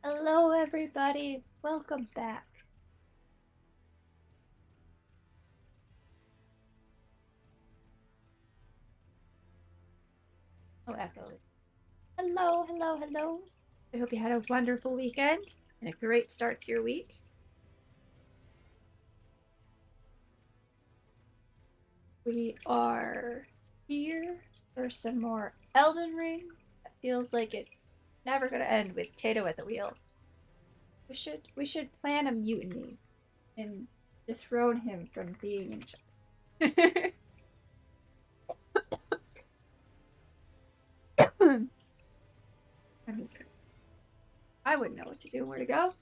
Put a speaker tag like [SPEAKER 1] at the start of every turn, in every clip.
[SPEAKER 1] Hello, everybody. Welcome back. No echoes. Hello, hello, hello. I hope you had a wonderful weekend and a great start to your week. We are here for some more Elden Ring. It feels like it's never gonna end with Tato at the wheel. We should plan a mutiny and dethrone him from being in charge. I'm just kidding. I wouldn't know what to do, where to go.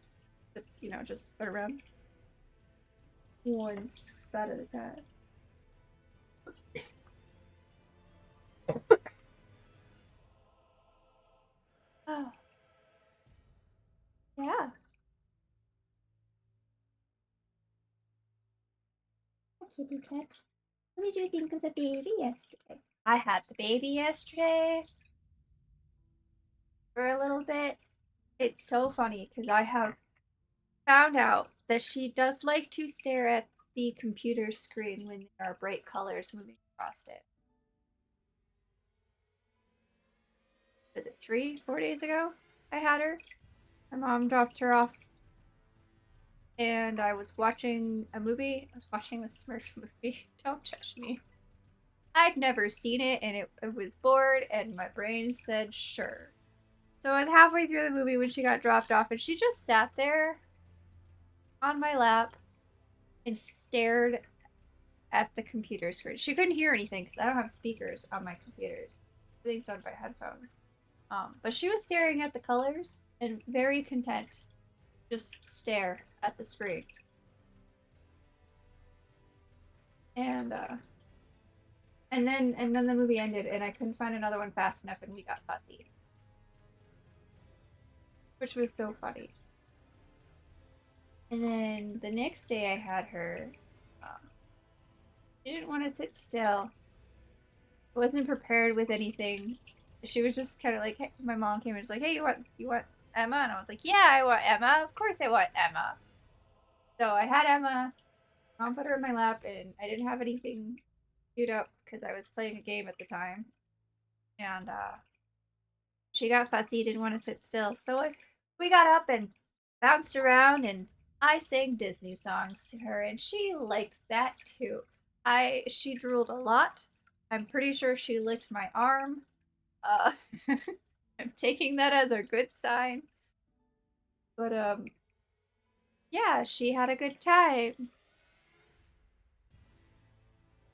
[SPEAKER 1] But, just put around one spot at a time. Oh, yeah. Kitty cat. What did you think of the baby yesterday? I had the baby yesterday for a little bit. It's so funny because I have found out that she does like to stare at the computer screen when there are bright colors moving across it. Was it 3, 4 days ago? I had her. My mom dropped her off and I was watching a movie. I was watching the Smurf movie. Don't judge me. I'd never seen it and it was bored and my brain said sure. So I was halfway through the movie when she got dropped off and she just sat there on my lap and stared at the computer screen. She couldn't hear anything because I don't have speakers on my computers. Everything's done by headphones. But she was staring at the colors and very content. Just stare at the screen. And then the movie ended and I couldn't find another one fast enough and we got fussy. Which was so funny. And then the next day I had her. She didn't want to sit still. I wasn't prepared with anything. She was just kind of like, hey, my mom came and was like, "Hey, you want Emma?" And I was like, "Yeah, I want Emma. Of course, I want Emma." So I had Emma. Mom put her in my lap, and I didn't have anything queued up because I was playing a game at the time. And she got fussy, didn't want to sit still. So we got up and bounced around, and I sang Disney songs to her, and she liked that too. She drooled a lot. I'm pretty sure she licked my arm. Uh, I'm taking that as a good sign. But yeah, she had a good time.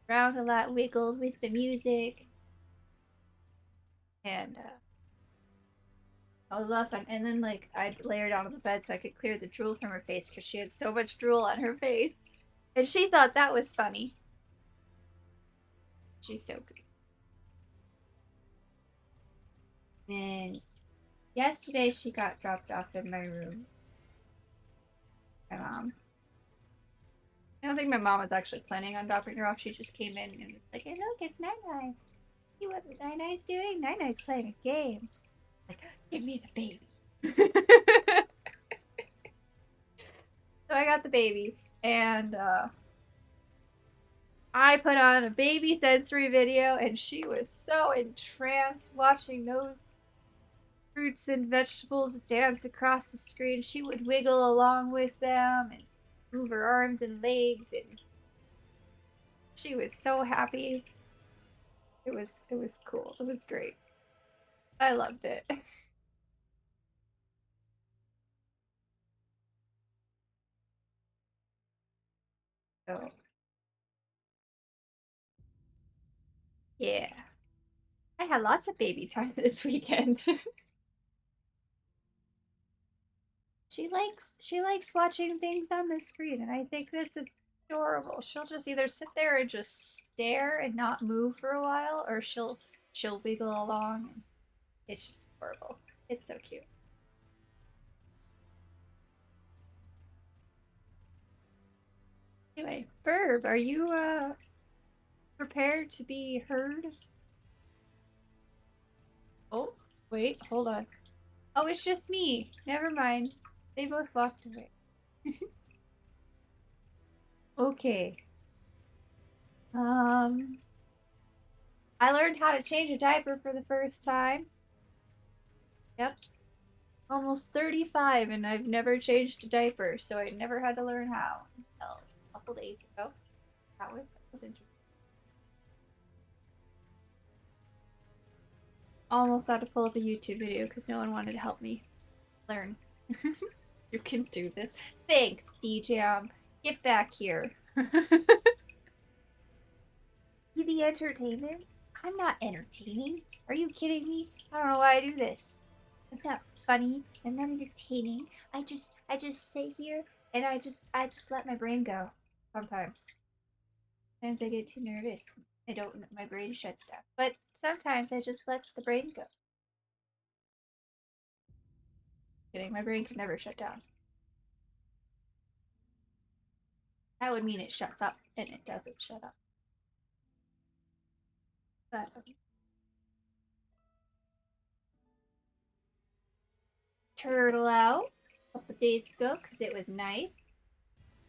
[SPEAKER 1] Round a lot, wiggled with the music, and I was up, and then like I'd lay her down on the bed so I could clear the drool from her face because she had so much drool on her face, and she thought that was funny. She's so good. And yesterday she got dropped off in my room. My mom. I don't think my mom was actually planning on dropping her off. She just came in and was like, "Hey, look, it's Nai Nai. See what Nai Nai's doing? Nai Nai's playing a game." Like, give me the baby. So I got the baby, and I put on a baby sensory video, and she was so entranced watching those fruits and vegetables dance across the screen. She would wiggle along with them and move her arms and legs, and she was so happy. It was cool. It was great. I loved it. So yeah, I had lots of baby time this weekend. She likes watching things on the screen, and I think that's adorable. She'll just either sit there and just stare and not move for a while, or she'll wiggle along. It's just adorable. It's so cute. Anyway, Burb, are you prepared to be heard? Oh, wait, hold on. Oh, it's just me. Never mind. They both walked away. Okay. Um, I learned how to change a diaper for the first time. Yep. Almost 35 and I've never changed a diaper, so I never had to learn how until a couple days ago. That was interesting. Almost had to pull up a YouTube video because no one wanted to help me learn. You can do this. Thanks, DJ. Get back here. You the entertainment? I'm not entertaining. Are you kidding me? I don't know why I do this. It's not funny. I'm not entertaining. I just sit here and I just let my brain go. Sometimes. Sometimes I get too nervous. I don't. My brain shuts down. But sometimes I just let the brain go. Kidding. My brain can never shut down. That would mean it shuts up, and it doesn't shut up. But turtle out a couple days ago because it was nice,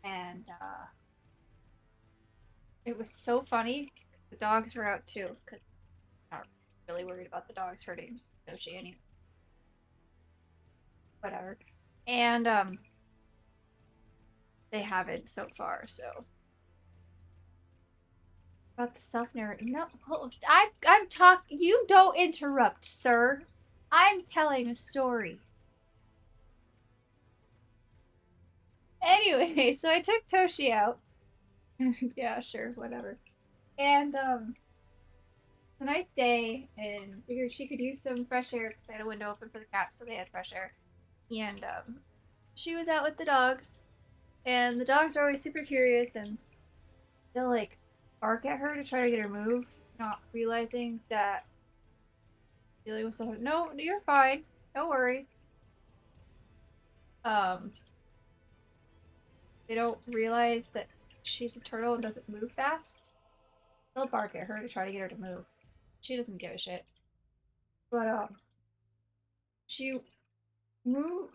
[SPEAKER 1] and it was so funny. The dogs were out too because I'm not really worried about the dogs hurting Yoshi anyway. Whatever. And they haven't so far. So about the self narrative. No, I'm talking. You don't interrupt, sir. I'm telling a story. Anyway, so I took Toshi out. Yeah, sure, whatever. And a nice day, and figured she could use some fresh air because I had a window open for the cats, so they had fresh air. And she was out with the dogs, and the dogs are always super curious, and they'll like bark at her to try to get her move, not realizing that dealing with someone. No, you're fine. Don't worry. Um, they don't realize that she's a turtle and doesn't move fast. They'll bark at her to try to get her to move. She doesn't give a shit. But she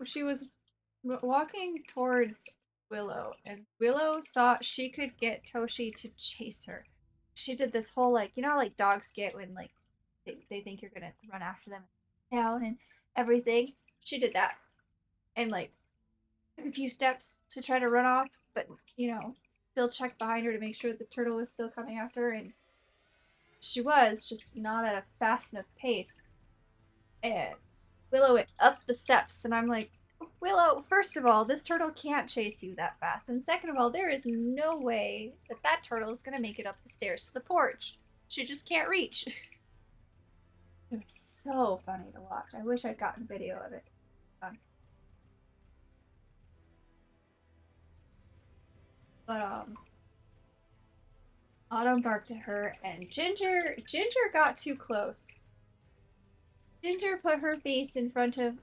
[SPEAKER 1] she was walking towards Willow, and Willow thought she could get Toshi to chase her. She did this whole like, you know how like dogs get when like they think you're gonna run after them down and everything. She did that and like took a few steps to try to run off, but you know, still checked behind her to make sure the turtle was still coming after her, and she was just not at a fast enough pace. And Willow went up the steps, and I'm like, Willow, first of all, this turtle can't chase you that fast. And second of all, there is no way that that turtle is going to make it up the stairs to the porch. She just can't reach. It was so funny to watch. I wish I'd gotten video of it. But Autumn barked at her, and Ginger got too close. Ginger put her face in front of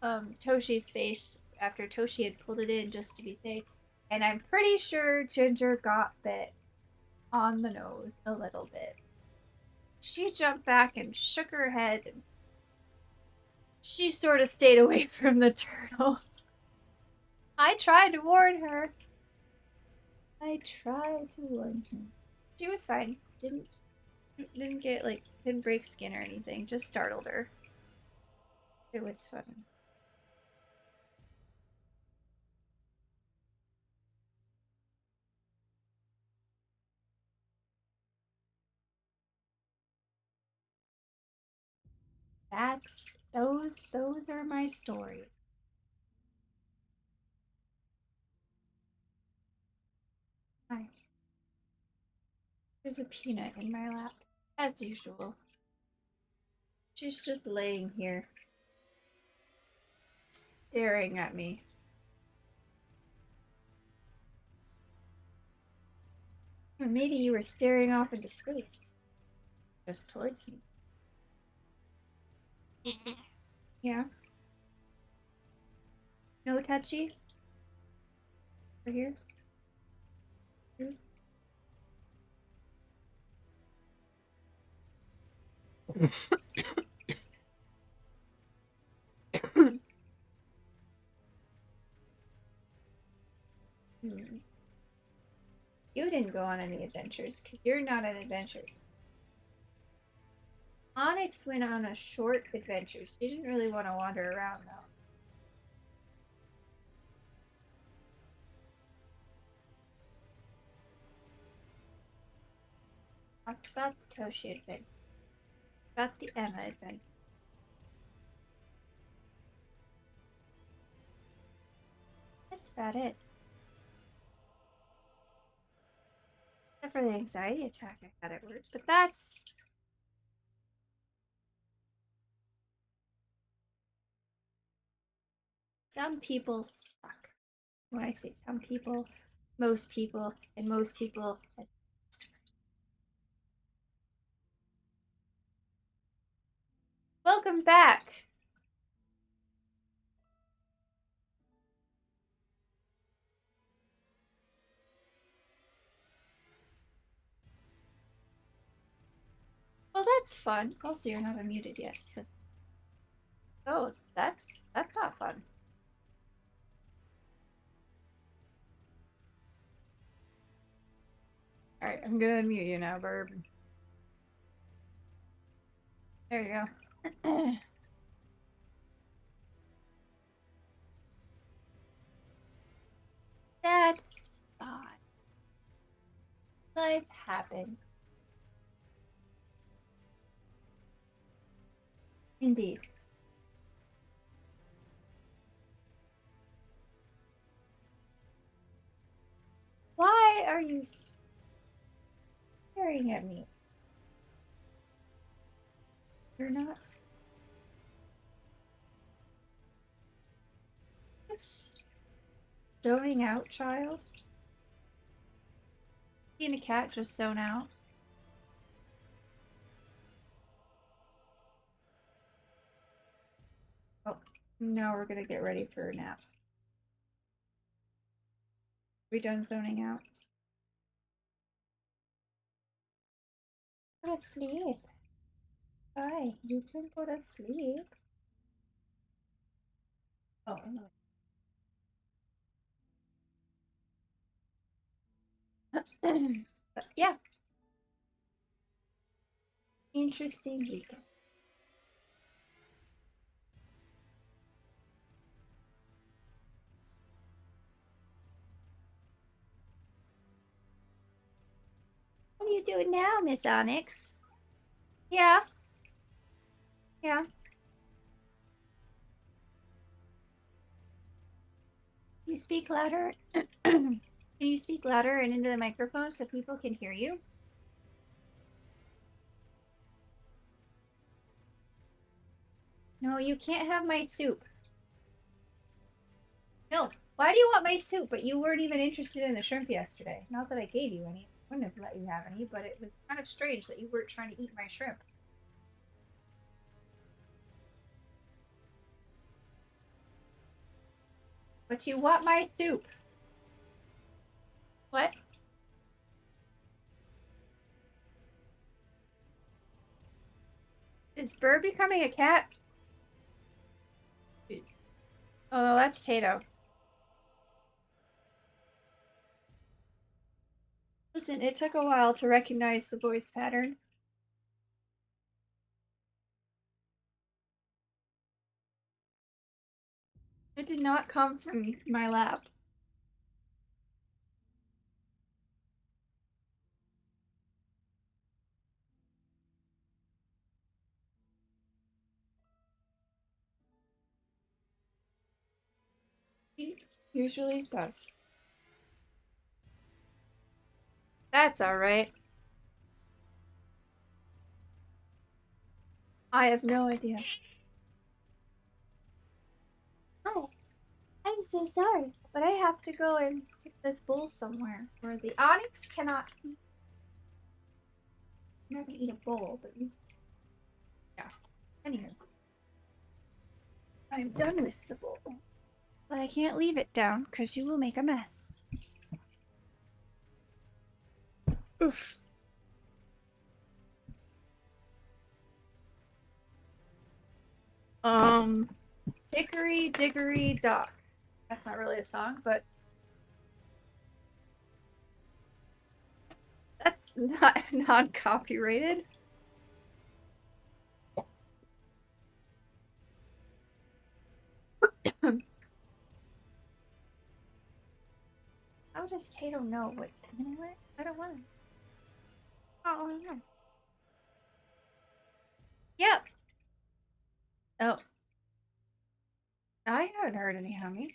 [SPEAKER 1] Toshi's face after Toshi had pulled it in just to be safe. And I'm pretty sure Ginger got bit on the nose a little bit. She jumped back and shook her head, and she sort of stayed away from the turtle. I tried to warn her. I tried to warn her. She was fine. Didn't get like didn't break skin or anything. Just startled her. It was fun. Those are my stories. Hi. There's a peanut in my lap, as usual. She's just laying here, staring at me. Or maybe you were staring off into space, just towards me. Yeah? No touchy? Over here? Hmm. You didn't go on any adventures because you're not an adventurer. Onyx went on a short adventure. She didn't really want to wander around though. Talked about the Toshi adventure. About the Emma adventure. That's about it. Except for the anxiety attack I had at work. But that's some people suck. When I say some people, most people, and most people as customers. Welcome back. Well, that's fun. Also, you're not unmuted yet. Because oh, that's not fun. All right, I'm gonna unmute you now, Burb. There you go. That's fine. Life happens. Indeed. Why are you staring at me? You're not. Just zoning out, child. Seen a cat just zone out. Oh, now we're gonna get ready for a nap. We done zoning out? Go to sleep. Hi, you can go to sleep. Oh, no. But yeah, interesting weekend. What are you doing now, Miss Onyx? Yeah, yeah. You speak louder. Can you speak louder and into the microphone so people can hear you? No, you can't have my soup. No. Why do you want my soup? But you weren't even interested in the shrimp yesterday. Not that I gave you any. I wouldn't have let you have any, but it was kind of strange that you weren't trying to eat my shrimp. But you want my soup. What? Is Burr becoming a cat? Oh, that's Tato. Listen, it took a while to recognize the voice pattern. It did not come from my lap. It usually does. That's alright. I have no idea. Hi. I'm so sorry, but I have to go and put this bowl somewhere where the onyx cannot eat. I'm not gonna eat a bowl, but you. Yeah. Anyway, I'm done with the bowl. But I can't leave it down because you will make a mess. Oof. Um, Hickory Dickory Dock. That's not really a song, but not non-copyrighted. How does Tato know what's anywhere? I don't want to. Oh, no. Yep. Oh, I haven't heard any humming.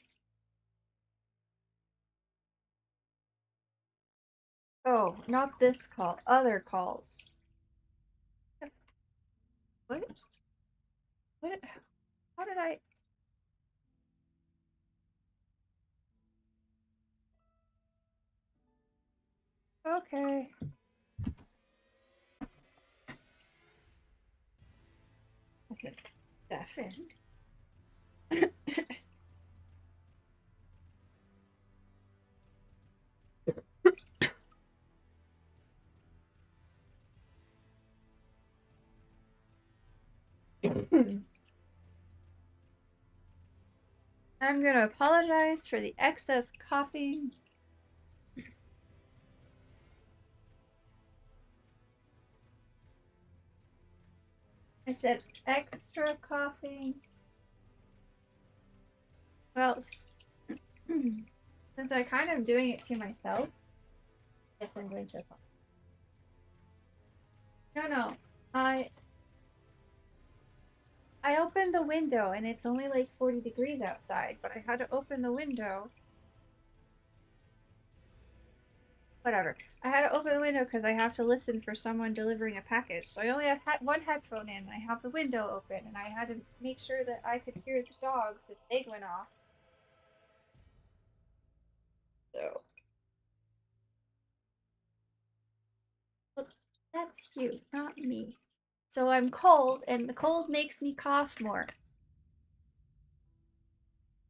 [SPEAKER 1] Oh, not this call. Other calls. What? What? How did I? Okay. Is it deafened? I'm gonna apologize for the excess coughing. I said extra coughing. Well, since I kind of doing it to myself, I guess I'm going to. No, no. I I opened the window and it's only like 40 degrees outside, but I had to open the window. Whatever. I had to open the window because I have to listen for someone delivering a package. So I only have one headphone in. I have the window open, and I had to make sure that I could hear the dogs if they went off. So, well, that's you, not me. So I'm cold, and the cold makes me cough more.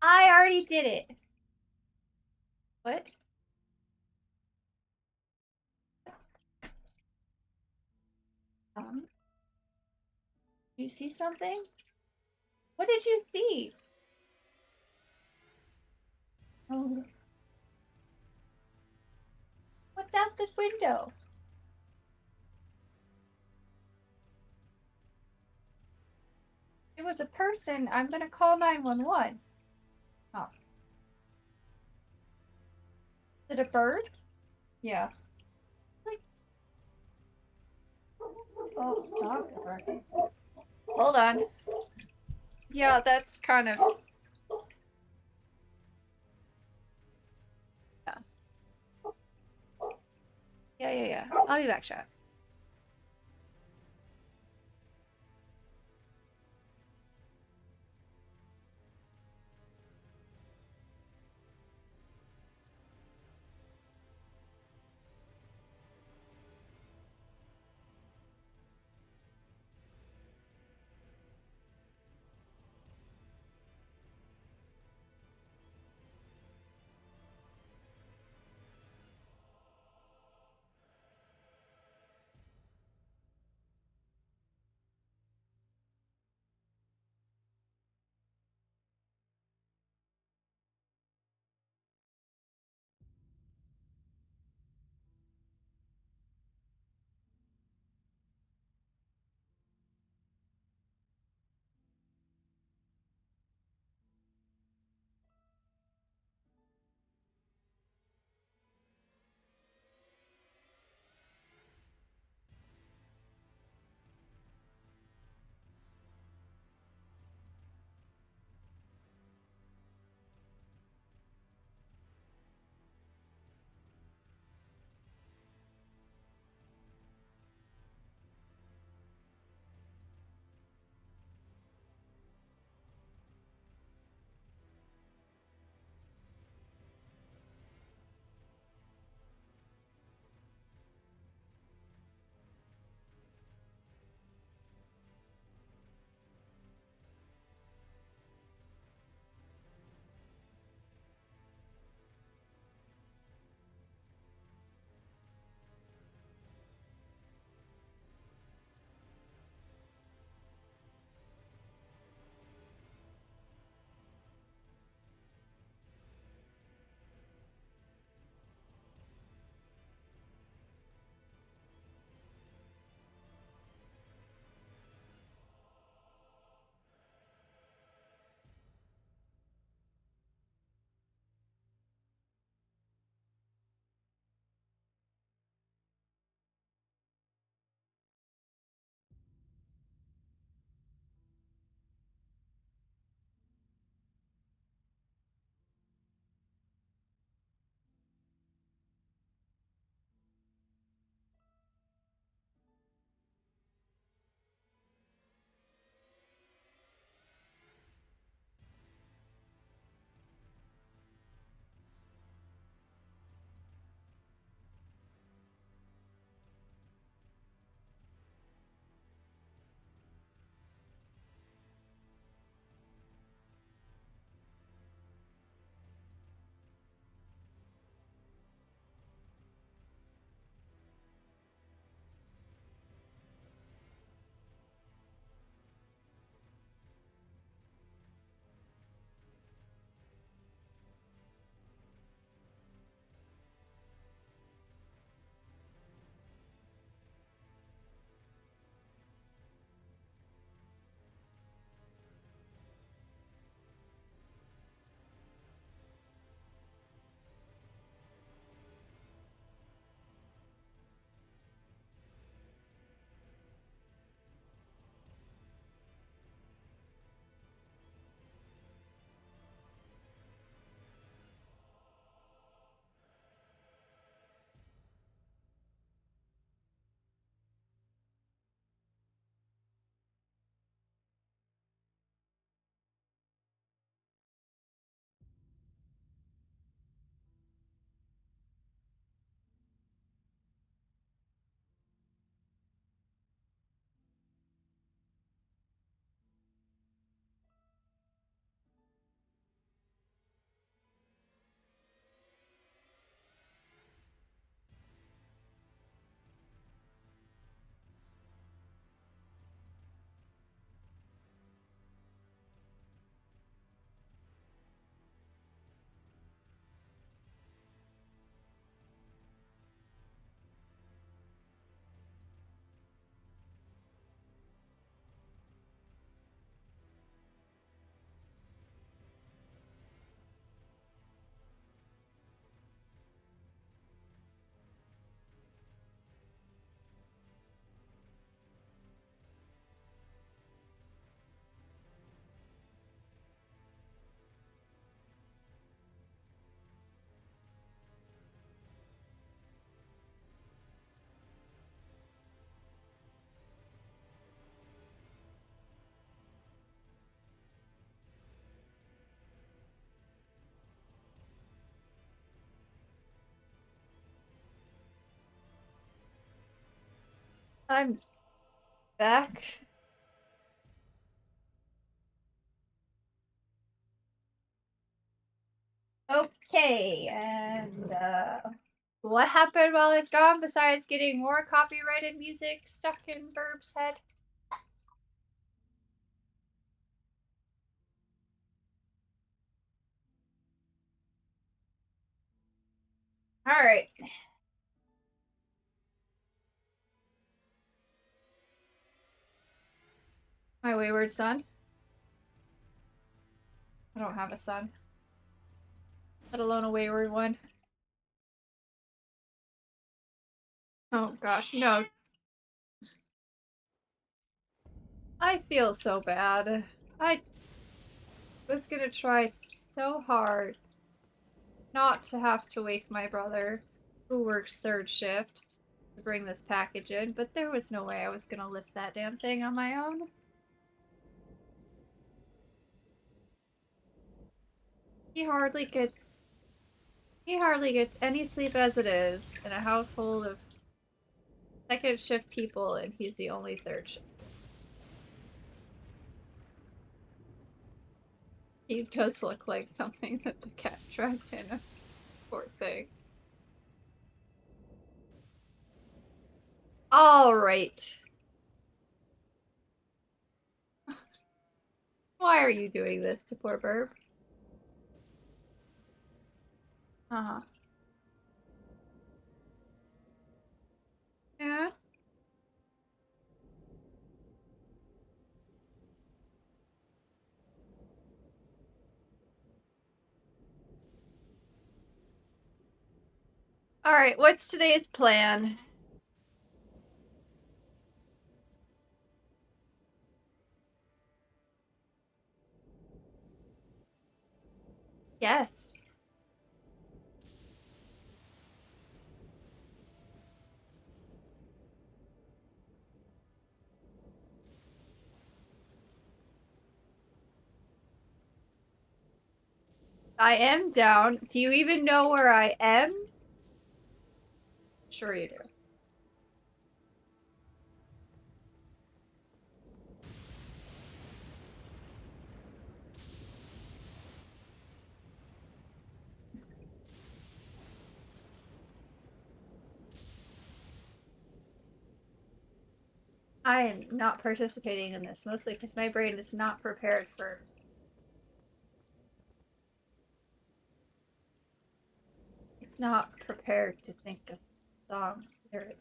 [SPEAKER 1] I already did it. What? You see something? What did you see? Oh, what's out this window? It was a person. I'm gonna call 911. Oh. Is it a bird? Yeah. Oh, dogs are barking. Hold on. Yeah, that's kind of. Yeah. Yeah. I'll be back, chat. I'm back. Okay, and what happened while it's gone besides getting more copyrighted music stuck in Burb's head? Alright. My wayward son. I don't have a son. Let alone a wayward one. Oh gosh, no. I feel so bad. I was gonna try so hard not to have to wake my brother, who works third shift, to bring this package in, but there was no way I was gonna lift that damn thing on my own. He hardly gets any sleep as it is in a household of second shift people, and he's the only third shift. He does look like something that the cat dragged in. Poor thing. All right. Why are you doing this to poor Burb? Uh-huh. Yeah. All right, what's today's plan? Yes. I am down. Do you even know where I am? Sure you do. I am not participating in this, mostly because my brain is not prepared for... It's not prepared to think of song lyrics.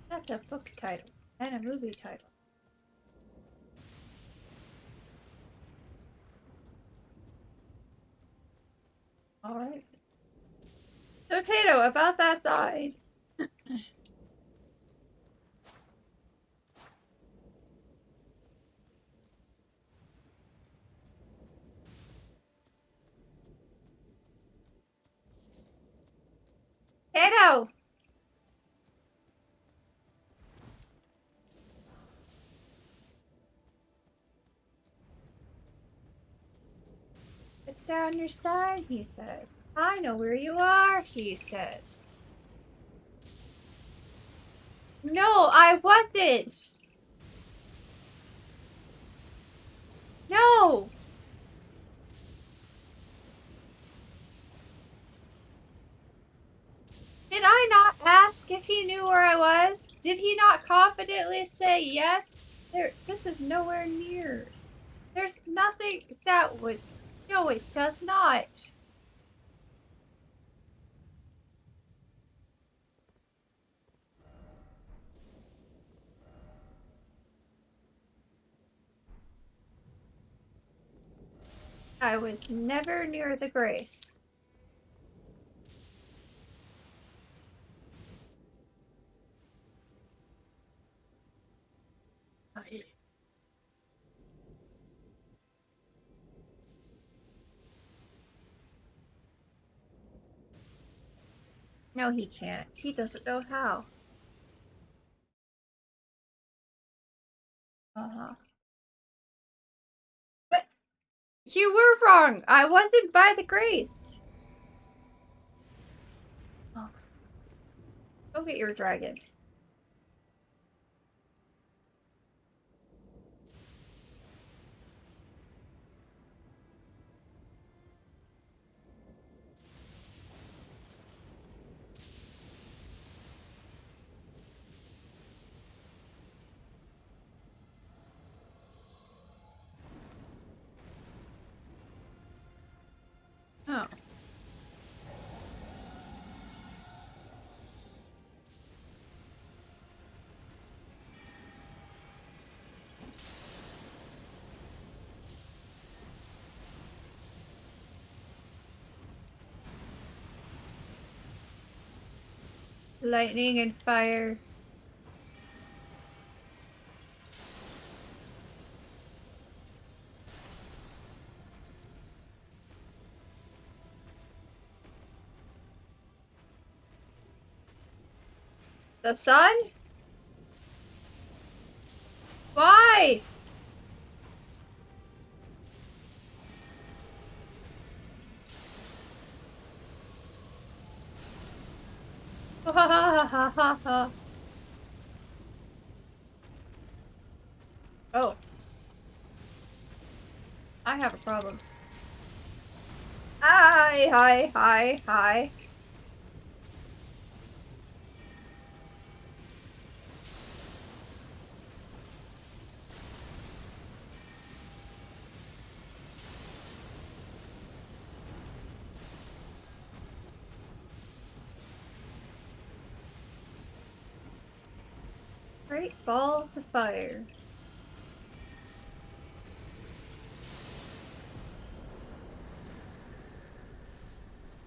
[SPEAKER 1] That's a book title and a movie title. Alright. So, Tato, about that side. Tato! Put down your sign, he says. I know where you are, he says. No, I wasn't! No! Did I not ask if he knew where I was? Did he not confidently say yes? This is nowhere near. There's nothing that was... No, it does not. I was never near the Grace. No, he can't. He doesn't know how. Uh-huh. But you were wrong. I wasn't by the Grace. Oh. Go get your dragon. Oh. Lightning and fire. The sun? Why? Oh. I have a problem. Hi, hi, hi, hi. Great balls of fire.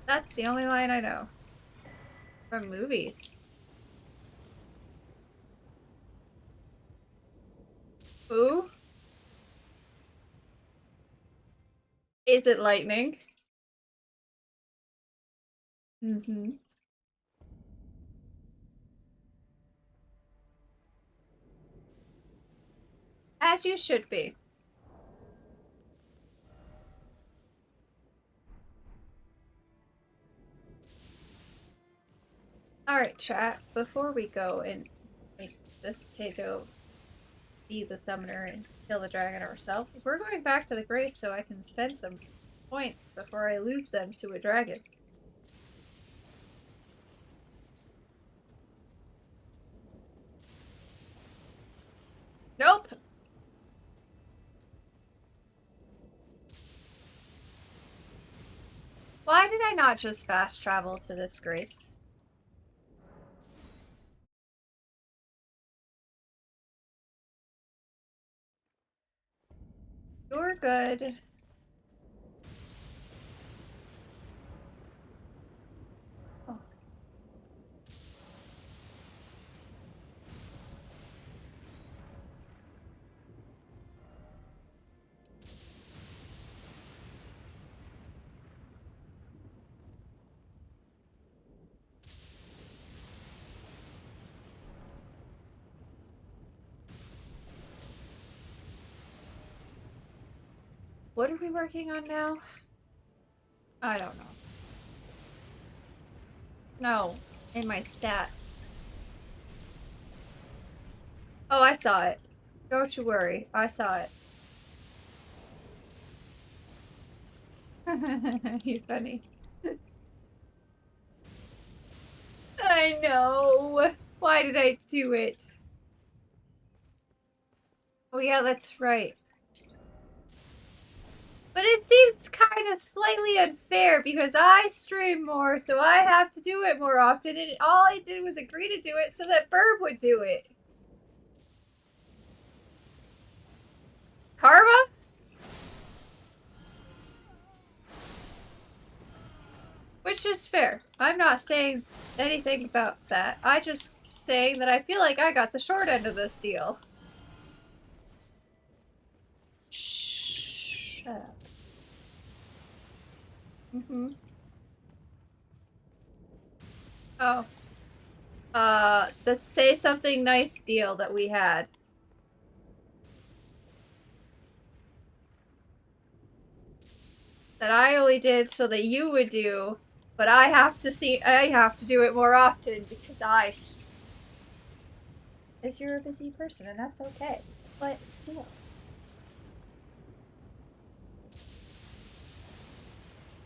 [SPEAKER 1] That's the only line I know. From movies. Ooh. Is it lightning? Mm-hmm. As you should be. Alright, chat. Before we go and make the potato be the summoner and kill the dragon ourselves, we're going back to the Grace so I can spend some points before I lose them to a dragon. Nope! Why did I not just fast travel to this Grace? You're good. Oh. What are we working on now? I don't know. No, in my stats. Oh, I saw it. Don't you worry, I saw it. You're funny. I know. Why did I do it? Oh yeah, that's right. But it seems kind of slightly unfair because I stream more, so I have to do it more often, and all I did was agree to do it so that Burb would do it. Karma? Which is fair. I'm not saying anything about that. I just saying that I feel like I got the short end of this deal. Shh. Shut up. Mm-hmm. Oh. The say something nice deal that we had. That I only did so that you would do, but I have to do it more often because because you're a busy person and that's okay. But still.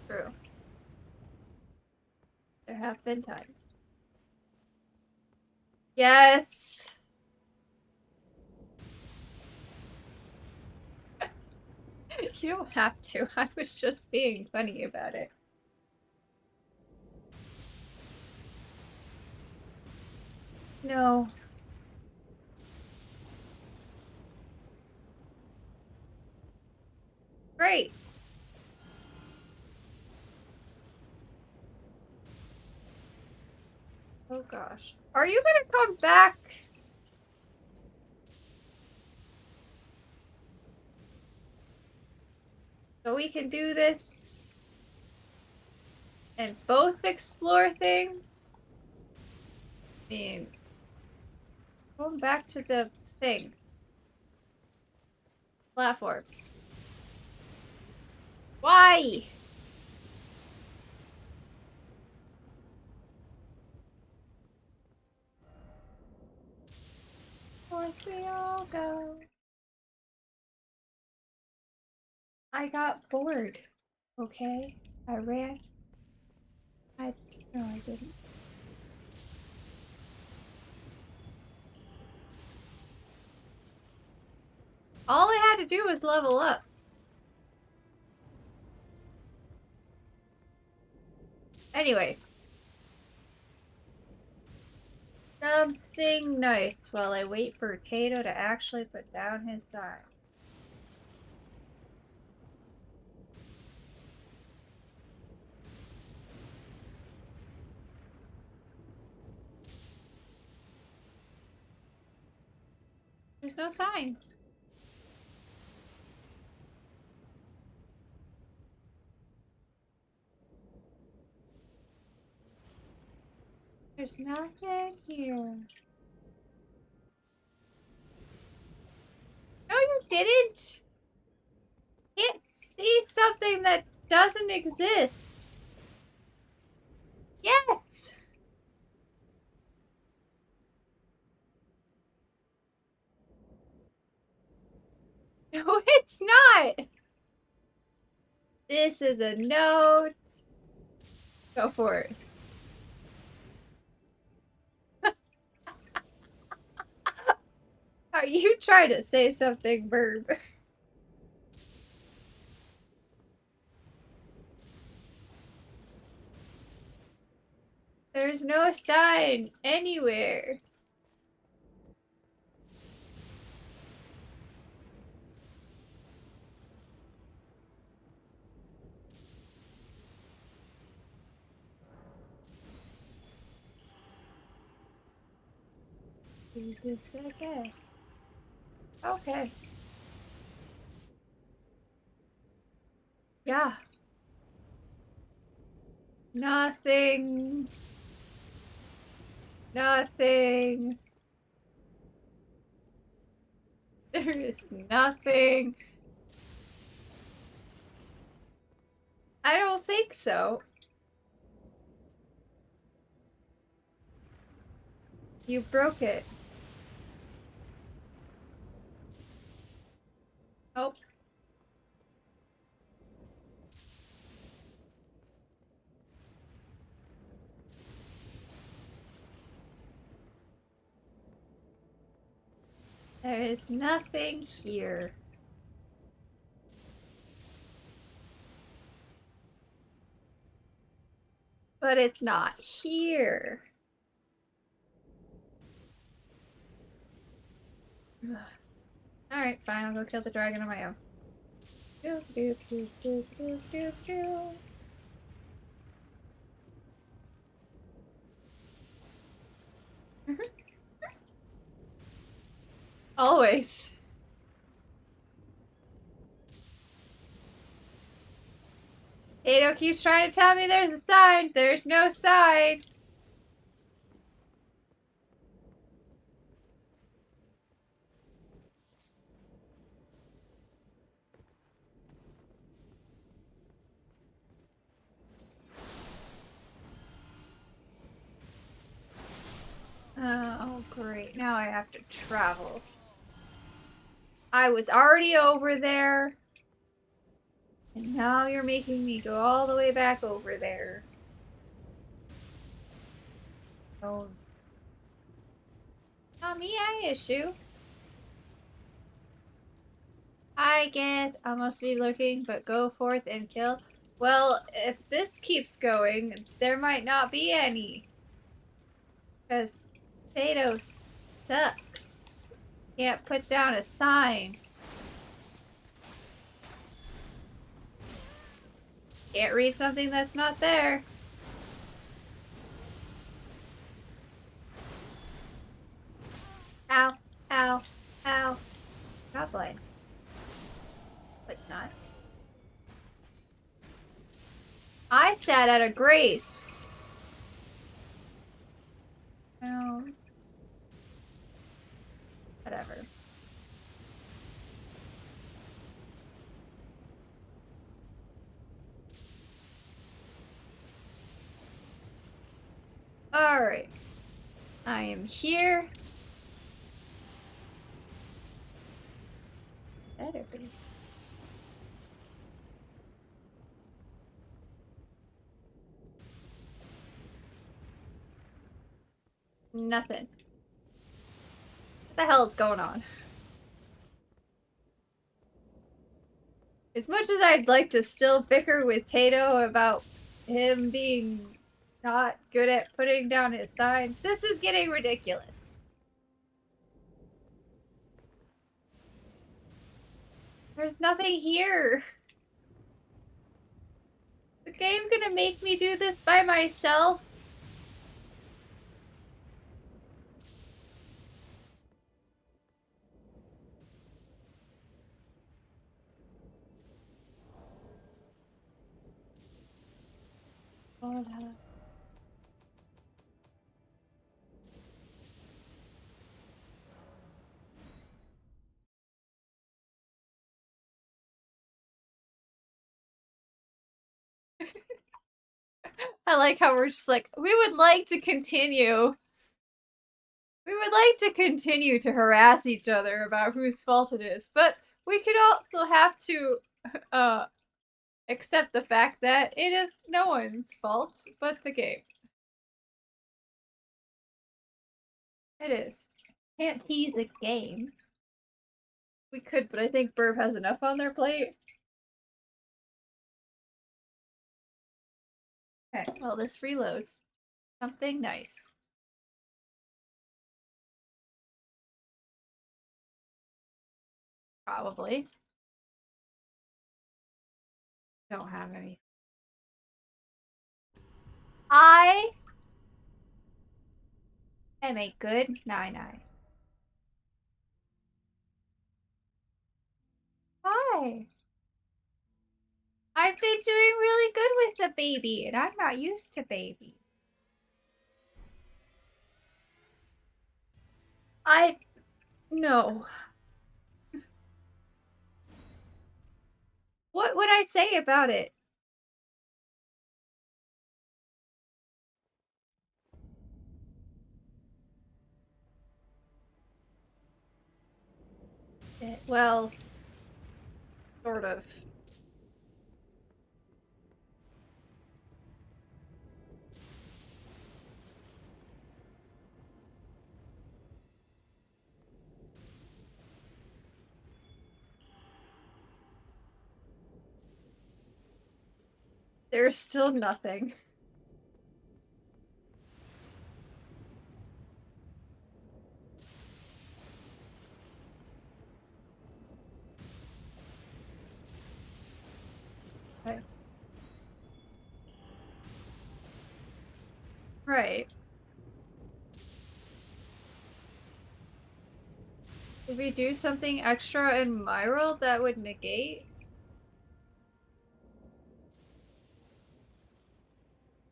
[SPEAKER 1] True. There have been times. Yes. You don't have to. I was just being funny about it. No. Great. Oh gosh. Are you gonna come back? So we can do this and both explore things? I mean, going back to the thing. Platform. Why? Once we all go. I got bored. Okay? I ran. No, I didn't. All I had to do was level up. Anyway. Something nice while I wait for Tato to actually put down his sign. There's no sign. There's nothing here. No, you didn't. Can't see something that doesn't exist. Yes. No, it's not. This is a note. Go for it. Are you trying to say something, Verb? There's no sign anywhere. Is this okay? Okay. Yeah. Nothing. Nothing. There is nothing. I don't think so. You broke it. Oh. There is nothing here. But it's not here. Alright, fine, I'll go kill the dragon on my own. Doop, doop, doop, doop, doop, doop, doop. Always. Tato keeps trying to tell me there's a sign. There's no sign. Oh, great. Now I have to travel. I was already over there. And now you're making me go all the way back over there. Oh. Not me, I issue. I get I must be looking, but go forth and kill. Well, if this keeps going, there might not be any. Because Tato sucks. Can't put down a sign. Can't read something that's not there. Ow, ow, ow. Not blind. But it's not. I sat at a grace. No. Whatever. Alright. I am here. Better be. Nothing. What the hell is going on? As much as I'd like to still bicker with Tato about him being not good at putting down his sign, this is getting ridiculous. There's nothing here. Is the game gonna make me do this by myself? I like how we're just like, we would like to continue. We would like to continue to harass each other about whose fault it is, but we could also have to accept the fact that it is no one's fault but the game. It is. Can't tease a game. We could, but I think Burb has enough on their plate. Okay, well, this reloads. Something nice. Probably. Don't have any. I am a good nine. Why? I've been doing really good with the baby, and I'm not used to baby. No. What would I say about it? Well, sort of. There's still nothing. Okay. Right. Did we do something extra in my world that would negate?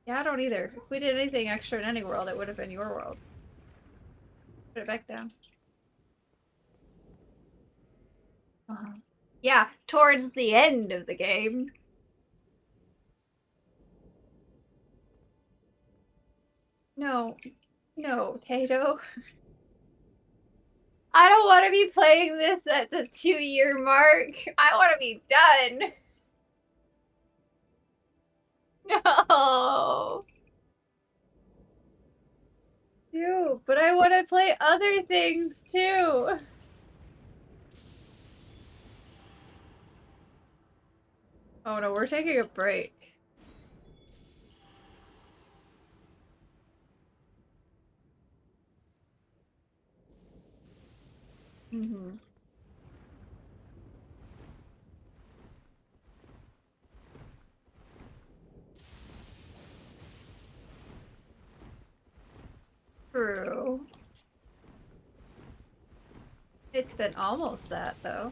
[SPEAKER 1] Yeah, I don't either. If we did anything extra in any world, it would have been your world. Put it back down. Yeah, towards the end of the game. No. No, Tato. I don't want to be playing this at the 2-year mark. I want to be done. No. Dude, but I want to play other things too. Oh no, we're taking a break. Mm-hmm. True. It's been almost that, though.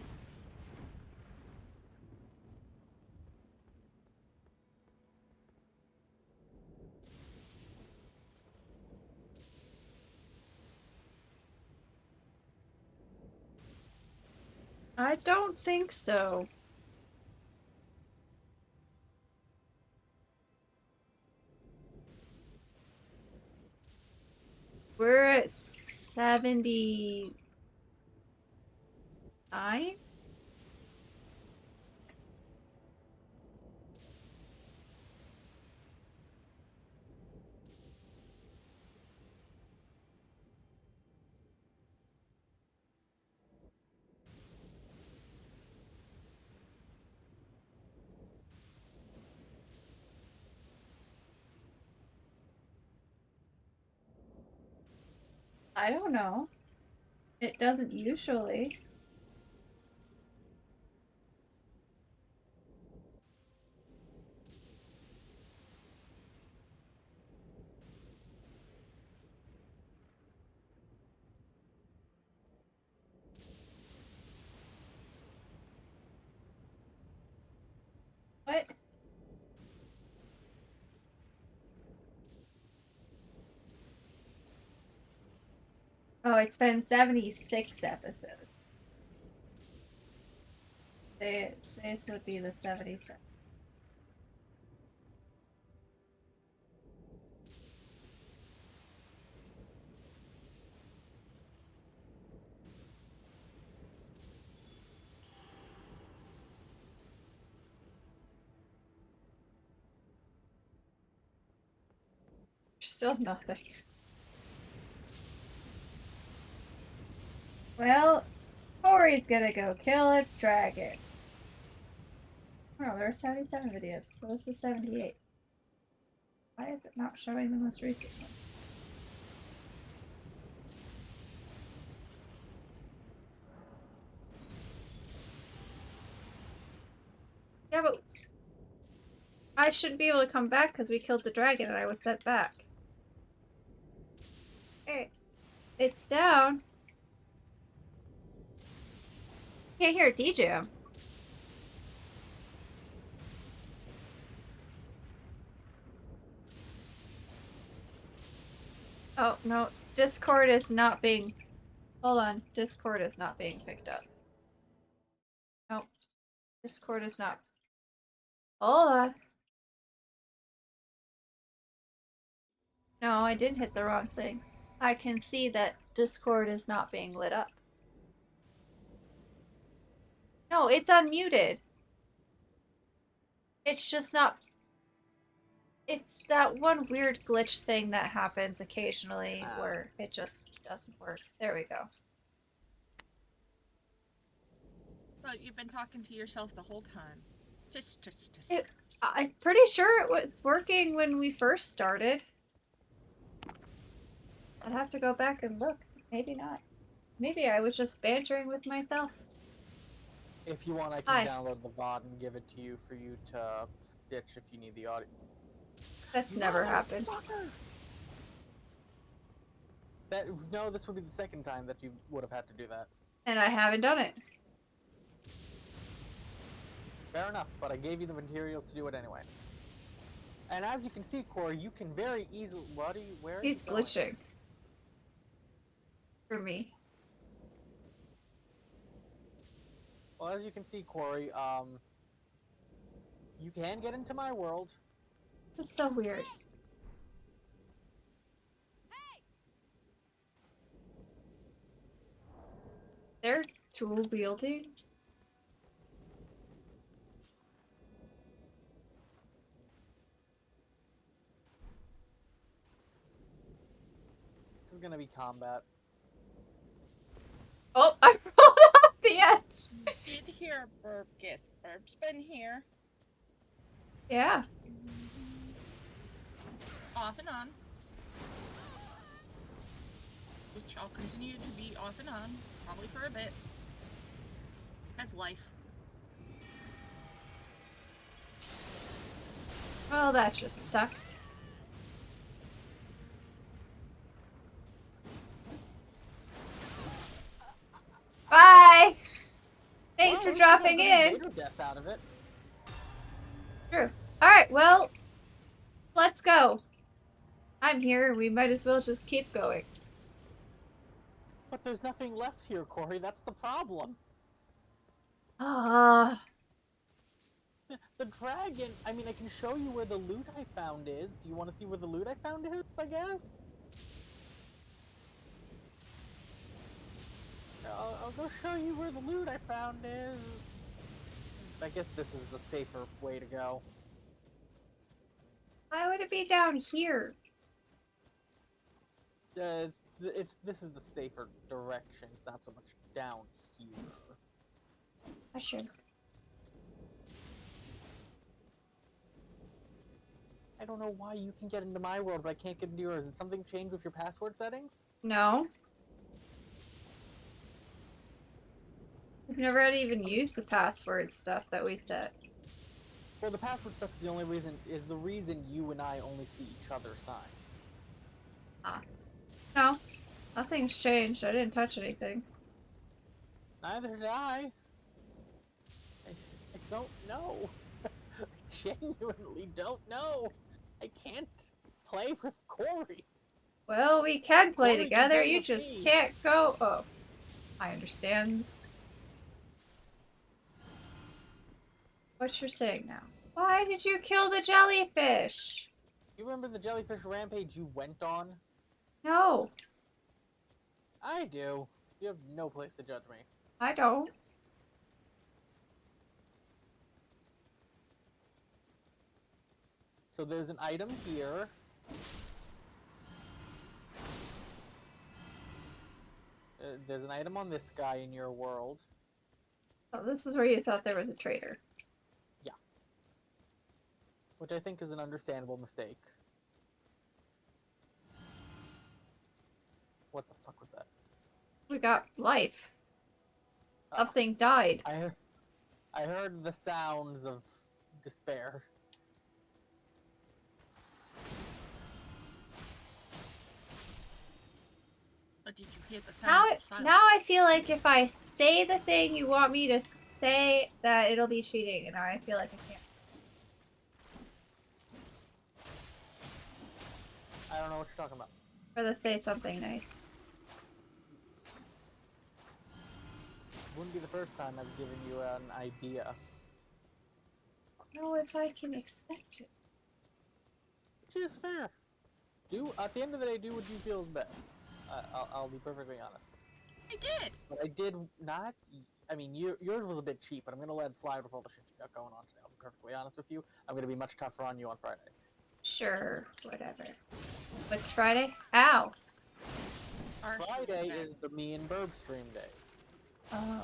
[SPEAKER 1] I don't think so. We're at 79? I don't know. It doesn't usually. What? Oh, it's been 76 episodes. This would be the 77th. Still nothing. Well, Corey's gonna go kill a dragon. Oh, there are 77 videos, so this is 78. Why is it not showing the most recent one? Yeah, but I shouldn't be able to come back because we killed the dragon and I was sent back. Hey, it's down. Can't hear a DJ. Oh, no. Discord is not being... Hold on. Discord is not being picked up. Nope. Discord is not... Hold on. No, I didn't hit the wrong thing. I can see that Discord is not being lit up. No, it's unmuted. It's just not... It's that one weird glitch thing that happens occasionally where it just doesn't work. There we go.
[SPEAKER 2] But you've been talking to yourself the whole time. Just.
[SPEAKER 1] I'm pretty sure it was working when we first started. I'd have to go back and look. Maybe not. Maybe I was just bantering with myself.
[SPEAKER 3] If you want, I can download the VOD and give it to you for you to stitch if you need the audio.
[SPEAKER 1] That's never happened.
[SPEAKER 3] No, this would be the second time that you would have had to do that.
[SPEAKER 1] And I haven't done it.
[SPEAKER 3] Fair enough, but I gave you the materials to do it anyway. And as you can see, Corey, you can very easily. Where are you
[SPEAKER 1] He's
[SPEAKER 3] going?
[SPEAKER 1] glitching. For me.
[SPEAKER 3] Well, as you can see, Corey, you can get into my world.
[SPEAKER 1] This is so weird. They're tool wielding.
[SPEAKER 3] This is gonna be combat.
[SPEAKER 1] Oh, I rolled off the edge.
[SPEAKER 2] Did hear a burp. Yes, burp's been here.
[SPEAKER 1] Yeah.
[SPEAKER 2] Off and on. Which I'll continue to be off and on, probably for a bit. That's life.
[SPEAKER 1] Well, that just sucked. Bye! Thanks for dropping in.
[SPEAKER 3] Death out of it.
[SPEAKER 1] True. Alright, well, let's go. I'm here. We might as well just keep going.
[SPEAKER 3] But there's nothing left here, Corey. That's the problem.
[SPEAKER 1] Ah.
[SPEAKER 3] The dragon. I mean, I can show you where the loot I found is. Do you want to see where the loot I found is, I guess? I'll go show you where the loot I found is. I guess this is the safer way to go.
[SPEAKER 1] Why would it be down here?
[SPEAKER 3] This is the safer direction. It's not so much down here.
[SPEAKER 1] Sure.
[SPEAKER 3] I don't know why you can get into my world, but I can't get into yours. Did something change with your password settings?
[SPEAKER 1] No. We've never had to even used the password stuff that we set.
[SPEAKER 3] Well, the password stuff is the reason you and I only see each other's signs.
[SPEAKER 1] Ah. No. Nothing's changed. I didn't touch anything.
[SPEAKER 3] Neither did I. I don't know. I genuinely don't know. I can't play with Corey.
[SPEAKER 1] Well, we can play
[SPEAKER 3] Corey
[SPEAKER 1] together.
[SPEAKER 3] can play
[SPEAKER 1] You
[SPEAKER 3] with
[SPEAKER 1] just
[SPEAKER 3] me.
[SPEAKER 1] can't go. Oh. I understand. What you're saying now. Why did you kill the jellyfish?
[SPEAKER 3] You remember the jellyfish rampage you went on?
[SPEAKER 1] No.
[SPEAKER 3] I do. You have no place to judge me.
[SPEAKER 1] I don't.
[SPEAKER 3] So there's an item here. There's an item on this guy in your world.
[SPEAKER 1] Oh, this is where you thought there was a traitor.
[SPEAKER 3] Yeah. Which I think is an understandable mistake. What the fuck was that?
[SPEAKER 1] We got life.
[SPEAKER 3] Oh.
[SPEAKER 1] Something died.
[SPEAKER 3] I heard the sounds of despair.
[SPEAKER 2] But did you hear the
[SPEAKER 1] Now,
[SPEAKER 2] sound of silence?
[SPEAKER 1] now I feel like if I say the thing you want me to say, that it'll be cheating, and now I feel like I can't.
[SPEAKER 3] I don't know what you're talking about.
[SPEAKER 1] Rather say something nice.
[SPEAKER 3] Wouldn't be the first time I've given you an idea.
[SPEAKER 1] I don't know if I can expect it.
[SPEAKER 3] Which is fair. At the end of the day, do what you feel is best. I'll be perfectly honest.
[SPEAKER 2] I did!
[SPEAKER 3] But I did not. I mean, yours was a bit cheap, but I'm gonna let it slide with all the shit you got going on today. I'll be perfectly honest with you. I'm gonna be much tougher on you on Friday.
[SPEAKER 1] Sure, whatever. What's Friday? Ow!
[SPEAKER 2] Our
[SPEAKER 3] Friday
[SPEAKER 2] shit.
[SPEAKER 3] is the me and Burb stream day.
[SPEAKER 1] Oh.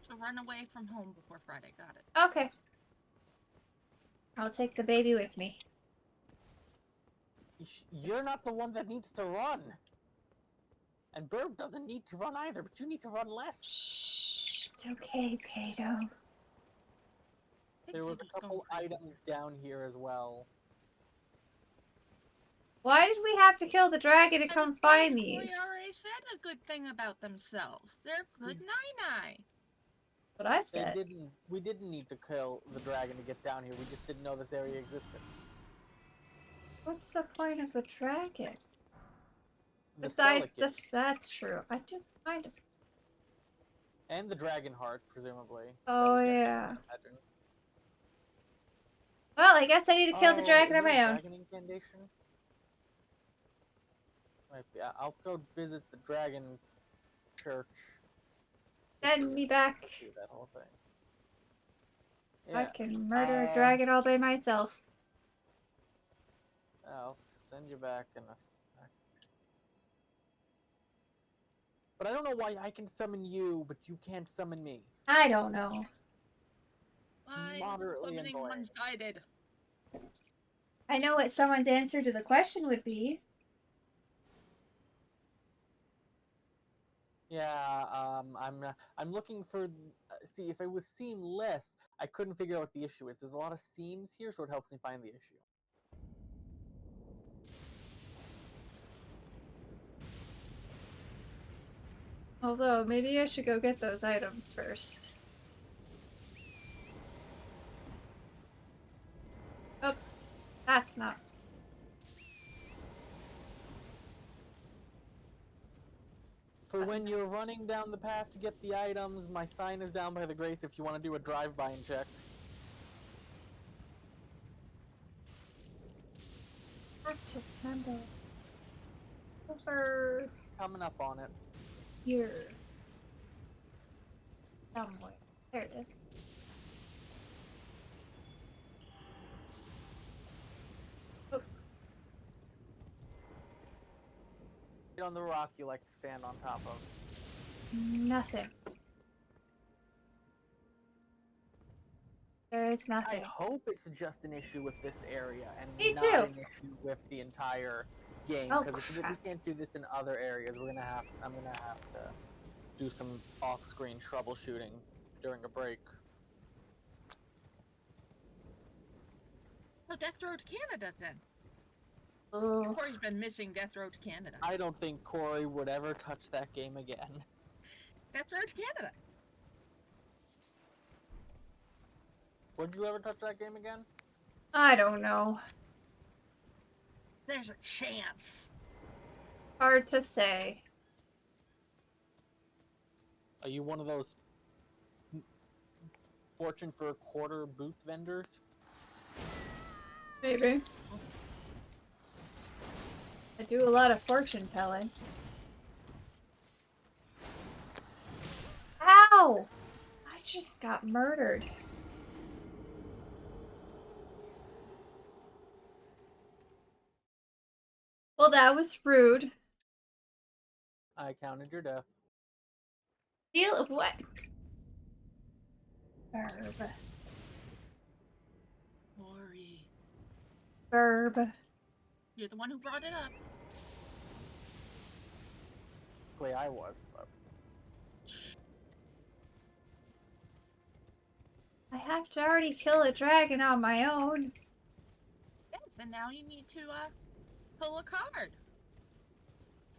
[SPEAKER 2] So run away from home before Friday. Got it.
[SPEAKER 1] Okay. I'll take the baby with me.
[SPEAKER 3] You're not the one that needs to run. And Burb doesn't need to run either, but you need to run less.
[SPEAKER 1] Shh. It's okay, Tato.
[SPEAKER 3] There was a couple items down here as well.
[SPEAKER 1] Why did we have to kill the dragon to come find
[SPEAKER 2] They
[SPEAKER 1] these?
[SPEAKER 2] already said a good thing about themselves. They're good nine-nine.
[SPEAKER 1] What I
[SPEAKER 3] They
[SPEAKER 1] said.
[SPEAKER 3] didn't. We didn't need to kill the dragon to get down here. We just didn't know this area existed.
[SPEAKER 1] What's the point of the dragon?
[SPEAKER 3] The spell
[SPEAKER 1] Besides
[SPEAKER 3] it gives,
[SPEAKER 1] that's true. I do kind of.
[SPEAKER 3] and the dragon heart, presumably.
[SPEAKER 1] Oh
[SPEAKER 3] That we got,
[SPEAKER 1] yeah.
[SPEAKER 3] I imagine.
[SPEAKER 1] Well, I guess I need to kill the
[SPEAKER 3] Oh,
[SPEAKER 1] dragon
[SPEAKER 3] is
[SPEAKER 1] on
[SPEAKER 3] there a
[SPEAKER 1] my own.
[SPEAKER 3] dragon incantation? Might be. I'll go visit the dragon church.
[SPEAKER 1] Send me back.
[SPEAKER 3] See that whole thing.
[SPEAKER 1] I
[SPEAKER 3] Yeah.
[SPEAKER 1] can murder a dragon all by myself.
[SPEAKER 3] I'll send you back in a sec. But I don't know why I can summon you, but you can't summon me.
[SPEAKER 1] I don't know.
[SPEAKER 2] I'm
[SPEAKER 3] Moderately
[SPEAKER 2] summoning
[SPEAKER 3] annoying.
[SPEAKER 2] one-sided.
[SPEAKER 1] I know what someone's answer to the question would be.
[SPEAKER 3] Yeah, I'm looking for. See, if it was seamless, I couldn't figure out what the issue is. There's a lot of seams here, so it helps me find the issue.
[SPEAKER 1] Although, maybe I should go get those items first. Oh, that's not.
[SPEAKER 3] For when you're running down the path to get the items, my sign is down by the grace if you want to do a drive-by and check.
[SPEAKER 1] Active member. Over
[SPEAKER 3] Coming up on it.
[SPEAKER 1] here. Somewhere. There it is. Oh,
[SPEAKER 3] Get on the rock you like to stand on top of.
[SPEAKER 1] nothing. There is
[SPEAKER 3] I
[SPEAKER 1] nothing.
[SPEAKER 3] hope it's just an issue with this area and
[SPEAKER 1] Me
[SPEAKER 3] not
[SPEAKER 1] too.
[SPEAKER 3] an issue with the entire game.
[SPEAKER 1] Oh,
[SPEAKER 3] Because if we
[SPEAKER 1] crap.
[SPEAKER 3] can't do this in other areas, I'm gonna have to do some off-screen troubleshooting during a break.
[SPEAKER 2] Oh, Death Road to Canada then.
[SPEAKER 3] Uh,
[SPEAKER 2] Corey's been missing Death Road to Canada.
[SPEAKER 3] I don't think Corey would ever touch that game again.
[SPEAKER 2] Death Road to Canada.
[SPEAKER 3] Would you ever touch that game again?
[SPEAKER 1] I don't know.
[SPEAKER 2] There's a chance.
[SPEAKER 1] Hard to say.
[SPEAKER 3] Are you one of those fortune for a quarter booth vendors?
[SPEAKER 1] Maybe. I do a lot of fortune telling. Ow! I just got murdered. Well, that was rude.
[SPEAKER 3] I counted your death.
[SPEAKER 1] Feel of what? Verb.
[SPEAKER 2] Corey.
[SPEAKER 1] Verb.
[SPEAKER 2] You're the one who brought it up.
[SPEAKER 3] Luckily I was, but...
[SPEAKER 1] I have to already kill a dragon on my own.
[SPEAKER 2] Yes, and now you need to, pull a card.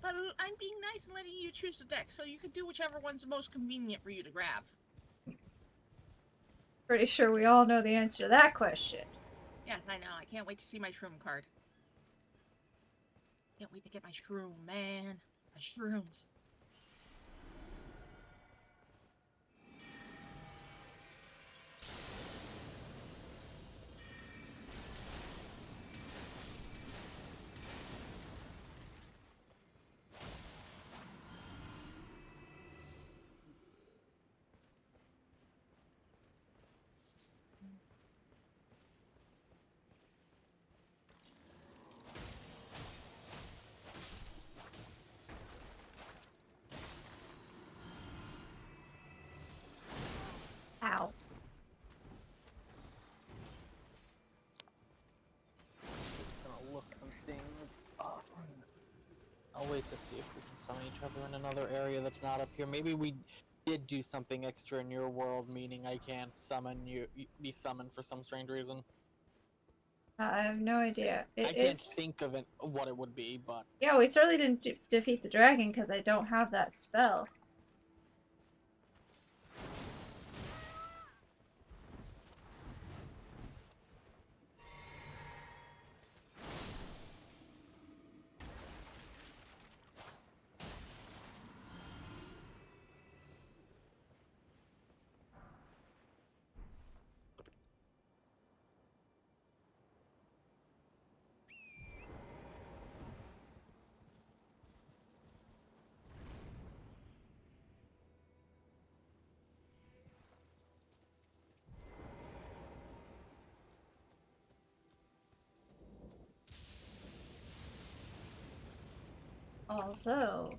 [SPEAKER 2] But I'm being nice and letting you choose a deck, so you can do whichever one's most convenient for you to grab.
[SPEAKER 1] Pretty sure we all know the answer to that question.
[SPEAKER 2] Yes, I know. I can't wait to see my shroom card. Can't wait to get my shroom, man. My shrooms.
[SPEAKER 1] Ow.
[SPEAKER 3] Gonna look some things up. I'll wait to see if we can summon each other in another area that's not up here. Maybe we did do something extra in your world, meaning I can't summon you, be summoned for some strange reason.
[SPEAKER 1] I have no idea.
[SPEAKER 3] I
[SPEAKER 1] It
[SPEAKER 3] can't
[SPEAKER 1] is.
[SPEAKER 3] think of it, what it would be, but
[SPEAKER 1] Yeah, we certainly didn't defeat the dragon because I don't have that spell. Although,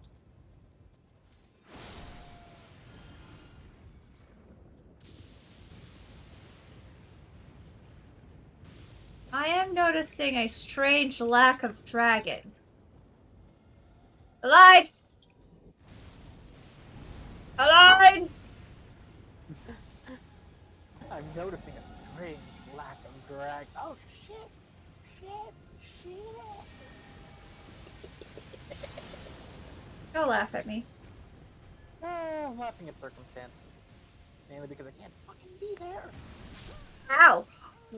[SPEAKER 1] I am noticing a strange lack of dragon. Allied! Allied!
[SPEAKER 3] I'm noticing a strange lack of drag. Oh shit! Shit!
[SPEAKER 1] Don't laugh at me.
[SPEAKER 3] I'm laughing at circumstance. Mainly because I can't fucking be there.
[SPEAKER 1] Ow!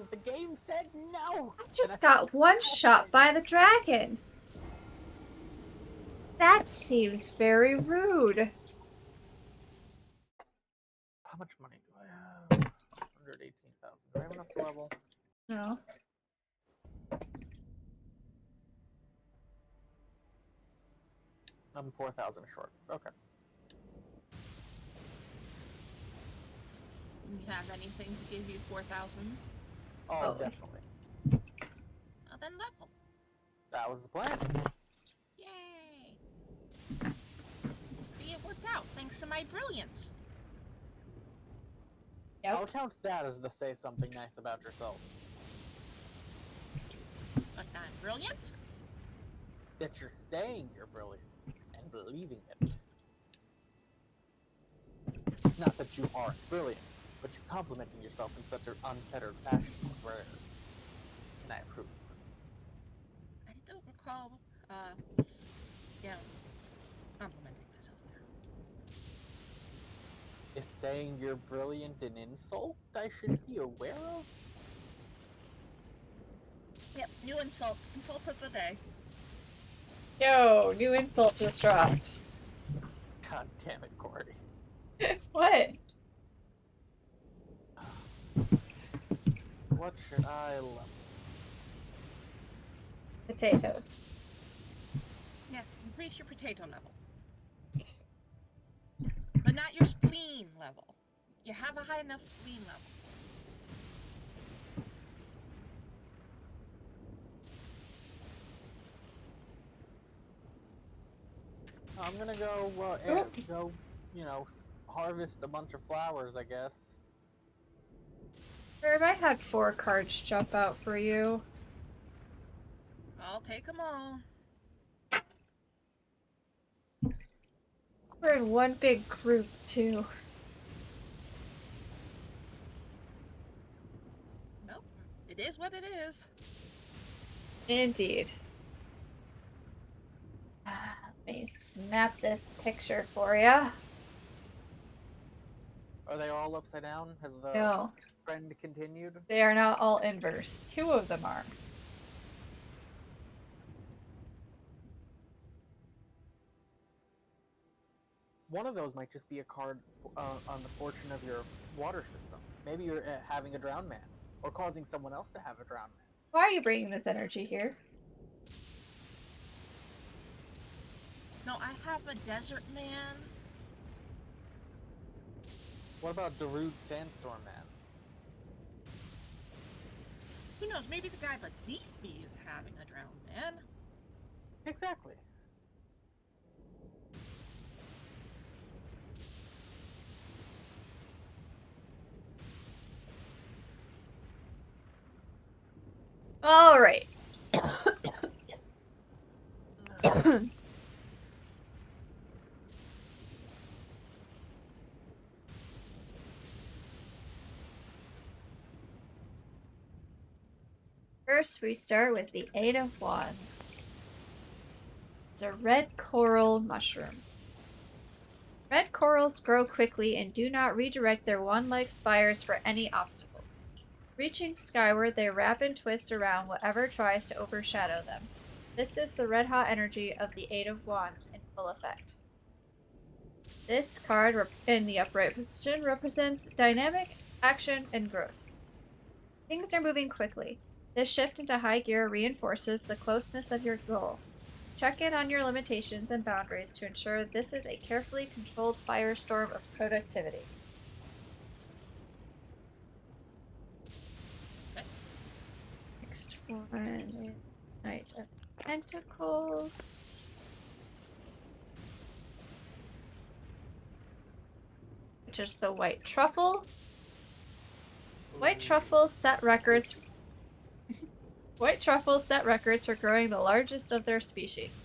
[SPEAKER 3] The game said no!
[SPEAKER 1] I just got one shot by the dragon. That seems very rude.
[SPEAKER 3] How much money do I have? 118,000. Do I have enough to level?
[SPEAKER 1] No.
[SPEAKER 3] I'm 4,000 short. Okay.
[SPEAKER 2] You have anything to give you 4,000?
[SPEAKER 3] Oh,
[SPEAKER 1] Oh.
[SPEAKER 3] definitely.
[SPEAKER 2] Well, then level.
[SPEAKER 3] That was the plan.
[SPEAKER 2] Yay! See, it worked out thanks to my brilliance.
[SPEAKER 3] I'll count that as to say something nice about yourself.
[SPEAKER 2] But I'm brilliant?
[SPEAKER 3] That you're saying you're brilliant and believing it. Not that you aren't brilliant, but you're complimenting yourself in such an unfettered fashion is rare. And I approve.
[SPEAKER 2] I don't recall, yeah, complimenting myself there.
[SPEAKER 3] Is saying you're brilliant an insult I should be aware of?
[SPEAKER 2] Yep, new insult. Insult of the day.
[SPEAKER 1] Yo, new insult just dropped.
[SPEAKER 3] God damn it, Corey.
[SPEAKER 1] What?
[SPEAKER 3] What should I level?
[SPEAKER 1] Potatoes.
[SPEAKER 2] Yeah, increase your potato level. But not your spleen level. You have a high enough spleen level.
[SPEAKER 3] I'm gonna go, you know, harvest a bunch of flowers, I guess.
[SPEAKER 1] Herb, I had 4 cards jump out for you.
[SPEAKER 2] I'll take them all.
[SPEAKER 1] We're in one big group, too.
[SPEAKER 2] Nope. It is what it is.
[SPEAKER 1] Indeed. Let me snap this picture for you.
[SPEAKER 3] Are they all upside down? Has the
[SPEAKER 1] No,
[SPEAKER 3] trend continued?
[SPEAKER 1] they are not all inverse. 2 of them are.
[SPEAKER 3] One of those might just be a card on the fortune of your water system. Maybe you're having a drowned man, or causing someone else to have a drowned man.
[SPEAKER 1] Why are you bringing this energy here?
[SPEAKER 2] No, I have a desert man.
[SPEAKER 3] What about Darude Sandstorm Man?
[SPEAKER 2] Who knows? Maybe the guy beneath me is having a drowned man.
[SPEAKER 3] Exactly.
[SPEAKER 1] All right. First, we start with the Eight of Wands. It's a red coral mushroom. Red corals grow quickly and do not redirect their wand-like spires for any obstacles. Reaching skyward, they wrap and twist around whatever tries to overshadow them. This is the red-hot energy of the Eight of Wands in full effect. This card in the upright position represents dynamic action and growth. Things are moving quickly. This shift into high gear reinforces the closeness of your goal. Check in on your limitations and boundaries to ensure this is a carefully controlled firestorm of productivity. Next one, Knight of Pentacles. Which is the white truffle. White truffles set records. White truffles set records for growing the largest of their species.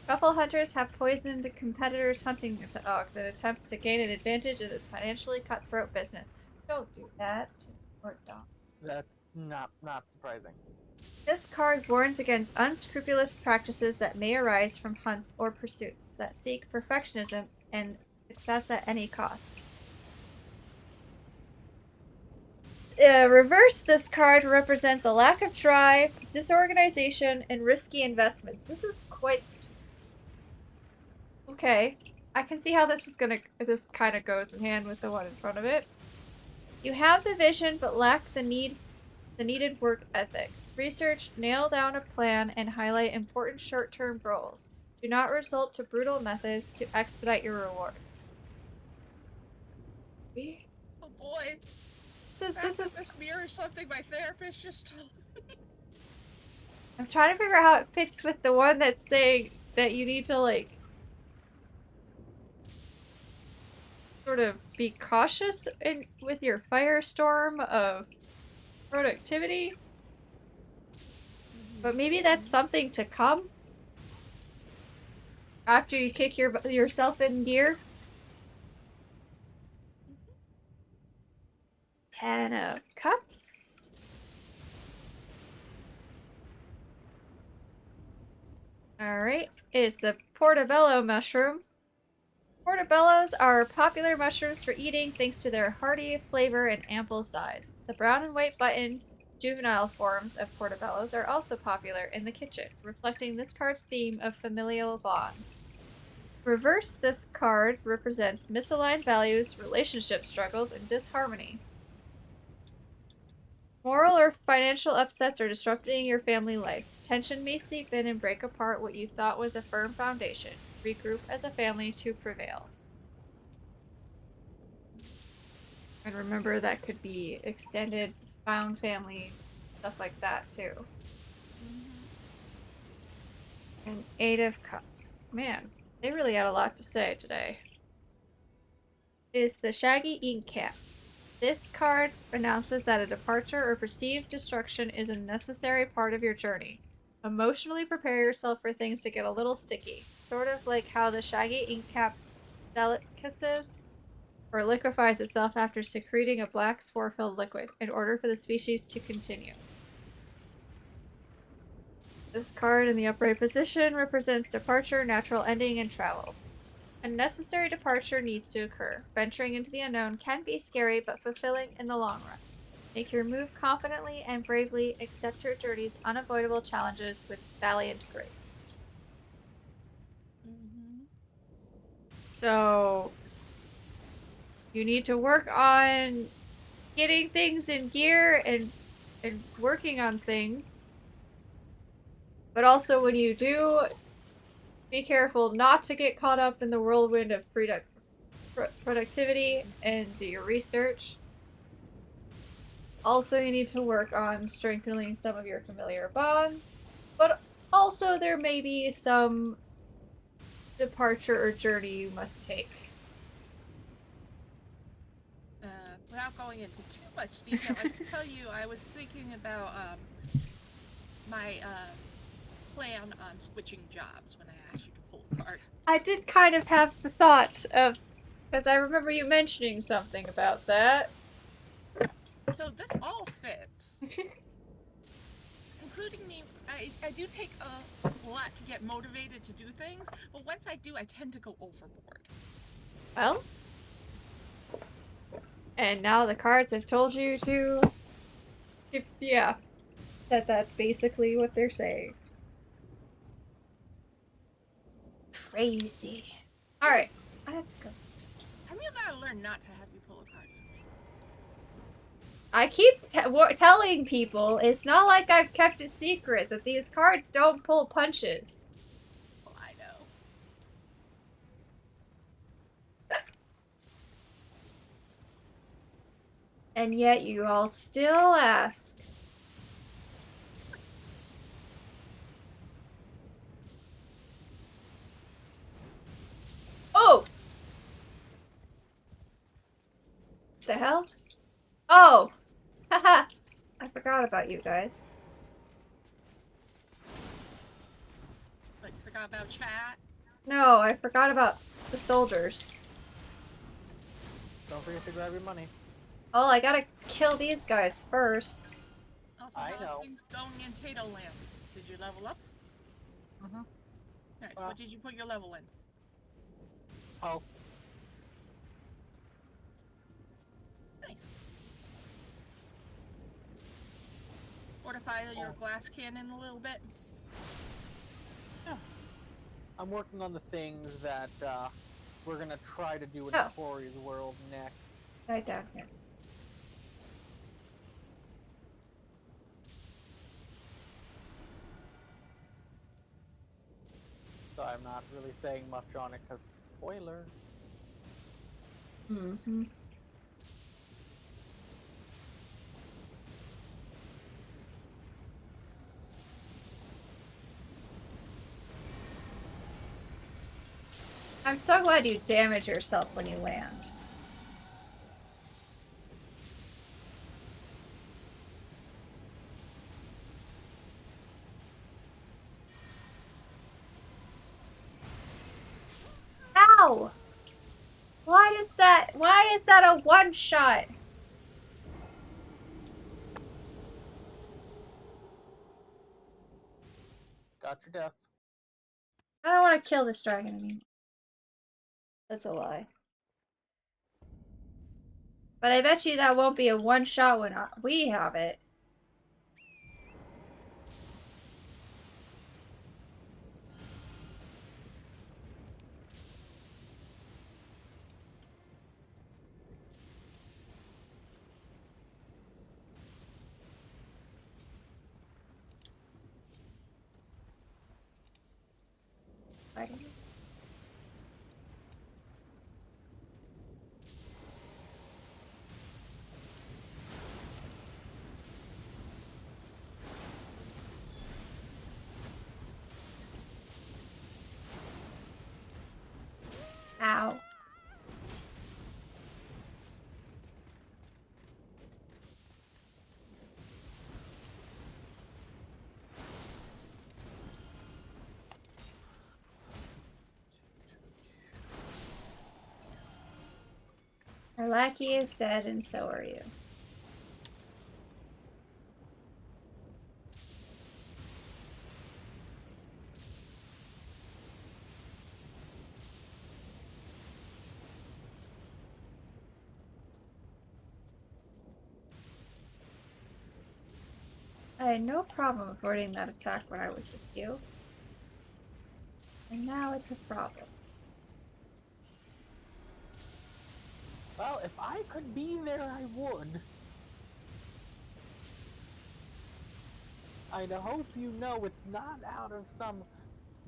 [SPEAKER 1] Truffle hunters have poisoned competitors' hunting dogs in attempts to gain an advantage in this financially cutthroat business. Don't do that to your dog.
[SPEAKER 3] That's not surprising.
[SPEAKER 1] This card warns against unscrupulous practices that may arise from hunts or pursuits that seek perfectionism and success at any cost. Reverse, this card represents a lack of drive, disorganization, and risky investments. This is quite... Okay. I can see how this kind of goes in hand with the one in front of it. You have the vision, but lack the needed work ethic. Research, nail down a plan, and highlight important short-term goals. Do not resort to brutal methods to expedite your reward.
[SPEAKER 2] Oh boy. This mirrors something my therapist just told me.
[SPEAKER 1] I'm trying to figure out how it fits with the one that's saying that you need to, like, sort of be cautious with your firestorm of productivity. But maybe that's something to come after you kick yourself in gear. 10 of Cups. Alright, is the portobello mushroom. Portobellos are popular mushrooms for eating thanks to their hearty flavor and ample size. The brown and white button juvenile forms of portobellos are also popular in the kitchen, reflecting this card's theme of familial bonds. Reverse, this card represents misaligned values, relationship struggles, and disharmony. Moral or financial upsets are disrupting your family life. Tension may seep in and break apart what you thought was a firm foundation. Regroup as a family to prevail. And remember, that could be extended, found family, stuff like that too. And 8 of Cups. Man, they really had a lot to say today. Is the Shaggy Ink Cap. This card announces that a departure or perceived destruction is a necessary part of your journey. Emotionally prepare yourself for things to get a little sticky. Sort of like how the Shaggy Ink Cap delicacies or liquefies itself after secreting a black spore-filled liquid in order for the species to continue. This card in the upright position represents departure, natural ending, and travel. A necessary departure needs to occur. Venturing into the unknown can be scary, but fulfilling in the long run. Make your move confidently and bravely. Accept your journey's unavoidable challenges with valiant grace. So, you need to work on getting things in gear and working on things. But also when you do, be careful not to get caught up in the whirlwind of productivity and do your research. Also, you need to work on strengthening some of your familiar bonds. But also, there may be some departure or journey you must take.
[SPEAKER 2] Without going into too much detail, I can tell you I was thinking about my plan on switching jobs when I asked you to pull a card.
[SPEAKER 1] I did kind of have the thought of, because I remember you mentioning something about that.
[SPEAKER 2] So this all fits. And including me, I do take a lot to get motivated to do things, but once I do, I tend to go overboard.
[SPEAKER 1] Well, and now the cards have told you to. Yeah, that's basically what they're saying. Crazy. All right, I have to go.
[SPEAKER 2] I really gotta learn not to have you pull a card for me.
[SPEAKER 1] I keep telling people it's not like I've kept it secret that these cards don't pull punches.
[SPEAKER 2] Well, I know.
[SPEAKER 1] And yet you all still ask. Oh! The hell? Oh! Haha! I forgot about you guys.
[SPEAKER 2] Like, forgot about chat.
[SPEAKER 1] No, I forgot about the soldiers.
[SPEAKER 3] Don't forget to grab your money.
[SPEAKER 1] Oh, I gotta kill these guys first.
[SPEAKER 2] Also,
[SPEAKER 3] I
[SPEAKER 2] how
[SPEAKER 3] know.
[SPEAKER 2] are things going in Tato Land? Did you level up?
[SPEAKER 3] Mm-hmm.
[SPEAKER 2] Nice. What did you put your level in?
[SPEAKER 3] Oh.
[SPEAKER 2] Nice. Fortify your glass cannon a little bit.
[SPEAKER 3] Yeah. I'm working on the things that we're gonna try to do in
[SPEAKER 1] Oh.
[SPEAKER 3] Corey's world next.
[SPEAKER 1] Right down here.
[SPEAKER 3] So I'm not really saying much on it because spoilers.
[SPEAKER 1] Mm-hmm. I'm so glad you damage yourself when you land. Ow! Why is that a one-shot?
[SPEAKER 3] Got your death.
[SPEAKER 1] I don't want to kill this dragon anymore. That's a lie. But I bet you that won't be a one-shot when we have it. Ow. Our lackey is dead, and so are you. I had no problem avoiding that attack when I was with you. And now it's a problem.
[SPEAKER 3] Well, if I could be there, I would. I hope you know it's not out of some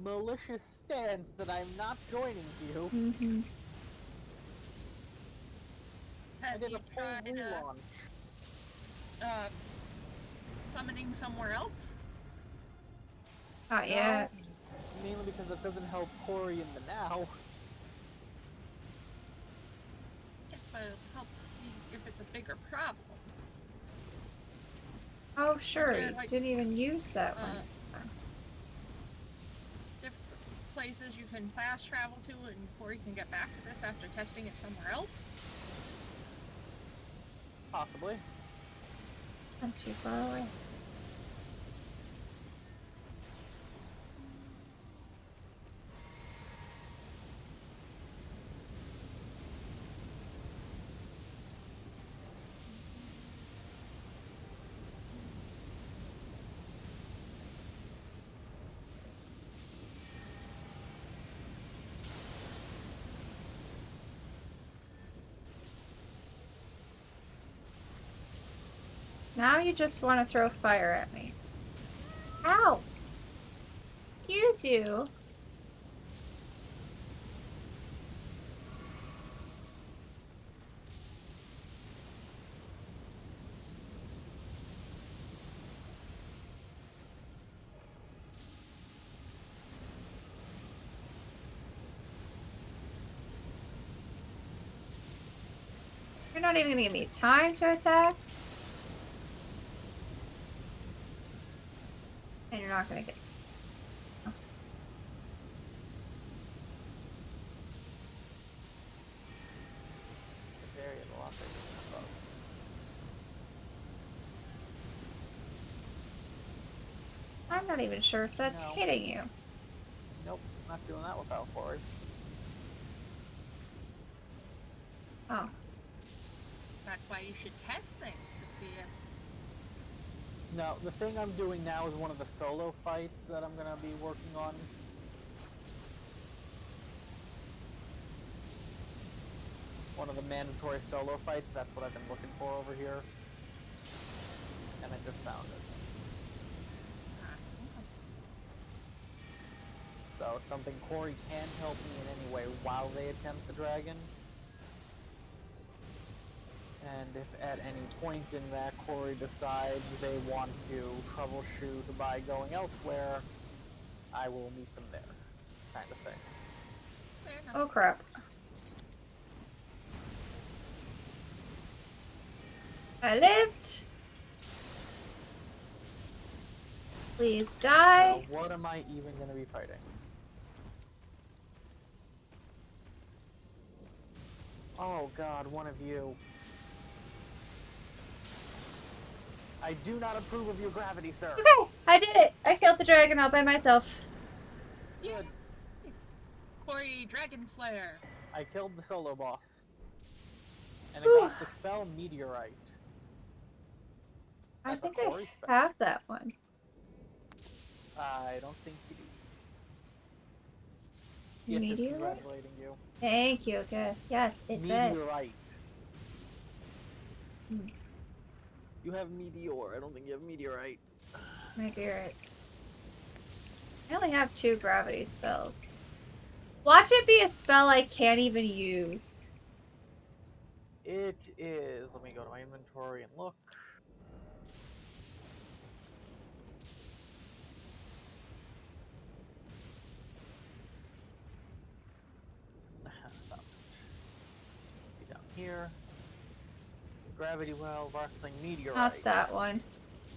[SPEAKER 3] malicious stance that I'm not joining you.
[SPEAKER 1] Mm-hmm.
[SPEAKER 3] I
[SPEAKER 2] Have
[SPEAKER 3] did
[SPEAKER 2] you
[SPEAKER 3] a full
[SPEAKER 2] tried
[SPEAKER 3] relaunch.
[SPEAKER 2] Summoning somewhere else?
[SPEAKER 1] Not yet.
[SPEAKER 3] Mainly because that doesn't help Corey in the now.
[SPEAKER 2] Yes, but it'll help see if it's a bigger problem.
[SPEAKER 1] Oh, sure.
[SPEAKER 2] Yeah,
[SPEAKER 1] You
[SPEAKER 2] like,
[SPEAKER 1] didn't even use that one.
[SPEAKER 2] Different places you can fast travel to, and before you can get back to this after testing it somewhere else.
[SPEAKER 3] Possibly.
[SPEAKER 1] Not too far away. Now you just want to throw fire at me. Ow! Excuse you. You're not even gonna give me time to attack. And you're not gonna get.
[SPEAKER 3] This area is a lot bigger than I thought.
[SPEAKER 1] I'm not even sure if that's
[SPEAKER 3] No.
[SPEAKER 1] hitting you.
[SPEAKER 3] Nope, not doing that without Corey.
[SPEAKER 1] Oh.
[SPEAKER 2] That's why you should test things to see if.
[SPEAKER 3] No, the thing I'm doing now is one of the solo fights that I'm gonna be working on. One of the mandatory solo fights, that's what I've been looking for over here. And I just found it. So it's something Corey can help me in any way while they attempt the dragon. And if at any point in that Corey decides they want to troubleshoot by going elsewhere, I will meet them there, kind of thing.
[SPEAKER 2] Fair enough.
[SPEAKER 1] Oh crap. I lived. Please die.
[SPEAKER 3] So what am I even going to be fighting? Oh god, one of you. I do not approve of your gravity, sir.
[SPEAKER 1] Okay, I did it. I killed the dragon all by myself.
[SPEAKER 3] Good.
[SPEAKER 2] Corey, Dragon Slayer.
[SPEAKER 3] I killed the solo boss. And I
[SPEAKER 1] Whew.
[SPEAKER 3] got the spell Meteorite.
[SPEAKER 1] I
[SPEAKER 3] That's a
[SPEAKER 1] think I
[SPEAKER 3] Corey spell.
[SPEAKER 1] have that one.
[SPEAKER 3] I don't think you do. Yes, just
[SPEAKER 1] Meteorite?
[SPEAKER 3] congratulating you.
[SPEAKER 1] Thank you. Good. Yes, it did.
[SPEAKER 3] Meteorite.
[SPEAKER 1] Hmm.
[SPEAKER 3] You have Meteor. I don't think you have Meteorite.
[SPEAKER 1] Maybe you're right. I only have 2 gravity spells. Watch it be a spell I can't even use.
[SPEAKER 3] It is. Let me go to my inventory and look. Be down here. Gravity well, Rockling Meteorite.
[SPEAKER 1] Not that one.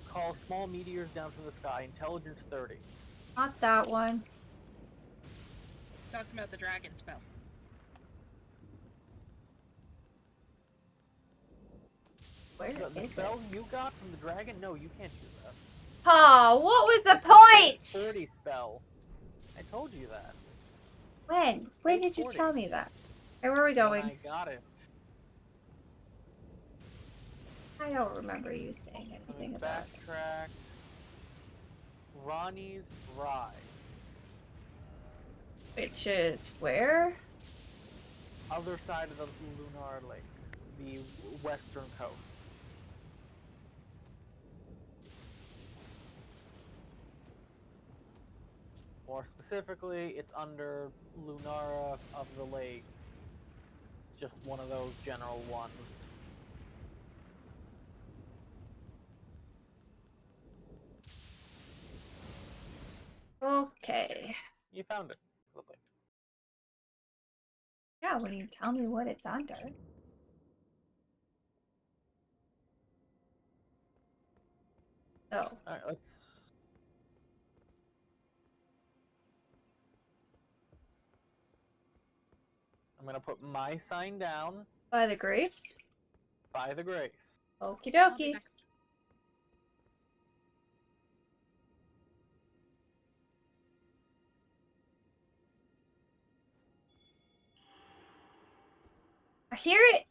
[SPEAKER 3] Call small meteors down from the sky. Intelligence 30.
[SPEAKER 1] Not that one.
[SPEAKER 2] Talking about the dragon spell.
[SPEAKER 1] Where
[SPEAKER 3] The
[SPEAKER 1] is
[SPEAKER 3] spell
[SPEAKER 1] it?
[SPEAKER 3] you got from the dragon? No, you can't use that.
[SPEAKER 1] Oh, what was the
[SPEAKER 3] It's
[SPEAKER 1] point?
[SPEAKER 3] 40 spell. I told you that.
[SPEAKER 1] When? When
[SPEAKER 3] Page
[SPEAKER 1] did you
[SPEAKER 3] 40.
[SPEAKER 1] tell me that? Where were we going?
[SPEAKER 3] When I got it.
[SPEAKER 1] I don't remember you saying
[SPEAKER 3] Let me
[SPEAKER 1] anything about it.
[SPEAKER 3] backtrack. Ronnie's Rise.
[SPEAKER 1] Which is where?
[SPEAKER 3] Other side of the Lunar Lake. The western coast. More specifically, it's under Lunara of the Lakes. It's just one of those general ones.
[SPEAKER 1] Okay.
[SPEAKER 3] You found it. Lovely.
[SPEAKER 1] Yeah, when you tell me what it's under. Oh.
[SPEAKER 3] Alright, let's... I'm gonna put my sign down
[SPEAKER 1] By the grace?
[SPEAKER 3] by the grace.
[SPEAKER 1] Okie
[SPEAKER 2] I'll be
[SPEAKER 1] dokie.
[SPEAKER 2] back.
[SPEAKER 1] I hear it.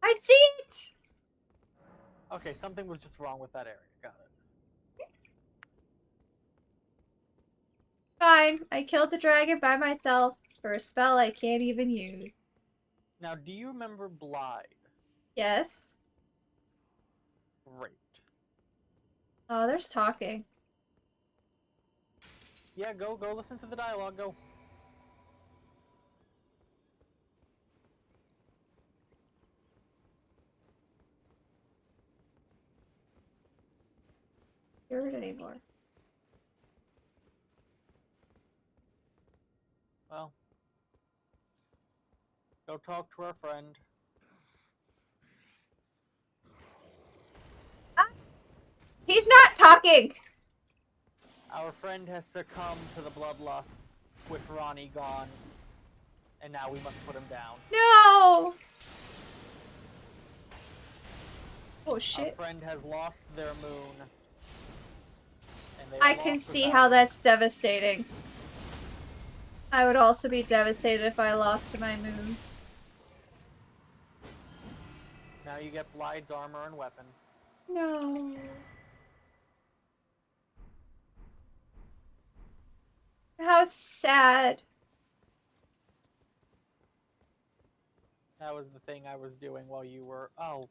[SPEAKER 1] I see it.
[SPEAKER 3] Okay, something was just wrong with that area. Got it.
[SPEAKER 1] Fine. I killed the dragon by myself for a spell I can't even use.
[SPEAKER 3] Now, do you remember Blythe?
[SPEAKER 1] Yes.
[SPEAKER 3] Great.
[SPEAKER 1] Oh, there's talking.
[SPEAKER 3] Yeah, go listen to the dialogue. Go.
[SPEAKER 1] Hear it anymore.
[SPEAKER 3] Well, go talk to our friend.
[SPEAKER 1] Ah, he's not talking!
[SPEAKER 3] Our friend has succumbed to the bloodlust with Ronnie gone, and now we must put him down.
[SPEAKER 1] No! Oh
[SPEAKER 3] Our
[SPEAKER 1] shit.
[SPEAKER 3] friend has lost their moon, and they are
[SPEAKER 1] I can
[SPEAKER 3] lost
[SPEAKER 1] see
[SPEAKER 3] without
[SPEAKER 1] how
[SPEAKER 3] it.
[SPEAKER 1] that's devastating. I would also be devastated if I lost my moon.
[SPEAKER 3] Now you get Blyde's armor and weapon.
[SPEAKER 1] No. How sad.
[SPEAKER 3] That was the thing I was doing while you were... Oh.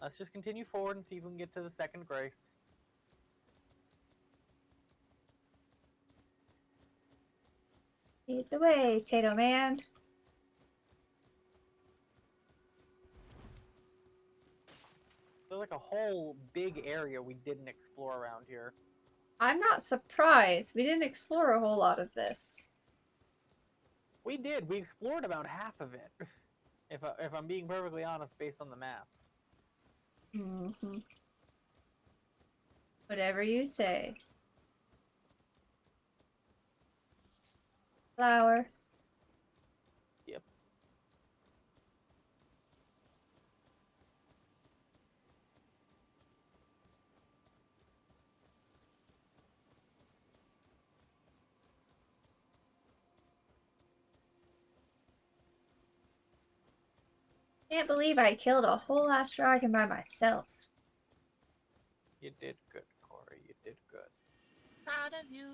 [SPEAKER 3] Let's just continue forward and see if we can get to the second grace.
[SPEAKER 1] Lead the way, Tato Man.
[SPEAKER 3] There's like a whole big area we didn't explore around here.
[SPEAKER 1] I'm not surprised. We didn't explore a whole lot of this.
[SPEAKER 3] We did. We explored about half of it. If I'm being perfectly honest, based on the map.
[SPEAKER 1] Mm-hmm. Whatever you say. Flower.
[SPEAKER 3] Yep.
[SPEAKER 1] Can't believe I killed a whole ass dragon by myself.
[SPEAKER 3] You did good, Corey. You did good.
[SPEAKER 2] Proud of you.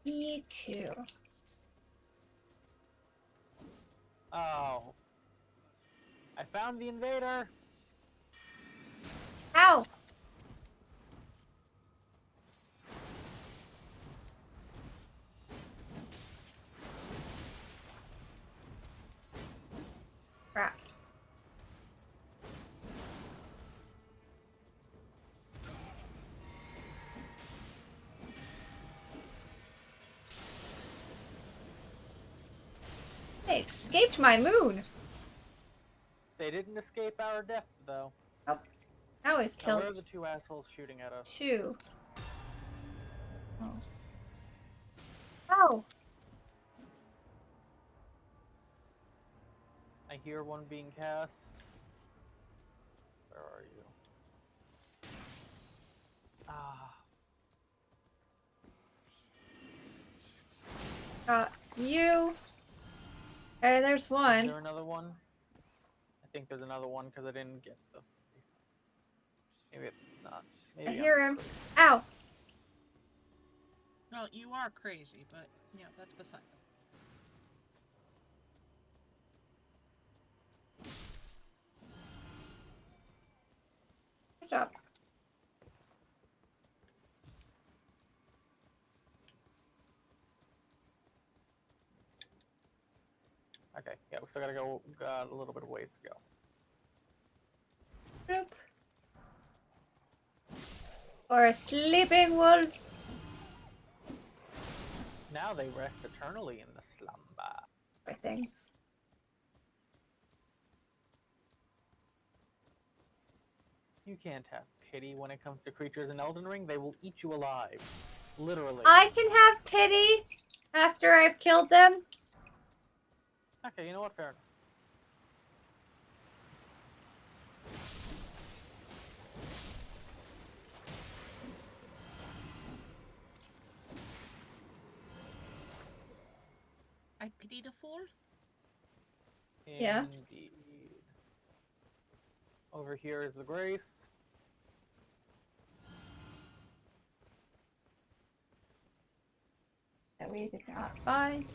[SPEAKER 1] Me too.
[SPEAKER 3] Oh. I found the invader!
[SPEAKER 1] Ow! Crap. They escaped my moon!
[SPEAKER 3] They didn't escape our death, though.
[SPEAKER 1] Oh, now we've
[SPEAKER 3] Now,
[SPEAKER 1] killed
[SPEAKER 3] where are the two assholes shooting at us?
[SPEAKER 1] 2. Oh. Oh!
[SPEAKER 3] I hear one being cast. Where are you? Ah.
[SPEAKER 1] Got you. Hey, there's
[SPEAKER 3] Is
[SPEAKER 1] one.
[SPEAKER 3] there another one? I think there's another one because I didn't get the... Maybe it's not. Maybe
[SPEAKER 1] I
[SPEAKER 3] I'm
[SPEAKER 1] hear
[SPEAKER 3] just
[SPEAKER 1] him.
[SPEAKER 3] crazy.
[SPEAKER 1] Ow!
[SPEAKER 2] Well, you are crazy, but yeah, that's beside them.
[SPEAKER 1] Good job.
[SPEAKER 3] Okay, yeah, we still gotta go. Got a little bit of ways to go.
[SPEAKER 1] Bloop. Or sleeping wolves.
[SPEAKER 3] Now they rest eternally in the slumber.
[SPEAKER 1] Or things.
[SPEAKER 3] You can't have pity when it comes to creatures in Elden Ring. They will eat you alive. Literally.
[SPEAKER 1] I can have pity after I've killed them.
[SPEAKER 3] Okay, you know what? Fair enough.
[SPEAKER 2] I pity the fool.
[SPEAKER 1] Yeah.
[SPEAKER 3] Indeed. Over here is the Grace.
[SPEAKER 1] That we did not find.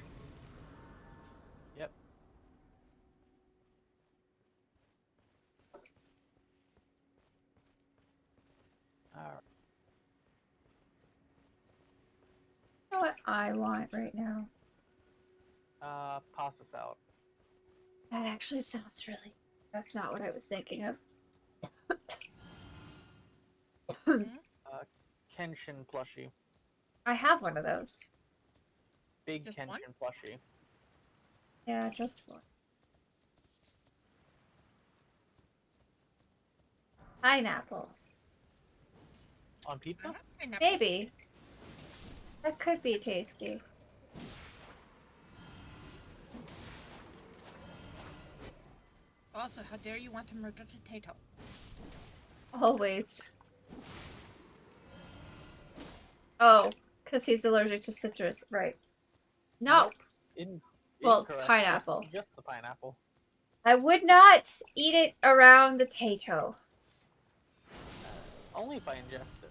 [SPEAKER 3] Yep.
[SPEAKER 1] I want right now.
[SPEAKER 3] Pasta salad.
[SPEAKER 1] That actually sounds really. That's not what I was thinking of.
[SPEAKER 3] Kenshin plushie.
[SPEAKER 1] I have one of those.
[SPEAKER 3] Big
[SPEAKER 2] Just
[SPEAKER 3] Kenshin
[SPEAKER 2] one?
[SPEAKER 3] plushie.
[SPEAKER 1] Yeah, just one. Pineapple.
[SPEAKER 3] On pizza?
[SPEAKER 1] Maybe. That could be tasty.
[SPEAKER 2] Also, how dare you want to murder potato?
[SPEAKER 1] Always. Oh, because he's allergic to citrus. Right. No.
[SPEAKER 3] Nope.
[SPEAKER 1] Well,
[SPEAKER 3] Incorrect.
[SPEAKER 1] pineapple.
[SPEAKER 3] Just the pineapple.
[SPEAKER 1] I would not eat it around the tato.
[SPEAKER 3] Only if I ingest it.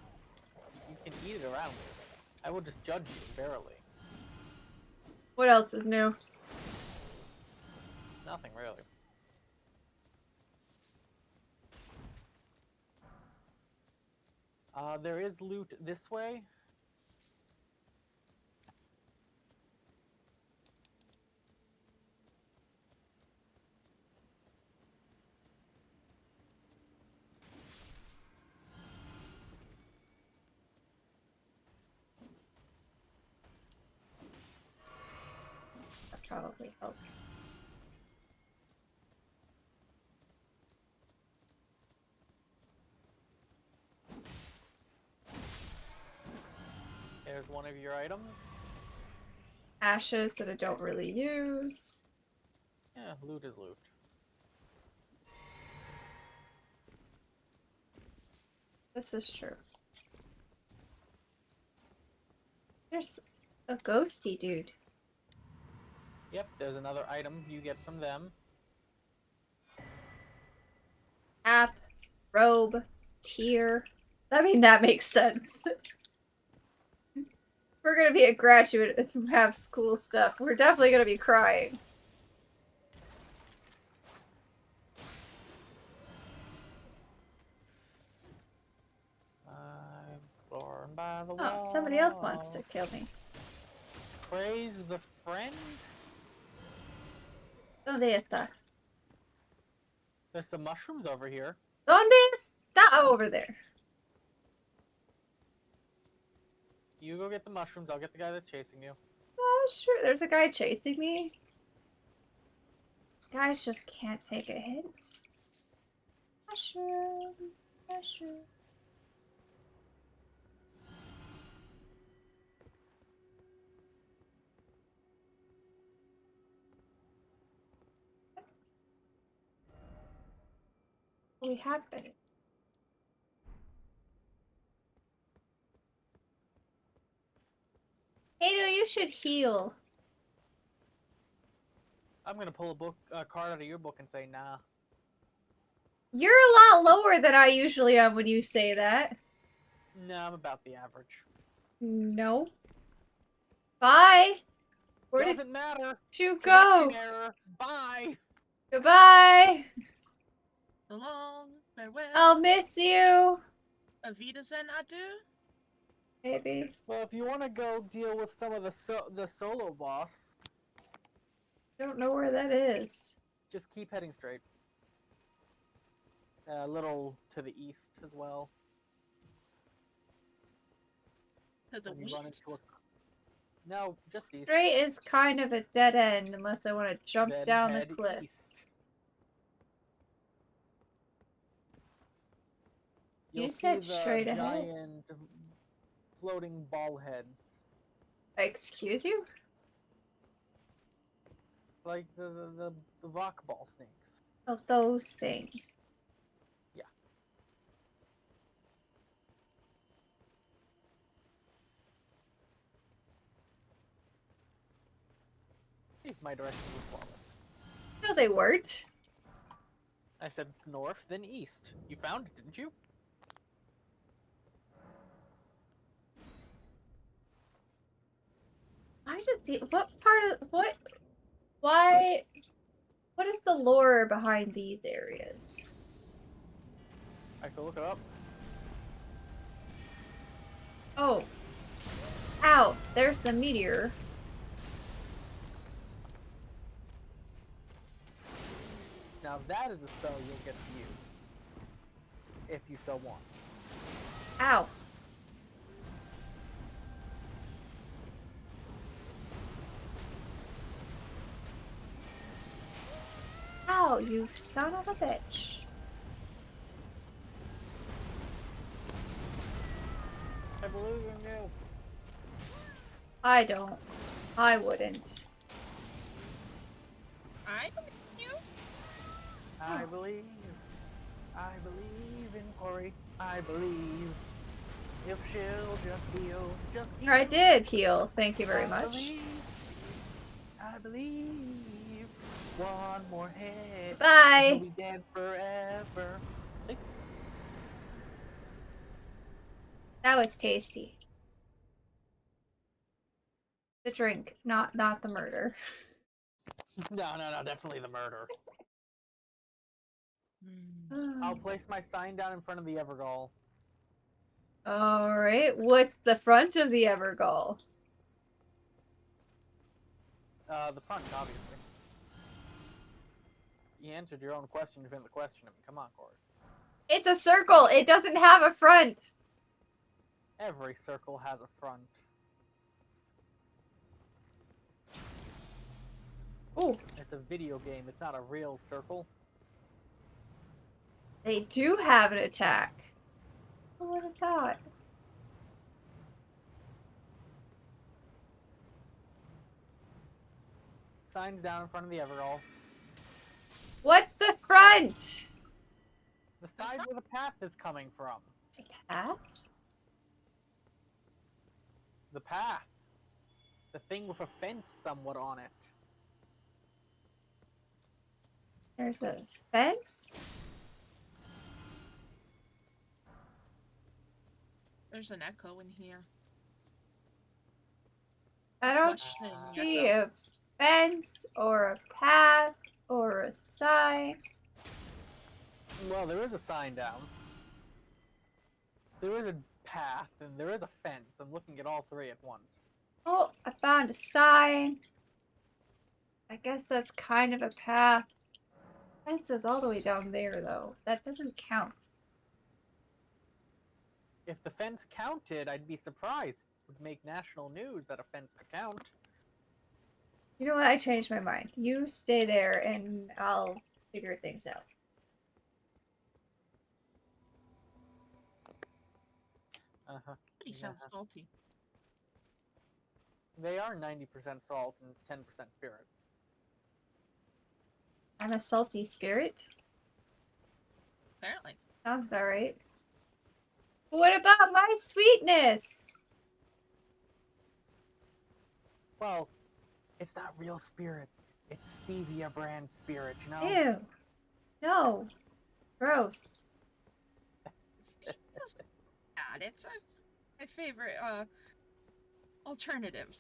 [SPEAKER 3] You can eat it around it. I will just judge you, barely.
[SPEAKER 1] What else is new?
[SPEAKER 3] Nothing really. There is loot this way.
[SPEAKER 1] That probably helps.
[SPEAKER 3] There's one of your items.
[SPEAKER 1] Ashes that I don't really use.
[SPEAKER 3] Yeah, loot is loot.
[SPEAKER 1] This is true. There's a ghosty dude.
[SPEAKER 3] Yep, there's another item you get from them.
[SPEAKER 1] App, robe, tier. I mean, that makes sense. We're gonna be a graduate and have school stuff. We're definitely gonna be crying.
[SPEAKER 3] I'm exploring by the
[SPEAKER 1] Oh,
[SPEAKER 3] wall.
[SPEAKER 1] somebody else wants to kill me.
[SPEAKER 3] Praise the friend?
[SPEAKER 1] ¿Dónde está?
[SPEAKER 3] There's some mushrooms over here.
[SPEAKER 1] ¿Dónde está? Oh, over there.
[SPEAKER 3] You go get the mushrooms, I'll get the guy that's chasing you.
[SPEAKER 1] Oh, sure. There's a guy chasing me. These guys just can't take a hint. Mushroom. Mushroom. We have been. Kato, you should heal.
[SPEAKER 3] I'm gonna pull a card out of your book and say, nah.
[SPEAKER 1] You're a lot lower than I usually am when you say that.
[SPEAKER 3] No, I'm about the average.
[SPEAKER 1] No. Bye. Where
[SPEAKER 3] Doesn't matter.
[SPEAKER 1] did you
[SPEAKER 3] Connection
[SPEAKER 1] go?
[SPEAKER 3] error. Bye.
[SPEAKER 1] Goodbye.
[SPEAKER 2] So long, farewell.
[SPEAKER 1] I'll miss you.
[SPEAKER 2] Avita Zen adieu.
[SPEAKER 1] Maybe.
[SPEAKER 3] Well, if you want to go deal with some of the solo boss,
[SPEAKER 1] Don't know where that is.
[SPEAKER 3] just keep heading straight. A little to the east as well.
[SPEAKER 2] To the
[SPEAKER 3] When you run
[SPEAKER 2] west.
[SPEAKER 3] into no, just east.
[SPEAKER 1] Straight is kind of a dead end unless I want to jump
[SPEAKER 3] Then
[SPEAKER 1] down the
[SPEAKER 3] head
[SPEAKER 1] cliff.
[SPEAKER 3] east.
[SPEAKER 1] You
[SPEAKER 3] You'll
[SPEAKER 1] said
[SPEAKER 3] see the
[SPEAKER 1] straight ahead.
[SPEAKER 3] giant floating ball heads.
[SPEAKER 1] Excuse you?
[SPEAKER 3] Like the rock ball snakes.
[SPEAKER 1] Oh, those things.
[SPEAKER 3] Yeah. Hey, my directions were flawless.
[SPEAKER 1] No, they weren't.
[SPEAKER 3] I said north, then east. You found it, didn't you?
[SPEAKER 1] Why did the what part of what why what is the lore behind these areas?
[SPEAKER 3] I could look it up.
[SPEAKER 1] Oh. Ow. There's the meteor.
[SPEAKER 3] Now that is a spell you'll get to use. If you so want.
[SPEAKER 1] Ow. Ow, you son of a bitch.
[SPEAKER 3] I believe in you.
[SPEAKER 1] I don't. I wouldn't.
[SPEAKER 2] I believe you.
[SPEAKER 3] I believe. I believe in Corey. I believe. If she'll just heal, just heal.
[SPEAKER 1] I did heal. Thank you very
[SPEAKER 3] I
[SPEAKER 1] much.
[SPEAKER 3] believe. I believe. One more hit.
[SPEAKER 1] Bye.
[SPEAKER 3] You'll be dead forever. See?
[SPEAKER 1] That was tasty. The drink, not the murder.
[SPEAKER 3] No, definitely the murder. I'll place my sign down in front of the Evergall.
[SPEAKER 1] Alright, what's the front of the Evergall?
[SPEAKER 3] The front, obviously. You answered your own question within the question. I mean, come on, Corey.
[SPEAKER 1] It's a circle! It doesn't have a front!
[SPEAKER 3] Every circle has a front.
[SPEAKER 1] Ooh.
[SPEAKER 3] It's a video game. It's not a real circle.
[SPEAKER 1] They do have an attack. Who would have thought?
[SPEAKER 3] Signs down in front of the Evergall.
[SPEAKER 1] What's the front?
[SPEAKER 3] The side where the path is coming from.
[SPEAKER 1] The path?
[SPEAKER 3] The path. The thing with a fence somewhat on it.
[SPEAKER 1] There's a fence?
[SPEAKER 2] There's an echo in here.
[SPEAKER 1] I don't
[SPEAKER 2] Question,
[SPEAKER 1] see
[SPEAKER 2] echo.
[SPEAKER 1] a fence or a path or a sign.
[SPEAKER 3] Well, there is a sign down. There is a path, and there is a fence. I'm looking at all three at once.
[SPEAKER 1] Oh, I found a sign. I guess that's kind of a path. Fence is all the way down there, though. That doesn't count.
[SPEAKER 3] If the fence counted, I'd be surprised. It would make national news that a fence could count.
[SPEAKER 1] You know what? I changed my mind. You stay there, and I'll figure things out.
[SPEAKER 3] Uh-huh.
[SPEAKER 2] He sounds salty.
[SPEAKER 3] They are 90% salt and 10% spirit.
[SPEAKER 1] I'm a salty spirit.
[SPEAKER 2] Apparently.
[SPEAKER 1] Sounds about right. What about my sweetness?
[SPEAKER 3] Well, it's not real spirit. It's stevia brand spirit, you know?
[SPEAKER 1] Ew. No. Gross.
[SPEAKER 2] God, it's my favorite alternative.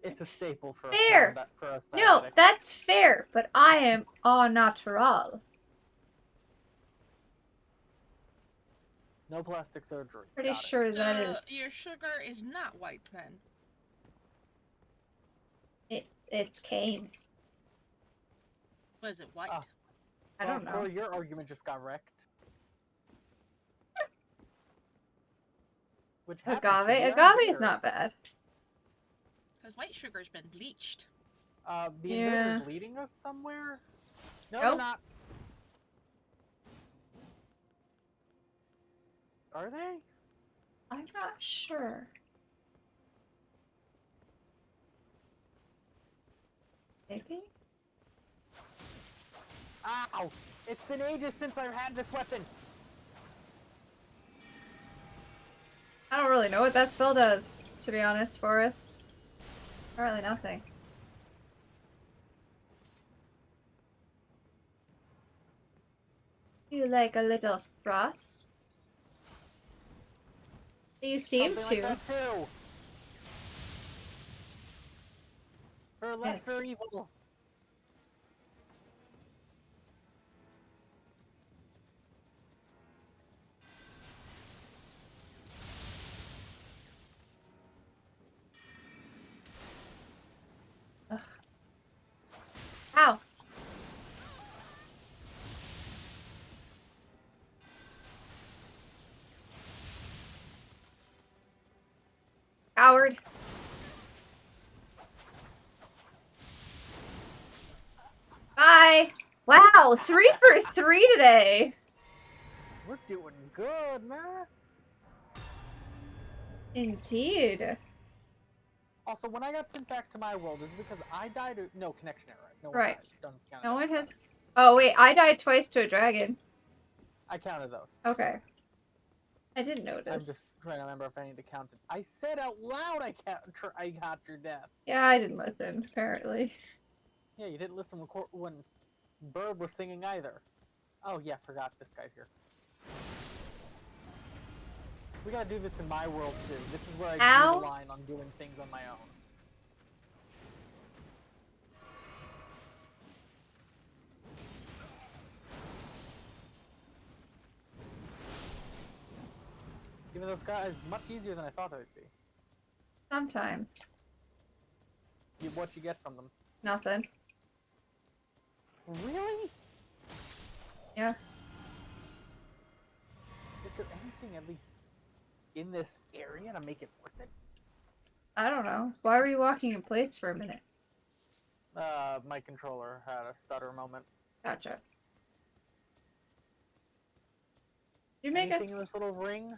[SPEAKER 3] It's a staple for
[SPEAKER 1] Fair.
[SPEAKER 3] us
[SPEAKER 1] No,
[SPEAKER 3] diabetics.
[SPEAKER 1] that's fair, but I am au natural.
[SPEAKER 3] No plastic surgery.
[SPEAKER 1] Pretty
[SPEAKER 3] Got it.
[SPEAKER 1] sure that is.
[SPEAKER 2] Your sugar is not white then.
[SPEAKER 1] It's cane.
[SPEAKER 2] Was it white?
[SPEAKER 1] I don't know.
[SPEAKER 3] Corey, your argument just got wrecked. Which happens to be
[SPEAKER 1] Agave?
[SPEAKER 3] our
[SPEAKER 1] Agave is
[SPEAKER 3] beer.
[SPEAKER 1] not bad.
[SPEAKER 2] Because white sugar's been bleached.
[SPEAKER 3] The
[SPEAKER 1] Yeah.
[SPEAKER 3] inverter's leading us somewhere? No,
[SPEAKER 1] Nope.
[SPEAKER 3] they're not. Are they?
[SPEAKER 1] I'm not sure. Maybe?
[SPEAKER 3] Ow! It's been ages since I've had this weapon!
[SPEAKER 1] I don't really know what that spell does, to be honest, for us. Apparently nothing. You like a little frost? You seem
[SPEAKER 3] Something
[SPEAKER 1] to.
[SPEAKER 3] like that too! For lesser
[SPEAKER 1] Yes.
[SPEAKER 3] evil!
[SPEAKER 1] coward. Bye. Wow, 3 for 3 today.
[SPEAKER 3] We're doing good, man.
[SPEAKER 1] Indeed.
[SPEAKER 3] Also, when I got sent back to my world, is it because I died or no connection error? Right? No one
[SPEAKER 1] Right.
[SPEAKER 3] died. Doesn't count.
[SPEAKER 1] No one has. Oh wait, I died twice to a dragon.
[SPEAKER 3] I counted those.
[SPEAKER 1] Okay. I didn't
[SPEAKER 3] I'm just
[SPEAKER 1] notice.
[SPEAKER 3] trying to remember if I need to count it. I said out loud I got your death.
[SPEAKER 1] Yeah, I didn't listen, apparently.
[SPEAKER 3] Yeah, you didn't listen when Bird was singing either. Oh yeah, forgot this guy's here. We gotta do this in my world too. This is where I drew
[SPEAKER 1] Ow.
[SPEAKER 3] the line on doing things on my own. Even though Sky is much easier than I thought it would be.
[SPEAKER 1] Sometimes.
[SPEAKER 3] What you get from them?
[SPEAKER 1] Nothing.
[SPEAKER 3] Really?
[SPEAKER 1] Yeah.
[SPEAKER 3] Is there anything at least in this area to make it worth it?
[SPEAKER 1] I don't know. Why were you walking in place for a minute?
[SPEAKER 3] My controller had a stutter moment.
[SPEAKER 1] Gotcha. Did you make
[SPEAKER 3] Anything
[SPEAKER 1] a
[SPEAKER 3] in this little ring?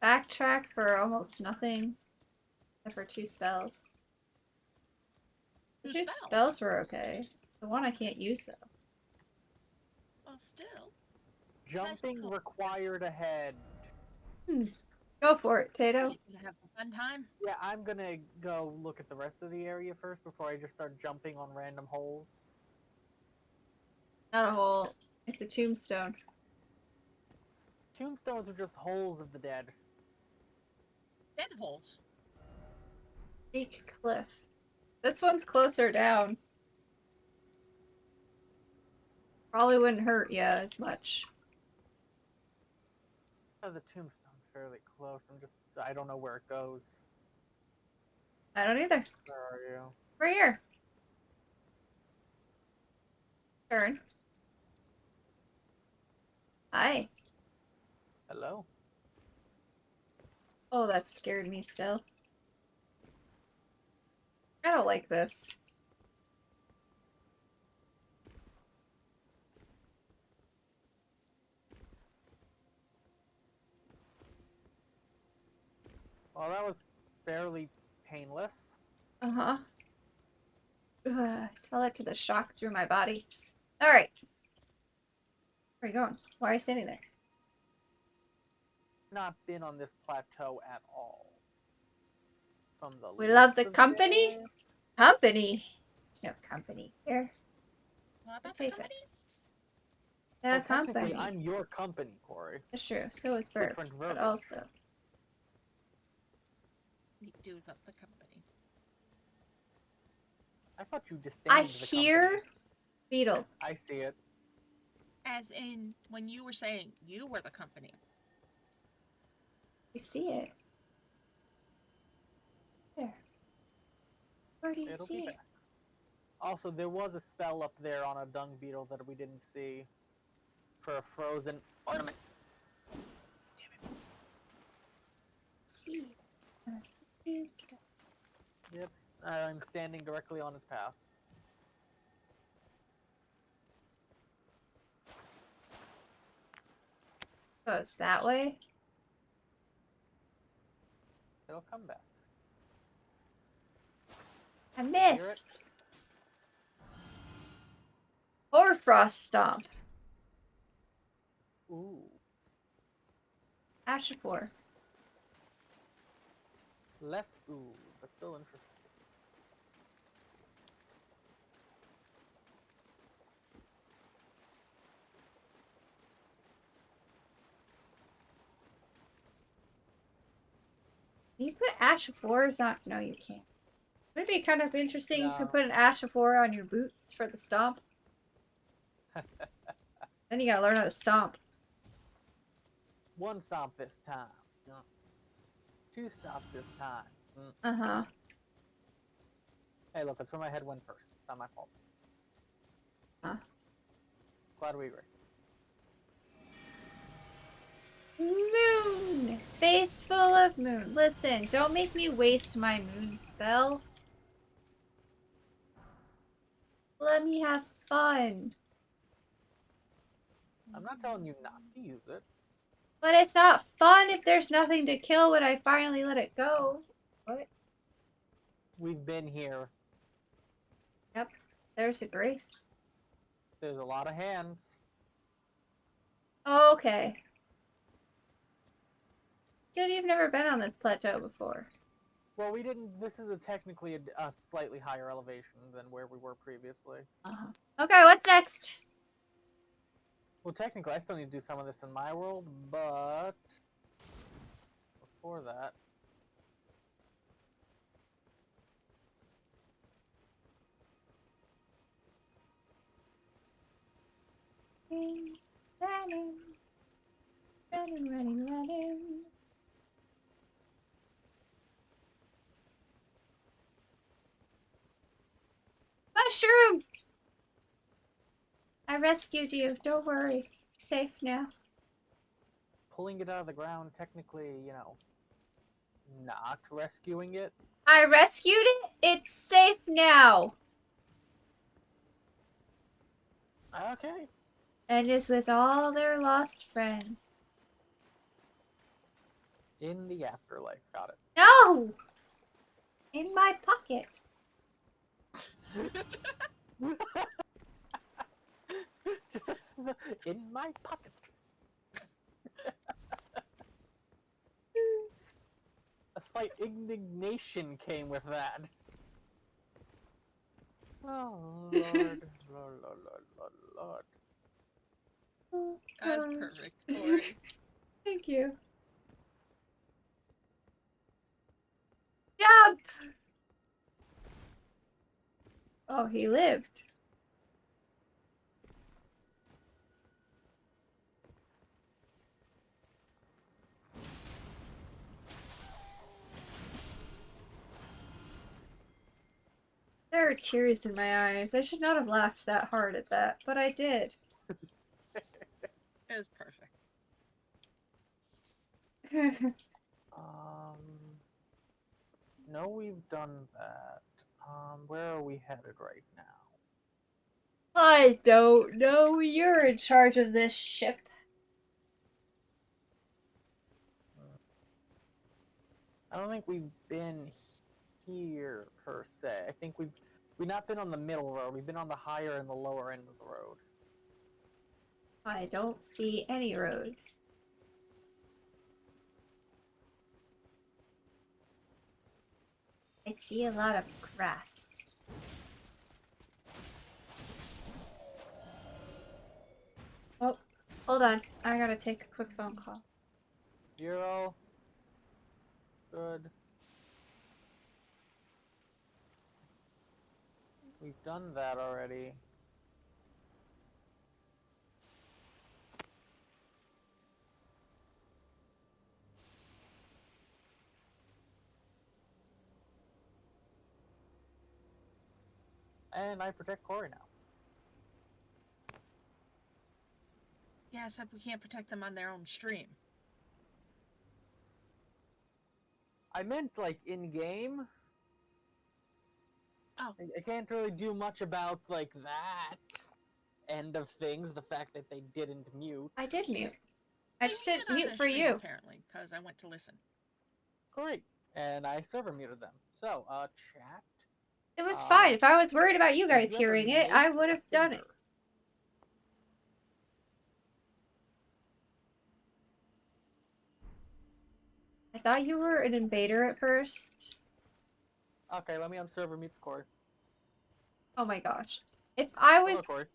[SPEAKER 1] backtrack for almost nothing? Except for 2 spells. The 2 spells were okay. The one I can't use though.
[SPEAKER 2] Well, still.
[SPEAKER 3] Jumping required ahead.
[SPEAKER 1] Go for it, Tato.
[SPEAKER 2] You can have a fun time.
[SPEAKER 3] Yeah, I'm gonna go look at the rest of the area first before I just start jumping on random holes.
[SPEAKER 1] Not a hole. It's a tombstone.
[SPEAKER 3] Tombstones are just holes of the dead.
[SPEAKER 2] Dead holes.
[SPEAKER 1] Peak cliff. This one's closer down. Probably wouldn't hurt you as much.
[SPEAKER 3] Oh, the tombstone's fairly close. I don't know where it goes.
[SPEAKER 1] I don't either.
[SPEAKER 3] Where are you?
[SPEAKER 1] We're here. Turn. Hi.
[SPEAKER 3] Hello?
[SPEAKER 1] Oh, that scared me still. I don't like this.
[SPEAKER 3] Well, that was fairly painless.
[SPEAKER 1] Uh-huh. Tell it to the shock through my body. Alright. Where are you going? Why are you standing there?
[SPEAKER 3] Not been on this plateau at all. From the
[SPEAKER 1] We love the
[SPEAKER 3] looks of
[SPEAKER 1] company?
[SPEAKER 3] it.
[SPEAKER 1] Company? There's no company here.
[SPEAKER 2] What about
[SPEAKER 1] Just
[SPEAKER 2] the
[SPEAKER 1] take it.
[SPEAKER 2] company?
[SPEAKER 1] Yeah,
[SPEAKER 3] Well, technically,
[SPEAKER 1] company.
[SPEAKER 3] I'm your company, Corey.
[SPEAKER 1] That's true. So is Burp.
[SPEAKER 3] Different
[SPEAKER 1] But
[SPEAKER 3] verbiage.
[SPEAKER 1] also.
[SPEAKER 2] We do love the company.
[SPEAKER 3] I thought you disdained
[SPEAKER 1] I
[SPEAKER 3] the
[SPEAKER 1] hear
[SPEAKER 3] company.
[SPEAKER 1] Beetle.
[SPEAKER 3] I see it.
[SPEAKER 2] As in, when you were saying you were the company.
[SPEAKER 1] You see it. There. Where do you
[SPEAKER 3] It'll
[SPEAKER 1] see
[SPEAKER 3] be
[SPEAKER 1] it?
[SPEAKER 3] back. Also, there was a spell up there on a dung beetle that we didn't see for a frozen ornament. Damn it.
[SPEAKER 1] See.
[SPEAKER 3] Yep, I'm standing directly on its path.
[SPEAKER 1] Goes that way.
[SPEAKER 3] It'll come back.
[SPEAKER 1] I
[SPEAKER 3] Hear it?
[SPEAKER 1] missed. Hoarfrost Stomp.
[SPEAKER 3] Ooh.
[SPEAKER 1] Ashifor.
[SPEAKER 3] Less ooh, but still interesting.
[SPEAKER 1] Can you put Ashifors on? No, you can't. Would it be kind of interesting if you
[SPEAKER 3] No.
[SPEAKER 1] put an Ashifor on your boots for the stomp? Then you gotta learn how to stomp.
[SPEAKER 3] One stomp this time. 2 stomps this time.
[SPEAKER 1] Uh-huh.
[SPEAKER 3] Hey, look, that's where my head went first. It's not my fault.
[SPEAKER 1] Huh.
[SPEAKER 3] Glad we agree.
[SPEAKER 1] Moon! Face full of moon. Listen, don't make me waste my moon spell. Let me have fun.
[SPEAKER 3] I'm not telling you not to use it.
[SPEAKER 1] But it's not fun if there's nothing to kill when I finally let it go. What?
[SPEAKER 3] We've been here.
[SPEAKER 1] Yep. There's a grace.
[SPEAKER 3] There's a lot of hands.
[SPEAKER 1] Okay. Dude, you've never been on this plateau before.
[SPEAKER 3] Well, we didn't. This is technically a slightly higher elevation than where we were previously.
[SPEAKER 1] Okay, what's next?
[SPEAKER 3] Well, technically, I still need to do some of this in my world, but before that,
[SPEAKER 1] Running, running, running, running. Mushroom! I rescued you. Don't worry. Safe now.
[SPEAKER 3] pulling it out of the ground, technically, not rescuing it.
[SPEAKER 1] I rescued it. It's safe now.
[SPEAKER 3] Okay.
[SPEAKER 1] And is with all their lost friends.
[SPEAKER 3] In the afterlife, got it.
[SPEAKER 1] No! In my pocket.
[SPEAKER 3] Just in my pocket. A slight indignation came with that. Oh, Lord, Lord, Lord, Lord, Lord, Lord.
[SPEAKER 2] That's perfect, Tori.
[SPEAKER 1] Thank you. Jump! Oh, he lived. There are tears in my eyes. I should not have laughed that hard at that, but I did.
[SPEAKER 2] It was perfect.
[SPEAKER 3] No, we've done that. Where are we headed right now?
[SPEAKER 1] I don't know. You're in charge of this ship.
[SPEAKER 3] I don't think we've been here per se. I think we've not been on the middle road. We've been on the higher and the lower end of the road.
[SPEAKER 1] I don't see any roads. I see a lot of grass. Oh, hold on. I gotta take a quick phone call.
[SPEAKER 3] You're all good. We've done that already. And I protect Corey now.
[SPEAKER 2] Yeah, except we can't protect them on their own stream.
[SPEAKER 3] I meant like in game.
[SPEAKER 2] Oh.
[SPEAKER 3] I can't really do much about like that end of things. The fact that they didn't mute.
[SPEAKER 1] I did mute. I just didn't
[SPEAKER 2] muted on
[SPEAKER 1] mute
[SPEAKER 2] their
[SPEAKER 1] for
[SPEAKER 2] stream,
[SPEAKER 1] you.
[SPEAKER 2] apparently, because I went to listen.
[SPEAKER 3] Great. And I server muted them. So, chat.
[SPEAKER 1] It was fine. If I was worried about you guys
[SPEAKER 3] Have you ever
[SPEAKER 1] hearing it, I would have done it.
[SPEAKER 3] finger?
[SPEAKER 1] I thought you were an invader at first.
[SPEAKER 3] Okay, let me unserver mute the Corey.
[SPEAKER 1] Oh my gosh. If I was
[SPEAKER 3] Hello, Corey.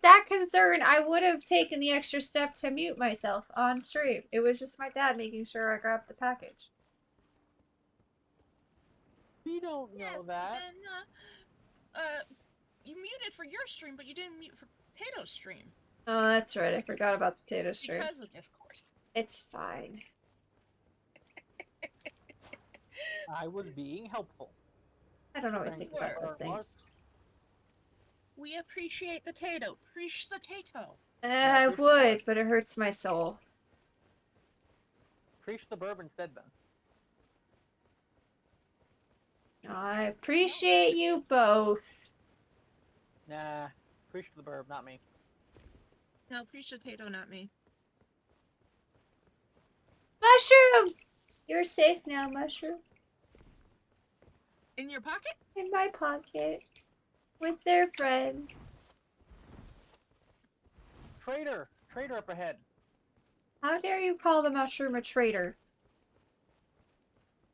[SPEAKER 1] that concerned, I would have taken the extra step to mute myself on stream. It was just my dad making sure I grabbed the package.
[SPEAKER 3] We don't know that.
[SPEAKER 2] Then, you muted for your stream, but you didn't mute for Potato's stream.
[SPEAKER 1] Oh, that's right. I forgot about the potato stream.
[SPEAKER 2] Because of Discord.
[SPEAKER 1] It's fine.
[SPEAKER 3] I was being helpful.
[SPEAKER 1] I don't know what to
[SPEAKER 3] Thank
[SPEAKER 1] think
[SPEAKER 3] you
[SPEAKER 1] about those
[SPEAKER 3] very much.
[SPEAKER 1] things.
[SPEAKER 2] We appreciate the tato. Appreciate the tato.
[SPEAKER 1] I
[SPEAKER 3] appreciate
[SPEAKER 1] would,
[SPEAKER 3] that.
[SPEAKER 1] but it hurts my soul.
[SPEAKER 3] Preach the burb instead, then.
[SPEAKER 1] I appreciate you both.
[SPEAKER 3] Nah, preach the burb, not me.
[SPEAKER 2] No, preach potato, not me.
[SPEAKER 1] Mushroom! You're safe now, Mushroom.
[SPEAKER 2] In your pocket?
[SPEAKER 1] In my pocket. With their friends.
[SPEAKER 3] Traitor! Traitor up ahead.
[SPEAKER 1] How dare you call the Mushroom a traitor?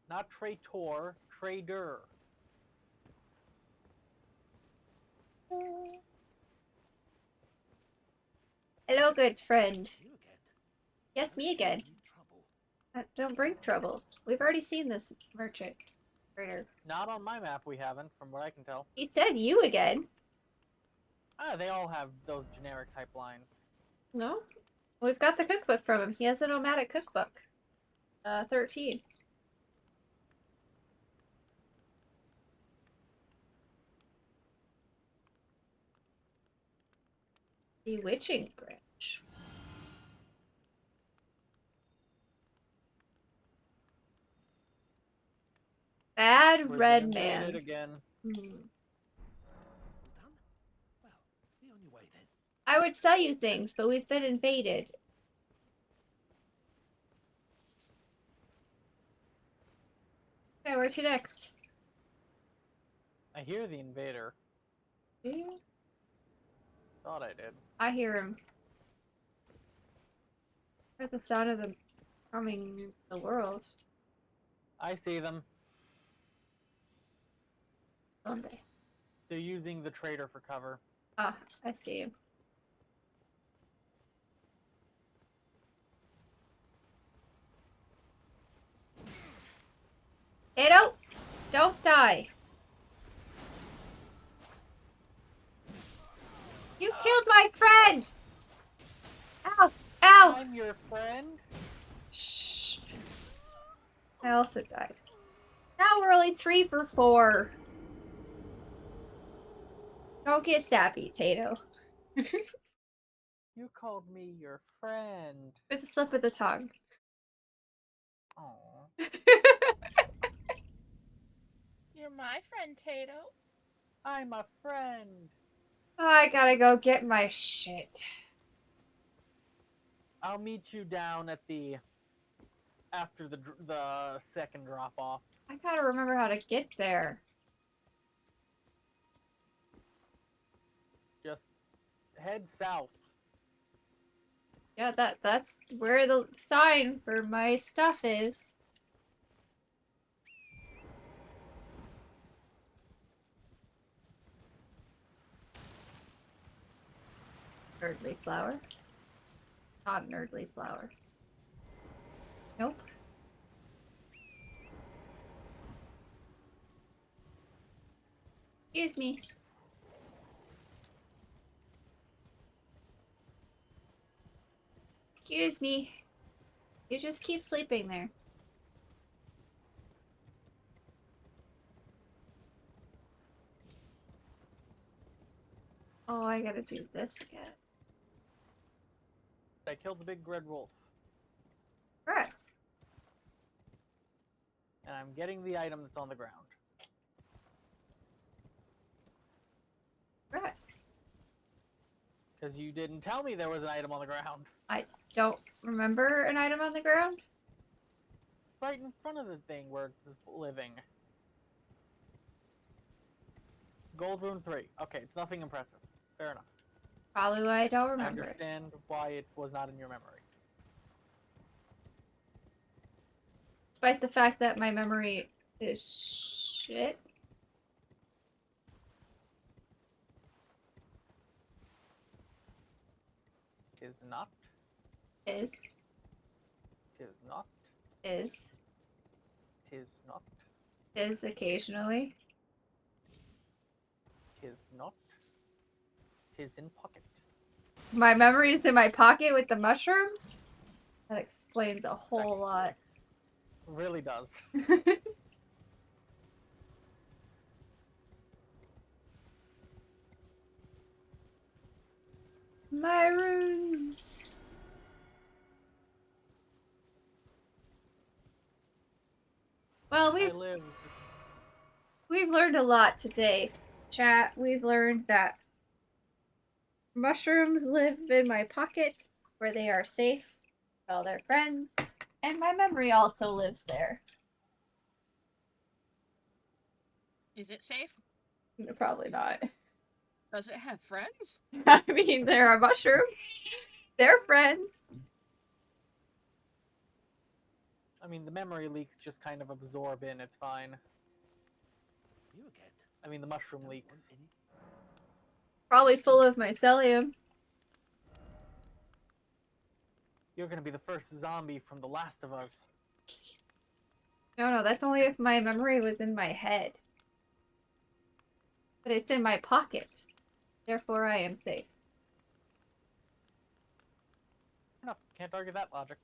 [SPEAKER 3] Not traitor, trader.
[SPEAKER 1] Hello, good friend.
[SPEAKER 4] You again?
[SPEAKER 1] Yes, me again.
[SPEAKER 4] You trouble.
[SPEAKER 1] Don't bring trouble. We've already seen this merchant. Traitor.
[SPEAKER 3] Not on my map, we haven't, from what I can tell.
[SPEAKER 1] He said you again.
[SPEAKER 3] Ah, they all have those generic type lines.
[SPEAKER 1] No? We've got the cookbook from him. He has a nomadic cookbook. 13. Bewitching branch. Bad
[SPEAKER 3] We've
[SPEAKER 1] red
[SPEAKER 3] been invaded
[SPEAKER 1] man.
[SPEAKER 3] again.
[SPEAKER 1] Hmm.
[SPEAKER 4] All done? Well, be on your way then.
[SPEAKER 1] I would sell you things, but we've been invaded. Okay, where to next?
[SPEAKER 3] I hear the invader. Thought I did.
[SPEAKER 1] I hear him. I heard the sound of them coming the world.
[SPEAKER 3] I see them.
[SPEAKER 1] Someday.
[SPEAKER 3] They're using the traitor for cover.
[SPEAKER 1] Ah, I see him. Hey, don't die. You killed my friend! Ow! Ow!
[SPEAKER 3] I'm your friend?
[SPEAKER 1] Shh. I also died. Now we're only 3 for 4. Don't get sappy, Tato.
[SPEAKER 3] You called me your friend.
[SPEAKER 1] It's a slip of the tongue.
[SPEAKER 3] Aww.
[SPEAKER 2] You're my friend, Tato.
[SPEAKER 3] I'm a friend.
[SPEAKER 1] Oh, I gotta go get my shit.
[SPEAKER 3] I'll meet you down at the after the second drop off.
[SPEAKER 1] I gotta remember how to get there.
[SPEAKER 3] Just head south.
[SPEAKER 1] Yeah, that's where the sign for my stuff is. Nerdly flower. Not nerdly flower. Nope. Excuse me. Excuse me. You just keep sleeping there. Oh, I gotta do this again.
[SPEAKER 3] I killed the big red wolf.
[SPEAKER 1] Correct.
[SPEAKER 3] And I'm getting the item that's on the ground.
[SPEAKER 1] Correct.
[SPEAKER 3] Because you didn't tell me there was an item on the ground.
[SPEAKER 1] I don't remember an item on the ground.
[SPEAKER 3] Right in front of the thing where it's living. Gold rune 3. Okay, it's nothing impressive. Fair enough.
[SPEAKER 1] Probably why I don't
[SPEAKER 3] I
[SPEAKER 1] remember it.
[SPEAKER 3] understand why it was not in your memory.
[SPEAKER 1] Despite the fact that my memory is shit.
[SPEAKER 3] Tis not.
[SPEAKER 1] Is.
[SPEAKER 3] Tis not.
[SPEAKER 1] Is.
[SPEAKER 3] Tis not.
[SPEAKER 1] Is occasionally.
[SPEAKER 3] Tis not. Tis in pocket.
[SPEAKER 1] My memory is in my pocket with the mushrooms? That explains a whole lot.
[SPEAKER 3] Really does.
[SPEAKER 1] My runes.
[SPEAKER 3] I live.
[SPEAKER 1] we've learned a lot today, chat. We've learned that mushrooms live in my pocket where they are safe with all their friends, and my memory also lives there.
[SPEAKER 2] Is it safe?
[SPEAKER 1] Probably not.
[SPEAKER 2] Does it have friends?
[SPEAKER 1] I mean, there are mushrooms. They're friends.
[SPEAKER 3] I mean, the memory leaks just kind of absorb in. It's fine.
[SPEAKER 4] You again?
[SPEAKER 3] I mean, the mushroom
[SPEAKER 4] Don't
[SPEAKER 3] leaks.
[SPEAKER 4] want any-
[SPEAKER 1] Probably full of mycelium.
[SPEAKER 3] You're gonna be the first zombie from The Last of Us.
[SPEAKER 1] No, that's only if my memory was in my head. But it's in my pocket. Therefore, I am safe.
[SPEAKER 3] Enough. Can't argue that logic.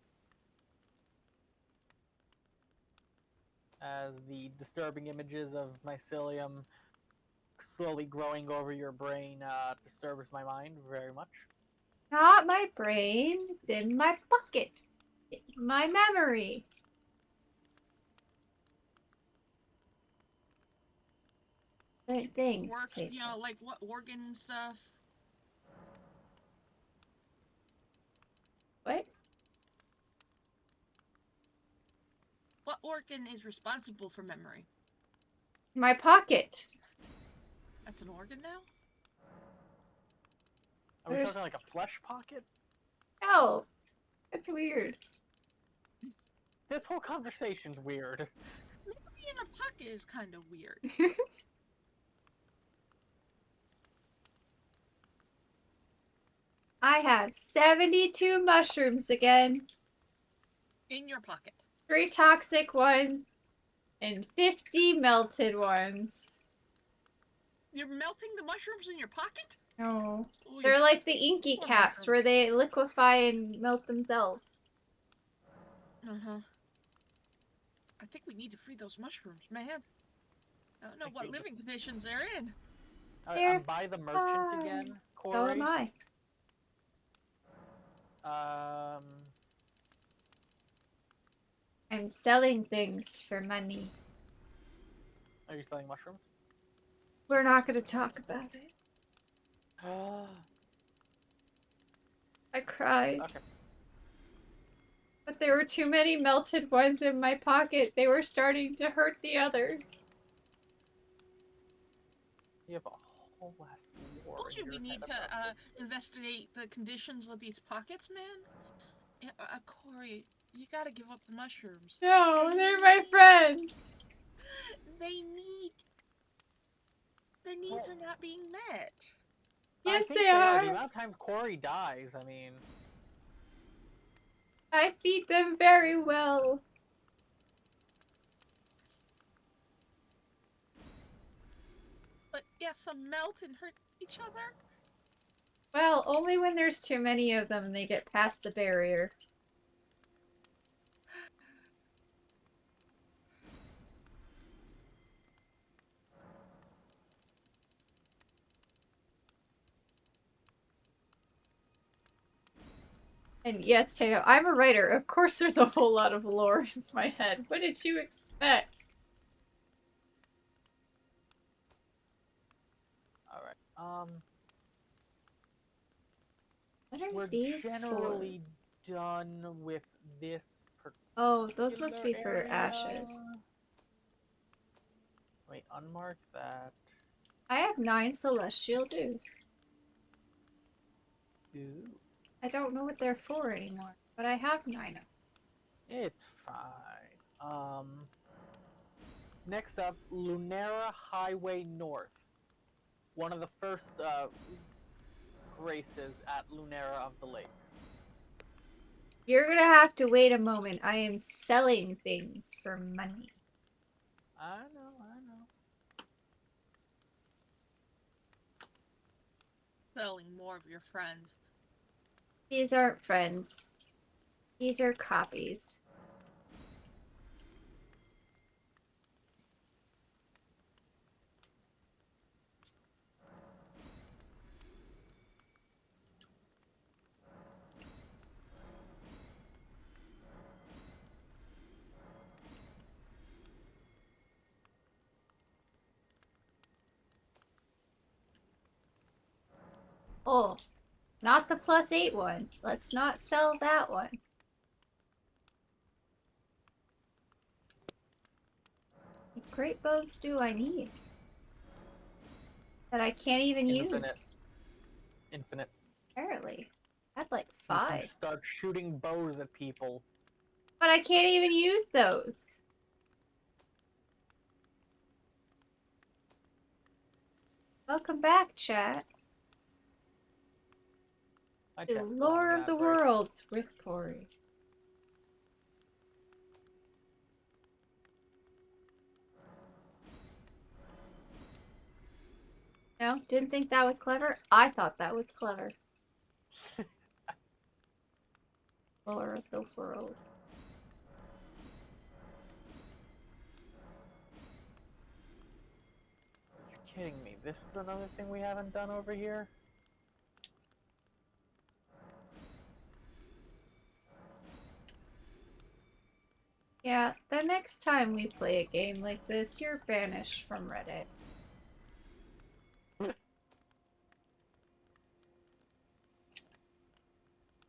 [SPEAKER 3] As the disturbing images of mycelium slowly growing over your brain disturbs my mind very much.
[SPEAKER 1] Not my brain. It's in my pocket. It's my memory. Different things,
[SPEAKER 2] Work,
[SPEAKER 1] Tato.
[SPEAKER 2] you know, like what organ and stuff?
[SPEAKER 1] What?
[SPEAKER 2] What organ is responsible for memory?
[SPEAKER 1] My pocket.
[SPEAKER 2] That's an organ now?
[SPEAKER 3] Are we
[SPEAKER 1] There's-
[SPEAKER 3] talking like a flesh pocket?
[SPEAKER 1] No. That's weird.
[SPEAKER 3] This whole conversation's weird.
[SPEAKER 2] Memory in a pocket is kind of weird.
[SPEAKER 1] I had 72 mushrooms again.
[SPEAKER 2] In your pocket.
[SPEAKER 1] 3 toxic ones. And 50 melted ones.
[SPEAKER 2] You're melting the mushrooms in your pocket?
[SPEAKER 1] No.
[SPEAKER 2] Ooh,
[SPEAKER 1] They're like the inky
[SPEAKER 2] Poor
[SPEAKER 1] caps
[SPEAKER 2] mushrooms.
[SPEAKER 1] where they liquefy and melt themselves.
[SPEAKER 2] Uh-huh. I think we need to free those mushrooms, man. I don't know what living conditions they're in.
[SPEAKER 1] They're
[SPEAKER 3] I'm by the merchant
[SPEAKER 1] fine.
[SPEAKER 3] again, Corey.
[SPEAKER 1] So am I. I'm selling things for money.
[SPEAKER 3] Are you selling mushrooms?
[SPEAKER 1] We're not going to talk about it. I cried.
[SPEAKER 3] Okay.
[SPEAKER 1] But there were too many melted ones in my pocket. They were starting to hurt the others.
[SPEAKER 3] You have a whole ass war
[SPEAKER 2] Told
[SPEAKER 3] in
[SPEAKER 2] you
[SPEAKER 3] your
[SPEAKER 2] we need
[SPEAKER 3] head
[SPEAKER 2] to
[SPEAKER 3] about this.
[SPEAKER 2] investigate the conditions of these pockets, man. Corey, you gotta give up the mushrooms.
[SPEAKER 1] No, they're my friends.
[SPEAKER 2] They need. Their needs are not being met.
[SPEAKER 1] Yes,
[SPEAKER 3] I think
[SPEAKER 1] they
[SPEAKER 3] The
[SPEAKER 1] are.
[SPEAKER 3] amount of times Corey dies, I mean...
[SPEAKER 1] I feed them very well.
[SPEAKER 2] But yeah, some melt and hurt each other.
[SPEAKER 1] Well, only when there's too many of them and they get past the barrier. And yes, Tato, I'm a writer. Of course there's a whole lot of lore in my head. What did you expect?
[SPEAKER 3] Alright,
[SPEAKER 1] What are
[SPEAKER 3] we're
[SPEAKER 1] these
[SPEAKER 3] generally done with this
[SPEAKER 1] for? Oh, those must be
[SPEAKER 3] particular
[SPEAKER 1] for
[SPEAKER 3] area.
[SPEAKER 1] ashes.
[SPEAKER 3] Wait, unmark that.
[SPEAKER 1] I have 9 celestial dews.
[SPEAKER 3] Ooh.
[SPEAKER 1] I don't know what they're for anymore, but I have 9 of them.
[SPEAKER 3] It's fine. Next up, Lunera Highway North. One of the first graces at Lunera of the Lakes.
[SPEAKER 1] You're gonna have to wait a moment. I am selling things for money.
[SPEAKER 3] I know.
[SPEAKER 2] Selling more of your friends.
[SPEAKER 1] These aren't friends. These are copies. Oh, not the +8 one. Let's not sell that one. What great bows do I need? That I can't even
[SPEAKER 3] Infinite.
[SPEAKER 1] use.
[SPEAKER 3] Infinite.
[SPEAKER 1] Apparently. I had like
[SPEAKER 3] You can
[SPEAKER 1] 5.
[SPEAKER 3] start shooting bows at people.
[SPEAKER 1] But I can't even use those. Welcome back, chat.
[SPEAKER 3] My
[SPEAKER 1] To
[SPEAKER 3] chat's still on
[SPEAKER 1] Lore
[SPEAKER 3] the
[SPEAKER 1] of the
[SPEAKER 3] ad break.
[SPEAKER 1] Worlds with Corey. No, didn't think that was clever. I thought that was clever. Lore of the Worlds.
[SPEAKER 3] You're kidding me. This is another thing we haven't done over here?
[SPEAKER 1] Yeah, the next time we play a game like this, you're banished from Reddit.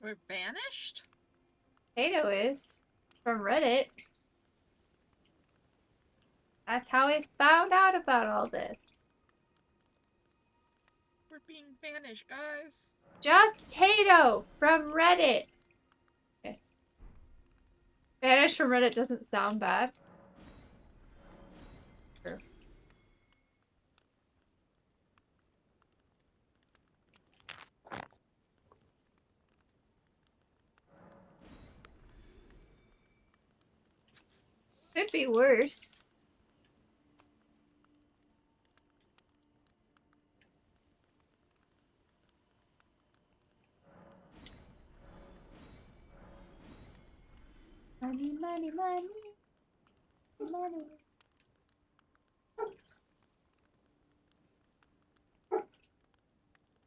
[SPEAKER 2] We're banished?
[SPEAKER 1] Tato is. From Reddit. That's how I found out about all this.
[SPEAKER 2] We're being banished, guys.
[SPEAKER 1] Just Tato from Reddit. Okay. Banished from Reddit doesn't sound bad. True. Could be worse. Money, money, money. Money.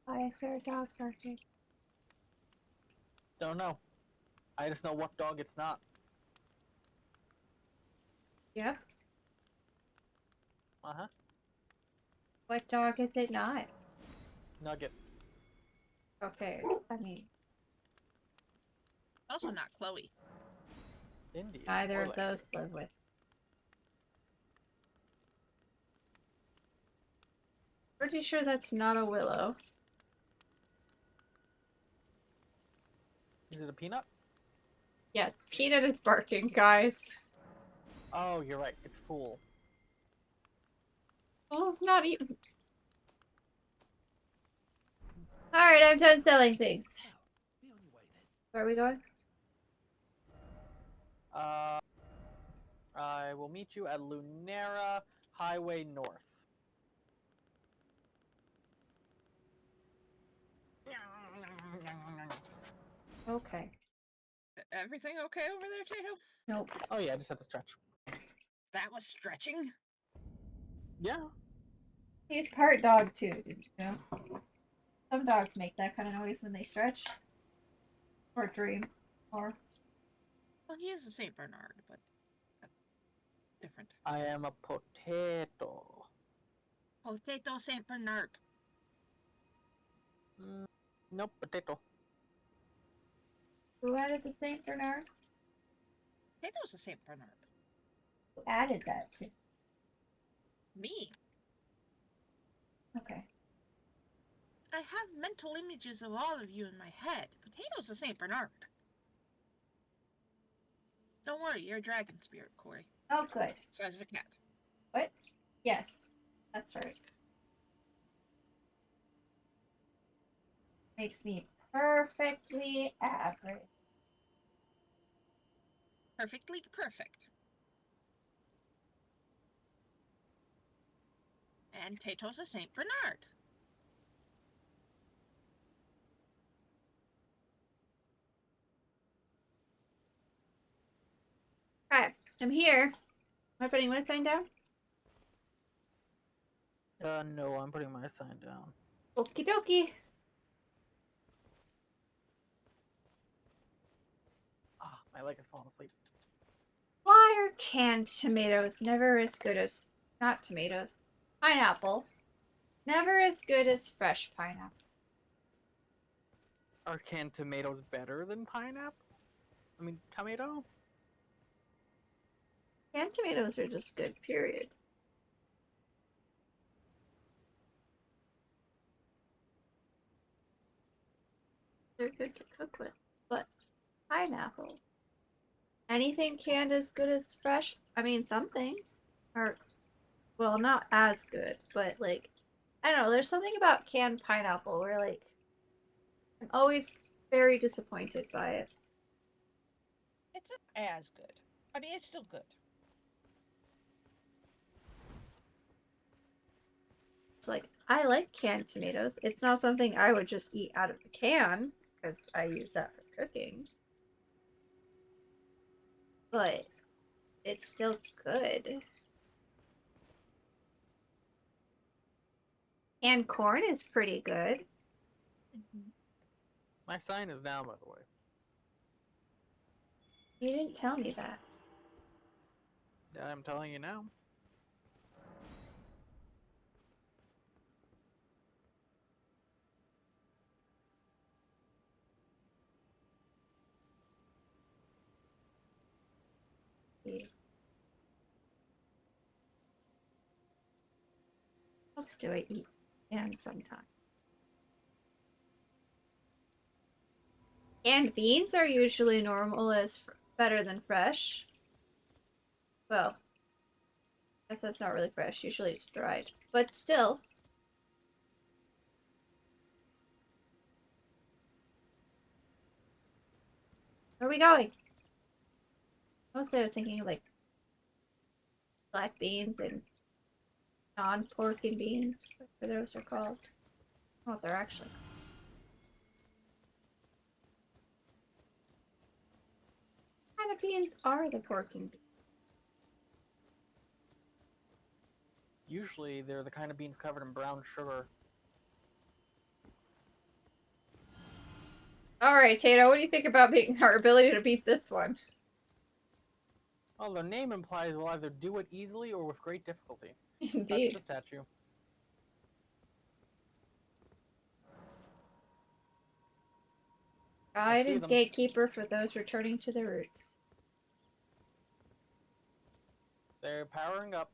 [SPEAKER 1] Why is there a dog barking?
[SPEAKER 3] Don't know. I just know what dog it's not.
[SPEAKER 1] Yep.
[SPEAKER 3] Uh-huh.
[SPEAKER 1] What dog is it not?
[SPEAKER 3] Nugget.
[SPEAKER 1] Okay, I mean,
[SPEAKER 2] Also not Chloe.
[SPEAKER 3] Indeed.
[SPEAKER 1] neither
[SPEAKER 3] Or
[SPEAKER 1] of
[SPEAKER 3] Lexi.
[SPEAKER 1] those live with. Pretty sure that's not a willow.
[SPEAKER 3] Is it a peanut?
[SPEAKER 1] Yes, Peanut is barking, guys.
[SPEAKER 3] Oh, you're right. It's Fool.
[SPEAKER 1] Well, it's not even. Alright, I'm done selling things.
[SPEAKER 4] Well, be on your way then.
[SPEAKER 1] Where are we going?
[SPEAKER 3] I will meet you at Lunera Highway North.
[SPEAKER 1] Okay.
[SPEAKER 2] Everything okay over there, Tato?
[SPEAKER 1] Nope.
[SPEAKER 3] Oh yeah, I just had to stretch.
[SPEAKER 2] That was stretching.
[SPEAKER 3] Yeah.
[SPEAKER 1] He's part dog too, did you know? Some dogs make that kind of noise when they stretch. Or dream. Or
[SPEAKER 2] Well, he is a Saint Bernard, but that's different.
[SPEAKER 3] I am a potato.
[SPEAKER 2] Potato Saint Bernard.
[SPEAKER 3] Nope, potato.
[SPEAKER 1] who added the Saint Bernard?
[SPEAKER 2] Potato's a Saint Bernard.
[SPEAKER 1] Who added that to?
[SPEAKER 2] Me.
[SPEAKER 1] Okay.
[SPEAKER 2] I have mental images of all of you in my head. Potato's a Saint Bernard. Don't worry, you're a dragon spirit, Corey.
[SPEAKER 1] Oh, good.
[SPEAKER 2] Size of a cat.
[SPEAKER 1] What? Yes, that's right. Makes me perfectly average.
[SPEAKER 2] Perfectly perfect. And Tato's a Saint Bernard.
[SPEAKER 1] Okay, I'm here. Am I putting my sign down?
[SPEAKER 3] No, I'm putting my sign down.
[SPEAKER 1] Okie dokie.
[SPEAKER 3] Ah, my leg is falling asleep.
[SPEAKER 1] Why are canned tomatoes never as good as... Not tomatoes. Pineapple. Never as good as fresh pineapple.
[SPEAKER 3] Are canned tomatoes better than pineapple? I mean, tomato?
[SPEAKER 1] Canned tomatoes are just good, period. They're good to cook with. But pineapple. Anything canned is good as fresh? I mean, some things are, well, not as good, but like, I don't know, there's something about canned pineapple where, like, I'm always very disappointed by it.
[SPEAKER 2] It's not as good. I mean, it's still good.
[SPEAKER 1] It's like, I like canned tomatoes. It's not something I would just eat out of the can because I use that for cooking. But it's still good. And corn is pretty good.
[SPEAKER 3] My sign is down, by the way.
[SPEAKER 1] You didn't tell me that.
[SPEAKER 3] Yeah, I'm telling you now.
[SPEAKER 1] What else do I eat? And sometimes. Canned beans are usually normal as better than fresh. Well, I guess that's not really fresh. Usually it's dried. But still. Where are we going? Mostly I was thinking of like black beans and non-pork and beans. Whatever those are called. I don't know what they're actually called. What kind of beans are the pork and beans?
[SPEAKER 3] Usually, they're the kind of beans covered in brown sugar.
[SPEAKER 1] Alright, Tato, what do you think about our ability to beat this one?
[SPEAKER 3] Well, their name implies we'll either do it easily or with great difficulty. That's
[SPEAKER 1] Indeed.
[SPEAKER 3] the statue.
[SPEAKER 1] Guide
[SPEAKER 3] see
[SPEAKER 1] and
[SPEAKER 3] them.
[SPEAKER 1] gatekeeper for those returning to their roots.
[SPEAKER 3] They're powering up.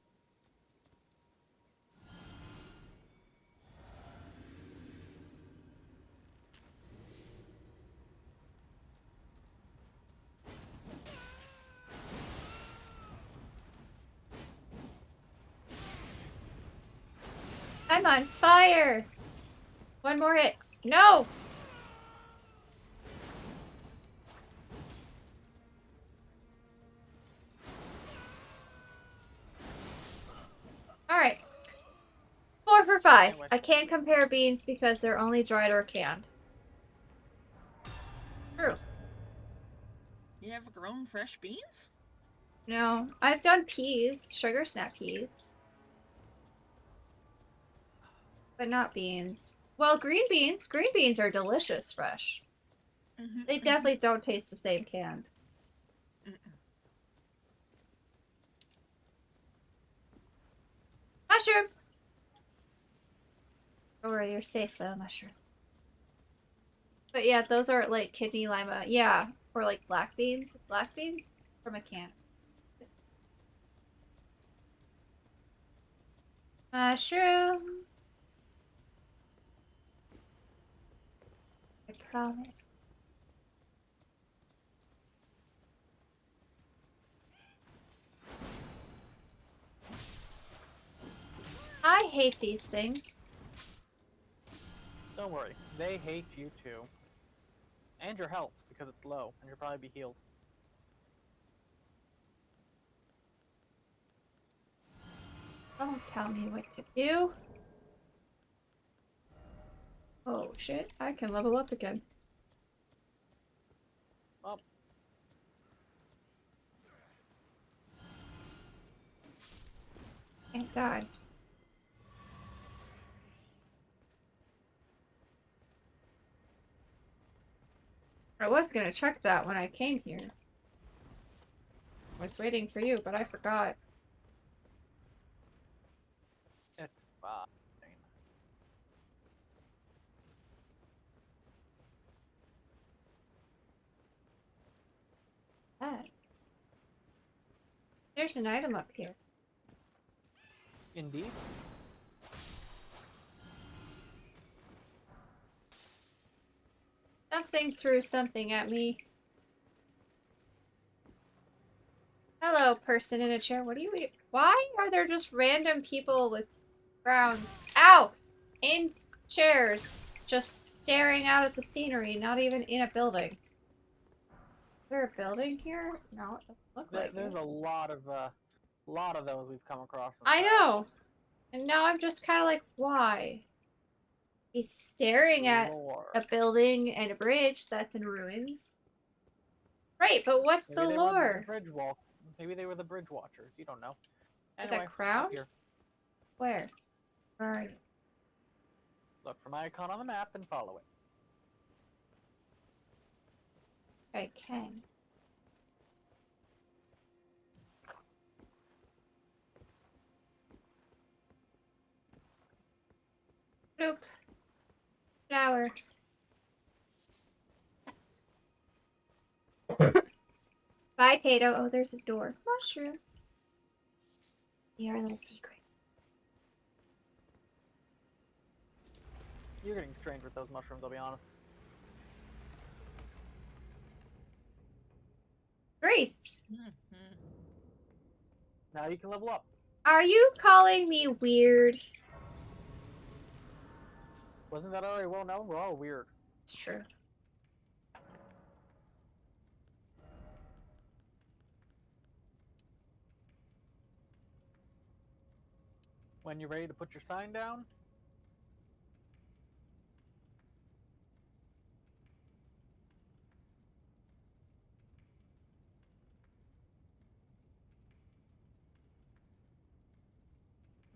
[SPEAKER 1] I'm on fire! One more hit. No! Alright. 4 for 5.
[SPEAKER 3] Anyway.
[SPEAKER 1] I can't compare beans because they're only dried or canned. True.
[SPEAKER 2] You have grown fresh beans?
[SPEAKER 1] No, I've done peas, sugar snap peas. But not beans. Well, green beans. Green beans are delicious fresh. They definitely don't taste the same canned. Mushroom! Don't worry, you're safe though, mushroom. But yeah, those are like kidney lima. Yeah, or like black beans. Black beans from a can. Mushroom. I promise. I hate these things.
[SPEAKER 3] Don't worry, they hate you too. And your health, because it's low, and you'll probably be healed.
[SPEAKER 1] Don't tell me what to do. Oh shit, I can level up again.
[SPEAKER 3] Well,
[SPEAKER 1] Can't die. I was gonna check that when I came here. I was waiting for you, but I forgot.
[SPEAKER 3] it's fine.
[SPEAKER 1] There's an item up here.
[SPEAKER 3] Indeed.
[SPEAKER 1] Something threw something at me. Hello, person in a chair. What do you eat? Why are there just random people with crowns? Ow! In chairs, just staring out at the scenery, not even in a building. Is there a building here? No, it doesn't look like
[SPEAKER 3] There's
[SPEAKER 1] it.
[SPEAKER 3] a lot of those we've come across. In the
[SPEAKER 1] I
[SPEAKER 3] past.
[SPEAKER 1] know! And now I'm just kind of like, why? He's staring at
[SPEAKER 3] Lore.
[SPEAKER 1] a building and a bridge that's in ruins. Right, but what's
[SPEAKER 3] Maybe
[SPEAKER 1] the
[SPEAKER 3] they were
[SPEAKER 1] lore?
[SPEAKER 3] the bridge walk. Maybe they were the bridge watchers. You don't know.
[SPEAKER 1] With a
[SPEAKER 3] Anyway,
[SPEAKER 1] crown?
[SPEAKER 3] up here.
[SPEAKER 1] Where? Where are you?
[SPEAKER 3] Look for my icon on the map and follow it.
[SPEAKER 1] I can. Bloop. Flower. Bye, Tato. Oh, there's a door. Mushroom. Your little secret.
[SPEAKER 3] You're getting strained with those mushrooms, I'll be honest.
[SPEAKER 1] Grace,
[SPEAKER 2] Mhm.
[SPEAKER 3] Now you can level up.
[SPEAKER 1] are you calling me weird?
[SPEAKER 3] Wasn't that already well known? We're all weird.
[SPEAKER 1] It's true.
[SPEAKER 3] When you're ready to put your sign down,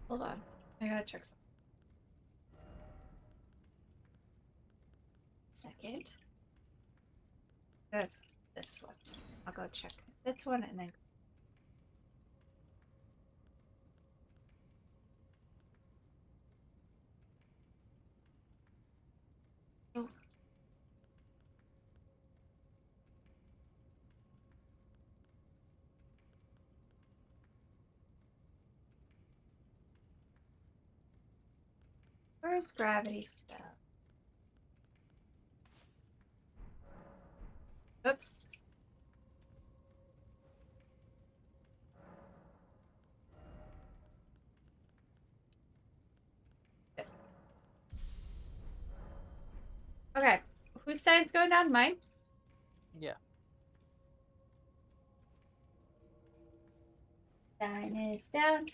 [SPEAKER 1] Hold on. I gotta check something. Second. Good. This one. I'll go check this one and then. Oh. Where's gravity spell? Oops. Okay. Whose side's going down? Mine?
[SPEAKER 3] yeah.
[SPEAKER 1] Sign is down.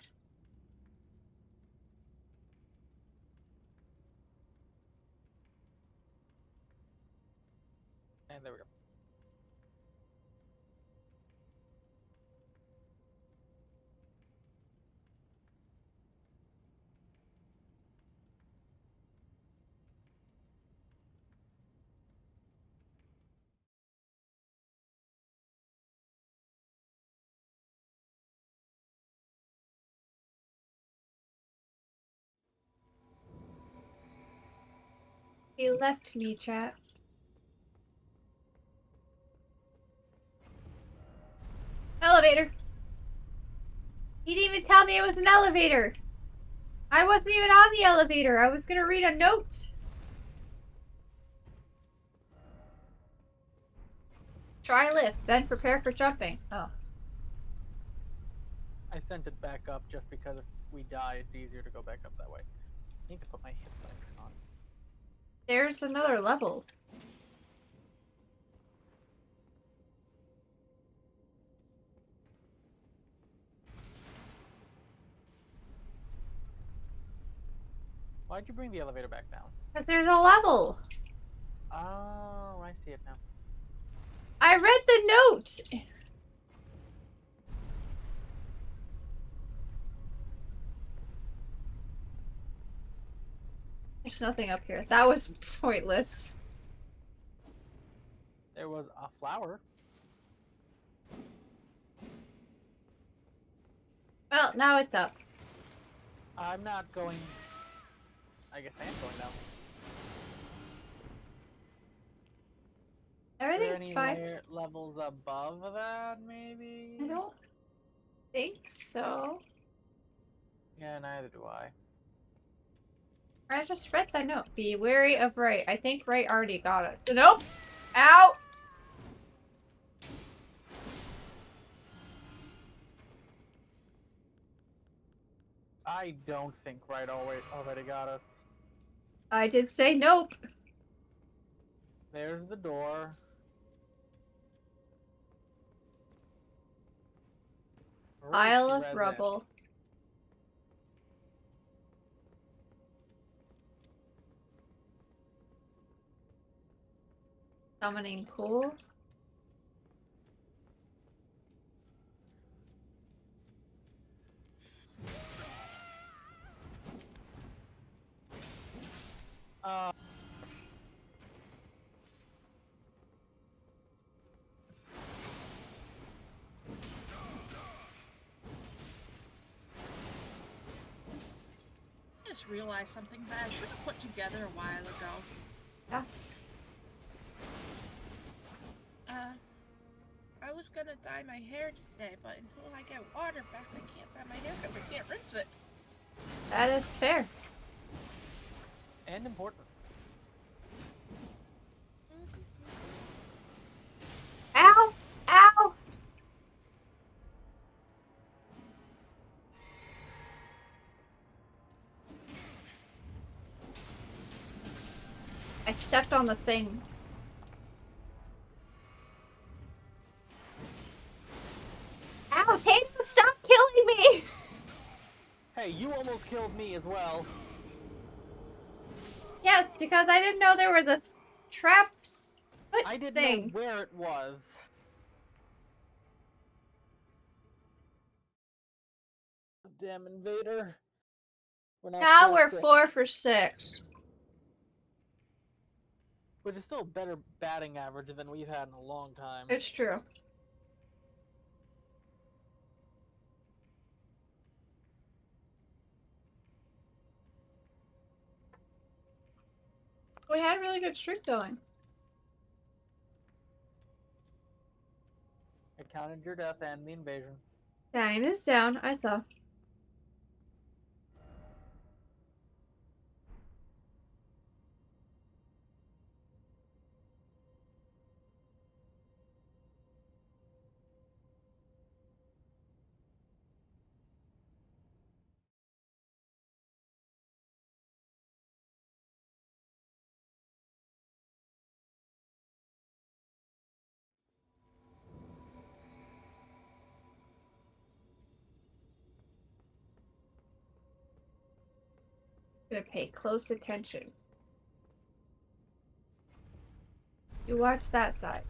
[SPEAKER 3] And there we go.
[SPEAKER 1] He left me, chat. Elevator. He didn't even tell me it was an elevator. I wasn't even on the elevator. I was gonna read a note. Try lift, then prepare for jumping. Oh.
[SPEAKER 3] I sent it back up just because if we die, it's easier to go back up that way. I need to put my hip lantern on.
[SPEAKER 1] There's another level.
[SPEAKER 3] Why'd you bring the elevator back down?
[SPEAKER 1] Because there's a level.
[SPEAKER 3] Oh, I see it now.
[SPEAKER 1] I read the note. There's nothing up here. That was pointless.
[SPEAKER 3] There was a flower.
[SPEAKER 1] Well, now it's up.
[SPEAKER 3] I'm not going. I guess I am going down. Are there
[SPEAKER 1] Everything's
[SPEAKER 3] any
[SPEAKER 1] fine.
[SPEAKER 3] levels above that, maybe?
[SPEAKER 1] I don't think so.
[SPEAKER 3] Yeah, neither do I.
[SPEAKER 1] I just read that note. Be wary of Right. I think Right already got us. So nope. Ow!
[SPEAKER 3] I don't think Right already got us.
[SPEAKER 1] I did say nope.
[SPEAKER 3] There's the door.
[SPEAKER 1] Pile of
[SPEAKER 3] Resin.
[SPEAKER 1] rubble. Summoning pool.
[SPEAKER 3] Uh,
[SPEAKER 2] I just realized something that I should have put together a while ago.
[SPEAKER 1] Yeah.
[SPEAKER 2] I was gonna dye my hair today, but until I get water back, I can't dye my hair because I can't rinse it.
[SPEAKER 1] That is fair.
[SPEAKER 3] and important.
[SPEAKER 1] Ow! Ow! I stepped on the thing. Ow, Tatum, stop killing me!
[SPEAKER 3] Hey, you almost killed me as well.
[SPEAKER 1] Yes, because I didn't know there was a trap foot
[SPEAKER 3] I didn't
[SPEAKER 1] thing.
[SPEAKER 3] know where it was. Damn invader.
[SPEAKER 1] Now we're
[SPEAKER 3] 4-6,
[SPEAKER 1] 4 for 6.
[SPEAKER 3] which is still a better batting average than we've had in a long time.
[SPEAKER 1] It's true. We had a really good streak going.
[SPEAKER 3] I counted your death and the invasion.
[SPEAKER 1] Nine is down, I thought. Gonna pay close attention. You watch that side.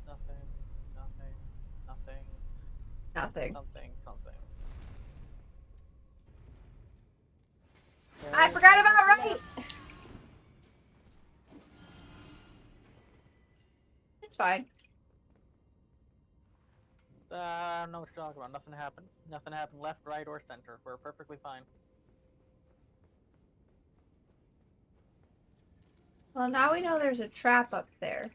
[SPEAKER 3] Nothing, nothing, nothing,
[SPEAKER 1] Nothing.
[SPEAKER 3] something.
[SPEAKER 1] I forgot about Right! It's fine.
[SPEAKER 3] I don't know what you're talking about. Nothing happened. Nothing happened left, right, or center. We're perfectly fine.
[SPEAKER 1] Well, now we know there's a trap up there.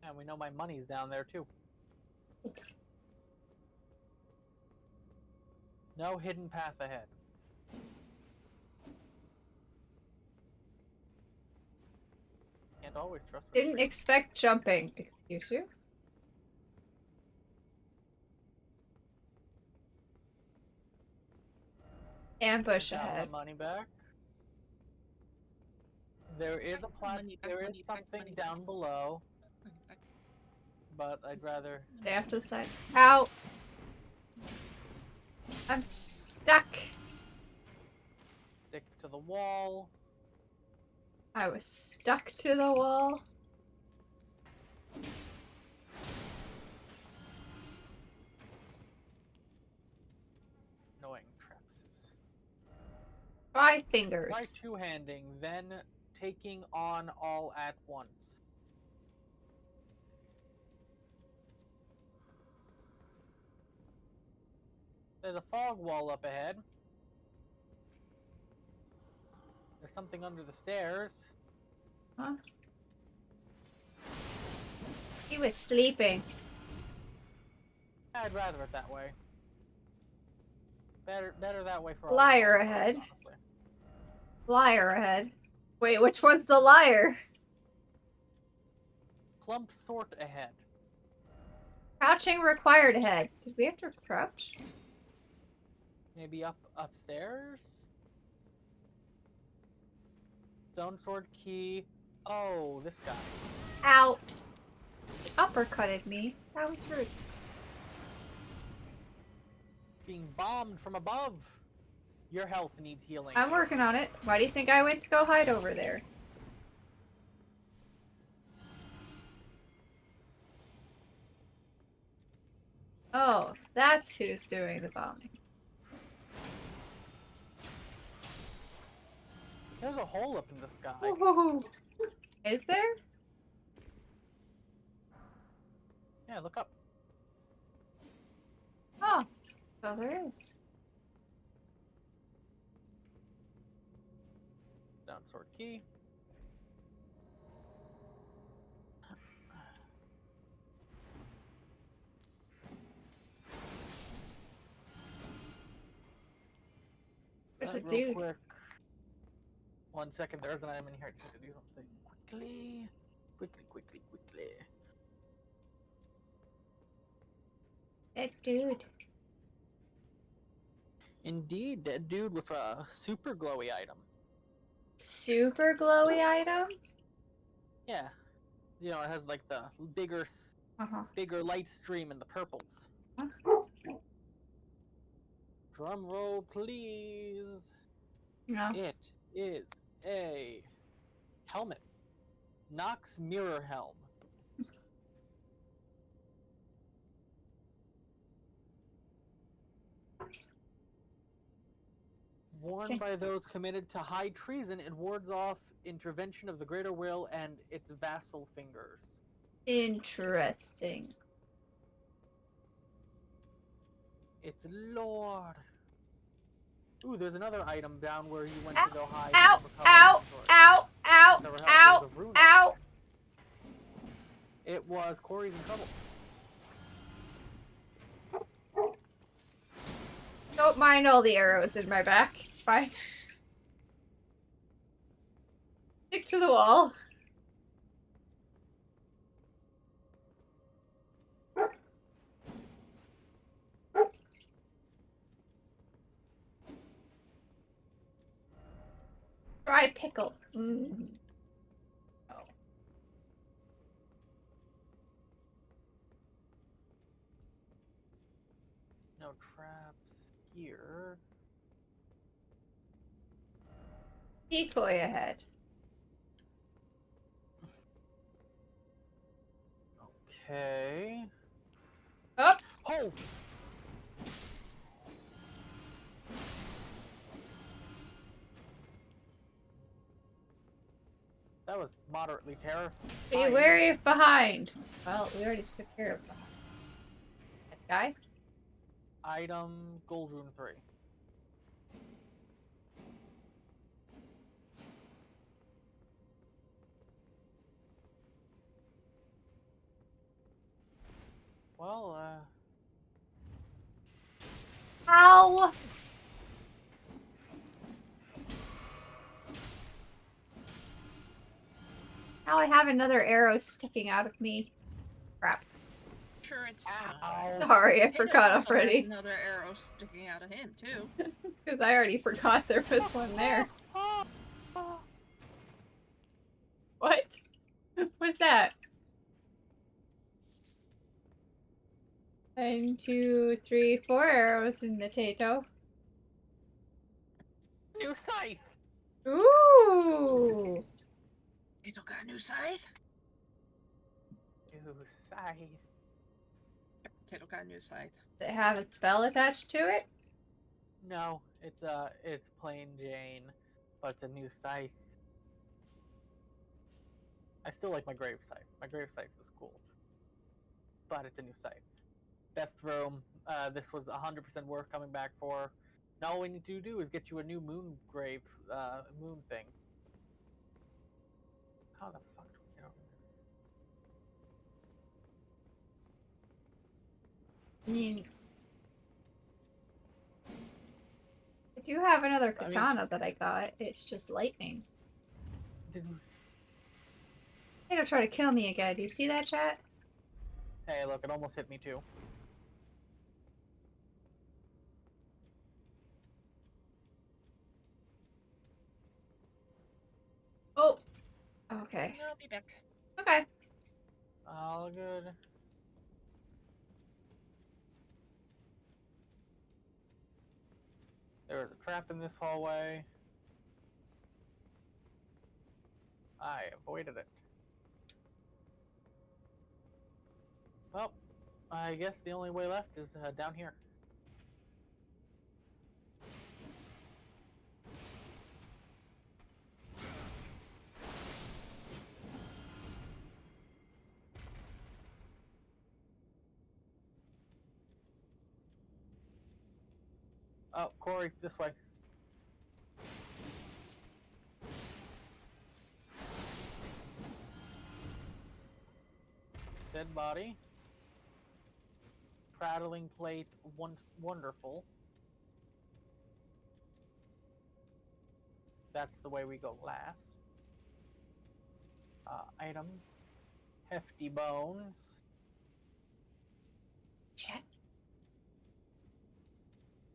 [SPEAKER 3] And we know my money's down there too. No hidden path ahead. Can't always trust our
[SPEAKER 1] Didn't
[SPEAKER 3] streak.
[SPEAKER 1] expect jumping. Excuse you? Ambush
[SPEAKER 3] Got my
[SPEAKER 1] ahead.
[SPEAKER 3] money back. There is a plat. There is something down below, but I'd rather.
[SPEAKER 1] Stay off to the side. Ow! I'm stuck.
[SPEAKER 3] Stick to the wall.
[SPEAKER 1] I was stuck to the wall.
[SPEAKER 3] Annoying traps.
[SPEAKER 1] Try fingers.
[SPEAKER 3] Try two-handing, then taking on all at once. There's a fog wall up ahead. There's something under the stairs.
[SPEAKER 1] Huh? He was sleeping.
[SPEAKER 3] I'd rather it that way. Better that way for all.
[SPEAKER 1] Liar
[SPEAKER 3] parties,
[SPEAKER 1] ahead.
[SPEAKER 3] honestly.
[SPEAKER 1] Liar ahead. Wait, which one's the liar?
[SPEAKER 3] Plump sort ahead.
[SPEAKER 1] Crouching required ahead. Did we have to crouch?
[SPEAKER 3] Maybe upstairs. Stone sword key. Oh, this guy.
[SPEAKER 1] Ow. He uppercutted me. That was rude.
[SPEAKER 3] Being bombed from above. Your health needs healing.
[SPEAKER 1] I'm working on it. Why do you think I went to go hide over there? Oh, that's who's doing the bombing.
[SPEAKER 3] There's a hole up in the sky.
[SPEAKER 1] Woohoo. Is there?
[SPEAKER 3] Yeah, look up.
[SPEAKER 1] Oh, so there is.
[SPEAKER 3] Down sword key.
[SPEAKER 1] There's a
[SPEAKER 3] Real
[SPEAKER 1] dude.
[SPEAKER 3] quick. 1 second, there's an item in here. I just have to do something quickly. Quickly.
[SPEAKER 1] That dude.
[SPEAKER 3] Indeed, that dude with a super glowy item.
[SPEAKER 1] Super glowy item?
[SPEAKER 3] Yeah. You know, it has like the bigger light stream in the purples. Drum roll, please.
[SPEAKER 1] No.
[SPEAKER 3] It is a helmet. Nox mirror helm. Worn by those committed to high treason, it wards off intervention of the greater will and its vassal fingers.
[SPEAKER 1] Interesting.
[SPEAKER 3] It's Lord. Ooh, there's another item down where you went
[SPEAKER 1] Ow,
[SPEAKER 3] to go hide.
[SPEAKER 1] ow,
[SPEAKER 3] and recover
[SPEAKER 1] ow,
[SPEAKER 3] inventory.
[SPEAKER 1] ow, ow,
[SPEAKER 3] Never helped,
[SPEAKER 1] ow,
[SPEAKER 3] there's a rune
[SPEAKER 1] ow.
[SPEAKER 3] It was Corey's in trouble.
[SPEAKER 1] Don't mind all the arrows in my back. It's fine. Stick to the wall. Dry pickle. Mm. Oh.
[SPEAKER 3] No traps here.
[SPEAKER 1] Decoy ahead.
[SPEAKER 3] Okay.
[SPEAKER 1] Up.
[SPEAKER 3] Oh! That was moderately terrifying.
[SPEAKER 1] Be wary of behind. Well, we already took care of behind. That guy?
[SPEAKER 3] Item Gold Rune 3. Well,
[SPEAKER 1] Ow! Now I have another arrow sticking out of me. Crap.
[SPEAKER 2] Sure, it's
[SPEAKER 3] ow.
[SPEAKER 1] Sorry, I
[SPEAKER 2] Taylor
[SPEAKER 1] forgot
[SPEAKER 2] also has
[SPEAKER 1] already.
[SPEAKER 2] another arrow sticking out of him too.
[SPEAKER 1] Because I already forgot there was one there. What? What's that? 1, 2, 3, 4 arrows in the Tato.
[SPEAKER 3] New scythe!
[SPEAKER 1] Ooh!
[SPEAKER 2] You got a new scythe?
[SPEAKER 3] New scythe.
[SPEAKER 2] Tato got a new scythe.
[SPEAKER 1] Does it have a spell attached to it?
[SPEAKER 3] No, it's plain Jane, but it's a new scythe. I still like my grave scythe. My grave scythe is cool, but it's a new scythe. Best room. This was 100% worth coming back for. Now all we need to do is get you a new moon grave, moon thing. How the fuck do we get over
[SPEAKER 1] I mean, I do have another
[SPEAKER 3] I mean-
[SPEAKER 1] katana that I got. It's just lightning.
[SPEAKER 3] Did...
[SPEAKER 1] It'll try to kill me again. Do you see that, chat?
[SPEAKER 3] Hey, look, it almost hit me too.
[SPEAKER 1] Oh. Okay.
[SPEAKER 2] I'll be back.
[SPEAKER 1] Okay.
[SPEAKER 3] All good. There was a trap in this hallway. I avoided it. Well, I guess the only way left is down here. Oh, Corey, this way. Dead body. Prattling plate, once wonderful. That's the way we go last. Item. Hefty bones.
[SPEAKER 1] Chat.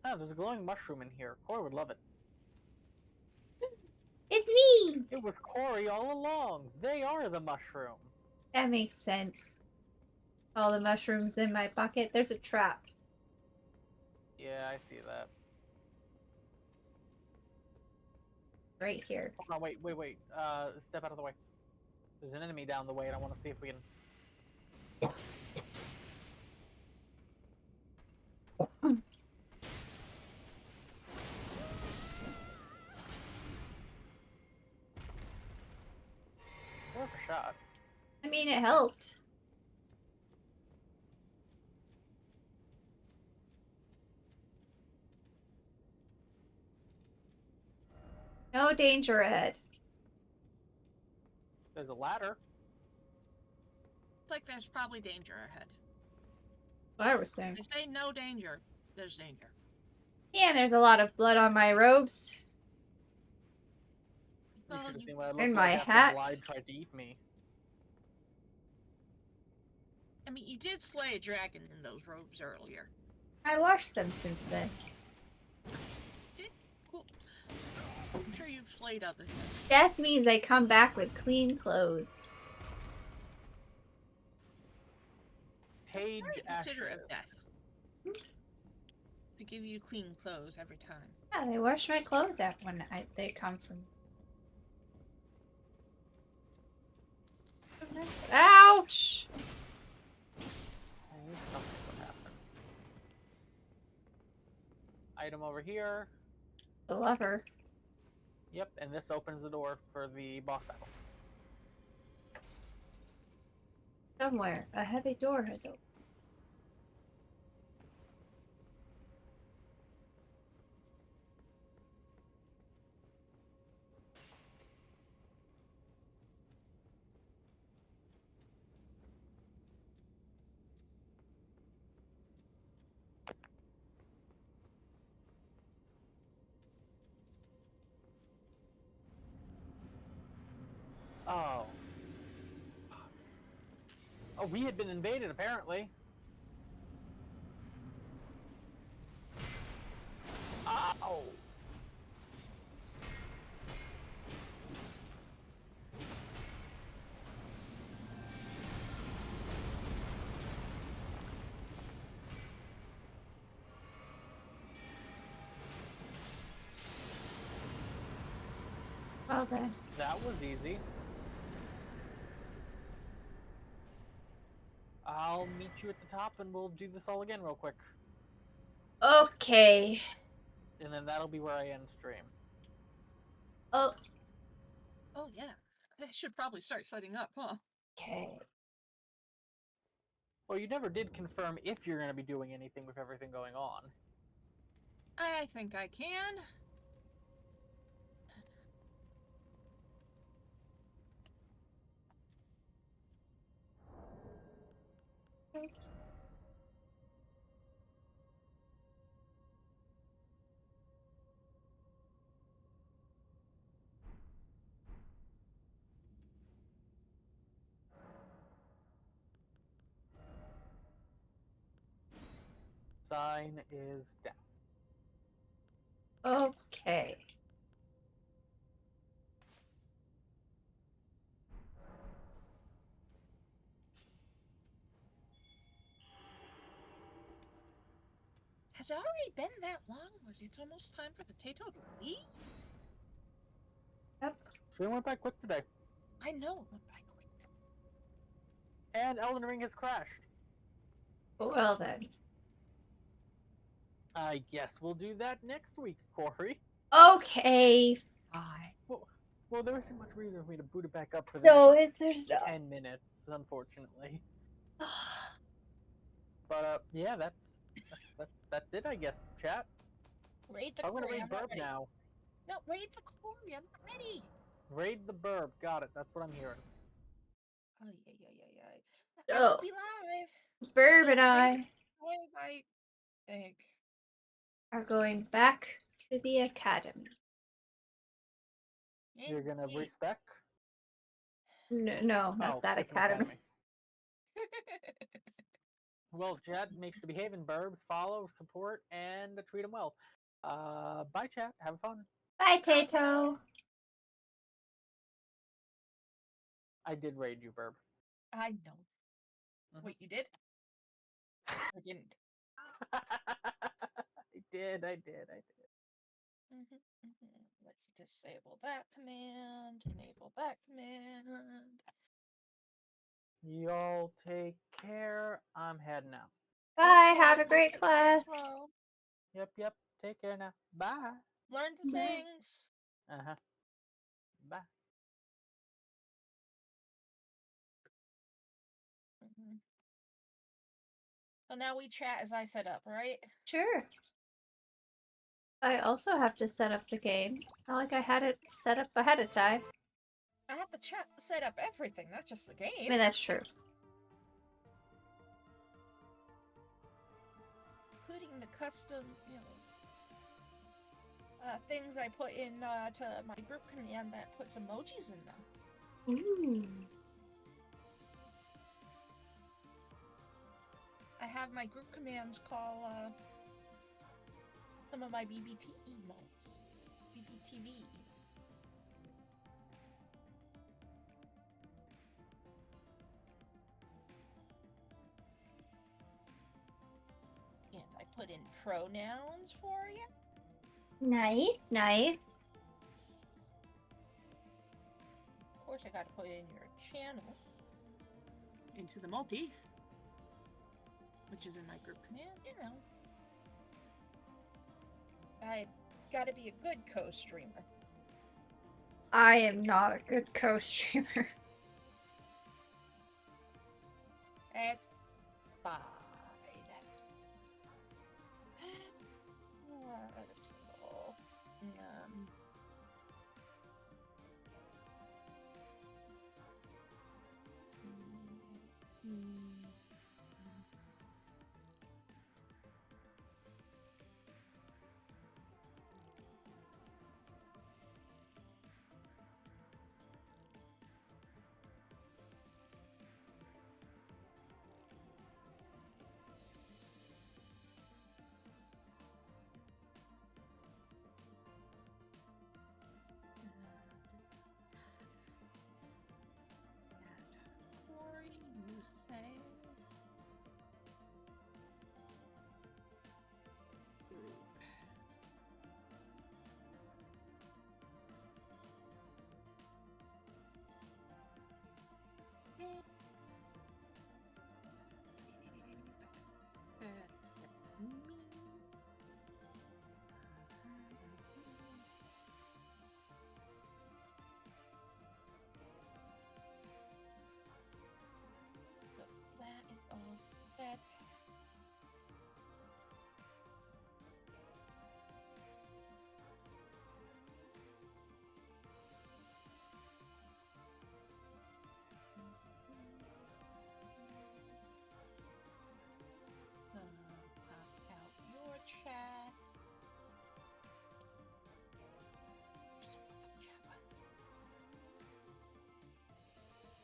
[SPEAKER 3] Oh, there's a glowing mushroom in here. Corey would love it.
[SPEAKER 1] It's me!
[SPEAKER 3] It was Corey all along. They are the mushroom.
[SPEAKER 1] That makes sense. All the mushrooms in my bucket. There's a trap.
[SPEAKER 3] Yeah, I see that.
[SPEAKER 1] Right here.
[SPEAKER 3] Hold on, wait. Step out of the way. There's an enemy down the way, and I want to see if we can... Worth a shot.
[SPEAKER 1] I mean, it helped. No danger ahead.
[SPEAKER 3] There's a ladder.
[SPEAKER 2] It's like there's probably danger ahead.
[SPEAKER 1] What I was saying.
[SPEAKER 2] They say no danger. There's danger.
[SPEAKER 1] Yeah, there's a lot of blood on my robes.
[SPEAKER 3] You
[SPEAKER 2] Well,
[SPEAKER 3] should have
[SPEAKER 2] you-
[SPEAKER 3] seen what I looked
[SPEAKER 1] And
[SPEAKER 3] like
[SPEAKER 1] my
[SPEAKER 3] after
[SPEAKER 1] hat.
[SPEAKER 3] Glide tried to eat me.
[SPEAKER 2] I mean, you did slay a dragon in those robes earlier.
[SPEAKER 1] I washed them since then.
[SPEAKER 2] Cool. I'm sure you've slayed others.
[SPEAKER 1] Death means I come back with clean clothes.
[SPEAKER 3] Page
[SPEAKER 2] Very considerate
[SPEAKER 3] Asher.
[SPEAKER 2] of death. To give you clean clothes every time.
[SPEAKER 1] Yeah, they wash my clothes out when they come from. Ouch!
[SPEAKER 3] I knew something would happen. Item over here.
[SPEAKER 1] The lever.
[SPEAKER 3] Yep, and this opens the door for the boss battle.
[SPEAKER 1] Somewhere, a heavy door has opened.
[SPEAKER 3] Oh. Oh, we had been invaded, apparently. Ow!
[SPEAKER 1] Well then.
[SPEAKER 3] That was easy. I'll meet you at the top and we'll do this all again real quick.
[SPEAKER 1] Okay.
[SPEAKER 3] And then that'll be where I end stream.
[SPEAKER 1] Oh,
[SPEAKER 2] Oh, yeah. I should probably start setting up, huh?
[SPEAKER 1] okay.
[SPEAKER 3] Well, you never did confirm if you're going to be doing anything with everything going on.
[SPEAKER 2] I think I can.
[SPEAKER 3] Sign is down.
[SPEAKER 1] Okay.
[SPEAKER 2] Has it already been that long? It's almost time for the Tato to leave?
[SPEAKER 1] Yep.
[SPEAKER 3] She went by quick today.
[SPEAKER 2] I know it went by quick.
[SPEAKER 3] And Elden Ring has crashed.
[SPEAKER 1] Well then.
[SPEAKER 3] I guess we'll do that next week, Corey.
[SPEAKER 1] Okay. Fine.
[SPEAKER 3] Well, there isn't much reason for me to boot it back up for the
[SPEAKER 1] No,
[SPEAKER 3] next
[SPEAKER 1] there's not.
[SPEAKER 3] 10 minutes, unfortunately. But yeah, that's it, I guess. Chat.
[SPEAKER 2] Raid the
[SPEAKER 3] I'm gonna
[SPEAKER 2] Corey,
[SPEAKER 3] raid
[SPEAKER 2] I'm not
[SPEAKER 3] Burb
[SPEAKER 2] ready.
[SPEAKER 3] now.
[SPEAKER 2] No, raid the Corey, I'm not ready.
[SPEAKER 3] Raid the Burb. Got it. That's what I'm hearing.
[SPEAKER 2] Oh, yeah. I
[SPEAKER 1] Oh,
[SPEAKER 2] won't be live.
[SPEAKER 1] Burb
[SPEAKER 2] So
[SPEAKER 1] and I
[SPEAKER 2] raid my thing.
[SPEAKER 1] are going back to the academy.
[SPEAKER 3] You're gonna
[SPEAKER 2] Indeed.
[SPEAKER 3] respec?
[SPEAKER 1] No, not
[SPEAKER 3] Oh,
[SPEAKER 1] that
[SPEAKER 3] different
[SPEAKER 1] academy.
[SPEAKER 3] Well, chat, make sure to behave in Burbs, follow, support, and treat them well. Bye, chat. Have fun.
[SPEAKER 1] Bye, Tato.
[SPEAKER 3] I did raid you, Burb.
[SPEAKER 2] I know.
[SPEAKER 3] Mhm.
[SPEAKER 2] Wait, you did? Or didn't?
[SPEAKER 3] I did.
[SPEAKER 2] Let's disable that command, enable that command.
[SPEAKER 3] Y'all take care. I'm heading out.
[SPEAKER 1] Bye.
[SPEAKER 2] Okay,
[SPEAKER 1] Have a
[SPEAKER 2] you
[SPEAKER 1] great
[SPEAKER 2] take
[SPEAKER 1] class.
[SPEAKER 2] control.
[SPEAKER 3] Yep. Take care now. Bye.
[SPEAKER 2] Learn the
[SPEAKER 1] Bye.
[SPEAKER 2] things.
[SPEAKER 3] Uh-huh. Bye.
[SPEAKER 2] So now we chat as I set up, right?
[SPEAKER 1] Sure. I also have to set up the game. Not like I had it set up ahead of time.
[SPEAKER 2] I have to chat set up everything, not just the
[SPEAKER 1] I
[SPEAKER 2] game.
[SPEAKER 1] mean, that's true.
[SPEAKER 2] Including the custom, things I put in to my group command that puts emojis in them.
[SPEAKER 1] Ooh.
[SPEAKER 2] I have my group commands call some of my BBT emotes. BBTV. And I put in pronouns for you.
[SPEAKER 1] Nice.
[SPEAKER 2] Of course, I gotta put in your channel into the multi, which is in my group command, I gotta be a good co-streamer.
[SPEAKER 1] I am not a good co-streamer.
[SPEAKER 2] It's fine. That's cool. Corey, you say? That is all set. Pop out your chat.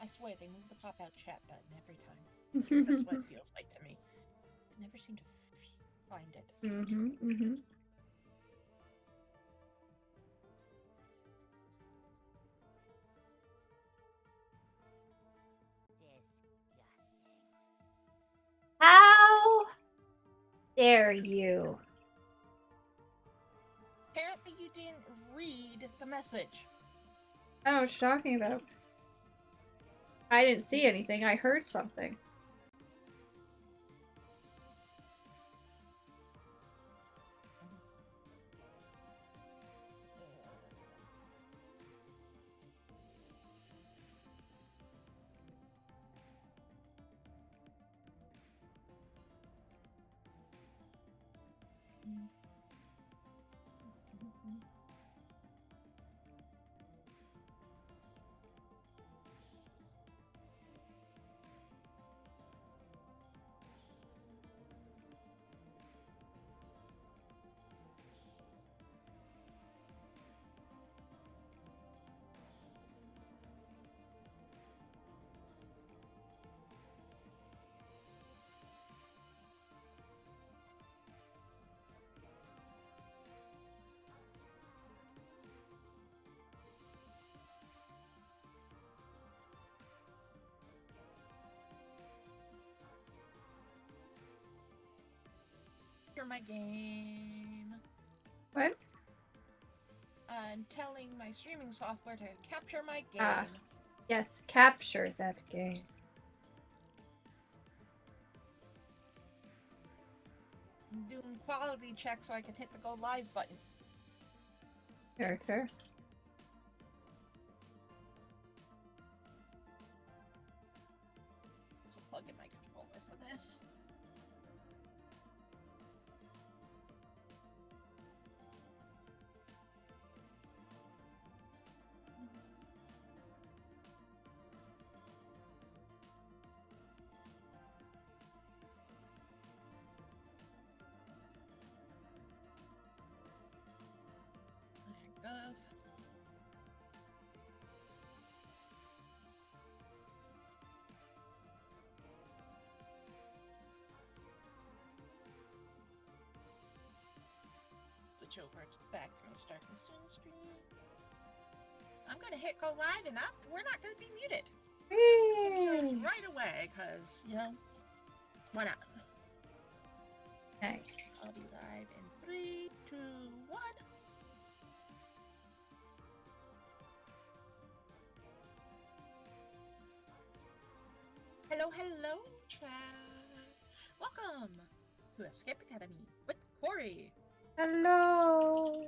[SPEAKER 2] I swear they move the pop out chat button every time. At least that's what it feels like to me. They never seem to find it.
[SPEAKER 1] Mm-hmm. Mm-hmm. How dare you?
[SPEAKER 2] Apparently you didn't read the message.
[SPEAKER 1] I don't know what you're talking about. I didn't see anything. I heard something.
[SPEAKER 2] Capture my game.
[SPEAKER 1] What?
[SPEAKER 2] I'm telling my streaming software to capture my game.
[SPEAKER 1] Ah. Yes, capture that game.
[SPEAKER 2] I'm doing quality checks so I can hit the go live button.
[SPEAKER 1] Character.
[SPEAKER 2] So plug in my controller for this. There it goes. Switch over back to my start and soon stream. I'm gonna hit go live and we're not gonna be muted.
[SPEAKER 1] Whee!
[SPEAKER 2] Right away, because, you know, why not?
[SPEAKER 1] Nice.
[SPEAKER 2] I'll be live in 3, 2, 1. Hello, hello, chat. Welcome to Escape Academy with Corey,
[SPEAKER 1] Hello.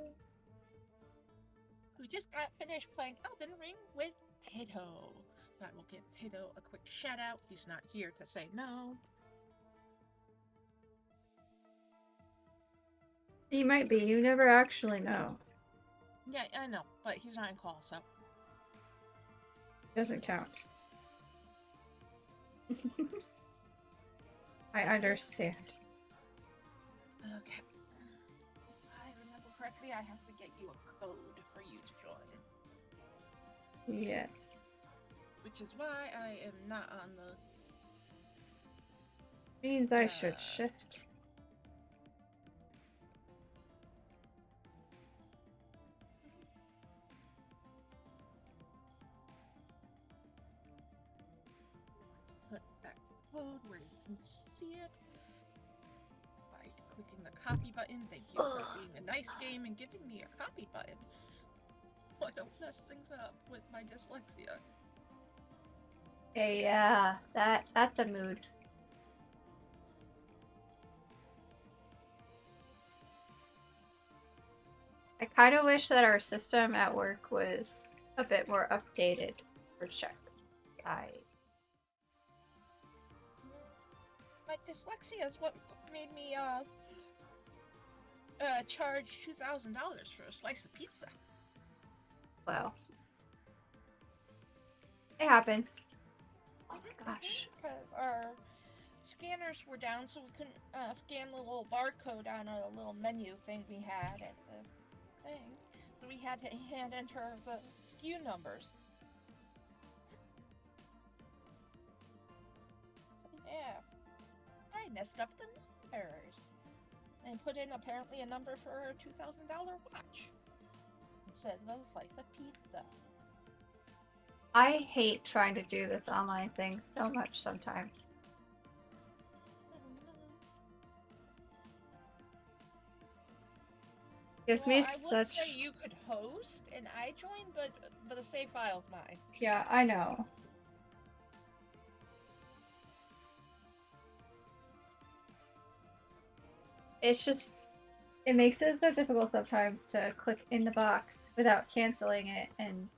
[SPEAKER 2] who just got finished playing Elden Ring with Tato. I will give Tato a quick shout out. He's not here to say no.
[SPEAKER 1] He might be. You never actually know.
[SPEAKER 2] Yeah, I know, but he's not in call, so.
[SPEAKER 1] Doesn't count. I understand.
[SPEAKER 2] Okay. If I remember correctly, I have to get you a code for you to join.
[SPEAKER 1] Yes.
[SPEAKER 2] Which is why I am not on the...
[SPEAKER 1] Means I should shift.
[SPEAKER 2] Let's put back the code where you can see it. By clicking the copy button. Thank you for being a nice game and giving me a copy button. So I don't mess things up with my dyslexia.
[SPEAKER 1] Hey, yeah, that's the mood. I kind of wish that our system at work was a bit more updated for checks.
[SPEAKER 2] My dyslexia is what made me charge $2,000 for a slice of pizza.
[SPEAKER 1] Well, it happens. Oh my gosh.
[SPEAKER 2] Because our scanners were down, so we couldn't scan the little barcode on a little menu thing we had at the thing. So we had to hand enter the SKU numbers. So yeah, I messed up the numbers. and put in apparently a number for a $2,000 watch. Instead of a slice of pizza.
[SPEAKER 1] I hate trying to do this online thing so much sometimes. Gives me
[SPEAKER 2] I would
[SPEAKER 1] such.
[SPEAKER 2] say you could host and I join, but the save file's mine.
[SPEAKER 1] Yeah, I know. It's just, it makes it so difficult sometimes to click in the box without canceling it and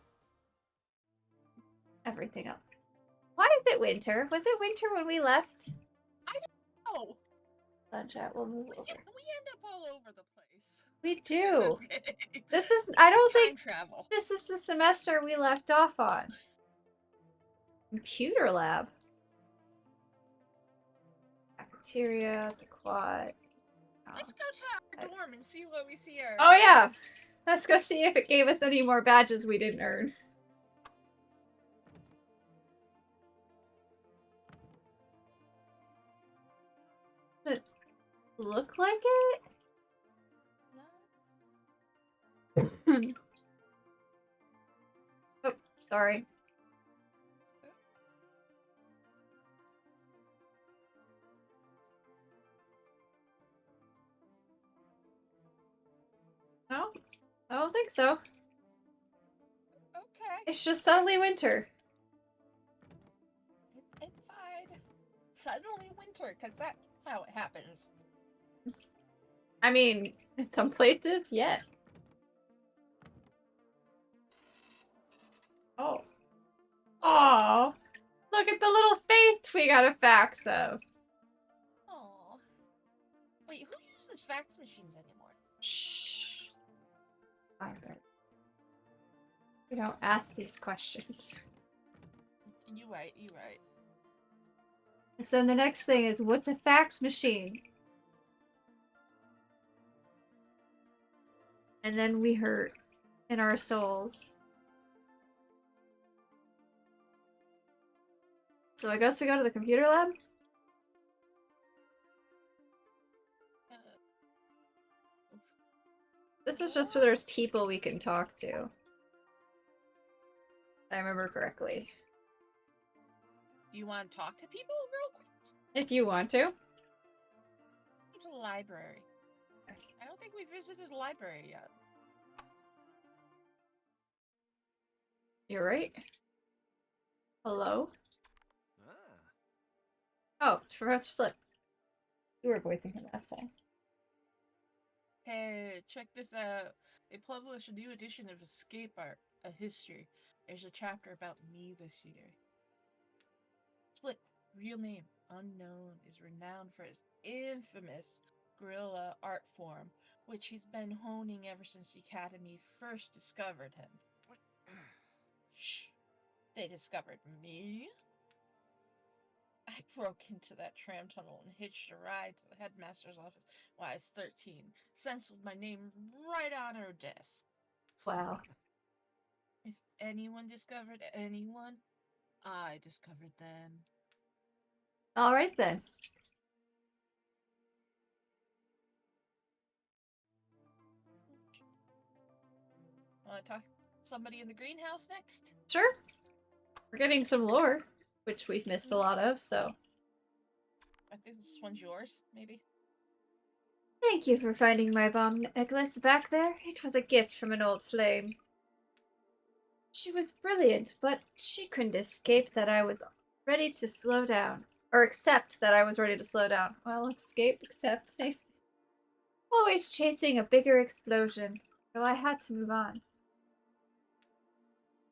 [SPEAKER 1] everything else. Why is it winter? Was it winter when we left?
[SPEAKER 2] I don't know.
[SPEAKER 1] Sunshot, we'll move over.
[SPEAKER 2] We end up all over the place.
[SPEAKER 1] We do.
[SPEAKER 2] This
[SPEAKER 1] This is, I don't
[SPEAKER 2] time
[SPEAKER 1] think
[SPEAKER 2] travel.
[SPEAKER 1] this is the semester we left off on. Computer lab. Cafeteria, the quad.
[SPEAKER 2] Let's go to our dorm and see what we see.
[SPEAKER 1] Oh yeah! Let's go see if it gave us any more badges we didn't earn. Does it look like it? Oh, sorry. No, I don't think so.
[SPEAKER 2] Okay.
[SPEAKER 1] It's just suddenly winter.
[SPEAKER 2] It's fine. Suddenly winter, because that's how it happens.
[SPEAKER 1] I mean, in some places, yes. Oh. Oh. Look at the little face we got a fax of.
[SPEAKER 2] Aww. Wait, who uses fax machines anymore?
[SPEAKER 1] Shh. Alright. We don't ask these questions.
[SPEAKER 2] You right.
[SPEAKER 1] So the next thing is, what's a fax machine? And then we hurt in our souls. So I guess we go to the computer lab? This is just where there's people we can talk to. If I remember correctly.
[SPEAKER 2] You want to talk to people real quick?
[SPEAKER 1] If you want to.
[SPEAKER 2] Go to the library. I don't think we visited the library yet.
[SPEAKER 1] You're right. Hello?
[SPEAKER 4] Ah.
[SPEAKER 1] Oh, it's Professor Slip. You were voicing him last time.
[SPEAKER 2] Hey, check this out. They published a new edition of Escape Art, a history. There's a chapter about me this year. Slip, real name, unknown, is renowned for his infamous guerrilla art form, which he's been honing ever since the Academy first discovered him.
[SPEAKER 4] What?
[SPEAKER 2] Shh. They discovered me? I broke into that tram tunnel and hitched a ride to the headmaster's office while I was 13. Stenciled my name right on her desk.
[SPEAKER 1] Wow.
[SPEAKER 2] If anyone discovered anyone, I discovered them.
[SPEAKER 1] Alright then.
[SPEAKER 2] Want to talk to somebody in the greenhouse next?
[SPEAKER 1] Sure. We're getting some lore, which we've missed a lot of, so.
[SPEAKER 2] I think this one's yours, maybe.
[SPEAKER 1] Thank you for finding my bomb necklace back there. It was a gift from an old flame. She was brilliant, but she couldn't escape that I was ready to slow down. Or accept that I was ready to slow down. Well, escape, accept, same. Always chasing a bigger explosion, so I had to move on.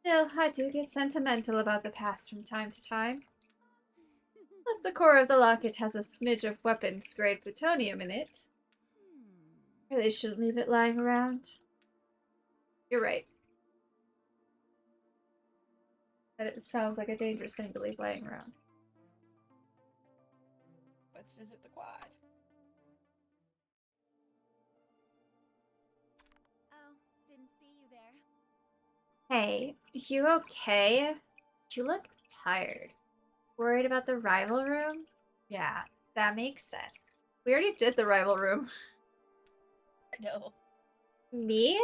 [SPEAKER 1] Still, I do get sentimental about the past from time to time. Plus, the core of the locket has a smidge of weapons-grade plutonium in it. Really shouldn't leave it lying around. You're right. That it sounds like a dangerous thing to leave lying around.
[SPEAKER 2] Let's visit the quad.
[SPEAKER 5] Oh, didn't see you there.
[SPEAKER 1] Hey, you okay? You look tired. Worried about the rival room? Yeah, that makes sense. We already did the rival room.
[SPEAKER 2] No.
[SPEAKER 1] Me?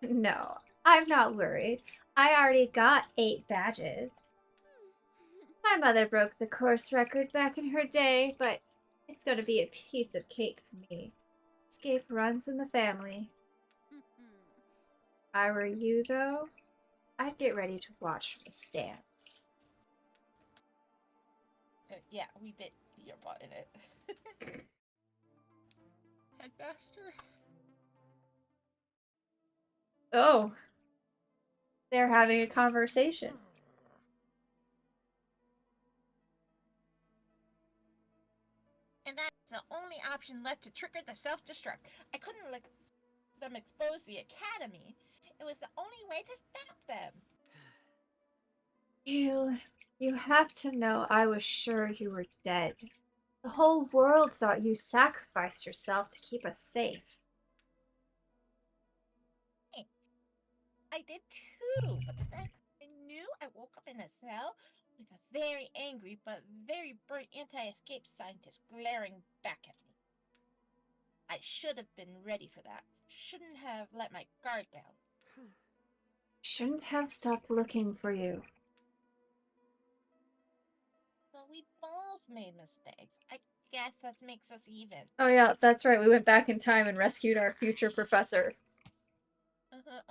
[SPEAKER 1] No, I'm not worried. I already got 8 badges. My mother broke the course record back in her day, but it's gonna be a piece of cake for me. Escape runs in the family. If I were you, though, I'd get ready to watch from the stands.
[SPEAKER 2] Yeah, we bit your butt in it. Headmaster?
[SPEAKER 1] Oh, they're having a conversation.
[SPEAKER 2] And that's the only option left to trigger the self-destruct. I couldn't let them expose the academy. It was the only way to stop them.
[SPEAKER 1] You have to know I was sure you were dead. The whole world thought you sacrificed yourself to keep us safe.
[SPEAKER 2] Hey, I did too, but the next I knew, I woke up in a cell with a very angry but very burnt anti-escape scientist glaring back at me. I should have been ready for that. Shouldn't have let my guard down.
[SPEAKER 1] Shouldn't have stopped looking for you.
[SPEAKER 2] So we both made mistakes. I guess that makes us even.
[SPEAKER 1] Oh yeah, that's right. We went back in time and rescued our future professor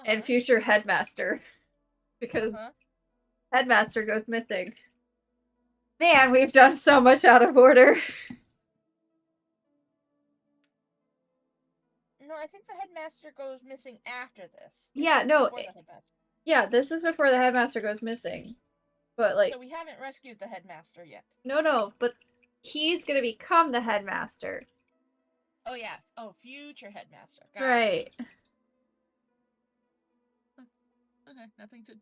[SPEAKER 1] and future headmaster because headmaster goes missing. Man, we've done so much out of order.
[SPEAKER 2] No, I think the headmaster goes missing after this.
[SPEAKER 1] Yeah, no.
[SPEAKER 2] Before the headmaster.
[SPEAKER 1] Yeah, this is before the headmaster goes missing. But like,
[SPEAKER 2] so we haven't rescued the headmaster yet.
[SPEAKER 1] no, but he's gonna become the headmaster.
[SPEAKER 2] Oh yeah. Oh, future headmaster. Got
[SPEAKER 1] Right.
[SPEAKER 2] it. Okay, nothing to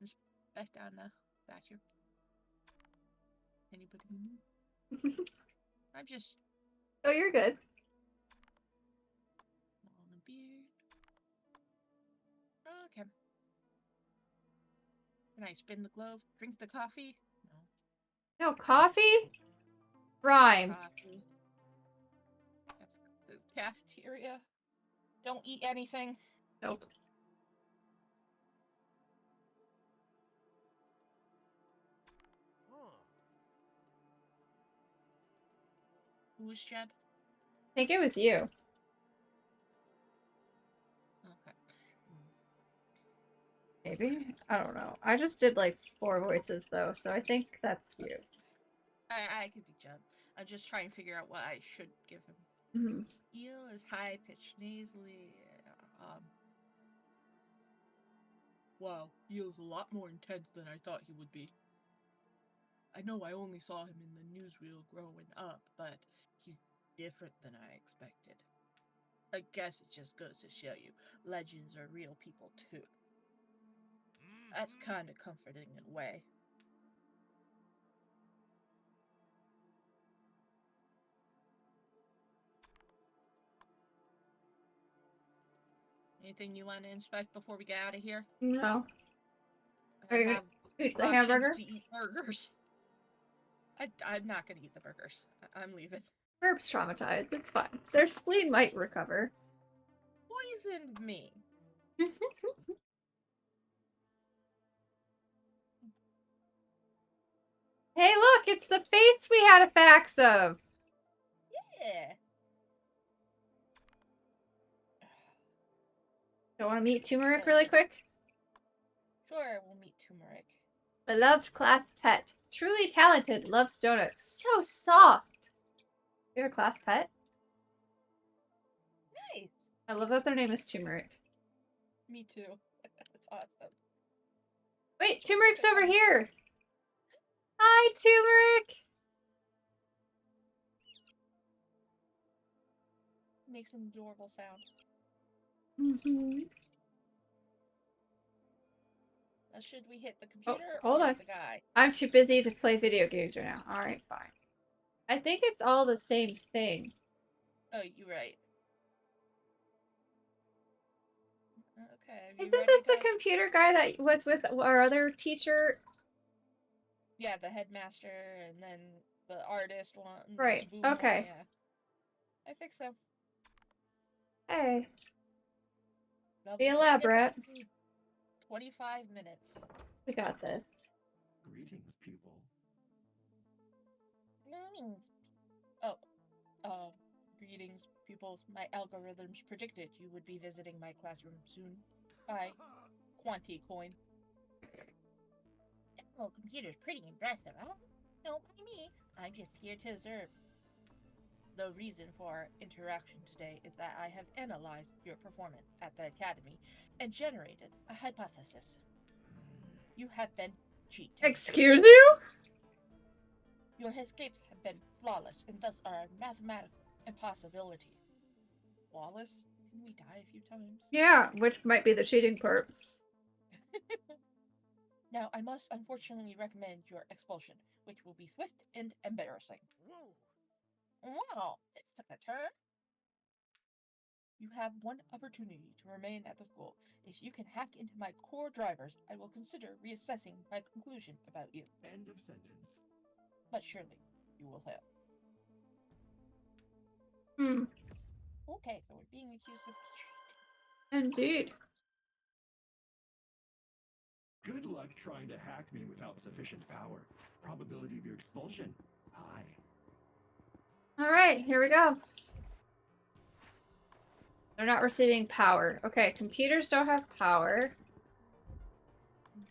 [SPEAKER 2] just back down the bathroom. Anybody? I'm just
[SPEAKER 1] Oh, you're good.
[SPEAKER 2] on a beard. Okay. Can I spin the globe? Drink the coffee? No.
[SPEAKER 1] No, coffee? Rhyme.
[SPEAKER 2] Coffee. The cafeteria. Don't eat anything.
[SPEAKER 1] Nope.
[SPEAKER 2] Who's Jeb?
[SPEAKER 1] I think it was you.
[SPEAKER 2] Okay.
[SPEAKER 1] Maybe? I don't know. I just did like 4 voices though, so I think that's you.
[SPEAKER 2] I could be Jeb. I'm just trying to figure out what I should give him.
[SPEAKER 1] Mm-hmm.
[SPEAKER 2] Eel is high pitched nasally. Wow, Eel's a lot more intense than I thought he would be. I know I only saw him in the newsreel growing up, but he's different than I expected. I guess it just goes to show you, legends are real people too. That's kind of comforting in a way. Anything you want to inspect before we get out of here?
[SPEAKER 1] No.
[SPEAKER 2] I
[SPEAKER 1] Are you
[SPEAKER 2] have
[SPEAKER 1] gonna eat the
[SPEAKER 2] options
[SPEAKER 1] hamburger?
[SPEAKER 2] to eat burgers. I'm not gonna eat the burgers. I'm leaving.
[SPEAKER 1] Burp's traumatized. It's fine. Their spleen might recover.
[SPEAKER 2] Poisoned me.
[SPEAKER 1] Hey, look! It's the face we had a fax of!
[SPEAKER 2] Yeah.
[SPEAKER 1] Don't want to meet Turmeric really quick?
[SPEAKER 2] Sure, we'll meet Turmeric.
[SPEAKER 1] Beloved class pet. Truly talented. Loves donuts. So soft. You have a class pet?
[SPEAKER 2] Nice.
[SPEAKER 1] I love that their name is Turmeric.
[SPEAKER 2] Me too. That's awesome.
[SPEAKER 1] Wait, Turmeric's over here! Hi, Turmeric!
[SPEAKER 2] Makes an adorable sound.
[SPEAKER 1] Mm-hmm.
[SPEAKER 2] Now, should we hit the computer
[SPEAKER 1] Hold
[SPEAKER 2] or
[SPEAKER 1] on.
[SPEAKER 2] the guy?
[SPEAKER 1] I'm too busy to play video games right now. Alright, fine. I think it's all the same thing.
[SPEAKER 2] Oh, you're right. Okay.
[SPEAKER 1] Isn't this the computer guy that was with our other teacher?
[SPEAKER 2] Yeah, the headmaster and then the artist one.
[SPEAKER 1] Right,
[SPEAKER 2] Boom one,
[SPEAKER 1] okay.
[SPEAKER 2] yeah. I think so.
[SPEAKER 1] Hey,
[SPEAKER 2] Well,
[SPEAKER 1] be
[SPEAKER 2] we can get
[SPEAKER 1] elaborate.
[SPEAKER 2] back to 25 minutes.
[SPEAKER 1] We got this.
[SPEAKER 4] Greetings, pupil.
[SPEAKER 2] Greetings. Oh, uh, greetings, pupils. My algorithms predicted you would be visiting my classroom soon. Bye. Quanti coin. Well, computer's pretty impressive, huh? No, by me. I'm just here to observe. The reason for our interaction today is that I have analyzed your performance at the Academy and generated a hypothesis. You have been cheated.
[SPEAKER 1] Excuse you?
[SPEAKER 2] Your escapes have been flawless and thus are a mathematical impossibility. Flawless? Can we die a few times?
[SPEAKER 1] Yeah, which might be the cheating part.
[SPEAKER 2] Now, I must unfortunately recommend your expulsion, which will be swift and embarrassing.
[SPEAKER 4] Whoa!
[SPEAKER 2] Wow, this took a turn. You have one opportunity to remain at the school. If you can hack into my core drivers, I will consider reassessing my conclusion about you.
[SPEAKER 4] End of sentence.
[SPEAKER 2] But surely, you will fail.
[SPEAKER 1] Hmm.
[SPEAKER 2] Okay, so we're being accused of cheating.
[SPEAKER 1] Indeed.
[SPEAKER 4] Good luck trying to hack me without sufficient power. Probability of your expulsion? High.
[SPEAKER 1] Alright, here we go. They're not receiving power. Okay, computers don't have power.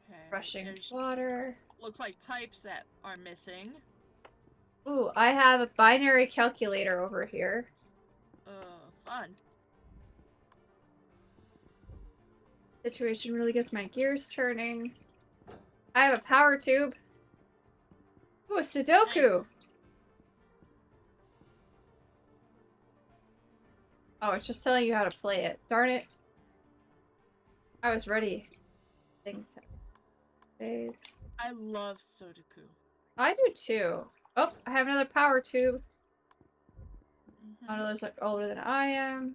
[SPEAKER 2] Okay.
[SPEAKER 1] Rushing
[SPEAKER 2] There's
[SPEAKER 1] water.
[SPEAKER 2] looks like pipes that are missing.
[SPEAKER 1] Ooh, I have a binary calculator over here.
[SPEAKER 2] Fun.
[SPEAKER 1] Situation really gets my gears turning. I have a power tube. Ooh, a Sudoku.
[SPEAKER 2] Nice.
[SPEAKER 1] Oh, it's just telling you how to play it. Darn it. I was ready. Things. Days.
[SPEAKER 2] I love Sudoku.
[SPEAKER 1] I do too. Oh, I have another power tube.
[SPEAKER 2] Mm-hmm.
[SPEAKER 1] One of those like older than I am.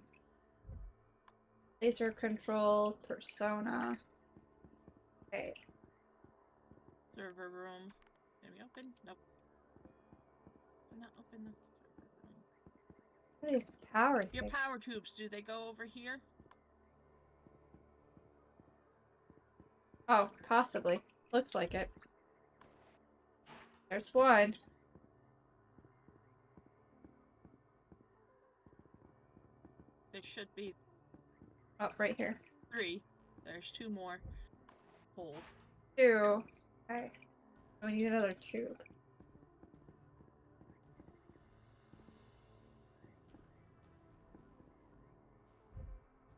[SPEAKER 1] Laser control, persona. Okay.
[SPEAKER 2] Server room. Can we open? Nope. Can not open the server room.
[SPEAKER 1] What are these power
[SPEAKER 2] Your
[SPEAKER 1] things?
[SPEAKER 2] power tubes, do they go over here?
[SPEAKER 1] Oh, possibly. Looks like it. There's one.
[SPEAKER 2] There should be
[SPEAKER 1] Oh, right here.
[SPEAKER 2] 3. There's 2 more holes.
[SPEAKER 1] Two. Okay. We need another tube.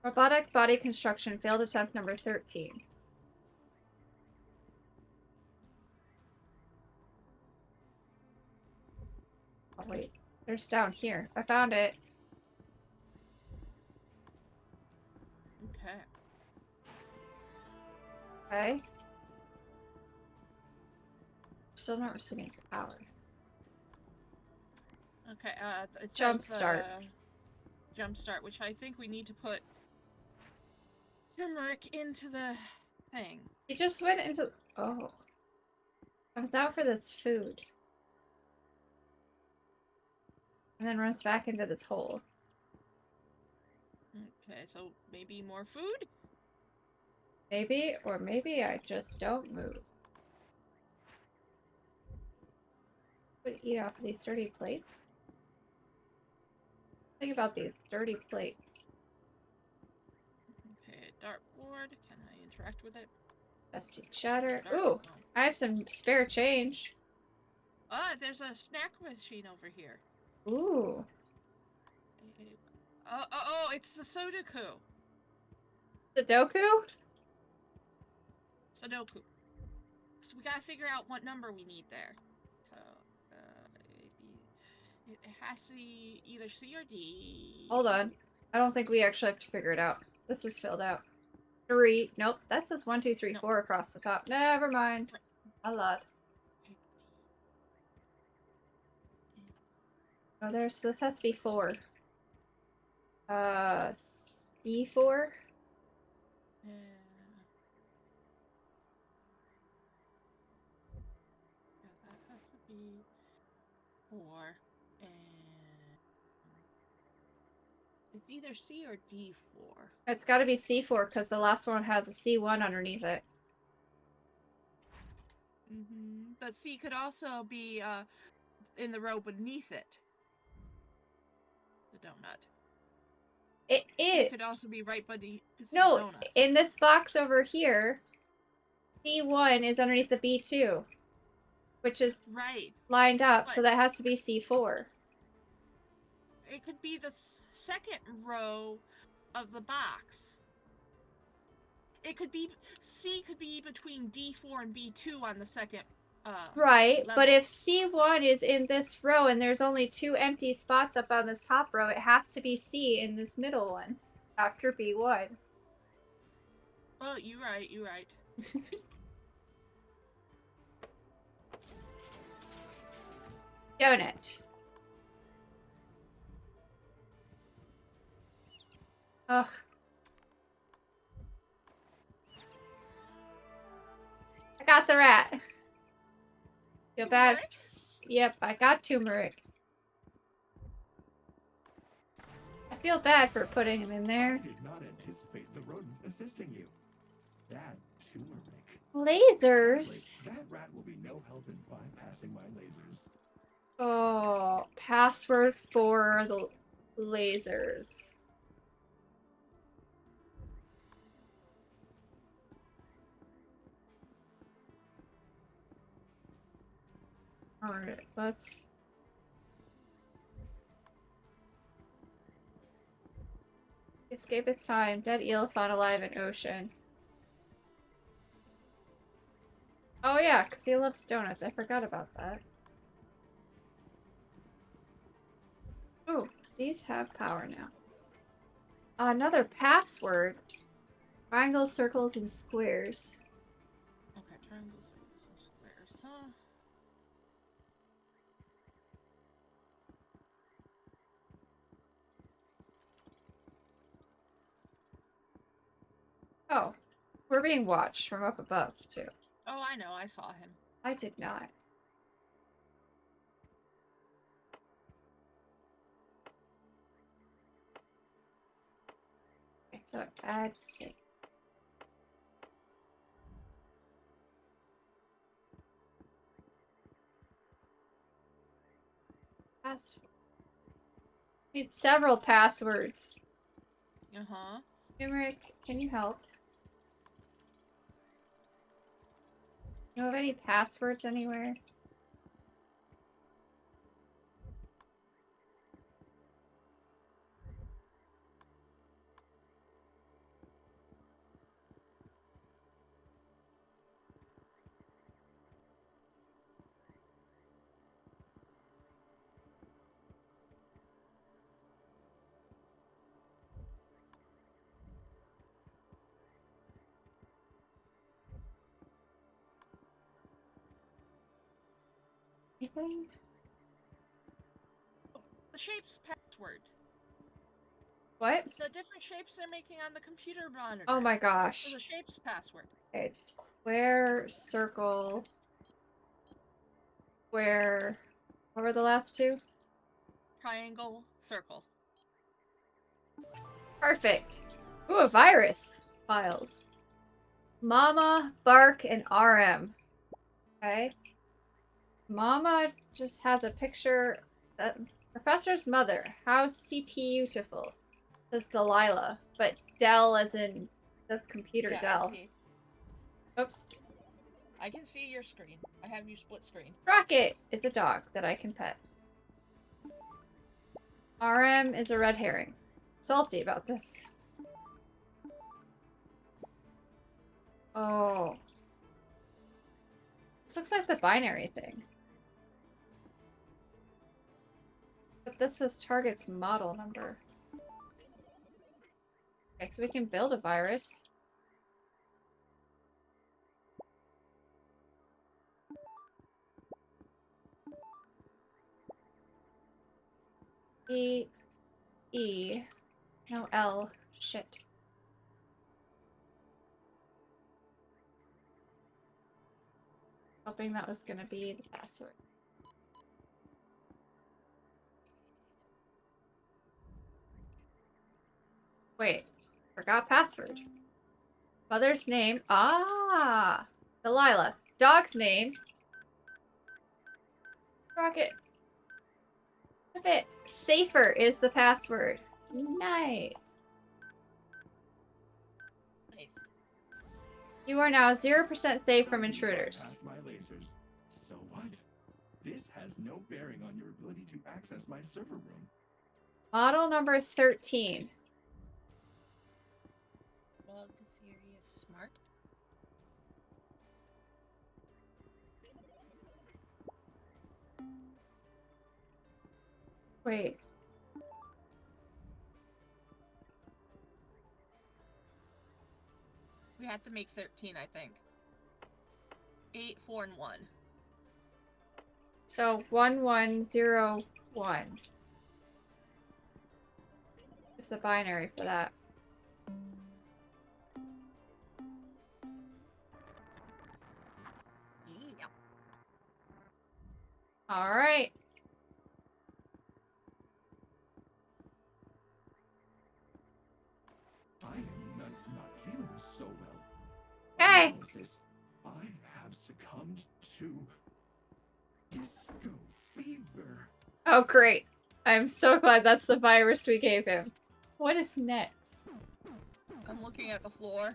[SPEAKER 1] Robotic body construction failed attempt number 13. Oh, wait. There's down here. I found it.
[SPEAKER 2] Okay.
[SPEAKER 1] Okay. Still not receiving power.
[SPEAKER 2] Okay, it
[SPEAKER 1] Jump
[SPEAKER 2] says,
[SPEAKER 1] start.
[SPEAKER 2] jump start, which I think we need to put turmeric into the thing.
[SPEAKER 1] He just went into. Oh. I was out for this food. And then runs back into this hole.
[SPEAKER 2] Okay, so maybe more food?
[SPEAKER 1] Maybe, or maybe I just don't move. Would eat off of these dirty plates? Think about these dirty plates.
[SPEAKER 2] Okay, dartboard. Can I interact with it?
[SPEAKER 1] Dusty chatter.
[SPEAKER 2] Dart?
[SPEAKER 1] Ooh,
[SPEAKER 2] Oh.
[SPEAKER 1] I have some spare change.
[SPEAKER 2] Ah, there's a snack machine over here.
[SPEAKER 1] Ooh.
[SPEAKER 2] Oh, it's the Sudoku.
[SPEAKER 1] Sudoku?
[SPEAKER 2] Sudoku. So we gotta figure out what number we need there. So, it has to be either C or D.
[SPEAKER 1] Hold on. I don't think we actually have to figure it out. This is filled out. 3. Nope, that says 1, 2, 3,
[SPEAKER 2] No.
[SPEAKER 1] 4 across the top. Never mind. A lot. Oh, there's. This has to be 4. C4?
[SPEAKER 2] Yeah, that has to be 4. And It's either C or D4.
[SPEAKER 1] It's got to be C4 because the last one has a C1 underneath it.
[SPEAKER 2] But C could also be in the row beneath it. The donut.
[SPEAKER 1] It
[SPEAKER 2] could also be right beneath the
[SPEAKER 1] no,
[SPEAKER 2] donut.
[SPEAKER 1] in this box over here, C1 is underneath the B2, which is
[SPEAKER 2] Right.
[SPEAKER 1] lined up,
[SPEAKER 2] But
[SPEAKER 1] so that has to be C4.
[SPEAKER 2] it could be the second row of the box. It could be C could be between D4 and B2 on the second
[SPEAKER 1] Right,
[SPEAKER 2] level.
[SPEAKER 1] but if C1 is in this row and there's only 2 empty spots up on this top row, it has to be C in this middle one after B1.
[SPEAKER 2] Well, you're right.
[SPEAKER 1] Donut. Ugh. I got the rat. Feel bad.
[SPEAKER 2] Turmeric?
[SPEAKER 1] Yep, I got turmeric. I feel bad for putting him in there.
[SPEAKER 4] I did not anticipate the rodent assisting you. That turmeric.
[SPEAKER 1] Lasers.
[SPEAKER 4] Sadly, that rat will be no help in bypassing my lasers.
[SPEAKER 1] Oh, password for the lasers. Alright, let's... Escape its time. Dead eel found alive in ocean. Oh yeah, because he loves donuts. I forgot about that. Oh, these have power now. Another password. Triangles, circles, and squares.
[SPEAKER 2] Okay, triangles, circles, and squares, huh?
[SPEAKER 1] Oh, we're being watched from up above, too.
[SPEAKER 2] Oh, I know. I saw him.
[SPEAKER 1] I did not. Okay, so it adds the password. Need several passwords.
[SPEAKER 2] Uh-huh.
[SPEAKER 1] Turmeric, can you help? You have any passwords anywhere? Anything?
[SPEAKER 2] The shapes password.
[SPEAKER 1] What?
[SPEAKER 2] The different shapes they're making on the computer monitor.
[SPEAKER 1] Oh my gosh.
[SPEAKER 2] There's a shapes password.
[SPEAKER 1] Okay, square, circle, square. What were the last two?
[SPEAKER 2] Triangle, circle.
[SPEAKER 1] Perfect. Ooh, a virus. Files. Mama, Bark, and RM. Okay. Mama just has a picture. Professor's mother. How CPUtiful. Says Delilah. But Dell as in the computer
[SPEAKER 2] Yeah,
[SPEAKER 1] Dell.
[SPEAKER 2] I see.
[SPEAKER 1] Oops.
[SPEAKER 2] I can see your screen. I have you split screen.
[SPEAKER 1] Rocket is a dog that I can pet. RM is a red herring. Salty about this. Oh. This looks like the binary thing. But this is target's model number. Okay, so we can build a virus. E. No L. Shit. Hoping that was gonna be the password. Wait. Forgot password. Mother's name. Ah! Delilah. Dog's name. Rocket. A bit safer is the password. Nice.
[SPEAKER 2] Nice.
[SPEAKER 1] You are now 0% safe from
[SPEAKER 4] Some of you
[SPEAKER 1] intruders.
[SPEAKER 4] bypassed my lasers. So what? This has no bearing on your ability to access my server room.
[SPEAKER 1] Model number 13.
[SPEAKER 2] Well, this area is smart.
[SPEAKER 1] Wait.
[SPEAKER 2] We have to make 13, I think. 8, 4, and 1.
[SPEAKER 1] So 1101 is the binary for that.
[SPEAKER 2] Yeah.
[SPEAKER 1] All right.
[SPEAKER 4] I am not feeling so well.
[SPEAKER 1] Okay.
[SPEAKER 4] Analysis. I have succumbed to disco fever.
[SPEAKER 1] Oh, great. I'm so glad that's the virus we gave him. What is next?
[SPEAKER 2] I'm looking at the floor.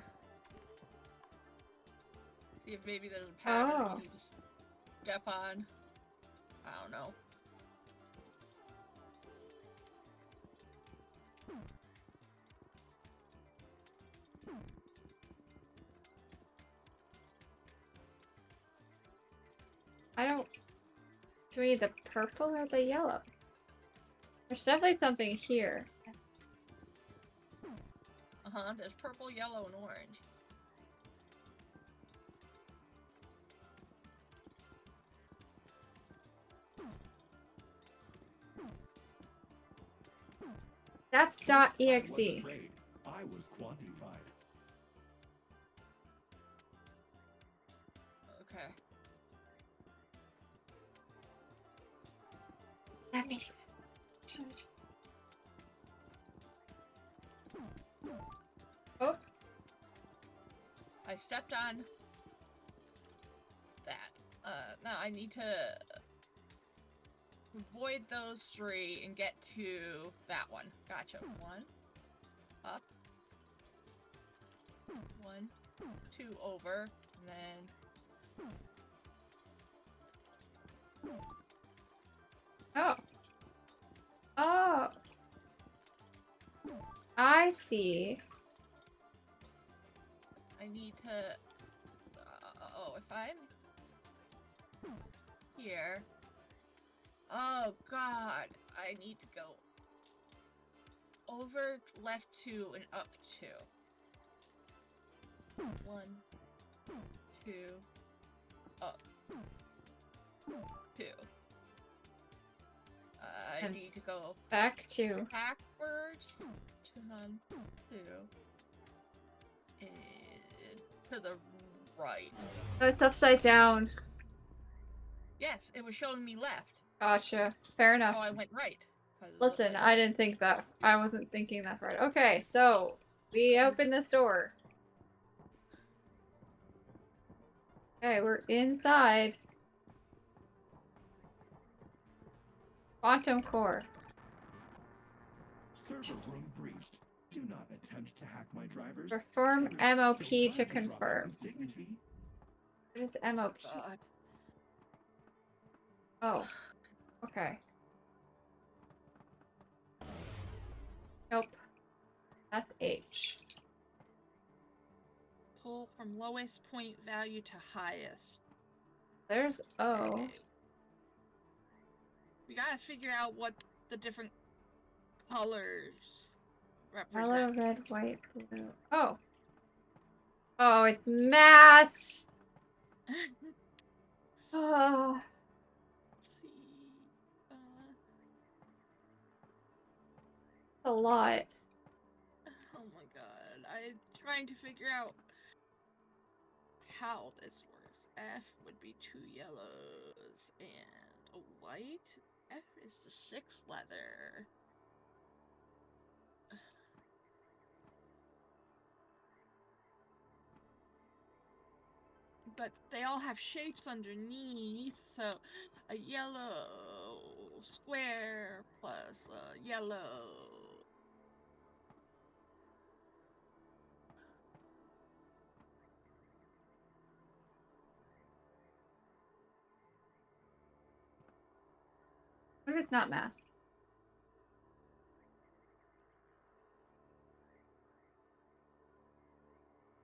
[SPEAKER 2] See if maybe there's a pattern
[SPEAKER 1] Oh.
[SPEAKER 2] we need to step on. I don't know.
[SPEAKER 1] I don't... To me, the purple or the yellow? There's definitely something here.
[SPEAKER 2] Uh-huh, there's purple, yellow, and orange.
[SPEAKER 1] That's
[SPEAKER 4] I was
[SPEAKER 1] .exe.
[SPEAKER 4] afraid. I was quantified.
[SPEAKER 2] Okay.
[SPEAKER 1] That means... Oh,
[SPEAKER 2] I stepped on that. Now I need to avoid those 3 and get to that one. Gotcha. 1. Up. 1. 2 over. And then...
[SPEAKER 1] oh. Oh. I see.
[SPEAKER 2] I need to... oh, if I'm... here... Oh, God. I need to go... over, left 2, and up 2. 1, 2, up 2. I
[SPEAKER 1] And
[SPEAKER 2] need to go
[SPEAKER 1] back to...
[SPEAKER 2] backwards to 1, 2, and to the right.
[SPEAKER 1] Oh, it's upside down.
[SPEAKER 2] Yes, it was showing me left,
[SPEAKER 1] Gotcha. Fair
[SPEAKER 2] so
[SPEAKER 1] enough.
[SPEAKER 2] I went right. 'cause it was
[SPEAKER 1] Listen,
[SPEAKER 2] upside
[SPEAKER 1] I
[SPEAKER 2] down.
[SPEAKER 1] didn't think that. I wasn't thinking that right. Okay, so we open this door. Okay, we're inside. Quantum core.
[SPEAKER 4] Server room breached. Do not attempt to hack my drivers.
[SPEAKER 1] Perform
[SPEAKER 4] Others
[SPEAKER 1] MOP
[SPEAKER 4] still
[SPEAKER 1] to
[SPEAKER 4] try drop out
[SPEAKER 1] confirm.
[SPEAKER 4] with dignity.
[SPEAKER 1] What is MOP?
[SPEAKER 2] God.
[SPEAKER 1] Oh, okay. Nope. That's H.
[SPEAKER 2] Pull from lowest point value to highest.
[SPEAKER 1] There's O.
[SPEAKER 2] Okay. We gotta figure out what the different colors
[SPEAKER 1] Yellow,
[SPEAKER 2] represent.
[SPEAKER 1] red, white, blue. Oh. Oh, it's math. Oh.
[SPEAKER 2] Let's see.
[SPEAKER 1] A lot.
[SPEAKER 2] Oh my god. I'm trying to figure out how this works. F would be 2 yellows and a white. F is the 6 leather. but they all have shapes underneath. So a yellow square plus a yellow.
[SPEAKER 1] What if it's not math?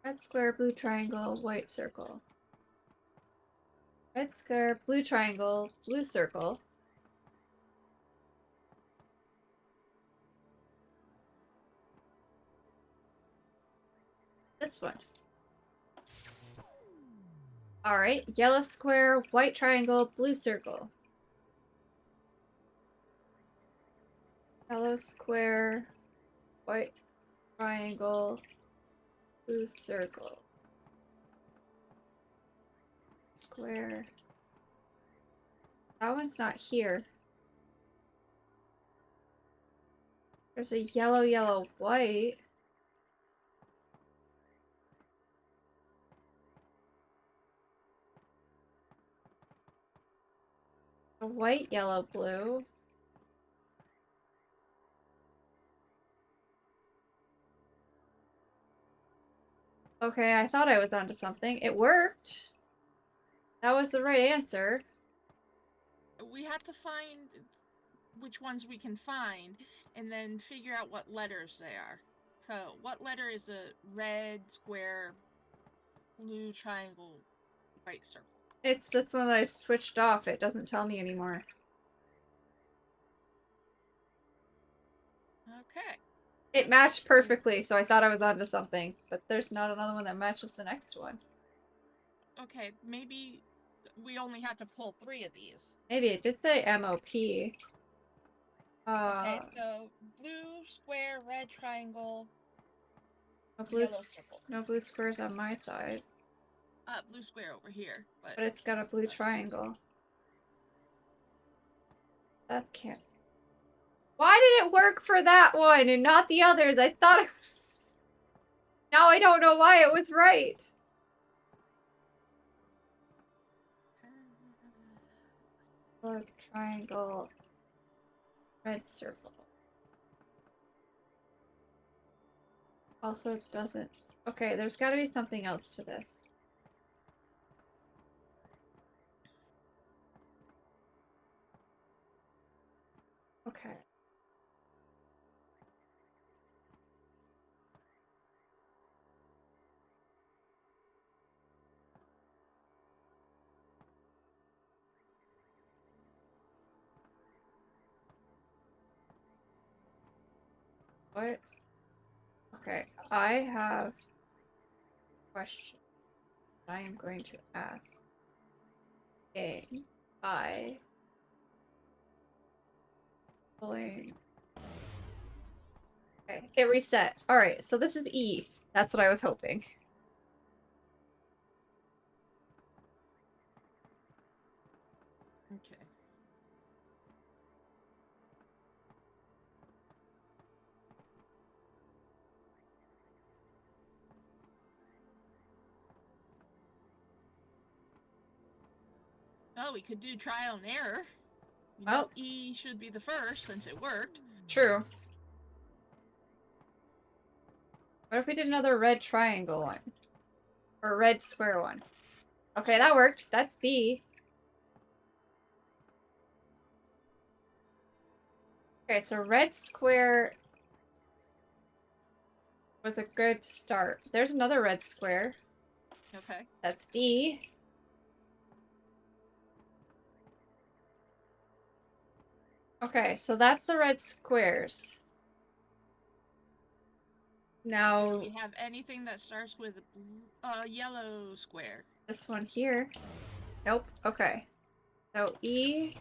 [SPEAKER 1] Red square, blue triangle, white circle. Red square, blue triangle, blue circle. This one. Alright, yellow square, white triangle, blue circle. Yellow square, white triangle, blue circle. Square. That one's not here. There's a yellow, yellow, white. A white, yellow, blue. Okay, I thought I was onto something. It worked. That was the right answer.
[SPEAKER 2] We have to find which ones we can find and then figure out what letters they are. So, what letter is a red square, blue triangle, white circle?
[SPEAKER 1] It's this one that I switched off. It doesn't tell me anymore.
[SPEAKER 2] Okay.
[SPEAKER 1] It matched perfectly, so I thought I was onto something. But there's not another one that matches the next one.
[SPEAKER 2] Okay, maybe we only have to pull 3 of these.
[SPEAKER 1] Maybe it did say MOP.
[SPEAKER 2] Okay, so blue square, red triangle, yellow circle.
[SPEAKER 1] No blue squares on my side.
[SPEAKER 2] Blue square over here,
[SPEAKER 1] But it's got a blue triangle. That can't. Why did it work for that one and not the others? I thought it was. Now I don't know why it was right. Blue triangle. Red circle. Also doesn't. Okay, there's got to be something else to this. Okay. What? Okay, I have a question I am going to ask. Game by pulling. Okay, it reset. Alright, so this is E. That's what I was hoping.
[SPEAKER 2] Okay. Oh, we could do trial and error. You know,
[SPEAKER 1] Well,
[SPEAKER 2] E should be the first since it worked.
[SPEAKER 1] true. What if we did another red triangle one? Or red square one? Okay, that worked. That's B. Okay, so red square was a good start. There's another red square.
[SPEAKER 2] Okay.
[SPEAKER 1] That's D. Okay, so that's the red squares. Now,
[SPEAKER 2] Do you have anything that starts with a yellow square?
[SPEAKER 1] this one here. Nope. Okay. So E,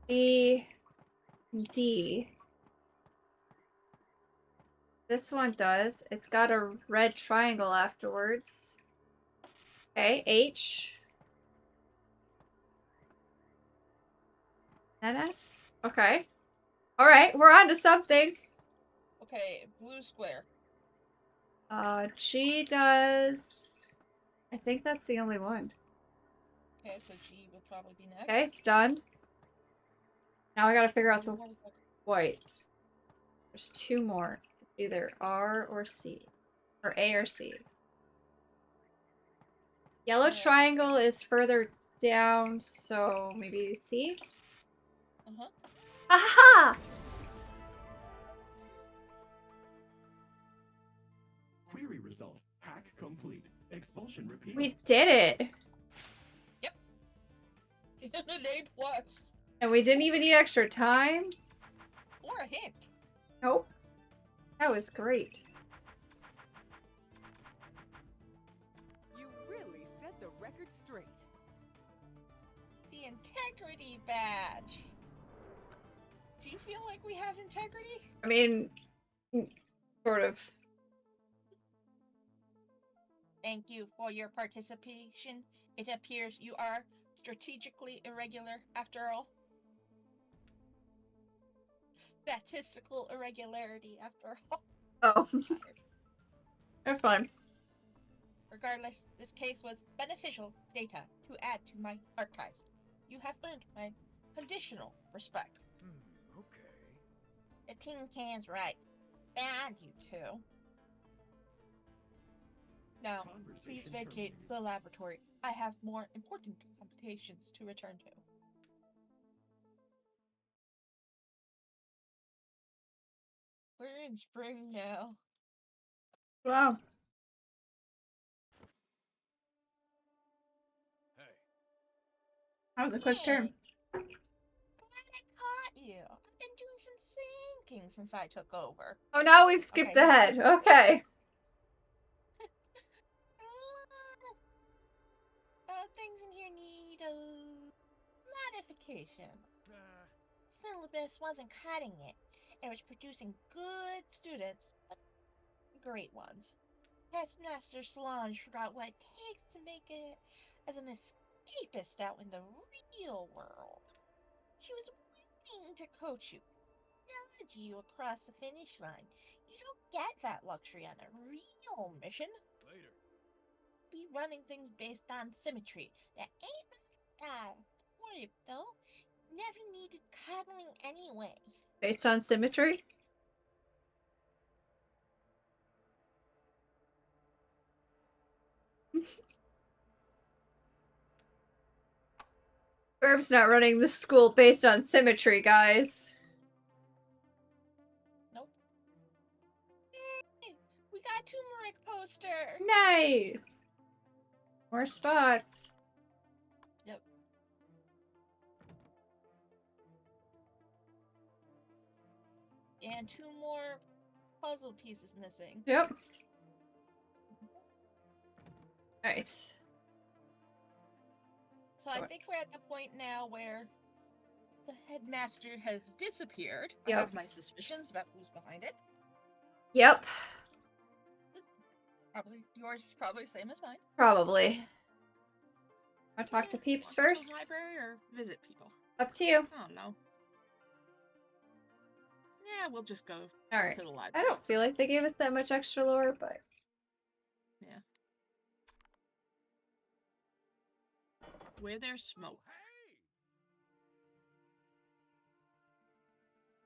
[SPEAKER 1] B, D. This one does. It's got a red triangle afterwards. Okay, H. And F. Okay. Alright, we're on to something.
[SPEAKER 2] Okay, blue square.
[SPEAKER 1] G does. I think that's the only one.
[SPEAKER 2] Okay, so G will probably be next.
[SPEAKER 1] Okay, done. Now I gotta figure out the
[SPEAKER 2] What is it?
[SPEAKER 1] whites. There's two more. It's either R or C. Or A or C. Yellow
[SPEAKER 2] Yeah.
[SPEAKER 1] triangle is further down, so maybe C?
[SPEAKER 2] Uh-huh.
[SPEAKER 1] Aha!
[SPEAKER 4] Query result. Hack complete. Expulsion repeated.
[SPEAKER 1] We did it!
[SPEAKER 2] It ain't works.
[SPEAKER 1] And we didn't even need extra time?
[SPEAKER 2] Or a hint.
[SPEAKER 1] Nope. That was great.
[SPEAKER 6] You really set the record straight.
[SPEAKER 2] The integrity badge. Do you feel like we have integrity?
[SPEAKER 1] I mean, sort of.
[SPEAKER 2] Thank you for your participation. It appears you are strategically irregular after all. Statistical irregularity after all.
[SPEAKER 1] Oh. They're fun.
[SPEAKER 2] Regardless, this case was beneficial data to add to my archives. You have earned my conditional respect.
[SPEAKER 6] Okay.
[SPEAKER 2] The tin can's right. Bad, you two. Now, please
[SPEAKER 4] Conversation
[SPEAKER 2] vacate
[SPEAKER 4] terminated.
[SPEAKER 2] the laboratory. I have more important computations to return to. We're in spring now.
[SPEAKER 1] Wow.
[SPEAKER 6] Hey.
[SPEAKER 1] That was a quick turn.
[SPEAKER 2] Glad I caught you. I've been doing some thinking since I took over.
[SPEAKER 1] Oh, now we've skipped
[SPEAKER 2] Okay.
[SPEAKER 1] ahead. Okay.
[SPEAKER 2] Things in here need a modification.
[SPEAKER 6] Nah.
[SPEAKER 2] Syllabus wasn't cutting it. It was producing good students, but great ones. Headmaster Solange forgot what it takes to make it as an escapist out in the real world. She was willing to coach you, nudge you across the finish line. You don't get that luxury on a real mission.
[SPEAKER 6] Later.
[SPEAKER 2] Be running things based on symmetry. That ain't my worry though. Never needed cuddling anyway.
[SPEAKER 1] Based on symmetry? Burb's not running the school based on symmetry, guys.
[SPEAKER 2] Nope. Yay! We got a turmeric poster.
[SPEAKER 1] Nice! More spots.
[SPEAKER 2] Yep. And two more puzzle pieces missing.
[SPEAKER 1] Yep. Nice.
[SPEAKER 2] So I think we're at the point now where the headmaster has disappeared. I
[SPEAKER 1] Yep.
[SPEAKER 2] have my suspicions about who's behind it.
[SPEAKER 1] Yep.
[SPEAKER 2] Probably yours is probably the same as mine.
[SPEAKER 1] Probably. I talk to
[SPEAKER 2] Yeah,
[SPEAKER 1] peeps
[SPEAKER 2] walk into
[SPEAKER 1] first?
[SPEAKER 2] the library or visit people?
[SPEAKER 1] Up to you.
[SPEAKER 2] I don't know. Yeah, we'll just go
[SPEAKER 1] Alright.
[SPEAKER 2] to the library.
[SPEAKER 1] I don't feel like they gave us that much extra lore, but...
[SPEAKER 2] Yeah. Where there's smoke.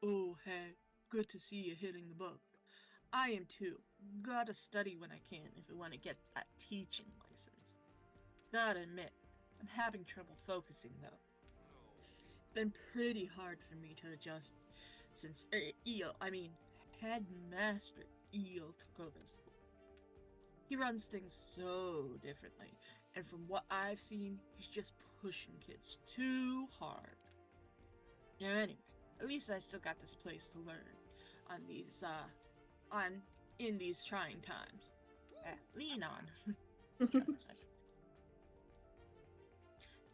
[SPEAKER 2] Oh, hey. Good to see you hitting the book. I am too. Gotta study when I can if I want to get that teaching license. Gotta admit, I'm having trouble focusing though. It's been pretty hard for me to adjust since Headmaster Eel took over the school. He runs things so differently, and from what I've seen, he's just pushing kids too hard. Now anyway, at least I still got this place to learn in these trying times. Lean on.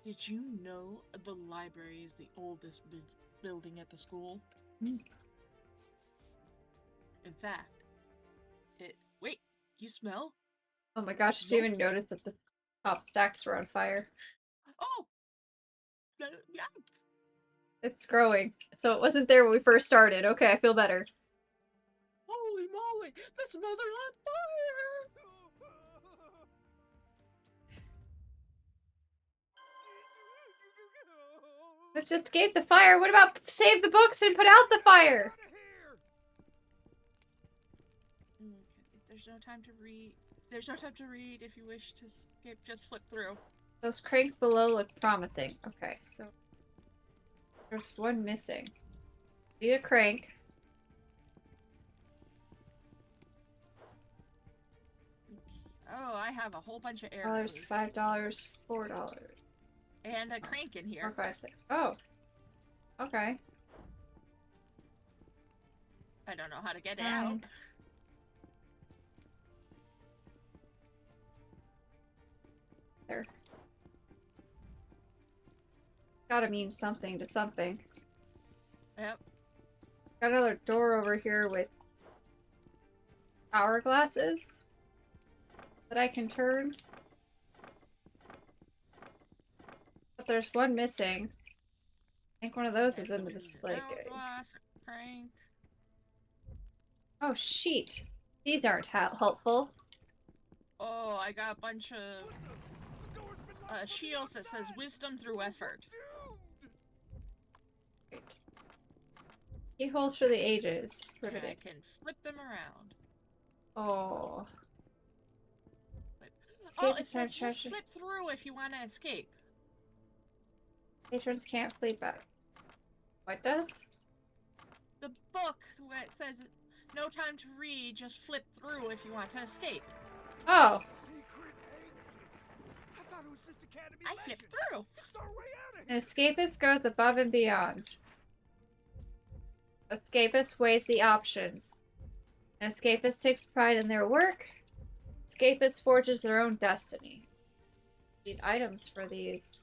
[SPEAKER 2] Did you know the library is the oldest building at the school?
[SPEAKER 1] Mm.
[SPEAKER 2] In fact, wait, you smell?
[SPEAKER 1] Oh my gosh, did you even notice that the top stacks were on fire?
[SPEAKER 2] Oh! Yeah.
[SPEAKER 1] It's growing. So it wasn't there when we first started. Okay, I feel better.
[SPEAKER 2] Holy moly! This mother on fire!
[SPEAKER 1] Let's just escape the fire. What about save the books and put out the fire?
[SPEAKER 2] There's no time to read. There's no time to read. If you wish to escape, just flip through.
[SPEAKER 1] Those cranks below look promising. Okay, so there's one missing. Need a crank.
[SPEAKER 2] Oh, I have a whole bunch of arrows.
[SPEAKER 1] $5, $4.
[SPEAKER 2] And a crank in here.
[SPEAKER 1] 4, 5, 6. Oh. Okay.
[SPEAKER 2] I don't know how to get it out.
[SPEAKER 1] There. Gotta mean something to something.
[SPEAKER 2] Yep.
[SPEAKER 1] Got another door over here with hourglasses that I can turn. But there's one missing. I think one of those is in the display case.
[SPEAKER 2] Crank.
[SPEAKER 1] Oh, sheet. These aren't helpful.
[SPEAKER 2] Oh, I got a bunch of shields that says wisdom through effort.
[SPEAKER 1] Keyholes for the ages.
[SPEAKER 2] And I can flip them around.
[SPEAKER 1] Oh.
[SPEAKER 2] It says just flip through if you want to escape.
[SPEAKER 1] Patrons can't flee back. What does?
[SPEAKER 2] The book where it says no time to read, just flip through if you want to escape.
[SPEAKER 1] Oh.
[SPEAKER 2] I flipped through.
[SPEAKER 1] An escapist goes above and beyond. Escapist weighs the options. An escapist takes pride in their work. Escapist forges their own destiny. Need items for these.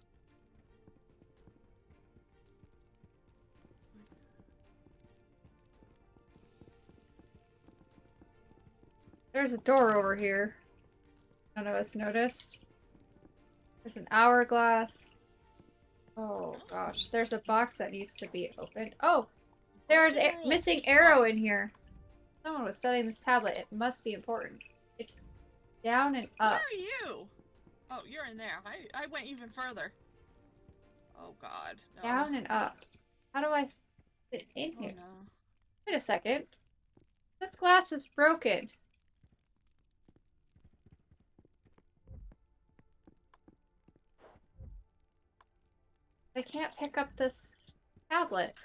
[SPEAKER 1] There's a door over here. None of us noticed. There's an hourglass. Oh gosh, there's a box that needs to be opened. Oh, there's a missing arrow in here. Someone was studying this tablet. It must be important. It's down and up.
[SPEAKER 2] Where are you? Oh, you're in there. I went even further. Oh god. No.
[SPEAKER 1] Down and up. How do I fit in here?
[SPEAKER 2] Oh, no.
[SPEAKER 1] Wait a second. This glass is broken. I can't pick up this tablet.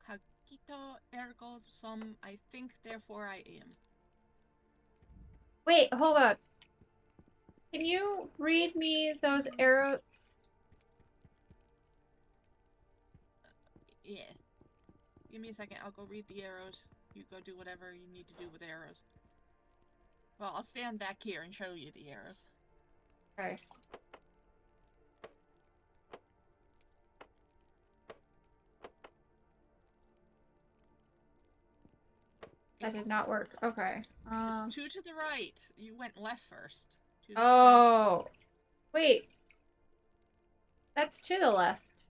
[SPEAKER 2] Cogito ergo sum, I think, therefore I am.
[SPEAKER 1] Wait, hold on. Can you read me those arrows?
[SPEAKER 2] Yeah. Give me a second, I'll go read the arrows. You go do whatever you need to do with arrows. Well, I'll stand back here and show you the arrows.
[SPEAKER 1] Okay. That did not work. Okay.
[SPEAKER 2] Two to the right. You went left first.
[SPEAKER 1] Oh. Wait. That's to the left.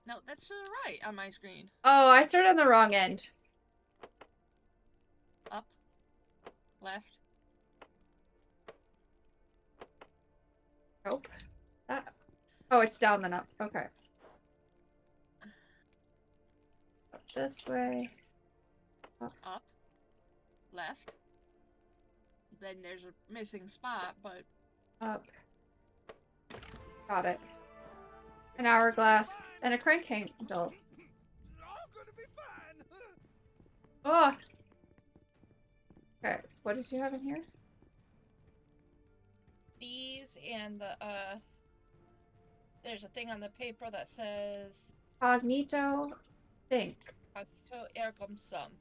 [SPEAKER 2] No, that's to the right on my screen.
[SPEAKER 1] Oh, I started on the wrong end.
[SPEAKER 2] Up. Left.
[SPEAKER 1] Nope. Oh, it's down then up. Okay. Up this way.
[SPEAKER 2] Up. Left. Then there's a missing spot, but...
[SPEAKER 1] Up. Got it. An hourglass and a crank handle.
[SPEAKER 6] All gonna be fine.
[SPEAKER 1] Oh! Okay, what did you have in here?
[SPEAKER 2] These and the, there's a thing on the paper that says...
[SPEAKER 1] Cognito. Think.
[SPEAKER 2] Cogito ergo sum.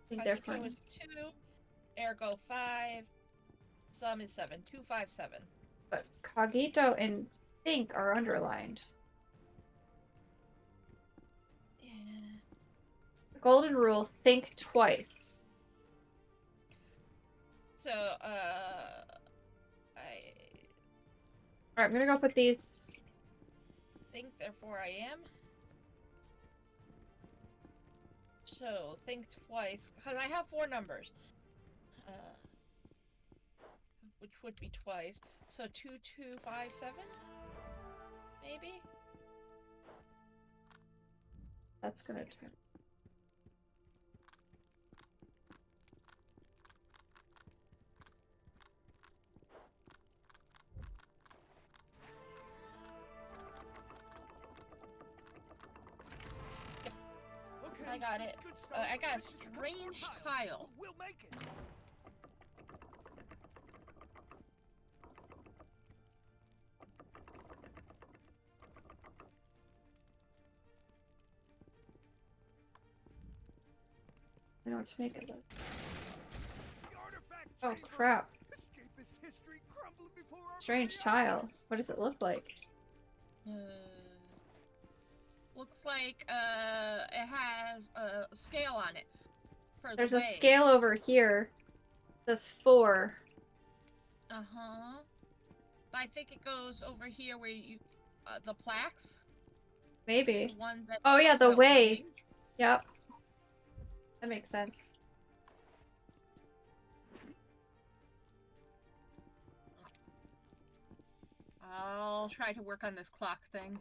[SPEAKER 1] I think they're
[SPEAKER 2] Cogito
[SPEAKER 1] fine.
[SPEAKER 2] is 2, ergo 5, sum is 7. 2, 5, 7.
[SPEAKER 1] But cogito and think are underlined.
[SPEAKER 2] Yeah.
[SPEAKER 1] The golden rule, think twice.
[SPEAKER 2] So,
[SPEAKER 1] Alright, I'm gonna go put these.
[SPEAKER 2] think, therefore I am. So, think twice. Because I have 4 numbers. which would be twice. So 2257, maybe.
[SPEAKER 1] That's gonna turn.
[SPEAKER 4] Okay,
[SPEAKER 2] I got it.
[SPEAKER 4] good stuff.
[SPEAKER 2] I got a
[SPEAKER 4] Just couple more
[SPEAKER 2] strange
[SPEAKER 4] tiles.
[SPEAKER 2] tile.
[SPEAKER 4] We'll make it.
[SPEAKER 1] I know what to make of it.
[SPEAKER 4] The artifact
[SPEAKER 1] Oh
[SPEAKER 4] chamber.
[SPEAKER 1] crap!
[SPEAKER 4] Escapist history crumbled before our
[SPEAKER 1] Strange
[SPEAKER 4] very
[SPEAKER 1] tile.
[SPEAKER 4] eyes.
[SPEAKER 1] What does it look like?
[SPEAKER 2] Looks like it has a scale on it for
[SPEAKER 1] There's
[SPEAKER 2] the
[SPEAKER 1] a
[SPEAKER 2] way.
[SPEAKER 1] scale over here. That's 4.
[SPEAKER 2] Uh-huh. But I think it goes over here where you the plaques.
[SPEAKER 1] Maybe.
[SPEAKER 2] The ones that
[SPEAKER 1] Oh yeah, the
[SPEAKER 2] about
[SPEAKER 1] way.
[SPEAKER 2] weighing.
[SPEAKER 1] Yep. That makes sense.
[SPEAKER 2] I'll try to work on this clock thing.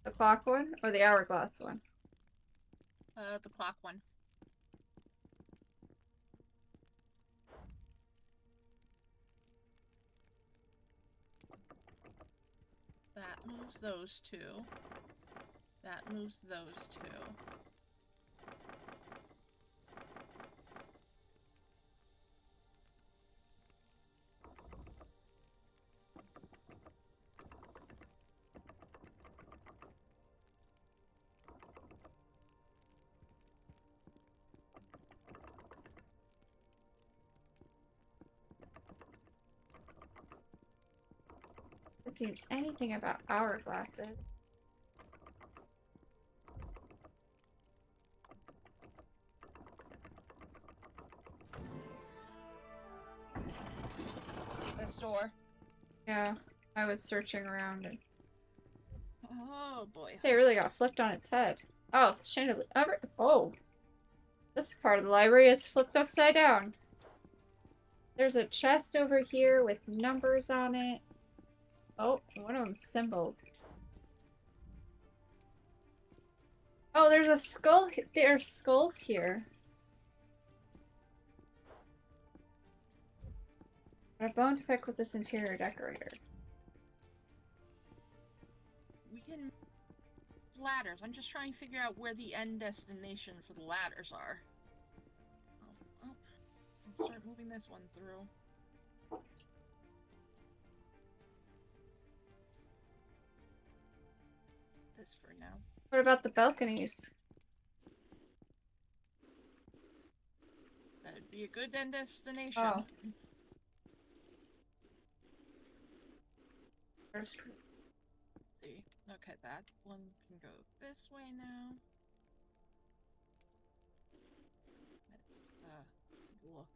[SPEAKER 1] The clock one or the hourglass one?
[SPEAKER 2] The clock one. That moves those two. That moves those two.
[SPEAKER 1] I haven't seen anything about hourglasses.
[SPEAKER 2] This door.
[SPEAKER 1] Yeah, I was searching around and
[SPEAKER 2] Oh boy.
[SPEAKER 1] say it really got flipped on its head. Oh, the chandelier. Oh, this part of the library is flipped upside down. There's a chest over here with numbers on it. Oh, one of them's symbols. Oh, there's a skull. There are skulls here. Got a bone to pick with this interior decorator.
[SPEAKER 2] We can ladders. I'm just trying to figure out where the end destination for the ladders are. Oh, let's start moving this one through. This for now.
[SPEAKER 1] What about the balconies?
[SPEAKER 2] That'd be a good end destination.
[SPEAKER 1] Oh. First.
[SPEAKER 2] See. Okay, that one can go this way now. Let's look.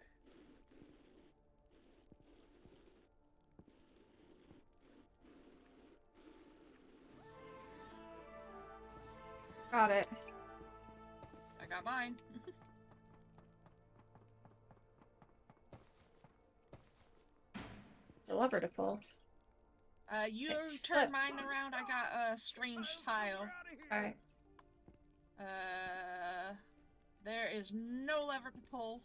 [SPEAKER 1] Got it.
[SPEAKER 2] I got mine.
[SPEAKER 1] It's a lever to pull.
[SPEAKER 2] You
[SPEAKER 1] Okay,
[SPEAKER 2] turn
[SPEAKER 1] flip.
[SPEAKER 2] mine around. I got a strange tile.
[SPEAKER 1] Alright.
[SPEAKER 2] There is no lever to pull.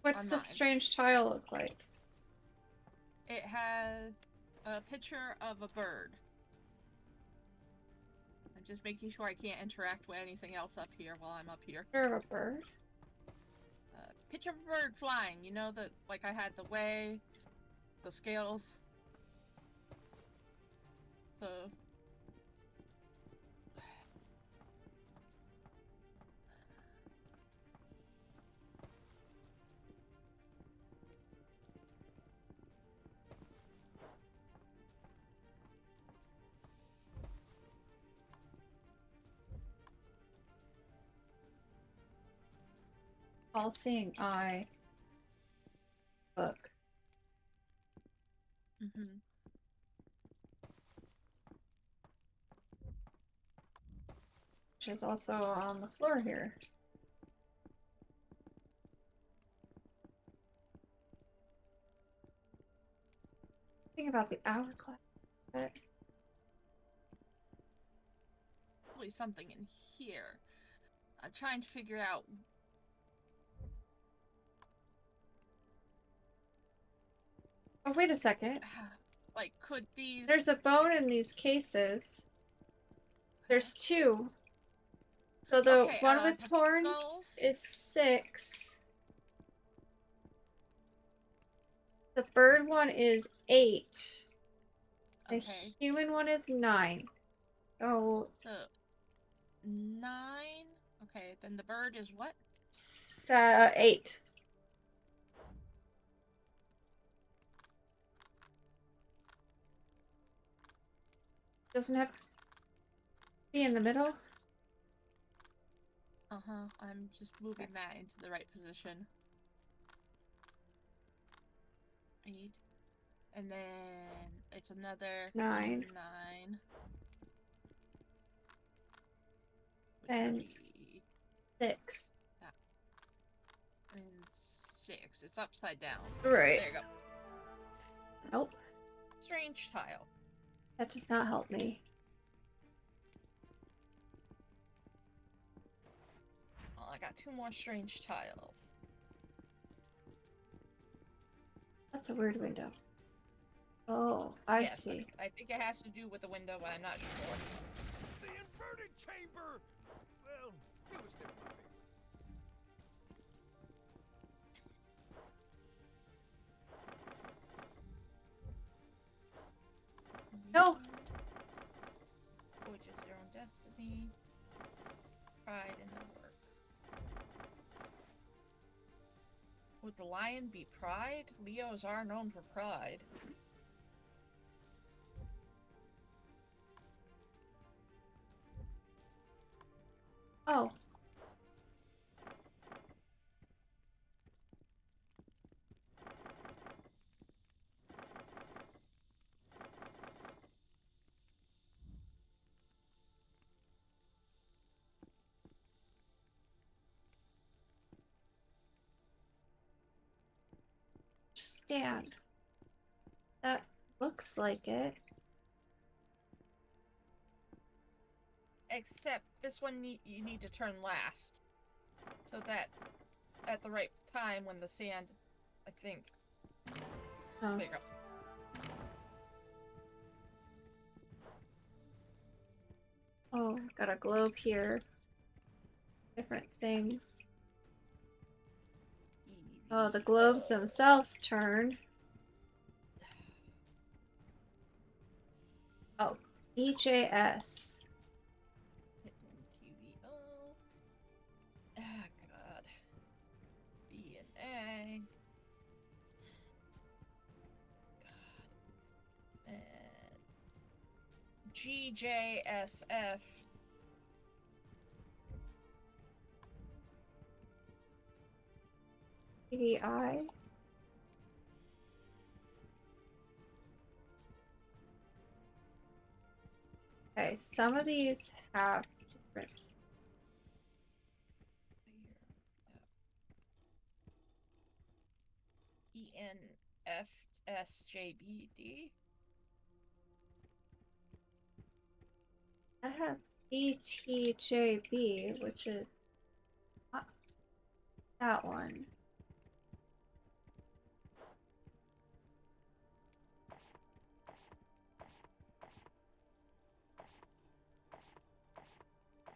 [SPEAKER 1] What's
[SPEAKER 2] on
[SPEAKER 1] the
[SPEAKER 2] mine.
[SPEAKER 1] strange tile look like?
[SPEAKER 2] It has a picture of a bird. I'm just making sure I can't interact with anything else up here while I'm up here.
[SPEAKER 1] Picture of a bird?
[SPEAKER 2] Picture of a bird flying. You know that, like I had the way, the scales. So.
[SPEAKER 1] All-seeing eye. Book.
[SPEAKER 2] Mm-hmm.
[SPEAKER 1] Which is also on the floor here. Think about the hourglass. But
[SPEAKER 2] Probably something in here. Trying to figure out.
[SPEAKER 1] oh, wait a second.
[SPEAKER 2] Like, could these?
[SPEAKER 1] There's a bone in these cases. There's two. So the
[SPEAKER 2] Okay,
[SPEAKER 1] one with
[SPEAKER 2] the
[SPEAKER 1] horns
[SPEAKER 2] skulls?
[SPEAKER 1] is 6. The bird one is 8. The
[SPEAKER 2] Okay,
[SPEAKER 1] human one is 9. Oh,
[SPEAKER 2] so 9. Okay, then the bird is what?
[SPEAKER 1] 8. Doesn't have to be in the middle.
[SPEAKER 2] I'm just moving that into the right position. 8. And then it's another
[SPEAKER 1] 9.
[SPEAKER 2] 9. Which
[SPEAKER 1] And
[SPEAKER 2] would be
[SPEAKER 1] 6.
[SPEAKER 2] and 6. It's upside down.
[SPEAKER 1] Right.
[SPEAKER 2] There you go.
[SPEAKER 1] Nope.
[SPEAKER 2] Strange tile.
[SPEAKER 1] That does not help me.
[SPEAKER 2] Well, I got 2 more strange tiles.
[SPEAKER 1] That's a weird window. Oh, I
[SPEAKER 2] Yes,
[SPEAKER 1] see.
[SPEAKER 2] I think it has to do with the window, but I'm not sure.
[SPEAKER 6] The inverted chamber! Well, it was never mine.
[SPEAKER 1] No!
[SPEAKER 2] Which is your own destiny. Pride in the work. Would the lion be pride? Leos are known for pride.
[SPEAKER 1] Oh. Stand. That looks like it.
[SPEAKER 2] Except this one you need to turn last. So that at the right time when the sand, I think.
[SPEAKER 1] Oh.
[SPEAKER 2] There you go.
[SPEAKER 1] Oh, got a globe here. Different things. Oh, the globes themselves turn. Oh, EJS.
[SPEAKER 2] TVO. Ah, God. DNA. God. And GJSF.
[SPEAKER 1] TVI. Okay, some of these have different.
[SPEAKER 2] ENFSJBD.
[SPEAKER 1] That has BTJB, which is not that one.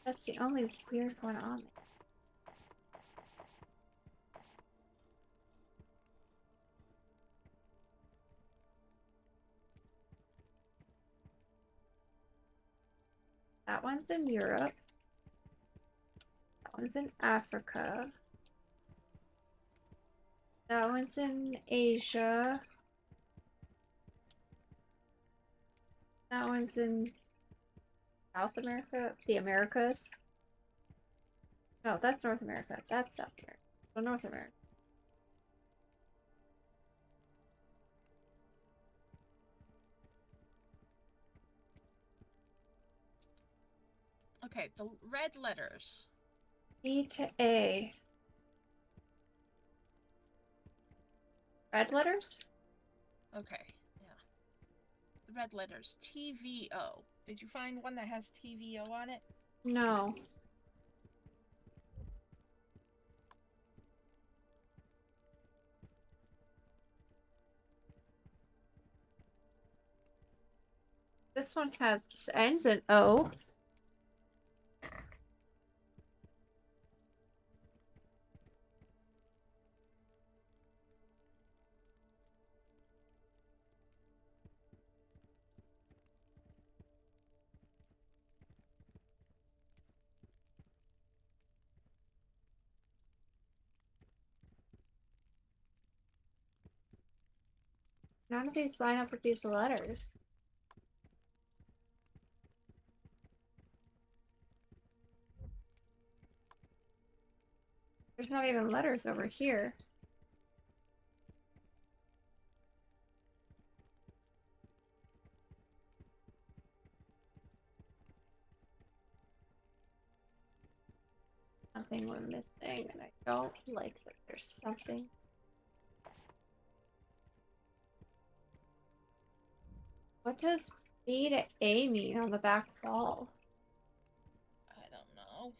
[SPEAKER 1] That's the only weird one on there. That one's in Europe. That one's in Africa. That one's in Asia. That one's in South America. The Americas. No, that's North America. That's South America. So North America.
[SPEAKER 2] Okay, the red letters.
[SPEAKER 1] B to A. Red letters?
[SPEAKER 2] Okay, yeah. red letters. TVO. Did you find one that has TVO on it?
[SPEAKER 1] No. This one ends in O. None of these line up with these letters. There's not even letters over here. Something we're missing, and I don't like that there's something. What does B to A mean on the back wall?
[SPEAKER 2] I don't know.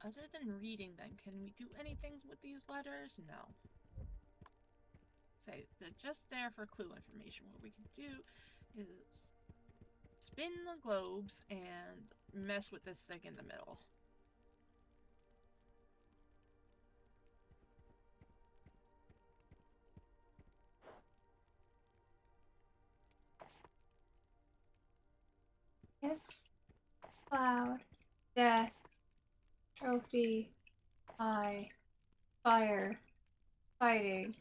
[SPEAKER 2] Other than reading them, can we do anything with these letters? No. Say, they're just there for clue information. What we can do is spin the globes and mess with this thing in the middle.
[SPEAKER 1] Yes. Cloud. Death. Trophy. Eye. Fire. Fighting.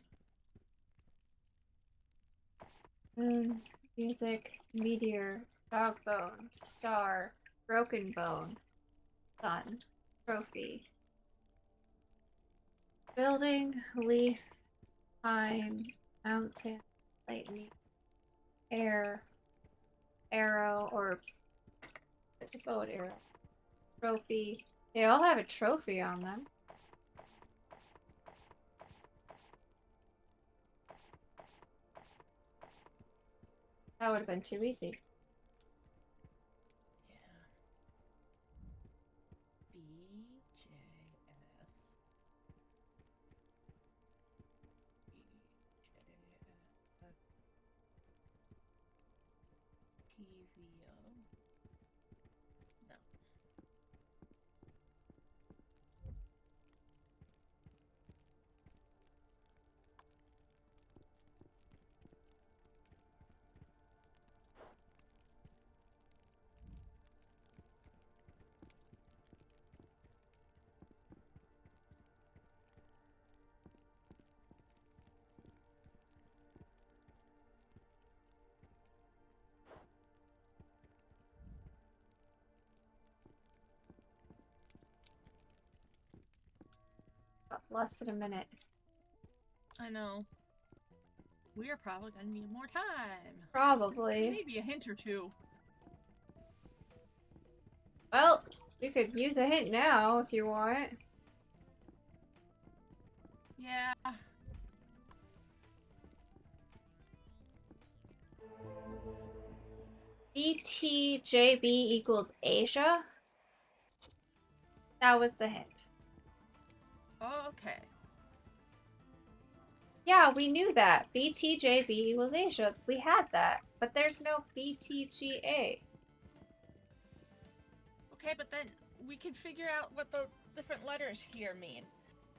[SPEAKER 1] Moon. Music. Meteor. Dog bone. Star. Broken bone. Sun. Trophy. Building. Leaf. Time. Mountain. Lightning. Air. Arrow. Or it's a bow and arrow. Trophy. They all have a trophy on them. That would have been too easy.
[SPEAKER 2] Yeah. BJS. PVO. No.
[SPEAKER 1] Less than a minute.
[SPEAKER 2] I know. We're probably gonna need more time.
[SPEAKER 1] Probably.
[SPEAKER 2] Maybe a hint or two.
[SPEAKER 1] Well, you could use a hint now if you want.
[SPEAKER 2] Yeah.
[SPEAKER 1] BTJB equals Asia. That was the hint.
[SPEAKER 2] Okay.
[SPEAKER 1] Yeah, we knew that. BTJB equals Asia. We had that. But there's no BTGA.
[SPEAKER 2] Okay, but then we can figure out what the different letters here mean.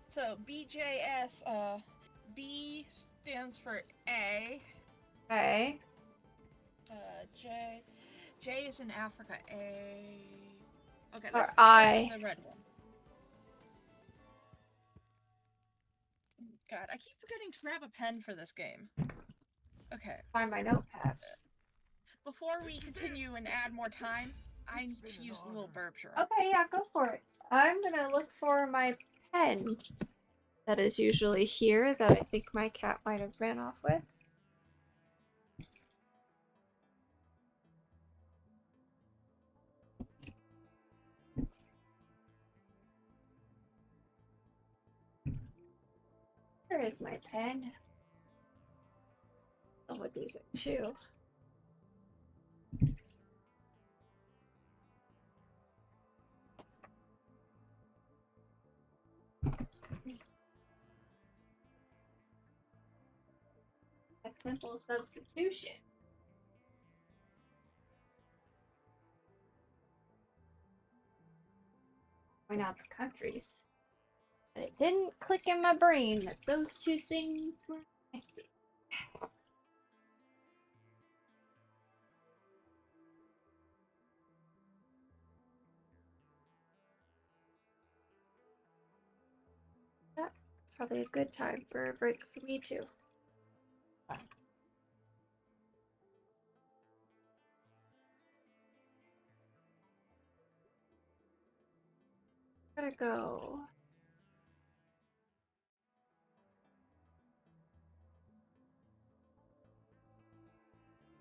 [SPEAKER 2] So BJS, B stands for A.
[SPEAKER 1] Okay.
[SPEAKER 2] J J is in Africa. A. Okay,
[SPEAKER 1] Or
[SPEAKER 2] let's
[SPEAKER 1] I.
[SPEAKER 2] pick the red one. God, I keep forgetting to grab a pen for this game. Okay.
[SPEAKER 1] Find my notepad.
[SPEAKER 2] Before we
[SPEAKER 6] This is it.
[SPEAKER 2] continue and add more time, I
[SPEAKER 6] It's
[SPEAKER 2] need
[SPEAKER 6] been
[SPEAKER 2] to
[SPEAKER 6] an
[SPEAKER 2] use the little
[SPEAKER 6] honor.
[SPEAKER 2] burp room.
[SPEAKER 1] Okay, yeah, go for it. I'm gonna look for my pen that is usually here that I think my cat might have ran off with. Where is my pen? That would be good too. A simple substitution. Point out the countries. But it didn't click in my brain that those two things were connected. That's probably a good time for a break for me too. Gotta go.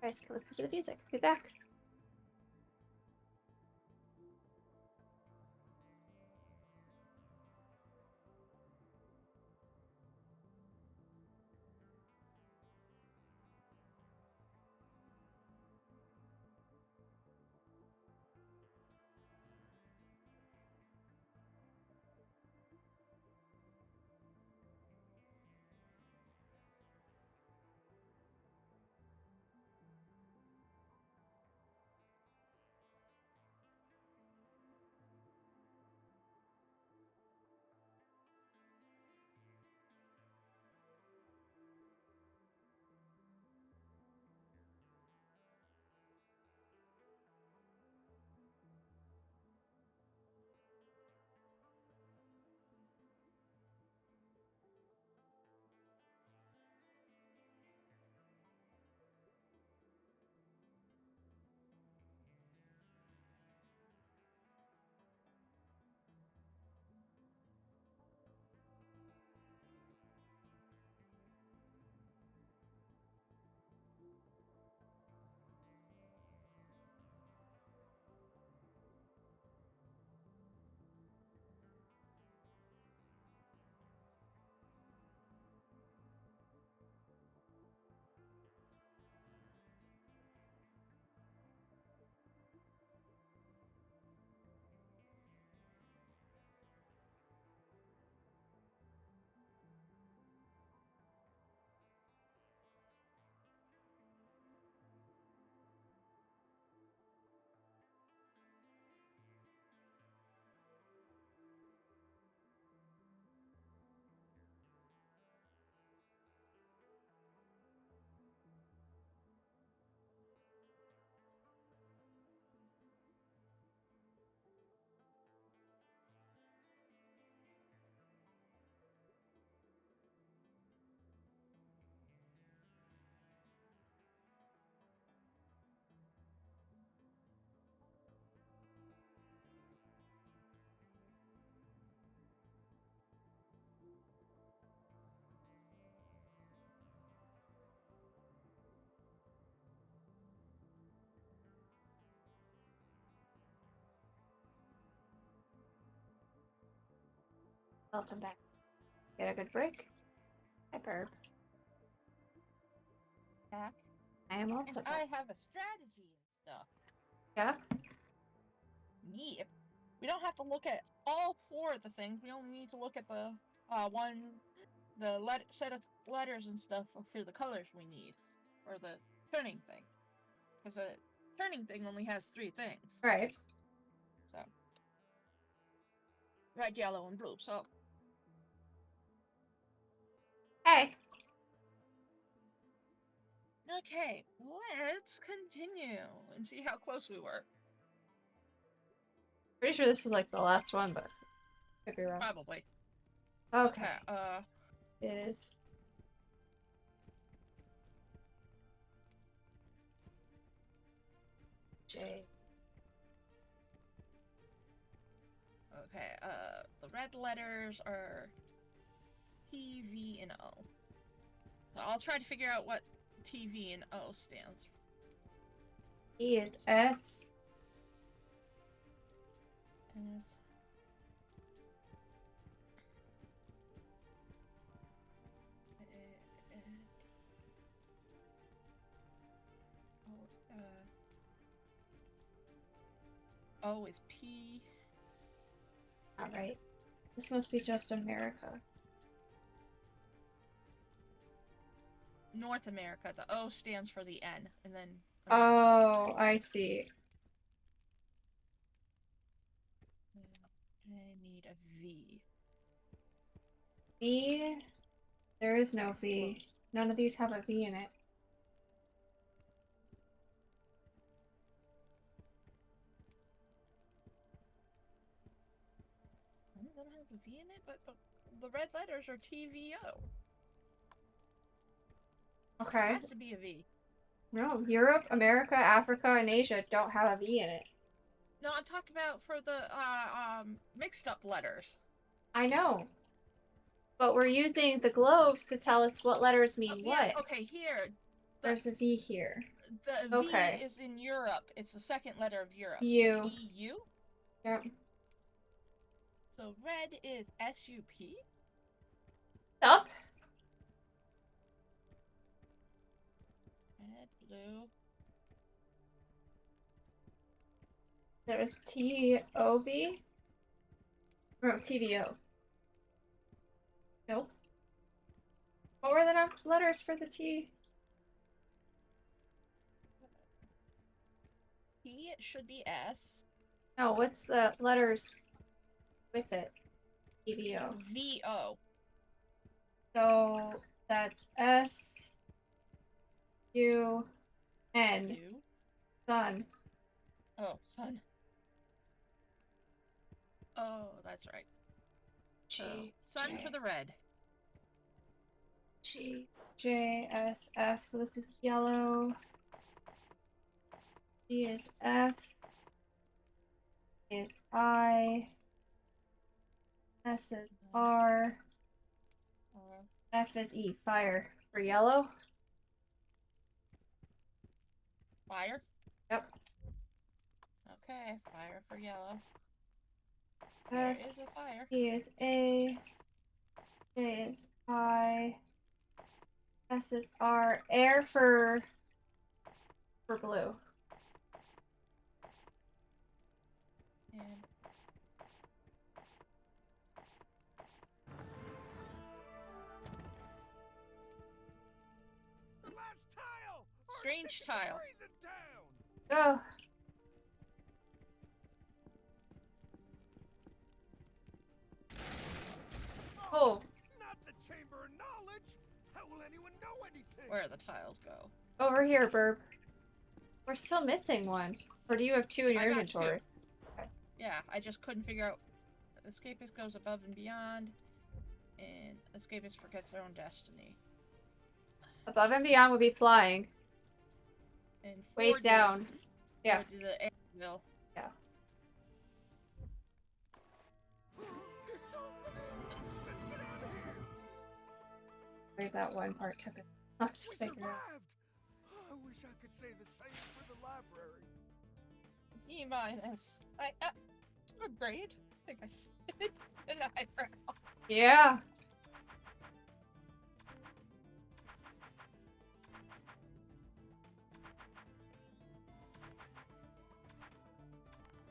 [SPEAKER 1] Guys can listen to the music. Be back. Welcome back. Get a good break. I burp.
[SPEAKER 2] Back.
[SPEAKER 1] I am also
[SPEAKER 2] And
[SPEAKER 1] back.
[SPEAKER 2] I have a strategy and stuff.
[SPEAKER 1] Yeah?
[SPEAKER 2] Yep. We don't have to look at all four of the things. We only need to look at the set of letters and stuff for the colors we need, or the turning thing, because a turning thing only has 3 things.
[SPEAKER 1] Right.
[SPEAKER 2] So red, yellow, and blue. So
[SPEAKER 1] Hey.
[SPEAKER 2] no, Okay, let's continue and see how close we were.
[SPEAKER 1] Pretty sure this was like the last one, but could be wrong.
[SPEAKER 2] Probably.
[SPEAKER 1] Okay. It is. J.
[SPEAKER 2] Okay, the red letters are T, V, and O. So I'll try to figure out what T, V, and O stands for.
[SPEAKER 1] E is S.
[SPEAKER 2] S. O is P.
[SPEAKER 1] Alright. This must be just America.
[SPEAKER 2] North America. The O stands for the N, and then America.
[SPEAKER 1] Oh, I see.
[SPEAKER 2] I need a V.
[SPEAKER 1] V? There is no V. None of these have a V in it.
[SPEAKER 2] None of them have a V in it, but the red letters are T, V, O.
[SPEAKER 1] Okay.
[SPEAKER 2] It has to be a V.
[SPEAKER 1] No, Europe, America, Africa, and Asia don't have a V in it.
[SPEAKER 2] No, I'm talking about for the mixed up letters.
[SPEAKER 1] I know. But we're using the globes to tell us what letters mean
[SPEAKER 2] Yeah,
[SPEAKER 1] what.
[SPEAKER 2] okay, here.
[SPEAKER 1] There's a V here.
[SPEAKER 2] The
[SPEAKER 1] Okay.
[SPEAKER 2] V is in Europe. It's the second letter of Europe.
[SPEAKER 1] U.
[SPEAKER 2] So EU.
[SPEAKER 1] Yep.
[SPEAKER 2] So red is SUP.
[SPEAKER 1] Up.
[SPEAKER 2] Red, blue.
[SPEAKER 1] There's TOV. No, TVO. Nope. What were the letters for the T?
[SPEAKER 2] T should be S.
[SPEAKER 1] No, what's the letters with it? TVO.
[SPEAKER 2] VO.
[SPEAKER 1] So that's S U N.
[SPEAKER 2] U.
[SPEAKER 1] Sun.
[SPEAKER 2] Oh, sun. Oh, that's right. So,
[SPEAKER 1] G.
[SPEAKER 2] sun
[SPEAKER 1] J.
[SPEAKER 2] for the red.
[SPEAKER 1] G. J. S. F. So this is yellow. G is F. Is I. S is R. F is E. Fire. For yellow?
[SPEAKER 2] Fire?
[SPEAKER 1] Yep.
[SPEAKER 2] Okay, fire for yellow.
[SPEAKER 1] S.
[SPEAKER 2] There is a fire.
[SPEAKER 1] E is A. J is I. S is R. Air for blue.
[SPEAKER 2] And
[SPEAKER 6] The last tile! Our
[SPEAKER 2] strange
[SPEAKER 6] tickets are
[SPEAKER 2] tile.
[SPEAKER 6] breathing down!
[SPEAKER 1] Go. Oh,
[SPEAKER 6] Not the Chamber of Knowledge! How will anyone know anything?
[SPEAKER 2] Where the tiles go?
[SPEAKER 1] over here, Burb. We're still missing one. Or do you have two in
[SPEAKER 2] I
[SPEAKER 1] your
[SPEAKER 2] got
[SPEAKER 1] inventory?
[SPEAKER 2] two. Yeah, I just couldn't figure out. Escapist goes above and beyond, and Escapist forgets their own destiny.
[SPEAKER 1] Above and beyond would be flying.
[SPEAKER 2] And
[SPEAKER 1] Way
[SPEAKER 2] forging
[SPEAKER 1] down. Yeah.
[SPEAKER 2] would be the anvil.
[SPEAKER 1] Yeah.
[SPEAKER 6] It's opening! Let's get out of here!
[SPEAKER 1] I believe that one part took it. I'll have to
[SPEAKER 6] We
[SPEAKER 1] figure it out.
[SPEAKER 6] survived! I wish I could say the same for the library.
[SPEAKER 2] E minus. Good grade. I think I said an eyebrow.
[SPEAKER 1] Yeah.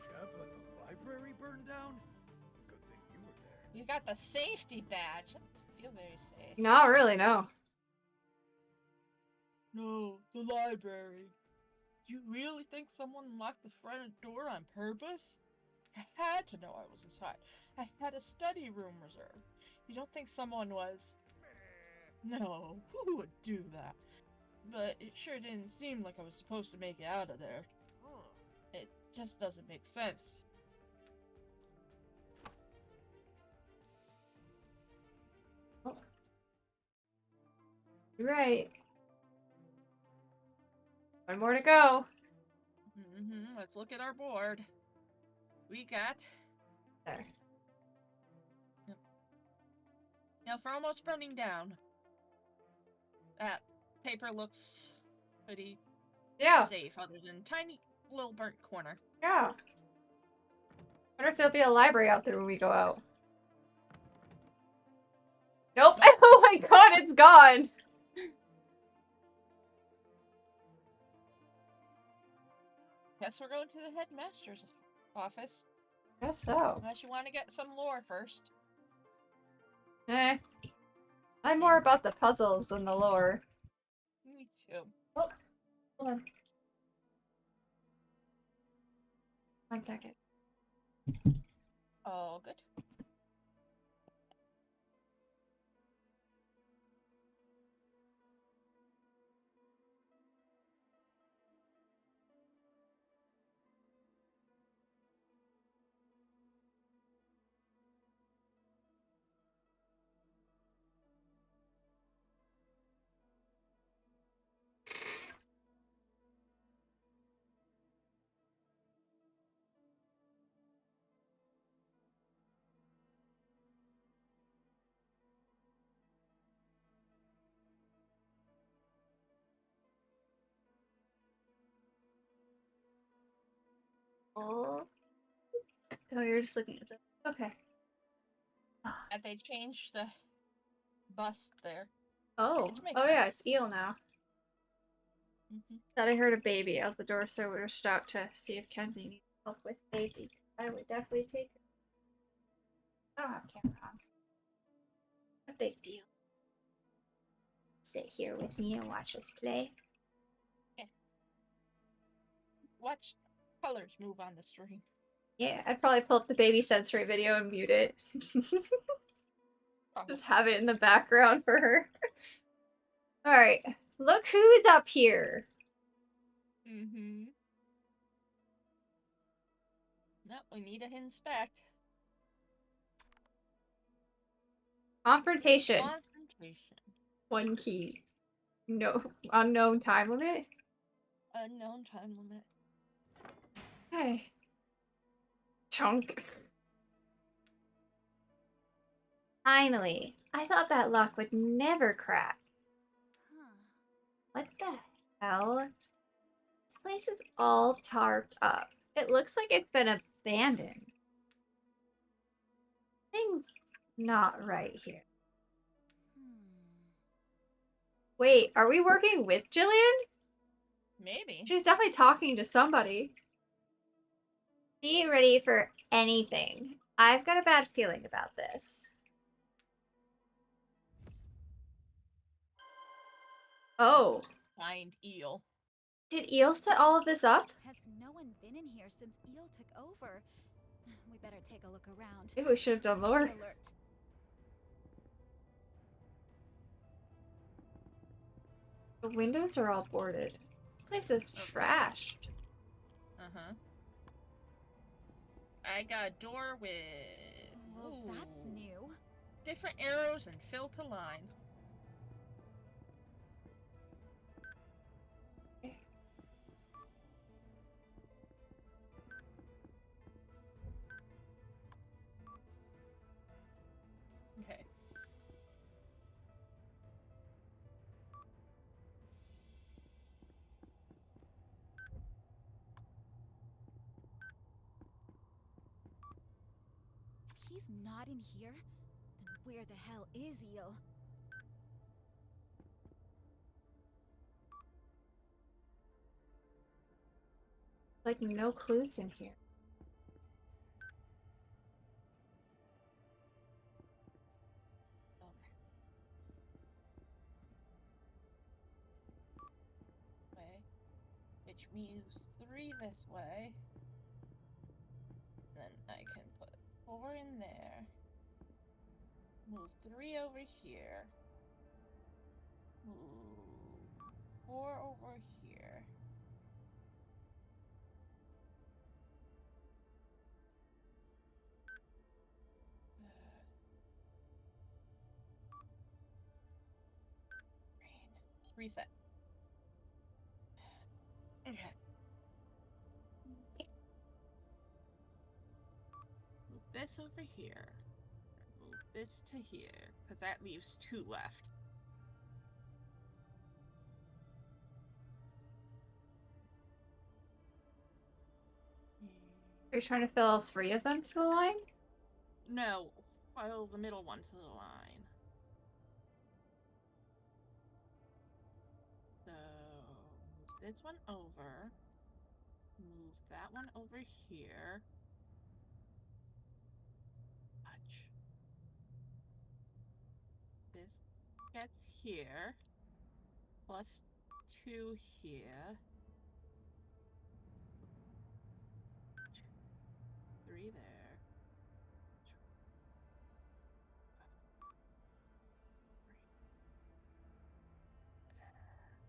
[SPEAKER 6] Jeb let the library burn down? Good thing you were there.
[SPEAKER 2] You got the safety badge. That doesn't feel very safe.
[SPEAKER 1] Not really, no.
[SPEAKER 2] No, the library. You really think someone locked the front door on purpose? I had to know I was inside. I had a study room reserved. You don't think someone was...
[SPEAKER 6] Meh.
[SPEAKER 2] No, who would do that? but it sure didn't seem like I was supposed to make it out of there.
[SPEAKER 6] Huh.
[SPEAKER 2] It just doesn't make sense.
[SPEAKER 1] You're right. One more to go.
[SPEAKER 2] Let's look at our board. We got...
[SPEAKER 1] There.
[SPEAKER 2] Now, for almost burning down. That paper looks pretty
[SPEAKER 1] Yeah.
[SPEAKER 2] safe, other than tiny little burnt corner.
[SPEAKER 1] Yeah. Wonder if there'll be a library out there when we go out. Nope. Oh my god, it's gone.
[SPEAKER 2] Guess we're going to the headmaster's office.
[SPEAKER 1] Guess so.
[SPEAKER 2] Unless you want to get some lore first.
[SPEAKER 1] Eh. I'm more about the puzzles than the lore.
[SPEAKER 2] Me too.
[SPEAKER 1] Oh, hold on. 1 second.
[SPEAKER 2] Oh, good.
[SPEAKER 1] Oh, you're just looking at the. Okay.
[SPEAKER 2] And they changed the bust there.
[SPEAKER 1] Oh.
[SPEAKER 2] Which makes
[SPEAKER 1] Oh yeah,
[SPEAKER 2] sense.
[SPEAKER 1] it's Eel now. Thought I heard a baby out the door, so we rushed out to see if Kenzie needs help with baby. I would definitely take her. I don't have camera on. A big deal. Sit here with me and watch us play.
[SPEAKER 2] Watch colors move on the screen.
[SPEAKER 1] Yeah, I'd probably pull up the baby sensory video and mute it. Just have it in the background for her. Alright, look who's up here.
[SPEAKER 2] No, we need to inspect.
[SPEAKER 1] Confrontation.
[SPEAKER 2] Confrontation.
[SPEAKER 1] 1 key. No unknown time limit.
[SPEAKER 2] Unknown time limit.
[SPEAKER 1] Hey. Chunk. Finally. I thought that lock would never crack.
[SPEAKER 5] Huh.
[SPEAKER 1] What the hell? This place is all tarped up. It looks like it's been abandoned. Things not right here. Wait, are we working with Jillian?
[SPEAKER 2] Maybe.
[SPEAKER 1] She's definitely talking to somebody. Be ready for anything. I've got a bad feeling about this. Oh.
[SPEAKER 2] Find Eel.
[SPEAKER 1] Did Eel set all of this up?
[SPEAKER 5] Has no one been in here since Eel took over? We better take a look around.
[SPEAKER 1] Maybe we should have done more.
[SPEAKER 5] Stay alert.
[SPEAKER 1] The windows are all boarded. This place is trashed.
[SPEAKER 2] I got a door with...
[SPEAKER 5] Well, that's new.
[SPEAKER 2] different arrows and fill to line. Okay.
[SPEAKER 5] If he's not in here, then where the hell is Eel?
[SPEAKER 1] Like no clues in here.
[SPEAKER 2] Way. Which means 3 this way. Then I can put 4 in there. Move 3 over here. Move 4 over here. Reset. Okay. Move this over here. Move this to here, because that leaves 2 left.
[SPEAKER 1] You're trying to fill 3 of them to the line?
[SPEAKER 2] No, follow the middle one to the line. So, move this one over. Move that one over here. Touch. This gets here. Plus 2 here. 3 there.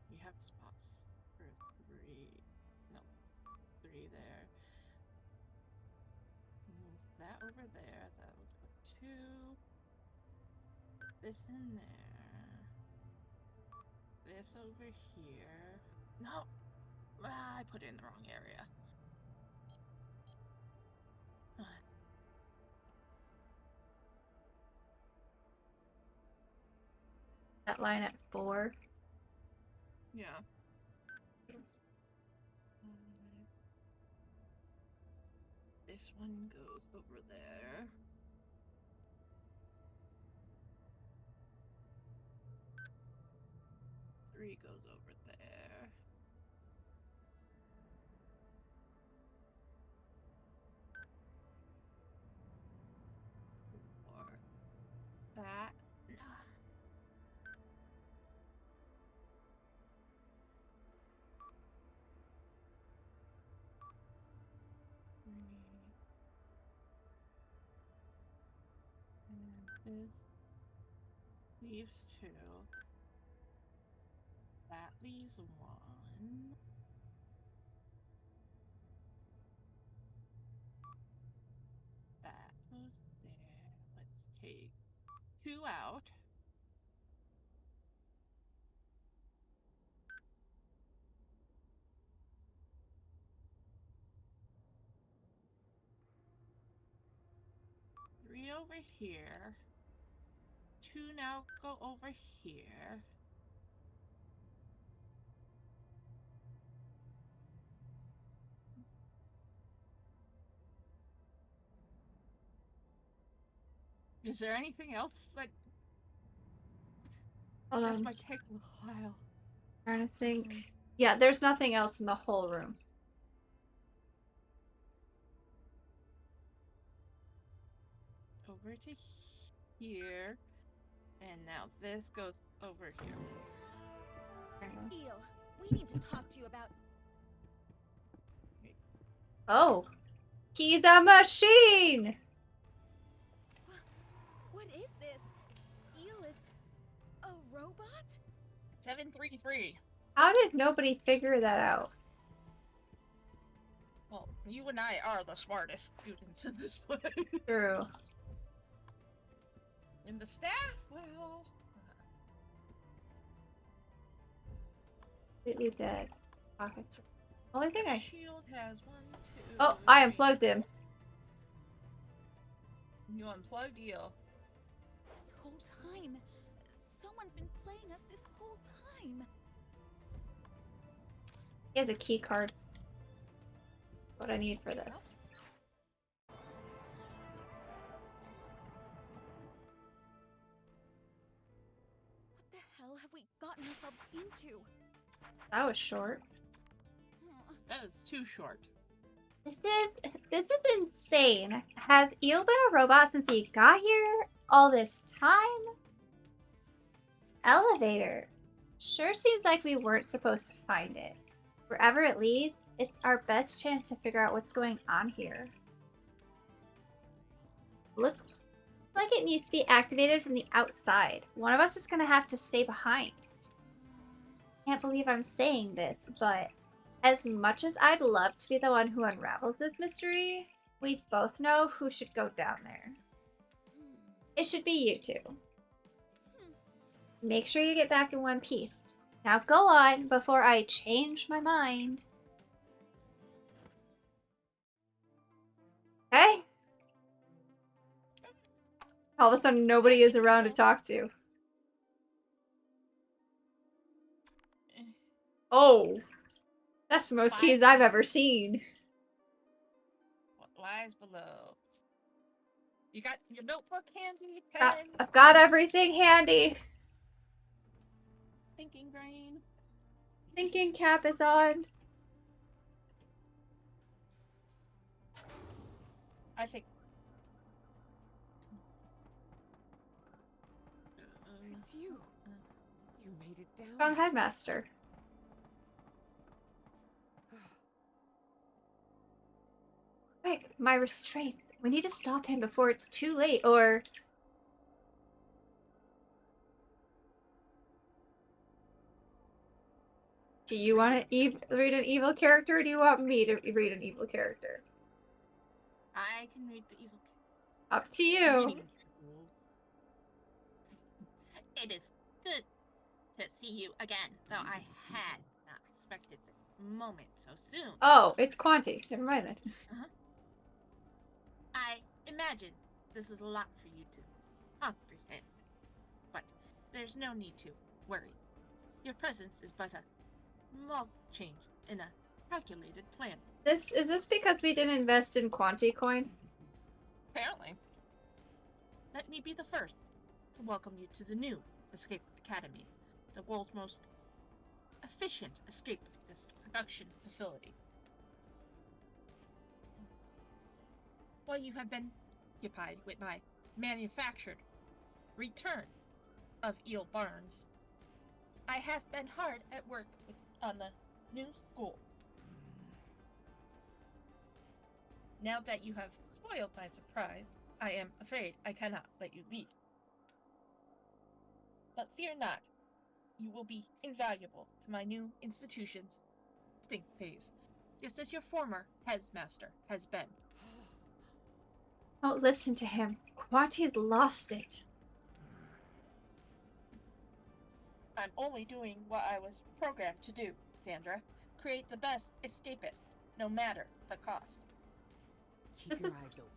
[SPEAKER 2] You have spots for 3. No, 3 there. Move that over there. That would put 2. Put this in there. This over here. No! I put it in the wrong area.
[SPEAKER 1] That line at 4.
[SPEAKER 2] Yeah. This one goes over there. Three goes over there. Four. That. And this leaves 2. That leaves 1. That goes there. Let's take 2 out. Three over here. 2 now go over here. Is there anything else that
[SPEAKER 1] Hold
[SPEAKER 2] this
[SPEAKER 1] on.
[SPEAKER 2] might take a while?
[SPEAKER 1] Trying to think. Yeah, there's nothing else in the whole room.
[SPEAKER 2] Over to here. And now this goes over here.
[SPEAKER 5] Eel, we need to talk to you about.
[SPEAKER 1] Oh. He's a machine!
[SPEAKER 5] What is this? Eel is a robot?
[SPEAKER 2] 733.
[SPEAKER 1] How did nobody figure that out?
[SPEAKER 2] Well, you and I are the smartest students in this place.
[SPEAKER 1] True.
[SPEAKER 2] And the staff, well...
[SPEAKER 1] Completely dead. Pockets. Only thing I...
[SPEAKER 2] Shield has 1, 2...
[SPEAKER 1] Oh, I
[SPEAKER 2] 3.
[SPEAKER 1] unplugged him.
[SPEAKER 2] You unplugged Eel.
[SPEAKER 5] This whole time. Someone's been playing us this whole time.
[SPEAKER 1] He has a key card. What I need for this.
[SPEAKER 5] What the hell have we gotten ourselves into?
[SPEAKER 1] That was short.
[SPEAKER 2] That is too short.
[SPEAKER 1] This is insane. Has Eel been a robot since he got here all this time? This elevator. Sure seems like we weren't supposed to find it. Wherever it leads, it's our best chance to figure out what's going on here. Look like it needs to be activated from the outside. One of us is gonna have to stay behind. can't believe I'm saying this, but as much as I'd love to be the one who unravels this mystery, we both know who should go down there. It should be you two. Make sure you get back in one piece. Now go on before I change my mind. Okay? All of a sudden, nobody is around to talk to. Oh. That's the most keys I've ever seen.
[SPEAKER 2] What lies below? You got your notebook handy? Pen?
[SPEAKER 1] I've got everything handy.
[SPEAKER 2] Thinking brain?
[SPEAKER 1] Thinking cap is on.
[SPEAKER 2] I think.
[SPEAKER 7] It's you. You made it down.
[SPEAKER 1] Wrong headmaster. Quick, my restraint. We need to stop him before it's too late, or... Do you want to read an evil character, or do you want me to read an evil character?
[SPEAKER 2] I can read the evil.
[SPEAKER 1] Up to you.
[SPEAKER 2] It is good to see you again, though I had not expected this moment so soon.
[SPEAKER 1] Oh, it's Quanti. Never mind then.
[SPEAKER 2] I imagine this is a lot for you to comprehend, but there's no need to worry. Your presence is but a small change in a calculated plan.
[SPEAKER 1] Is this because we didn't invest in Quanti coin?
[SPEAKER 2] Apparently. Let me be the first to welcome you to the new Escape Academy, the world's most efficient escapist production facility. While you have been occupied with my manufactured return of Eel Barnes, I have been hard at work on the new school. Now that you have spoiled my surprise, I am afraid I cannot let you leave. But fear not, you will be invaluable to my new institution's distinct phase, just as your former headmaster has been.
[SPEAKER 1] Don't listen to him. Quanti's lost it.
[SPEAKER 2] I'm only doing what I was programmed to do, Sandra. Create the best escapist, no matter the cost.
[SPEAKER 7] Keep your eyes open.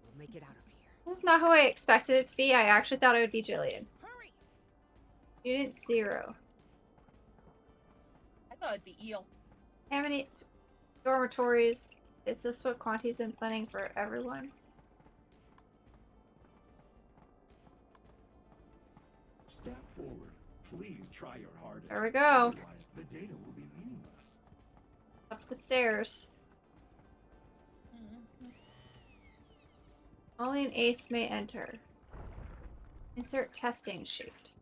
[SPEAKER 7] We'll make it out of here.
[SPEAKER 1] This is not who I expected it to be. I actually thought it would be Jillian.
[SPEAKER 7] Hurry!
[SPEAKER 1] Student 0.
[SPEAKER 2] I thought it'd be Eel.
[SPEAKER 1] How many dormitories? Is this what Quanti's been planning for everyone?
[SPEAKER 4] Step forward. Please try your hardest.
[SPEAKER 1] There we go.
[SPEAKER 4] Otherwise, the data will be meaningless.
[SPEAKER 1] Up the stairs. Only an ace may enter. Insert testing sheet.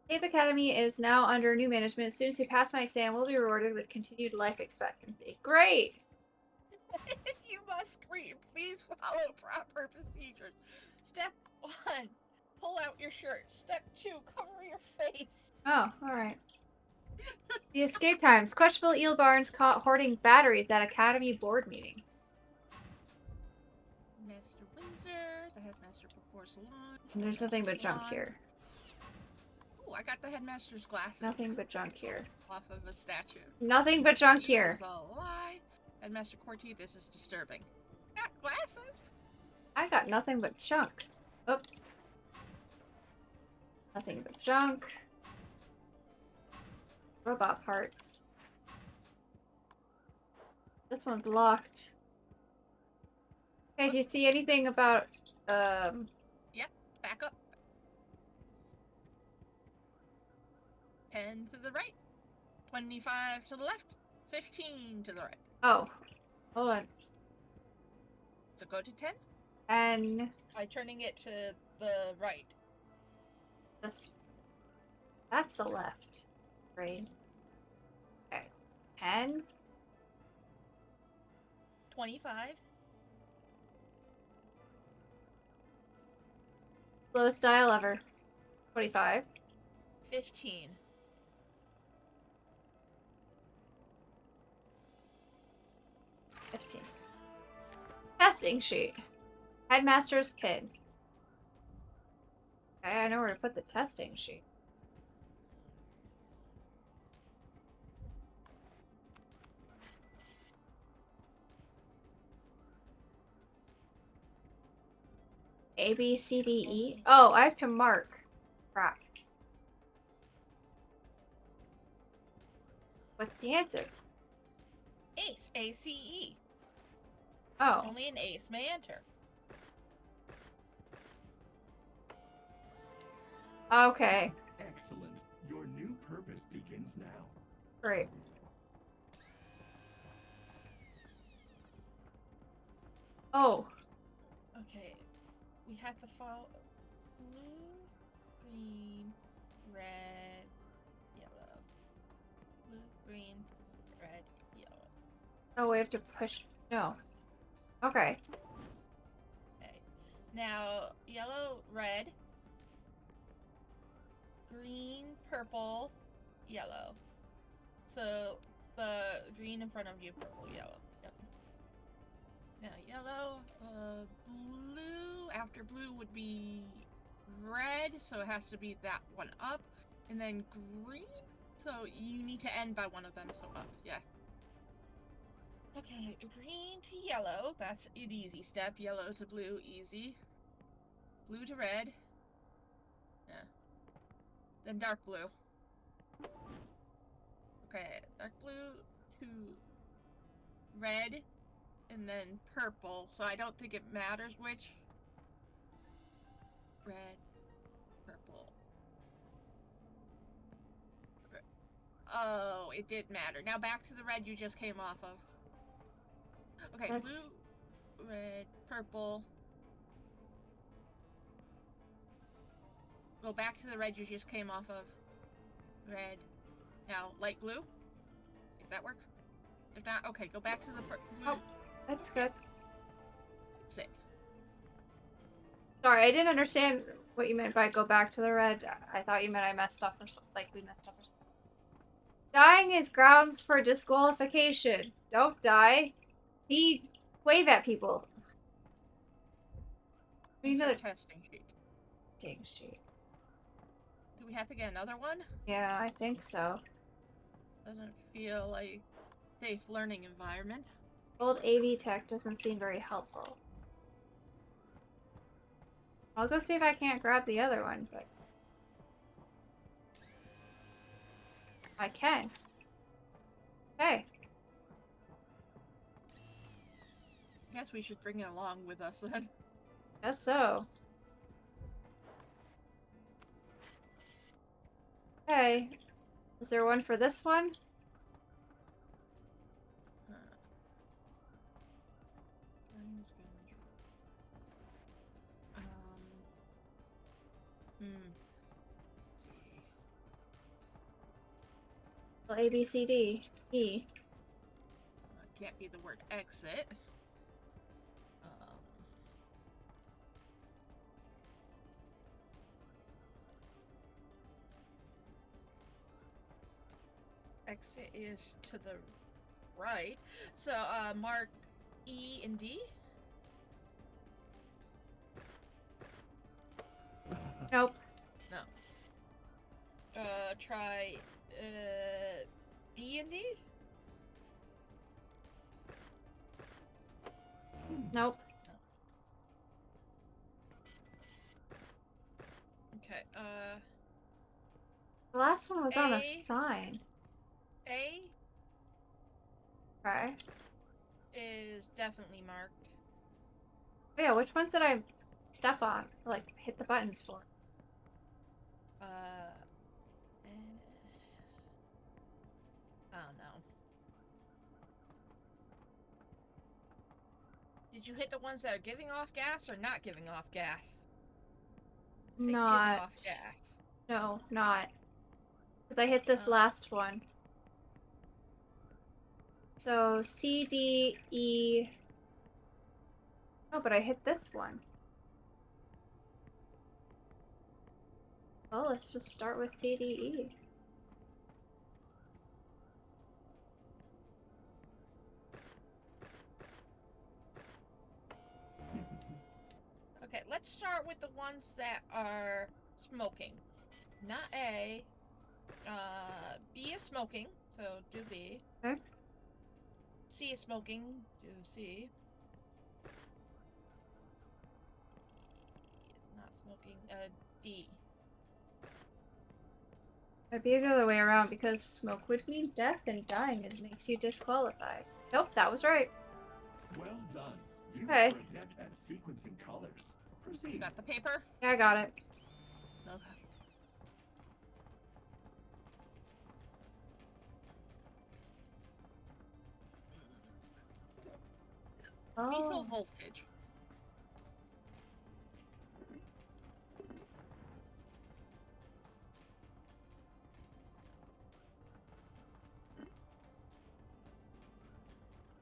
[SPEAKER 1] Escape Academy is now under new management. Students who pass my exam will be rewarded with continued life expectancy. Great!
[SPEAKER 2] If you must scream, please follow proper procedures. Step 1, pull out your shirt. Step 2, cover your face.
[SPEAKER 1] Oh, alright. The escape times. Questionable Eel Barnes caught hoarding batteries at Academy board meeting.
[SPEAKER 2] Master Windsor, the headmaster before salon.
[SPEAKER 1] There's nothing but junk here.
[SPEAKER 2] Oh, I got the headmaster's glasses.
[SPEAKER 1] Nothing but junk here.
[SPEAKER 2] Off of a statue.
[SPEAKER 1] Nothing but junk here.
[SPEAKER 2] It's a lie. Headmaster Corti, this is disturbing. Got glasses?
[SPEAKER 1] I got nothing but junk. Oh. Nothing but junk. Robot parts. This one's locked. Okay, do you see anything about,
[SPEAKER 2] Yep, back up. 10 to the right. 25 to the left. 15 to the right.
[SPEAKER 1] oh, hold on.
[SPEAKER 2] So go to 10
[SPEAKER 1] And
[SPEAKER 2] by turning it to the right.
[SPEAKER 1] this, that's the left, right? Okay, 10,
[SPEAKER 2] 25.
[SPEAKER 1] lowest dial ever, 25,
[SPEAKER 2] 15.
[SPEAKER 1] 15. Testing sheet. Headmaster's pin. Okay, I know where to put the testing sheet. A, B, C, D, E. Oh, I have to mark. Crap. What's the answer?
[SPEAKER 2] Ace. A-C-E.
[SPEAKER 1] Oh,
[SPEAKER 2] Only an ace may enter.
[SPEAKER 1] okay.
[SPEAKER 4] Excellent. Your new purpose begins now.
[SPEAKER 1] Great. Oh,
[SPEAKER 2] Okay. We have to follow blue, green, red, yellow. Blue, green, red, yellow.
[SPEAKER 1] oh, we have to push. No. Okay.
[SPEAKER 2] Okay. Now, yellow, red, green, purple, yellow. So, the green in front of you, purple, yellow. Yep. Now, yellow, blue, after blue would be red, so it has to be that one up. And then green, so you need to end by one of them, so up, yeah. Okay, green to yellow, that's an easy step. Yellow to blue, easy. Blue to red. Yeah. Then dark blue. Okay, dark blue to red, and then purple, so I don't think it matters which. Red, purple. Oh, it did matter. Now back to the red you just came off of. Okay,
[SPEAKER 1] Red.
[SPEAKER 2] blue, red, purple. Go back to the red you just came off of. Red. Now, light blue? If that works. If not, okay, go back to the blue.
[SPEAKER 1] Oh, that's good.
[SPEAKER 2] That's it.
[SPEAKER 1] Sorry, I didn't understand what you meant by go back to the red. I thought you meant I messed up or something. Like we messed up or something. Dying is grounds for disqualification. Don't die. Wave at people. We need another
[SPEAKER 2] Insert testing sheet.
[SPEAKER 1] testing sheet.
[SPEAKER 2] Do we have to get another one?
[SPEAKER 1] Yeah, I think so.
[SPEAKER 2] Doesn't feel like safe learning environment.
[SPEAKER 1] Old AV tech doesn't seem very helpful. I'll go see if I can't grab the other one, but I can. Okay.
[SPEAKER 2] Guess we should bring it along with us then.
[SPEAKER 1] Guess so. Okay. Is there one for this one? Well, A, B, C, D, E.
[SPEAKER 2] Can't be the word exit. Exit is to the right. So, mark E and D.
[SPEAKER 1] Nope.
[SPEAKER 2] No. Try, B and D?
[SPEAKER 1] Nope.
[SPEAKER 2] Okay,
[SPEAKER 1] The last one was on a
[SPEAKER 2] A.
[SPEAKER 1] sign.
[SPEAKER 2] A
[SPEAKER 1] Okay.
[SPEAKER 2] is definitely marked.
[SPEAKER 1] Oh, yeah, which ones did I step on? Like, hit the buttons for?
[SPEAKER 2] I don't know. Did you hit the ones that are giving off gas or not giving off gas? I think giving
[SPEAKER 1] Not.
[SPEAKER 2] off gas.
[SPEAKER 1] No, not. Because I hit this
[SPEAKER 2] Oh.
[SPEAKER 1] last one. So, C, D, E. Oh, but I hit this one. Well, let's just start with C, D, E.
[SPEAKER 2] start with the ones that are smoking. Not A. B is smoking, so do B.
[SPEAKER 1] Okay.
[SPEAKER 2] C is smoking, do C. It's not smoking. D.
[SPEAKER 1] It'd be the other way around because smoke would mean death and dying and makes you disqualified. Nope, that was right.
[SPEAKER 4] Well done. You
[SPEAKER 1] Okay.
[SPEAKER 4] are adept at sequencing colors.
[SPEAKER 2] You
[SPEAKER 4] Proceed.
[SPEAKER 2] got the paper?
[SPEAKER 1] Yeah, I got it.
[SPEAKER 2] Okay. Lethal
[SPEAKER 1] Oh.
[SPEAKER 2] voltage.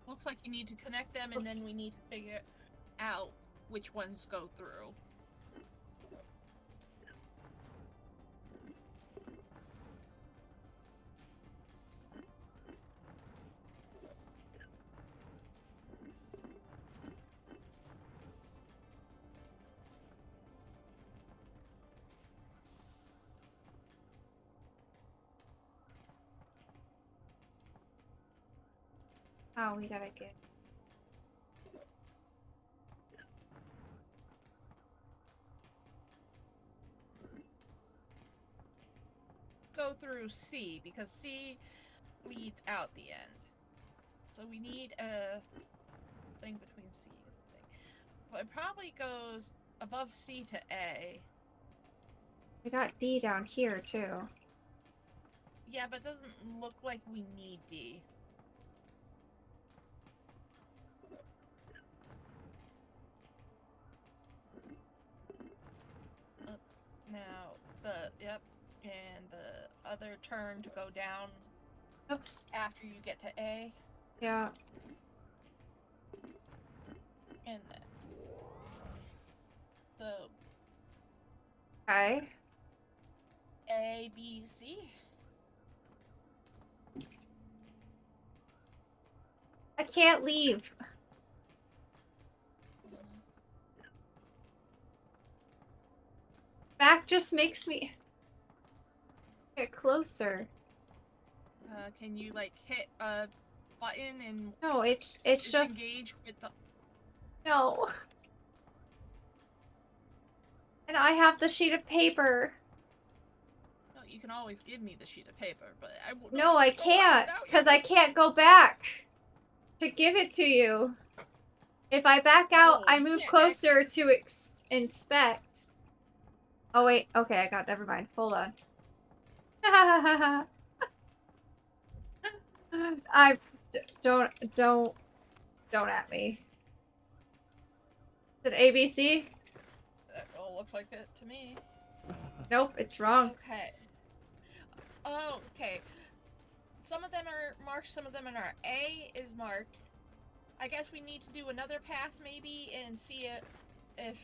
[SPEAKER 2] Looks like you need to connect them, and then we need to figure out which ones go through.
[SPEAKER 1] Oh, we gotta get.
[SPEAKER 2] Go through C, because C leads out the end. So we need a thing between C and thing. Well, it probably goes above C to A.
[SPEAKER 1] We got D down here too.
[SPEAKER 2] Yeah, but it doesn't look like we need D. Now, and the other turn to go down
[SPEAKER 1] Oops.
[SPEAKER 2] after you get to A,
[SPEAKER 1] Yeah.
[SPEAKER 2] and then so
[SPEAKER 1] Okay.
[SPEAKER 2] A, B, C.
[SPEAKER 1] I can't leave. Back just makes me get closer.
[SPEAKER 2] Can you like hit a button and
[SPEAKER 1] No, it's just
[SPEAKER 2] disengage with the?
[SPEAKER 1] no. And I have the sheet of paper.
[SPEAKER 2] No, you can always give me the sheet of paper, but I won't.
[SPEAKER 1] No, I can't because I can't go back to give it to you. If I back out,
[SPEAKER 2] No,
[SPEAKER 1] I
[SPEAKER 2] you
[SPEAKER 1] move
[SPEAKER 2] can't
[SPEAKER 1] closer to inspect. Oh wait, okay, I got. Never mind. Hold on. I don't at me. Is it ABC?
[SPEAKER 2] That all looks like it to me.
[SPEAKER 1] Nope, it's wrong.
[SPEAKER 2] Okay. Oh, okay. Some of them are marked, some of them are not. A is marked. I guess we need to do another path maybe and see if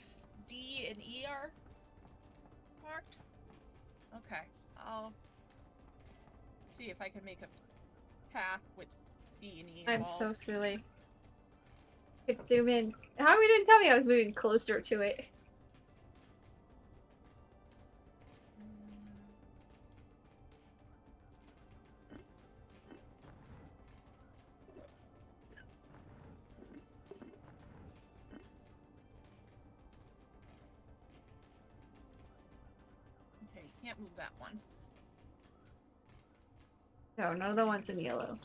[SPEAKER 2] D and E are marked. Okay, I'll see if I can make a path with D and E
[SPEAKER 1] I'm
[SPEAKER 2] involved.
[SPEAKER 1] so silly. Could zoom in. How you didn't tell me I was moving closer to it?
[SPEAKER 2] Okay, can't move that one.
[SPEAKER 1] No, none of the ones in yellow.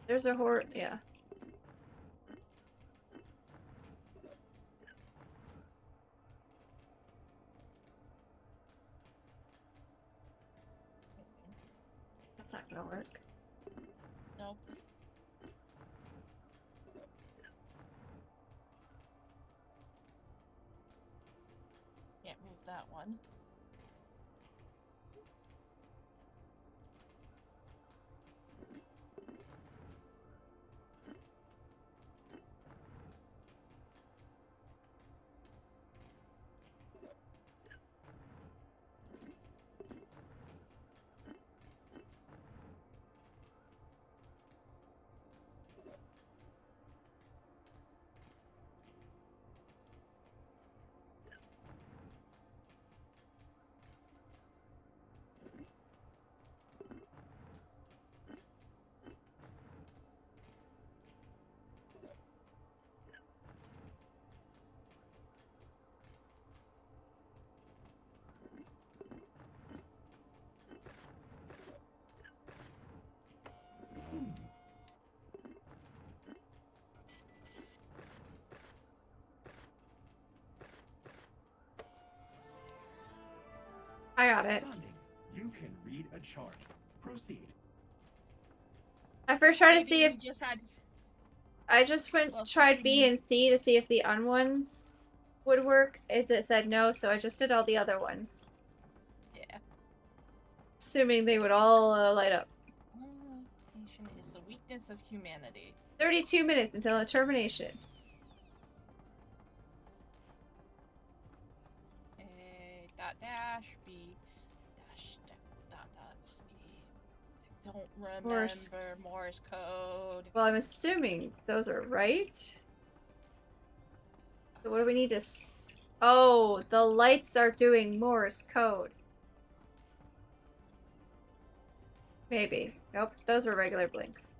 [SPEAKER 1] There's a horse. Yeah. That's not gonna work.
[SPEAKER 2] Nope. Can't move that one.
[SPEAKER 1] I got it.
[SPEAKER 4] Stunning. You can read a chart. Proceed.
[SPEAKER 1] I first tried to
[SPEAKER 2] Maybe
[SPEAKER 1] see if
[SPEAKER 2] we just had.
[SPEAKER 1] I just tried B and C to see if the un ones would work. It said no, so I just did all the other ones,
[SPEAKER 2] Yeah.
[SPEAKER 1] assuming they would all light up.
[SPEAKER 2] Patient is the weakness of humanity.
[SPEAKER 1] 32 minutes until the termination.
[SPEAKER 2] A dot dash B dash dot dot C. I don't remember Morse code.
[SPEAKER 1] Well, I'm assuming those are right. So what do we need to? Oh, the lights are doing Morse code. Maybe. Nope, those are regular blinks.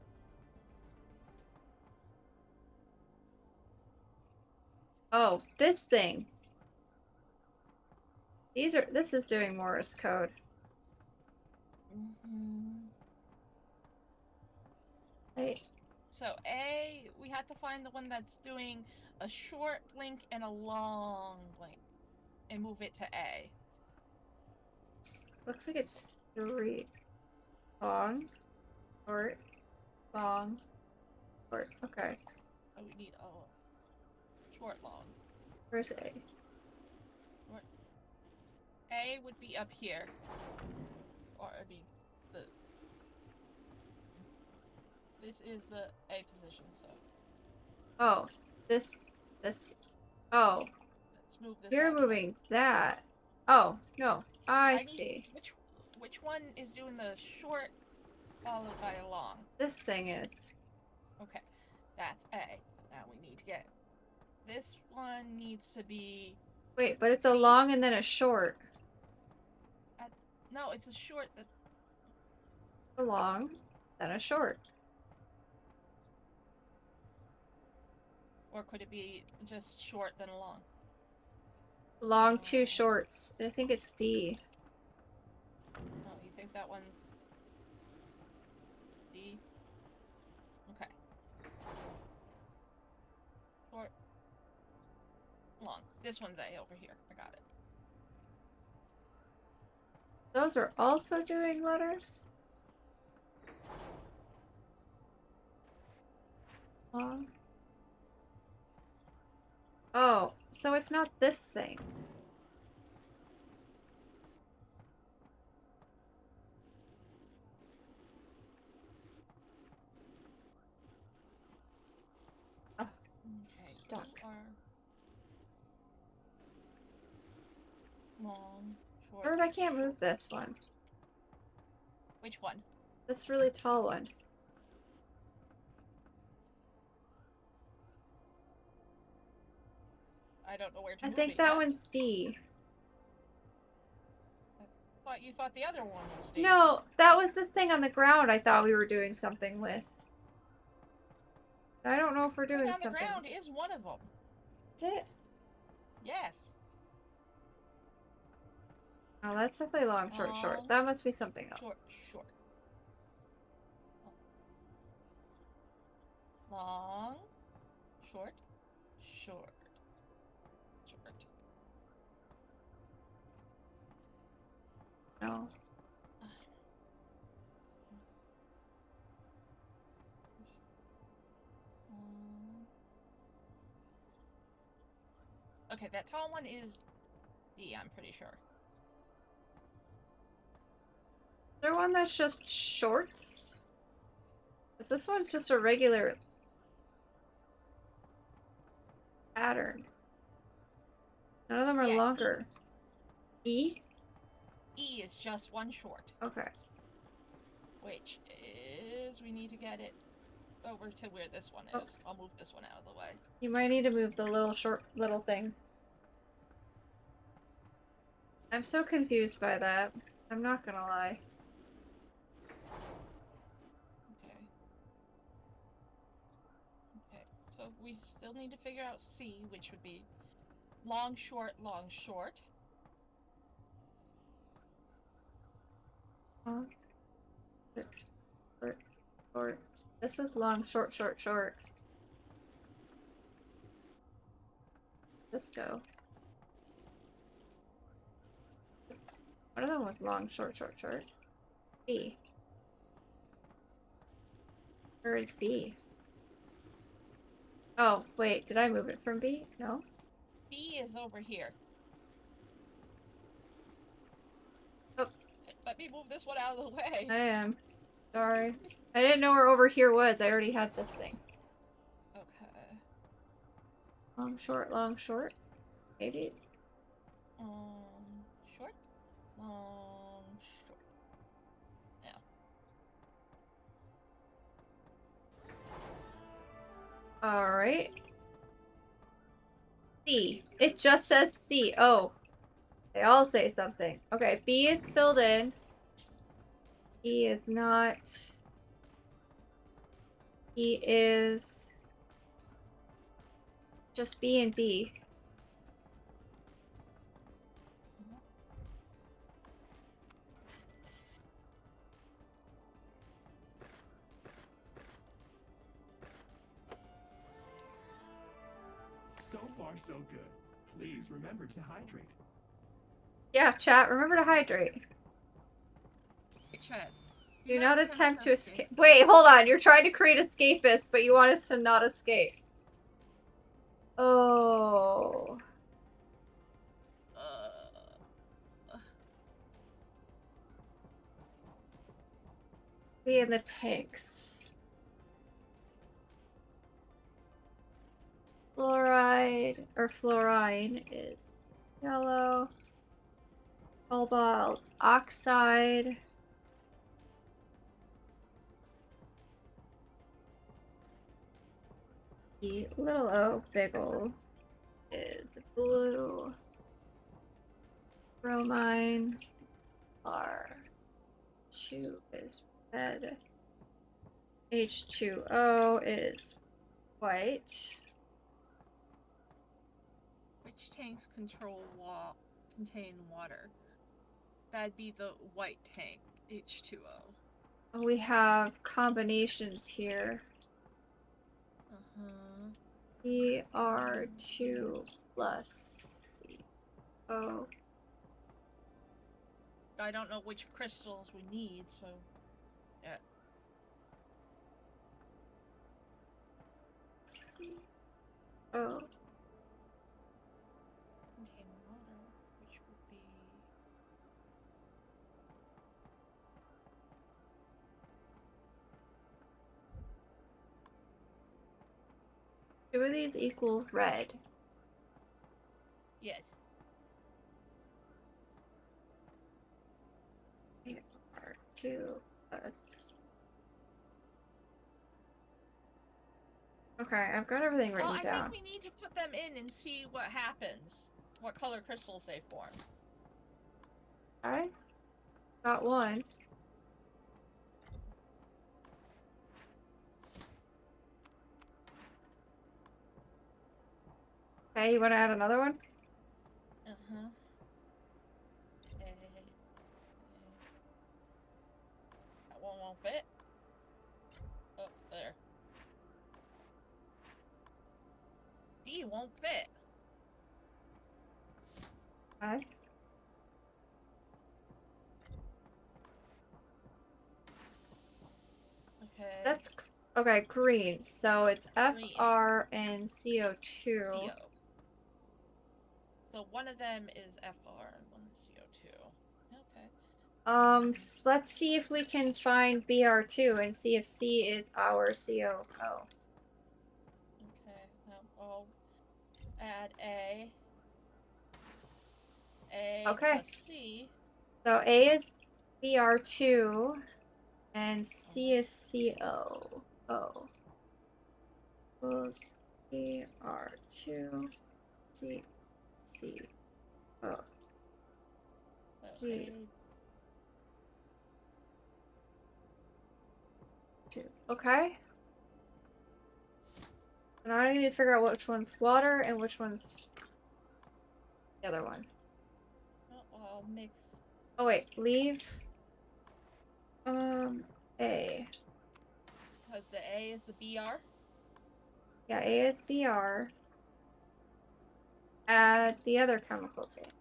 [SPEAKER 1] Oh, this thing. This is doing Morse code. Wait.
[SPEAKER 2] So A, we had to find the one that's doing a short blink and a long blink, and move it to A.
[SPEAKER 1] Looks like it's 3. Long, short, long, short. Okay.
[SPEAKER 2] Oh, we need a short long.
[SPEAKER 1] Where's A?
[SPEAKER 2] A would be up here, or I mean, this is the A position. So.
[SPEAKER 1] Oh, this. Oh,
[SPEAKER 2] Let's move this.
[SPEAKER 1] you're moving that. Oh no, I
[SPEAKER 2] need,
[SPEAKER 1] see.
[SPEAKER 2] Which one is doing the short followed by a long?
[SPEAKER 1] This thing is.
[SPEAKER 2] Okay, that's A. Now we need to get this one needs to be.
[SPEAKER 1] Wait, but it's a long and then a short.
[SPEAKER 2] No, it's a short.
[SPEAKER 1] A long, then a short.
[SPEAKER 2] Or could it be just short then a long?
[SPEAKER 1] Long, 2 shorts. I think it's D.
[SPEAKER 2] Oh, you think that one's D? Okay. Short. Long. This one's A over here. I got it.
[SPEAKER 1] Those are also doing letters? Long. Oh, so it's not this thing. Oh, stuck.
[SPEAKER 2] Long, short.
[SPEAKER 1] Or if I can't move this one.
[SPEAKER 2] Which one?
[SPEAKER 1] This really tall one.
[SPEAKER 2] I don't know where to
[SPEAKER 1] I
[SPEAKER 2] move
[SPEAKER 1] think
[SPEAKER 2] it
[SPEAKER 1] that
[SPEAKER 2] yet.
[SPEAKER 1] one's D.
[SPEAKER 2] But you thought the other one was D.
[SPEAKER 1] No, that was the thing on the ground I thought we were doing something with. I don't know if we're doing
[SPEAKER 2] on
[SPEAKER 1] something.
[SPEAKER 2] The ground is one of them.
[SPEAKER 1] Is it?
[SPEAKER 2] Yes.
[SPEAKER 1] Oh, that's definitely long, short, short. That must be something else.
[SPEAKER 2] Short, short. Long, short, short, short.
[SPEAKER 1] No.
[SPEAKER 2] Okay, that tall one is D, I'm pretty sure.
[SPEAKER 1] Is there one that's just shorts? This one's just a regular pattern. None of them are longer. E?
[SPEAKER 2] E is just one short.
[SPEAKER 1] Okay.
[SPEAKER 2] Which is, we need to get it over to where this one is. I'll move this one out of the way.
[SPEAKER 1] You might need to move the little thing. I'm so confused by that. I'm not gonna lie.
[SPEAKER 2] Okay. Okay, so we still need to figure out C, which would be long, short, long, short.
[SPEAKER 1] Long, short, short. This is long, short, short, short. Let's go. One of them was long, short, short, short. B. Where is B? Oh, wait, did I move it from B? No?
[SPEAKER 2] B is over here.
[SPEAKER 1] Oh.
[SPEAKER 2] Let me move this one out of the way.
[SPEAKER 1] I am. Sorry. I didn't know where over here was. I already had this thing.
[SPEAKER 2] Okay.
[SPEAKER 1] Long, short. Maybe.
[SPEAKER 2] Short. Long, short. Yeah.
[SPEAKER 1] Alright. C. It just says C. Oh. They all say something. Okay, B is filled in. E is not. E is just B and D.
[SPEAKER 4] So far, so good. Please remember to hydrate.
[SPEAKER 1] Yeah, chat, remember to hydrate.
[SPEAKER 2] Chat.
[SPEAKER 1] Do not attempt to escape. Wait, hold on. You're trying to create escapists, but you want us to not escape. Oh. Be in the tanks. Fluoride or fluorine is yellow. Cobalt oxide. The little O, big O, is blue. Bromine R2 is red. H2O is white.
[SPEAKER 2] Which tanks contain water? That'd be the white tank, H2O.
[SPEAKER 1] We have combinations here. Br2 plus CO.
[SPEAKER 2] I don't know which crystals we need, so yeah.
[SPEAKER 1] Oh.
[SPEAKER 2] Contain water, which would be
[SPEAKER 1] Two of these equal red.
[SPEAKER 2] yes.
[SPEAKER 1] R2 plus. Okay, I've got everything written
[SPEAKER 2] I
[SPEAKER 1] down.
[SPEAKER 2] think we need to put them in and see what happens. What color crystals they form.
[SPEAKER 1] I got one. Okay, you want to add another one?
[SPEAKER 2] That one won't fit. Oh, there. D won't fit.
[SPEAKER 1] Okay.
[SPEAKER 2] Okay.
[SPEAKER 1] That's okay, green. So it's
[SPEAKER 2] Green.
[SPEAKER 1] FR and CO2.
[SPEAKER 2] CO. So one of them is FR and one is CO2. Okay.
[SPEAKER 1] Let's see if we can find BR2 and see if C is our COO.
[SPEAKER 2] Okay. I'll add A. A
[SPEAKER 1] Okay.
[SPEAKER 2] plus C.
[SPEAKER 1] So A is BR2 and C is CO. Oh. Equals BR2 C O. C. Okay. Now I need to figure out which one's water and which one's the other one.
[SPEAKER 2] Oh, I'll mix.
[SPEAKER 1] Oh wait, leave. A.
[SPEAKER 2] Because the A is the BR.
[SPEAKER 1] Yeah, A is BR. Add the other chemical to it.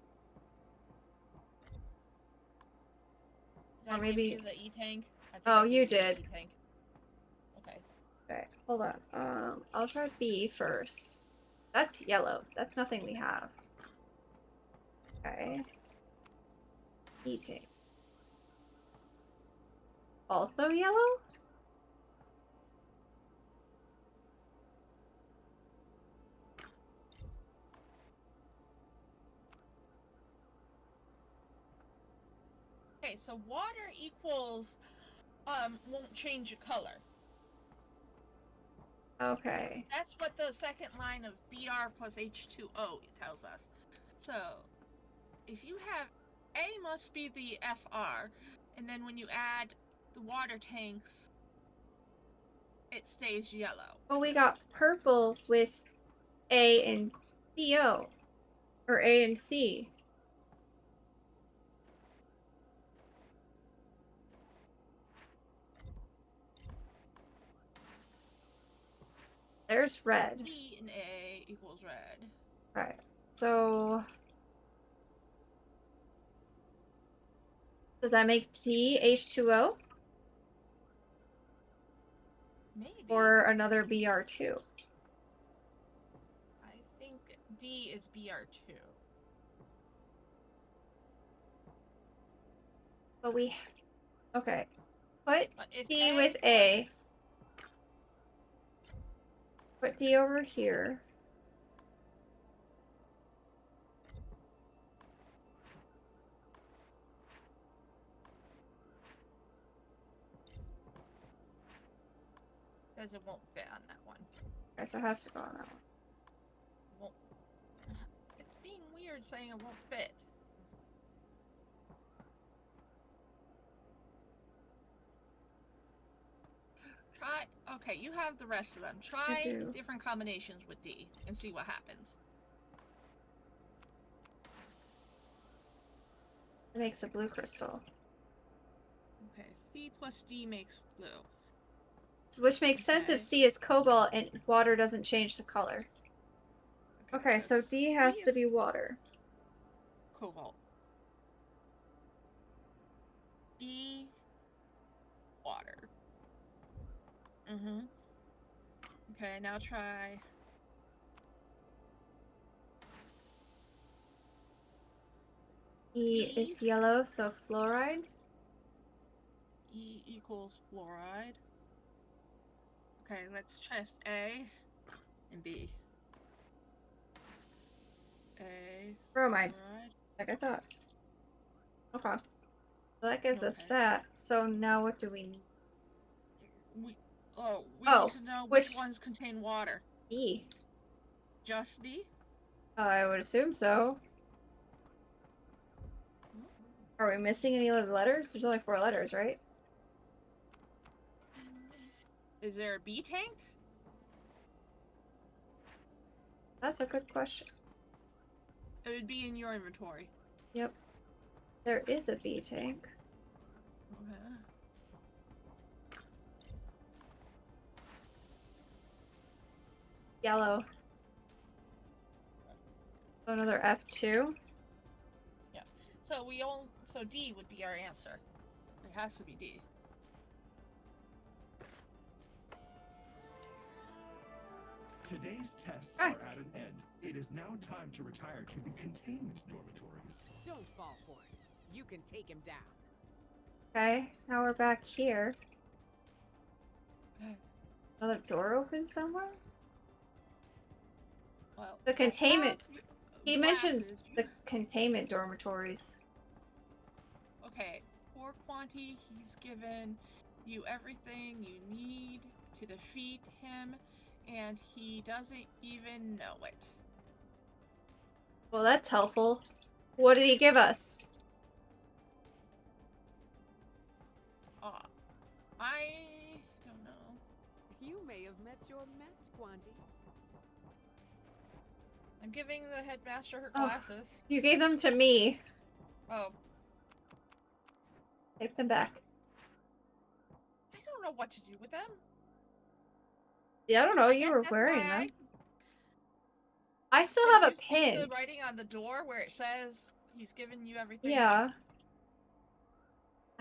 [SPEAKER 2] Did
[SPEAKER 1] Or
[SPEAKER 2] I
[SPEAKER 1] maybe-
[SPEAKER 2] give you the E-tank? I think
[SPEAKER 1] Oh,
[SPEAKER 2] I gave
[SPEAKER 1] you
[SPEAKER 2] the
[SPEAKER 1] did.
[SPEAKER 2] E-tank. Okay.
[SPEAKER 1] Okay, hold on. I'll try B first. That's yellow. That's nothing we have. Okay. Eating. Also yellow?
[SPEAKER 2] Okay, so water equals won't change the color.
[SPEAKER 1] Okay.
[SPEAKER 2] That's what the second line of Br plus H2O tells us. So if you have A must be the FR, and then when you add the water tanks, it stays yellow.
[SPEAKER 1] Well, we got purple with A and CO. Or A and C. There's red.
[SPEAKER 2] E and A equals red.
[SPEAKER 1] Right. So does that make D H2O?
[SPEAKER 2] Maybe.
[SPEAKER 1] Or another BR2?
[SPEAKER 2] I think D is BR2.
[SPEAKER 1] But we... Okay. Put
[SPEAKER 2] But if
[SPEAKER 1] D
[SPEAKER 2] A
[SPEAKER 1] with A.
[SPEAKER 2] plus-
[SPEAKER 1] Put D over here.
[SPEAKER 2] Because it won't fit on that one.
[SPEAKER 1] Okay, so it has to go on that one.
[SPEAKER 2] Won't. It's being weird saying it won't fit. Try. Okay, you have the rest of them. Try
[SPEAKER 1] do.
[SPEAKER 2] different combinations with D and see what happens.
[SPEAKER 1] It makes a blue crystal.
[SPEAKER 2] Okay, C plus D makes blue.
[SPEAKER 1] Which makes sense if
[SPEAKER 2] Okay.
[SPEAKER 1] C is cobalt and water doesn't change the color. Okay, so D has to be water.
[SPEAKER 2] Cobalt. E water. Okay, now try
[SPEAKER 1] E is yellow, so fluoride.
[SPEAKER 2] E equals fluoride. Okay, let's test A and B. A
[SPEAKER 1] Bromide,
[SPEAKER 2] fluoride.
[SPEAKER 1] like I thought. Okay. So that gives us
[SPEAKER 2] Okay.
[SPEAKER 1] that. So now what do we need?
[SPEAKER 2] We
[SPEAKER 1] Oh,
[SPEAKER 2] need to know which
[SPEAKER 1] which-
[SPEAKER 2] ones contain water.
[SPEAKER 1] E.
[SPEAKER 2] Just D?
[SPEAKER 1] I would assume so. Are we missing any of the letters? There's only 4 letters, right?
[SPEAKER 2] Is there a B tank?
[SPEAKER 1] That's a good question.
[SPEAKER 2] It would be in your inventory.
[SPEAKER 1] Yep. There is a B tank.
[SPEAKER 2] Okay.
[SPEAKER 1] Yellow. So another F2.
[SPEAKER 2] So D would be our answer. It has to be D.
[SPEAKER 4] Today's tests
[SPEAKER 1] Right.
[SPEAKER 4] are at an end. It is now time to retire to the containment dormitories.
[SPEAKER 7] Don't fall for it. You can take him down.
[SPEAKER 1] Okay, now we're back here. Another door open somewhere?
[SPEAKER 2] Well,
[SPEAKER 1] The containment-
[SPEAKER 2] I have
[SPEAKER 1] He mentioned
[SPEAKER 2] glasses.
[SPEAKER 1] the containment dormitories.
[SPEAKER 2] Okay, for Quanti, he's given you everything you need to defeat him, and he doesn't even know it.
[SPEAKER 1] Well, that's helpful. What did he give us?
[SPEAKER 2] I don't know.
[SPEAKER 7] You may have met your match, Quanti.
[SPEAKER 2] I'm giving the headmaster her
[SPEAKER 1] Oh.
[SPEAKER 2] glasses.
[SPEAKER 1] You gave them to me.
[SPEAKER 2] Oh,
[SPEAKER 1] Take them back.
[SPEAKER 2] I don't know what to do with them.
[SPEAKER 1] Yeah, I don't know.
[SPEAKER 2] I
[SPEAKER 1] You
[SPEAKER 2] guess
[SPEAKER 1] were
[SPEAKER 2] that's
[SPEAKER 1] wearing
[SPEAKER 2] why
[SPEAKER 1] them. I still
[SPEAKER 2] Can
[SPEAKER 1] have a
[SPEAKER 2] you see
[SPEAKER 1] pin.
[SPEAKER 2] the writing on the door where it says he's given you everything?
[SPEAKER 1] Yeah.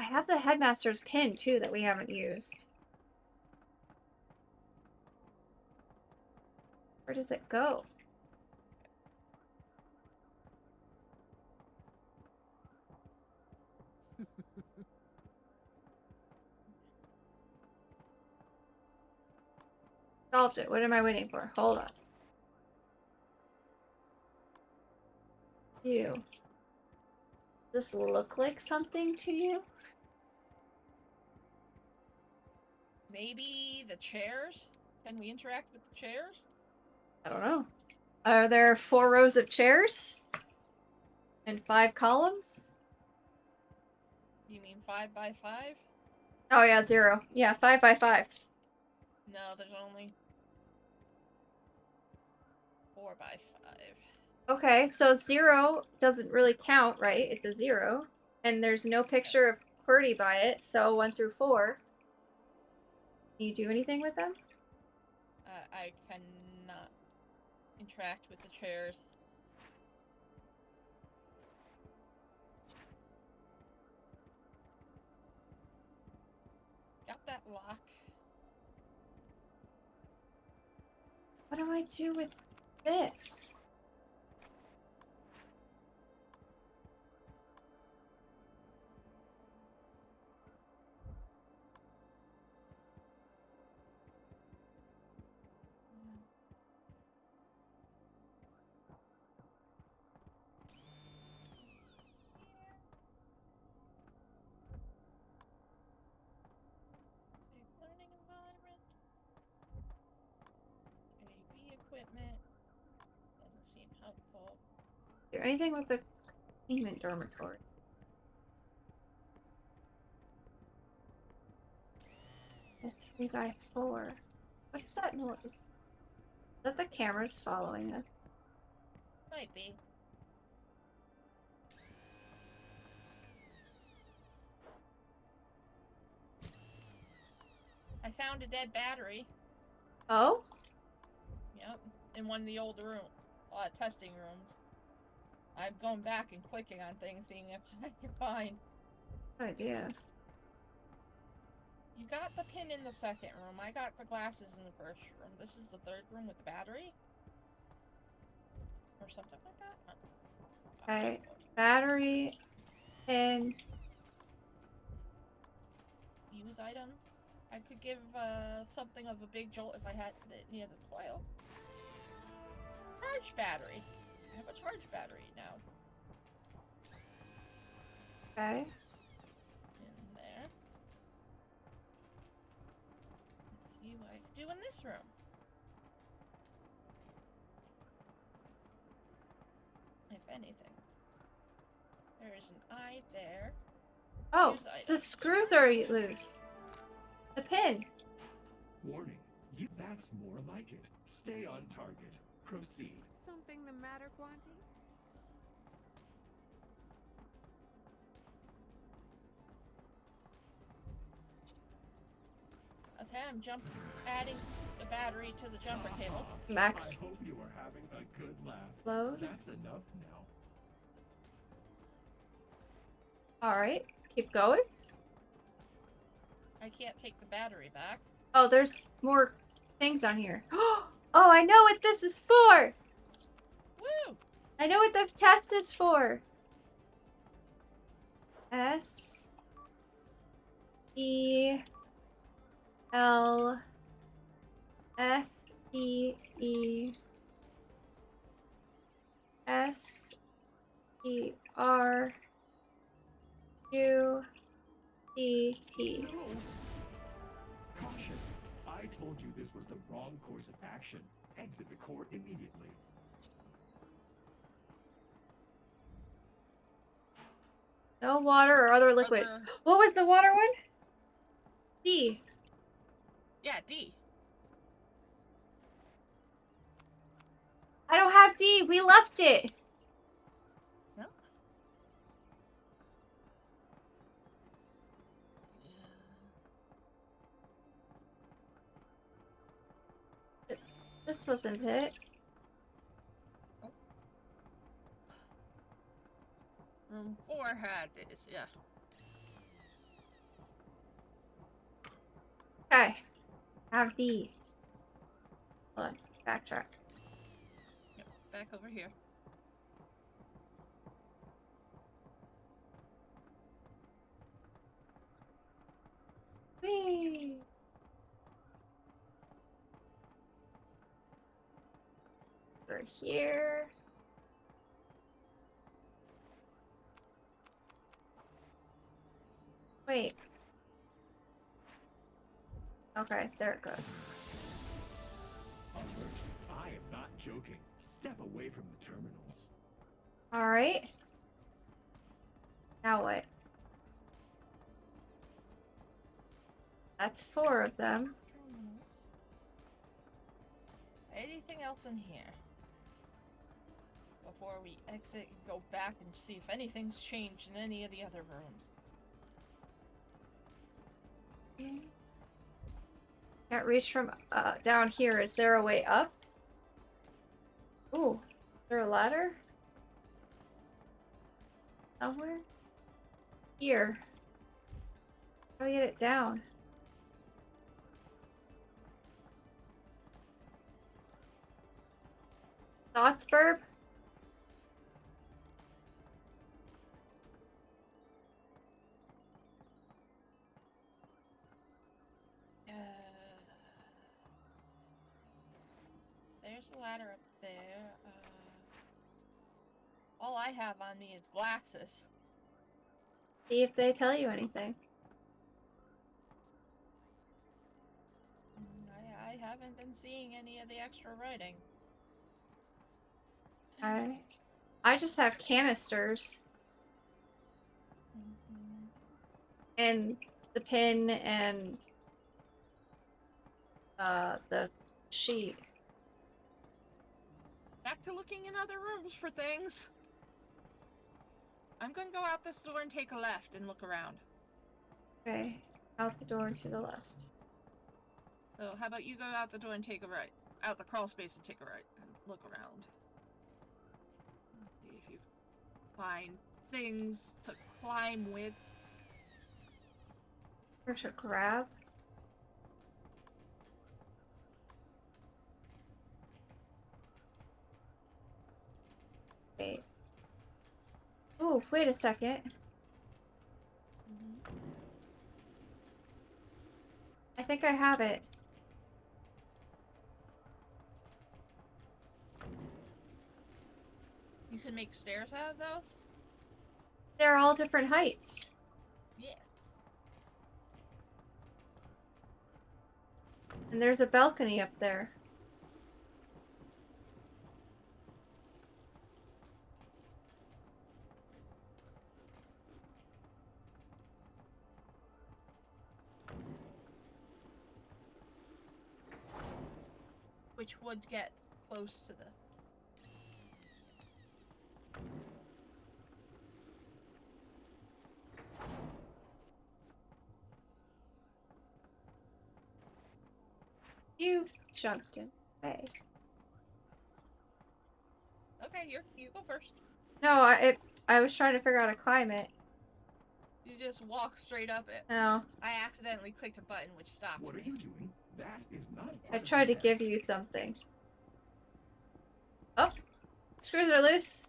[SPEAKER 1] I have the headmaster's pin too that we haven't used. Where does it go? Solved it. What am I waiting for? Hold on. You. Does this look like something to you?
[SPEAKER 2] Maybe the chairs? Can we interact with the chairs?
[SPEAKER 1] I don't know. Are there 4 rows of chairs? And 5 columns?
[SPEAKER 2] You mean 5 by 5?
[SPEAKER 1] Oh yeah, 0. Yeah, 5 by 5.
[SPEAKER 2] No, there's only 4 by 5.
[SPEAKER 1] Okay, so 0 doesn't really count, right? It's a 0. And there's no picture of QWERTY by it, so 1 through 4. Can you do anything with them?
[SPEAKER 2] I cannot interact with the chairs. Got that lock.
[SPEAKER 1] What do I do with this?
[SPEAKER 2] Safe learning environment. AV equipment. Doesn't seem helpful.
[SPEAKER 1] Do anything with the containment dormitory? A 3 by 4. What is that noise? Is that the cameras following us?
[SPEAKER 2] Might be. I found a dead battery.
[SPEAKER 1] Oh?
[SPEAKER 2] Yep, in one of the old testing rooms. I'm going back and clicking on things, seeing if I can find.
[SPEAKER 1] Good idea.
[SPEAKER 2] You got the pin in the second room. I got the glasses in the first room. This is the third room with the battery? Or something like that?
[SPEAKER 1] Okay. Battery. Pin.
[SPEAKER 2] Use item. I could give something of a big jolt if I had it near the coil. Charge battery. I have a charge battery now.
[SPEAKER 1] Okay.
[SPEAKER 2] In there. Let's see what I can do in this room. If anything. There is an eye there.
[SPEAKER 1] Oh,
[SPEAKER 2] Use
[SPEAKER 1] the
[SPEAKER 2] items.
[SPEAKER 1] screws are loose. The pin.
[SPEAKER 4] Warning. That's more like it. Stay on target. Proceed.
[SPEAKER 7] Something the matter, Quanti?
[SPEAKER 2] Okay, I'm adding the battery to the jumper cables.
[SPEAKER 1] Max.
[SPEAKER 4] I hope you are having a good laugh.
[SPEAKER 1] Load.
[SPEAKER 4] That's enough now.
[SPEAKER 1] Alright. Keep going.
[SPEAKER 2] I can't take the battery back.
[SPEAKER 1] Oh, there's more things on here. Oh, I know what this is for!
[SPEAKER 2] Woo!
[SPEAKER 1] I know what the test is for. S E L F E E S E R U C T.
[SPEAKER 4] No! Caution. I told you this was the wrong course of action. Exit the core immediately.
[SPEAKER 1] No water or other liquids.
[SPEAKER 2] Other-
[SPEAKER 1] What was the water one? D.
[SPEAKER 2] Yeah, D.
[SPEAKER 1] I don't have D. We left it.
[SPEAKER 2] No?
[SPEAKER 1] This wasn't it.
[SPEAKER 2] Room 4 had this, yeah.
[SPEAKER 1] Okay. Have the. Hold on. Backtrack.
[SPEAKER 2] Yep, back over here.
[SPEAKER 1] Whee! Over here. Wait. Okay, there it goes.
[SPEAKER 4] Alert. I am not joking. Step away from the terminals.
[SPEAKER 1] Alright. Now what? That's 4 of them.
[SPEAKER 2] Anything else in here? Before we exit, go back and see if anything's changed in any of the other rooms.
[SPEAKER 1] Can't reach from down here. Is there a way up? Ooh, is there a ladder? Somewhere? Here. How do we get it down? Thoughts, Burb?
[SPEAKER 2] There's a ladder up there. All I have on me is glasses.
[SPEAKER 1] See if they tell you anything.
[SPEAKER 2] I haven't been seeing any of the extra writing.
[SPEAKER 1] I just have canisters. And the pin and the sheet.
[SPEAKER 2] Back to looking in other rooms for things. I'm gonna go out this door and take a left and look around.
[SPEAKER 1] Okay, out the door to the left.
[SPEAKER 2] So how about you go out the door and take a right? Out the crawl space and take a right and look around. See if you find things to climb with.
[SPEAKER 1] Or to grab. Wait. Oh, wait a second. I think I have it.
[SPEAKER 2] You can make stairs out of those?
[SPEAKER 1] They're all different heights.
[SPEAKER 2] Yeah.
[SPEAKER 1] And there's a balcony up there.
[SPEAKER 2] Which would get close to the...
[SPEAKER 1] You jumped in. Okay.
[SPEAKER 2] Okay, you go first.
[SPEAKER 1] No, I was trying to figure out how to climb it.
[SPEAKER 2] You just walk straight up it.
[SPEAKER 1] No.
[SPEAKER 2] I accidentally clicked a button which stopped
[SPEAKER 4] What are
[SPEAKER 2] me.
[SPEAKER 4] you doing? That is not part
[SPEAKER 1] I
[SPEAKER 4] of the
[SPEAKER 1] tried to give
[SPEAKER 4] test.
[SPEAKER 1] you something. Oh, screws are loose.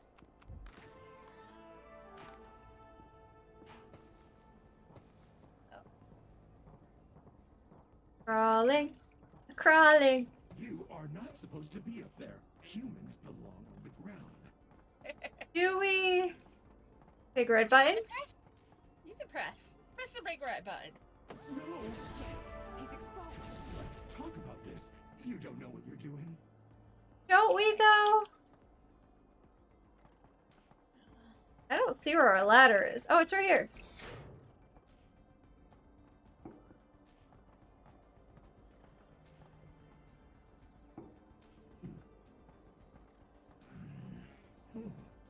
[SPEAKER 1] Crawling, crawling.
[SPEAKER 4] You are not supposed to be up there. Humans belong on the ground.
[SPEAKER 1] Do we? Big red button?
[SPEAKER 2] You can press. Press the big red button.
[SPEAKER 4] No.
[SPEAKER 7] Yes, he's exposed.
[SPEAKER 4] Let's talk about this. You don't know what you're doing.
[SPEAKER 1] Don't we though? I don't see where our ladder is. Oh, it's right here.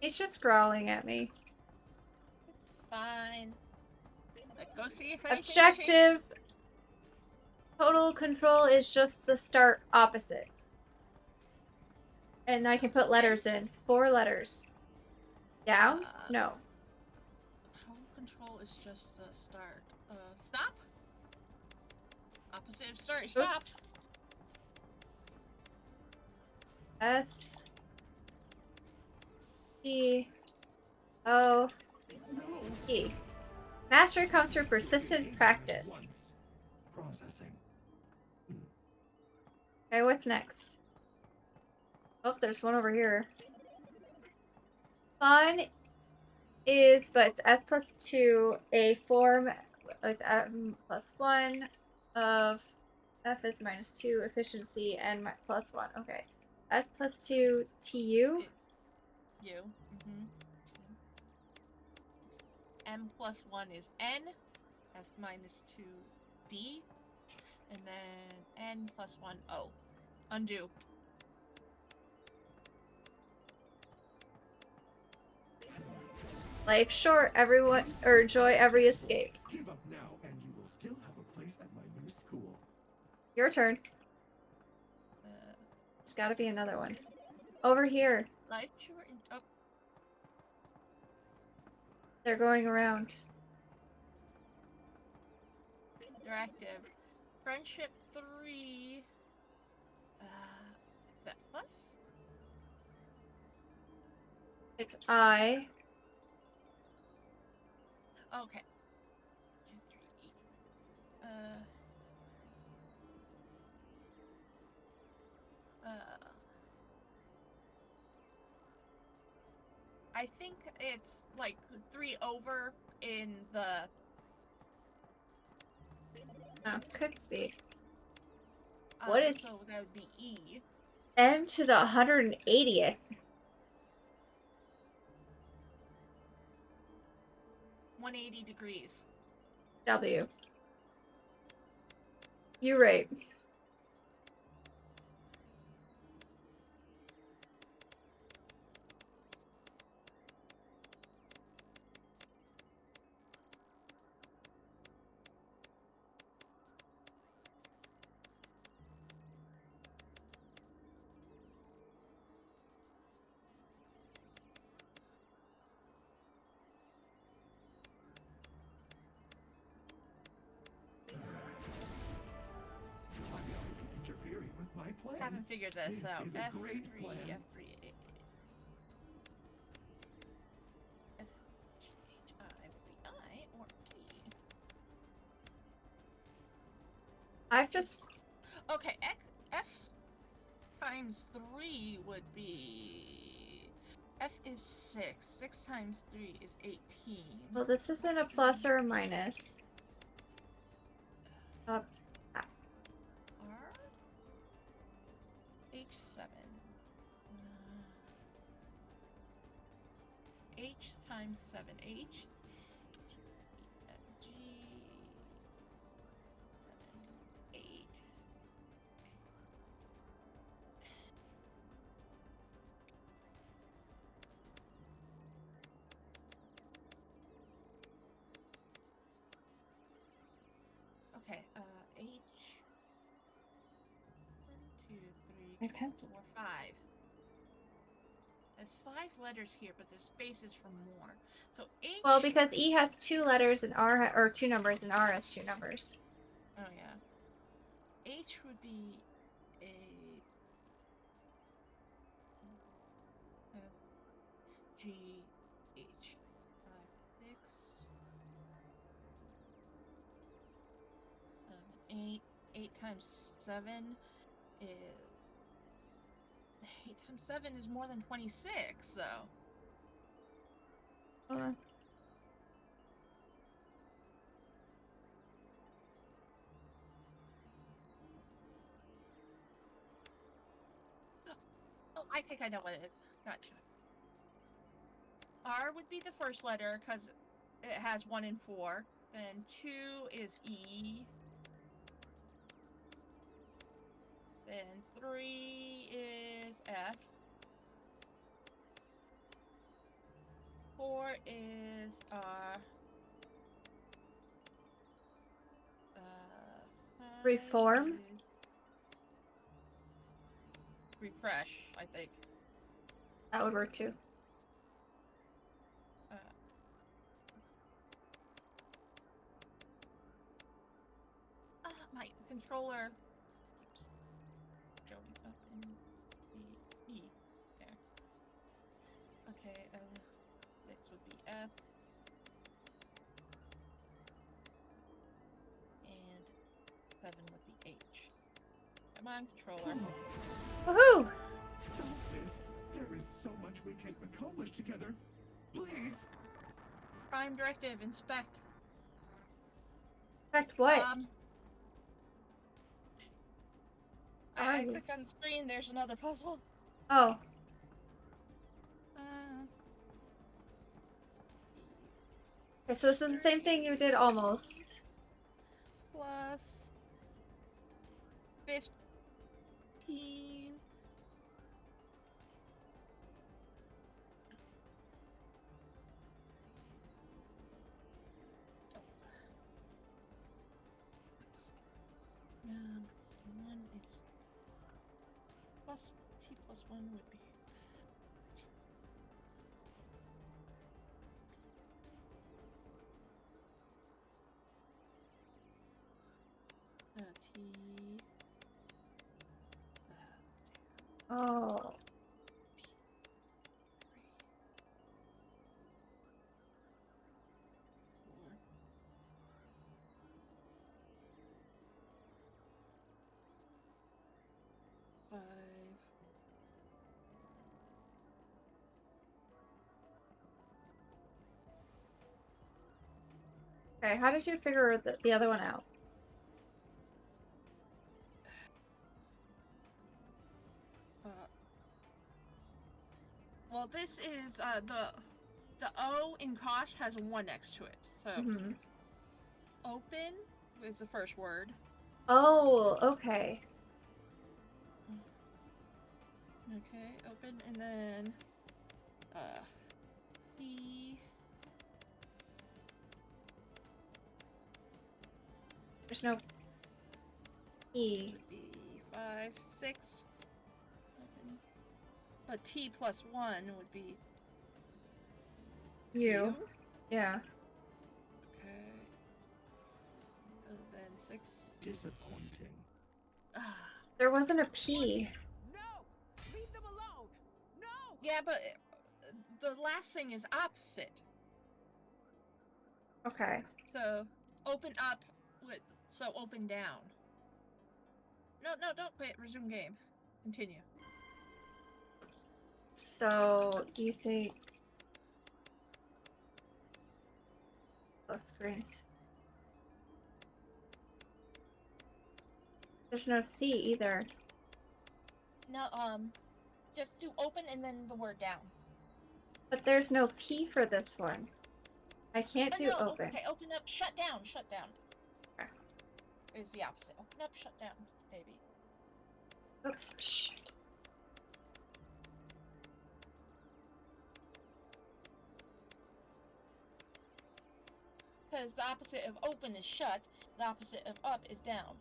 [SPEAKER 1] He's just growling at me.
[SPEAKER 2] It's fine. Let's go see if anything's
[SPEAKER 1] Objective. Total control is just the start opposite. And I can put letters in. 4 letters. Down? No.
[SPEAKER 2] Total control is just the start. Stop? Opposite of story. Stop.
[SPEAKER 1] Oops. S E O E. Mastery comes through persistent practice.
[SPEAKER 4] Once. Processing.
[SPEAKER 1] Okay, what's next? Oh, there's one over here. Fun is, but it's S plus 2, a form with M plus 1 of F is minus 2, efficiency, and plus 1. Okay. S plus 2, TU.
[SPEAKER 2] You. M plus 1 is N. F minus 2, D. And then N plus 1, O. Undo.
[SPEAKER 1] Life short, everyone, or enjoy every escape.
[SPEAKER 4] Give up now, and you will still have a place at my new school.
[SPEAKER 1] Your turn.
[SPEAKER 2] Uh,
[SPEAKER 1] There's gotta be another one. Over here.
[SPEAKER 2] life shortened. Oh,
[SPEAKER 1] They're going around.
[SPEAKER 2] they're active. Friendship 3. Is that plus?
[SPEAKER 1] It's I.
[SPEAKER 2] Okay. 2, 3. I think it's like 3 over in the.
[SPEAKER 1] Oh, could be. What is
[SPEAKER 2] So that would be E.
[SPEAKER 1] M to the 180th?
[SPEAKER 2] 180 degrees.
[SPEAKER 1] W. You're right.
[SPEAKER 4] Why are you interfering with my plan?
[SPEAKER 2] Haven't figured this
[SPEAKER 4] This
[SPEAKER 2] out.
[SPEAKER 4] is a
[SPEAKER 2] F3,
[SPEAKER 4] great plan.
[SPEAKER 2] F3, F, G, H, I, B, I, or D.
[SPEAKER 1] I've just.
[SPEAKER 2] Okay, F times 3 would be. F is 6. 6 times 3 is 18.
[SPEAKER 1] Well, this isn't a plus or a minus.
[SPEAKER 2] R? H7. H times 7. H. G. 7, 8. Okay, H. 1, 2, 3,
[SPEAKER 1] My pencil.
[SPEAKER 2] 4, 5. There's 5 letters here, but there's spaces for more. So H.
[SPEAKER 1] Well, because E has 2 letters and R or 2 numbers, and R has 2 numbers.
[SPEAKER 2] Oh yeah. H would be a. G. H. 5, 6. 8. 8 times 7 is. 8 times 7 is more than 26, though.
[SPEAKER 1] Hold on.
[SPEAKER 2] Oh, I think I know what it is. Gotcha. R would be the first letter because it has 1 and 4. Then 2 is E. Then 3 is F. 4 is R. 5
[SPEAKER 1] Reform?
[SPEAKER 2] is refresh, I think.
[SPEAKER 1] That would work too.
[SPEAKER 2] controller keeps going up in the E. There. Okay, 6 would be F. And 7 would be H. Come on, controller.
[SPEAKER 1] Woohoo!
[SPEAKER 4] Stop this. There is so much we can accomplish together. Please.
[SPEAKER 2] Prime directive, inspect.
[SPEAKER 1] Fact what?
[SPEAKER 2] I clicked on the screen, there's another puzzle.
[SPEAKER 1] Oh. Okay, so this is the same thing you did almost.
[SPEAKER 2] Plus 15. One is plus T plus 1 would be T.
[SPEAKER 1] Oh. Okay, how did you figure the other one out?
[SPEAKER 2] Well, this is the O in Kosh has a 1 next to it. So open is the first word.
[SPEAKER 1] Oh, okay.
[SPEAKER 2] Okay, open and then E.
[SPEAKER 1] There's no E.
[SPEAKER 2] Would be 5, 6. Open. But T plus 1 would be
[SPEAKER 1] You. Yeah.
[SPEAKER 2] Okay. And then 6.
[SPEAKER 4] Disappointing.
[SPEAKER 2] Ah.
[SPEAKER 1] There wasn't a P.
[SPEAKER 7] No! Leave them alone! No!
[SPEAKER 2] Yeah, but the last thing is opposite.
[SPEAKER 1] Okay.
[SPEAKER 2] So open up with open down. No, don't quit. Resume game. Continue.
[SPEAKER 1] So you think both screens? There's no C either.
[SPEAKER 2] No, just do open and then the word down.
[SPEAKER 1] But there's no P for this one. I can't do open.
[SPEAKER 2] Okay, open up, shut down.
[SPEAKER 1] Okay.
[SPEAKER 2] Is the opposite. Open up, shut down, baby.
[SPEAKER 1] Oops. Shh.
[SPEAKER 2] Because the opposite of open is shut, the opposite of up is down.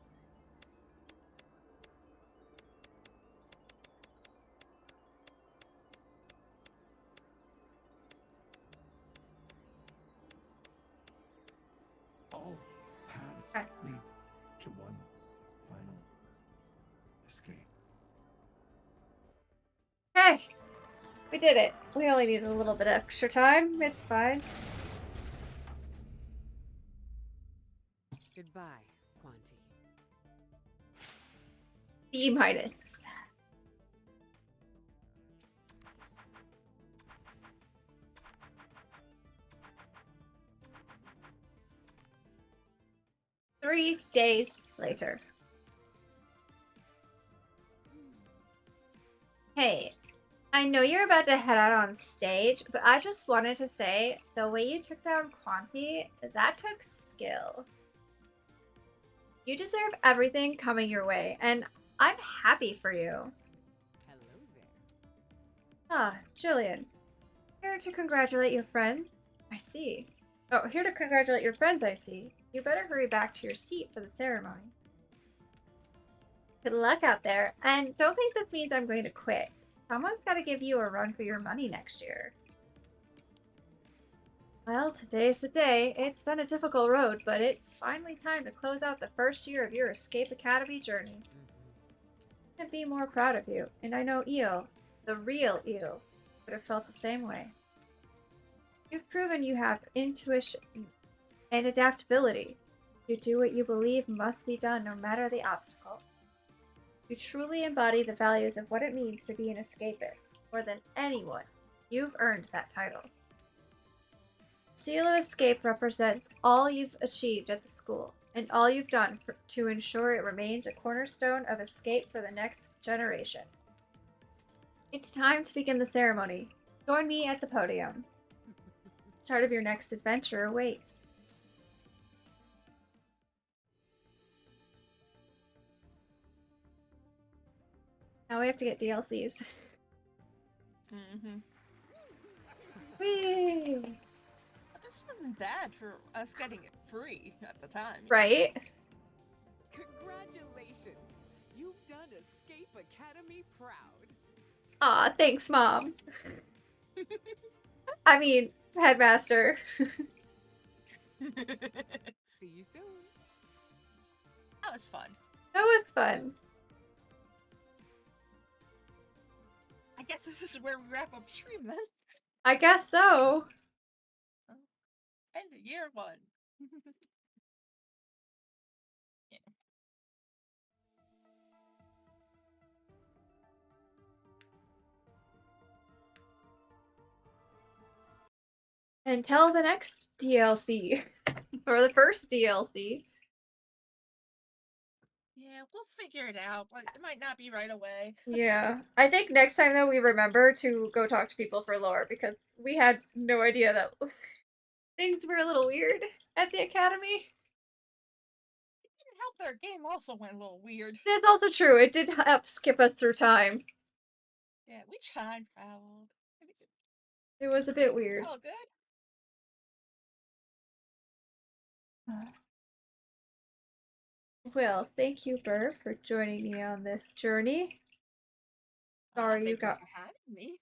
[SPEAKER 4] All paths
[SPEAKER 1] Okay.
[SPEAKER 4] lead to one final escape.
[SPEAKER 1] Hey! We did it. We only need a little bit of extra time. It's fine.
[SPEAKER 7] Goodbye, Quanti.
[SPEAKER 1] B minus. Three days later. Hey, I know you're about to head out on stage, but I just wanted to say the way you took down Quanti, that took skill. You deserve everything coming your way, and I'm happy for you.
[SPEAKER 7] Hello there.
[SPEAKER 1] Ah, Jillian. Here to congratulate your friends. I see. Oh, here to congratulate your friends, I see. You better hurry back to your seat for the ceremony. Good luck out there, and don't think this means I'm going to quit. Someone's got to give you a run for your money next year. Well, today's the day. It's been a difficult road, but it's finally time to close out the first year of your Escape Academy journey. I couldn't be more proud of you, and I know Eel, the real Eel, would have felt the same way. You've proven you have intuition and adaptability. You do what you believe must be done no matter the obstacle. You truly embody the values of what it means to be an escapist. More than anyone, you've earned that title. Seal of Escape represents all you've achieved at the school and all you've done to ensure it remains a cornerstone of escape for the next generation. It's time to begin the ceremony. Join me at the podium. The start of your next adventure awaits. Now we have to get DLCs.
[SPEAKER 2] Mm-hmm.
[SPEAKER 1] Whee!
[SPEAKER 2] But this wasn't bad for us getting it free at the time.
[SPEAKER 1] Right?
[SPEAKER 7] Congratulations! You've done Escape Academy proud.
[SPEAKER 1] Aw, thanks, Mom. I mean, Headmaster.
[SPEAKER 7] See you soon.
[SPEAKER 2] That was fun.
[SPEAKER 1] That was fun.
[SPEAKER 2] I guess this is where we wrap up stream then.
[SPEAKER 1] I guess so.
[SPEAKER 2] End of year 1. Yeah.
[SPEAKER 1] Until the next DLC. Or the first DLC.
[SPEAKER 2] Yeah, we'll figure it out, but it might not be right away.
[SPEAKER 1] Yeah. I think next time, though, we remember to go talk to people for lore because we had no idea that things were a little weird at the academy.
[SPEAKER 2] It didn't help that our game also went a little weird.
[SPEAKER 1] That's also true. It did help skip us through time.
[SPEAKER 2] Yeah, we time traveled.
[SPEAKER 1] It was a bit weird.
[SPEAKER 2] It's all good.
[SPEAKER 1] Well, thank you, Burr, for joining me on this journey. Sorry you
[SPEAKER 2] Thank
[SPEAKER 1] got.
[SPEAKER 2] for having me.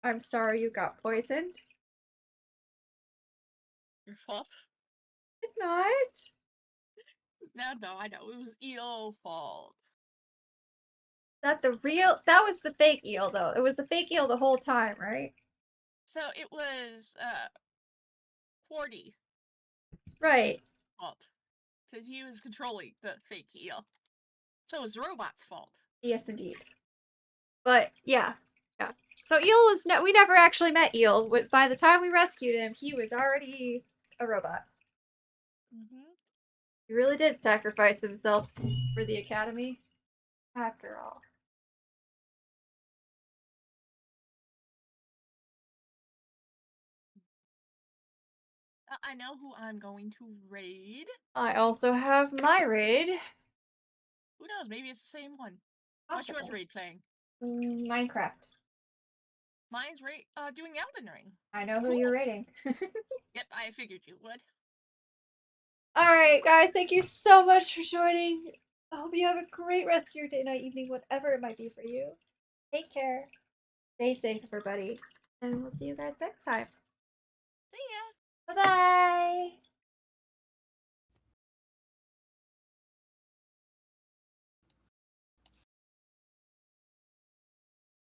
[SPEAKER 1] I'm sorry you got poisoned.
[SPEAKER 2] Your fault.
[SPEAKER 1] It's not.
[SPEAKER 2] No, I know. It was Eel's fault.
[SPEAKER 1] That the real. That was the fake eel, though. It was the fake eel the whole time, right?
[SPEAKER 2] So it was Quarty
[SPEAKER 1] Right.
[SPEAKER 2] fault. Because he was controlling the fake eel. So it was the robot's fault.
[SPEAKER 1] Yes, indeed. But yeah. So Eel was we never actually met Eel. By the time we rescued him, he was already a robot.
[SPEAKER 2] Mm-hmm.
[SPEAKER 1] He really did sacrifice himself for the academy, after all.
[SPEAKER 2] I know who I'm going to raid.
[SPEAKER 1] I also have my raid.
[SPEAKER 2] Who knows? Maybe it's the same one. What's your
[SPEAKER 1] Possibly.
[SPEAKER 2] raid playing?
[SPEAKER 1] Minecraft.
[SPEAKER 2] Mine's raid doing Elden Ring.
[SPEAKER 1] I know who
[SPEAKER 2] Cool.
[SPEAKER 1] you're raiding.
[SPEAKER 2] Yep, I figured you would.
[SPEAKER 1] Alright, guys, thank you so much for joining. I hope you have a great rest of your day, night, evening, whatever it might be for you. Take care. Stay safe, everybody. And we'll see you guys next time.
[SPEAKER 2] See ya!
[SPEAKER 1] Bye bye!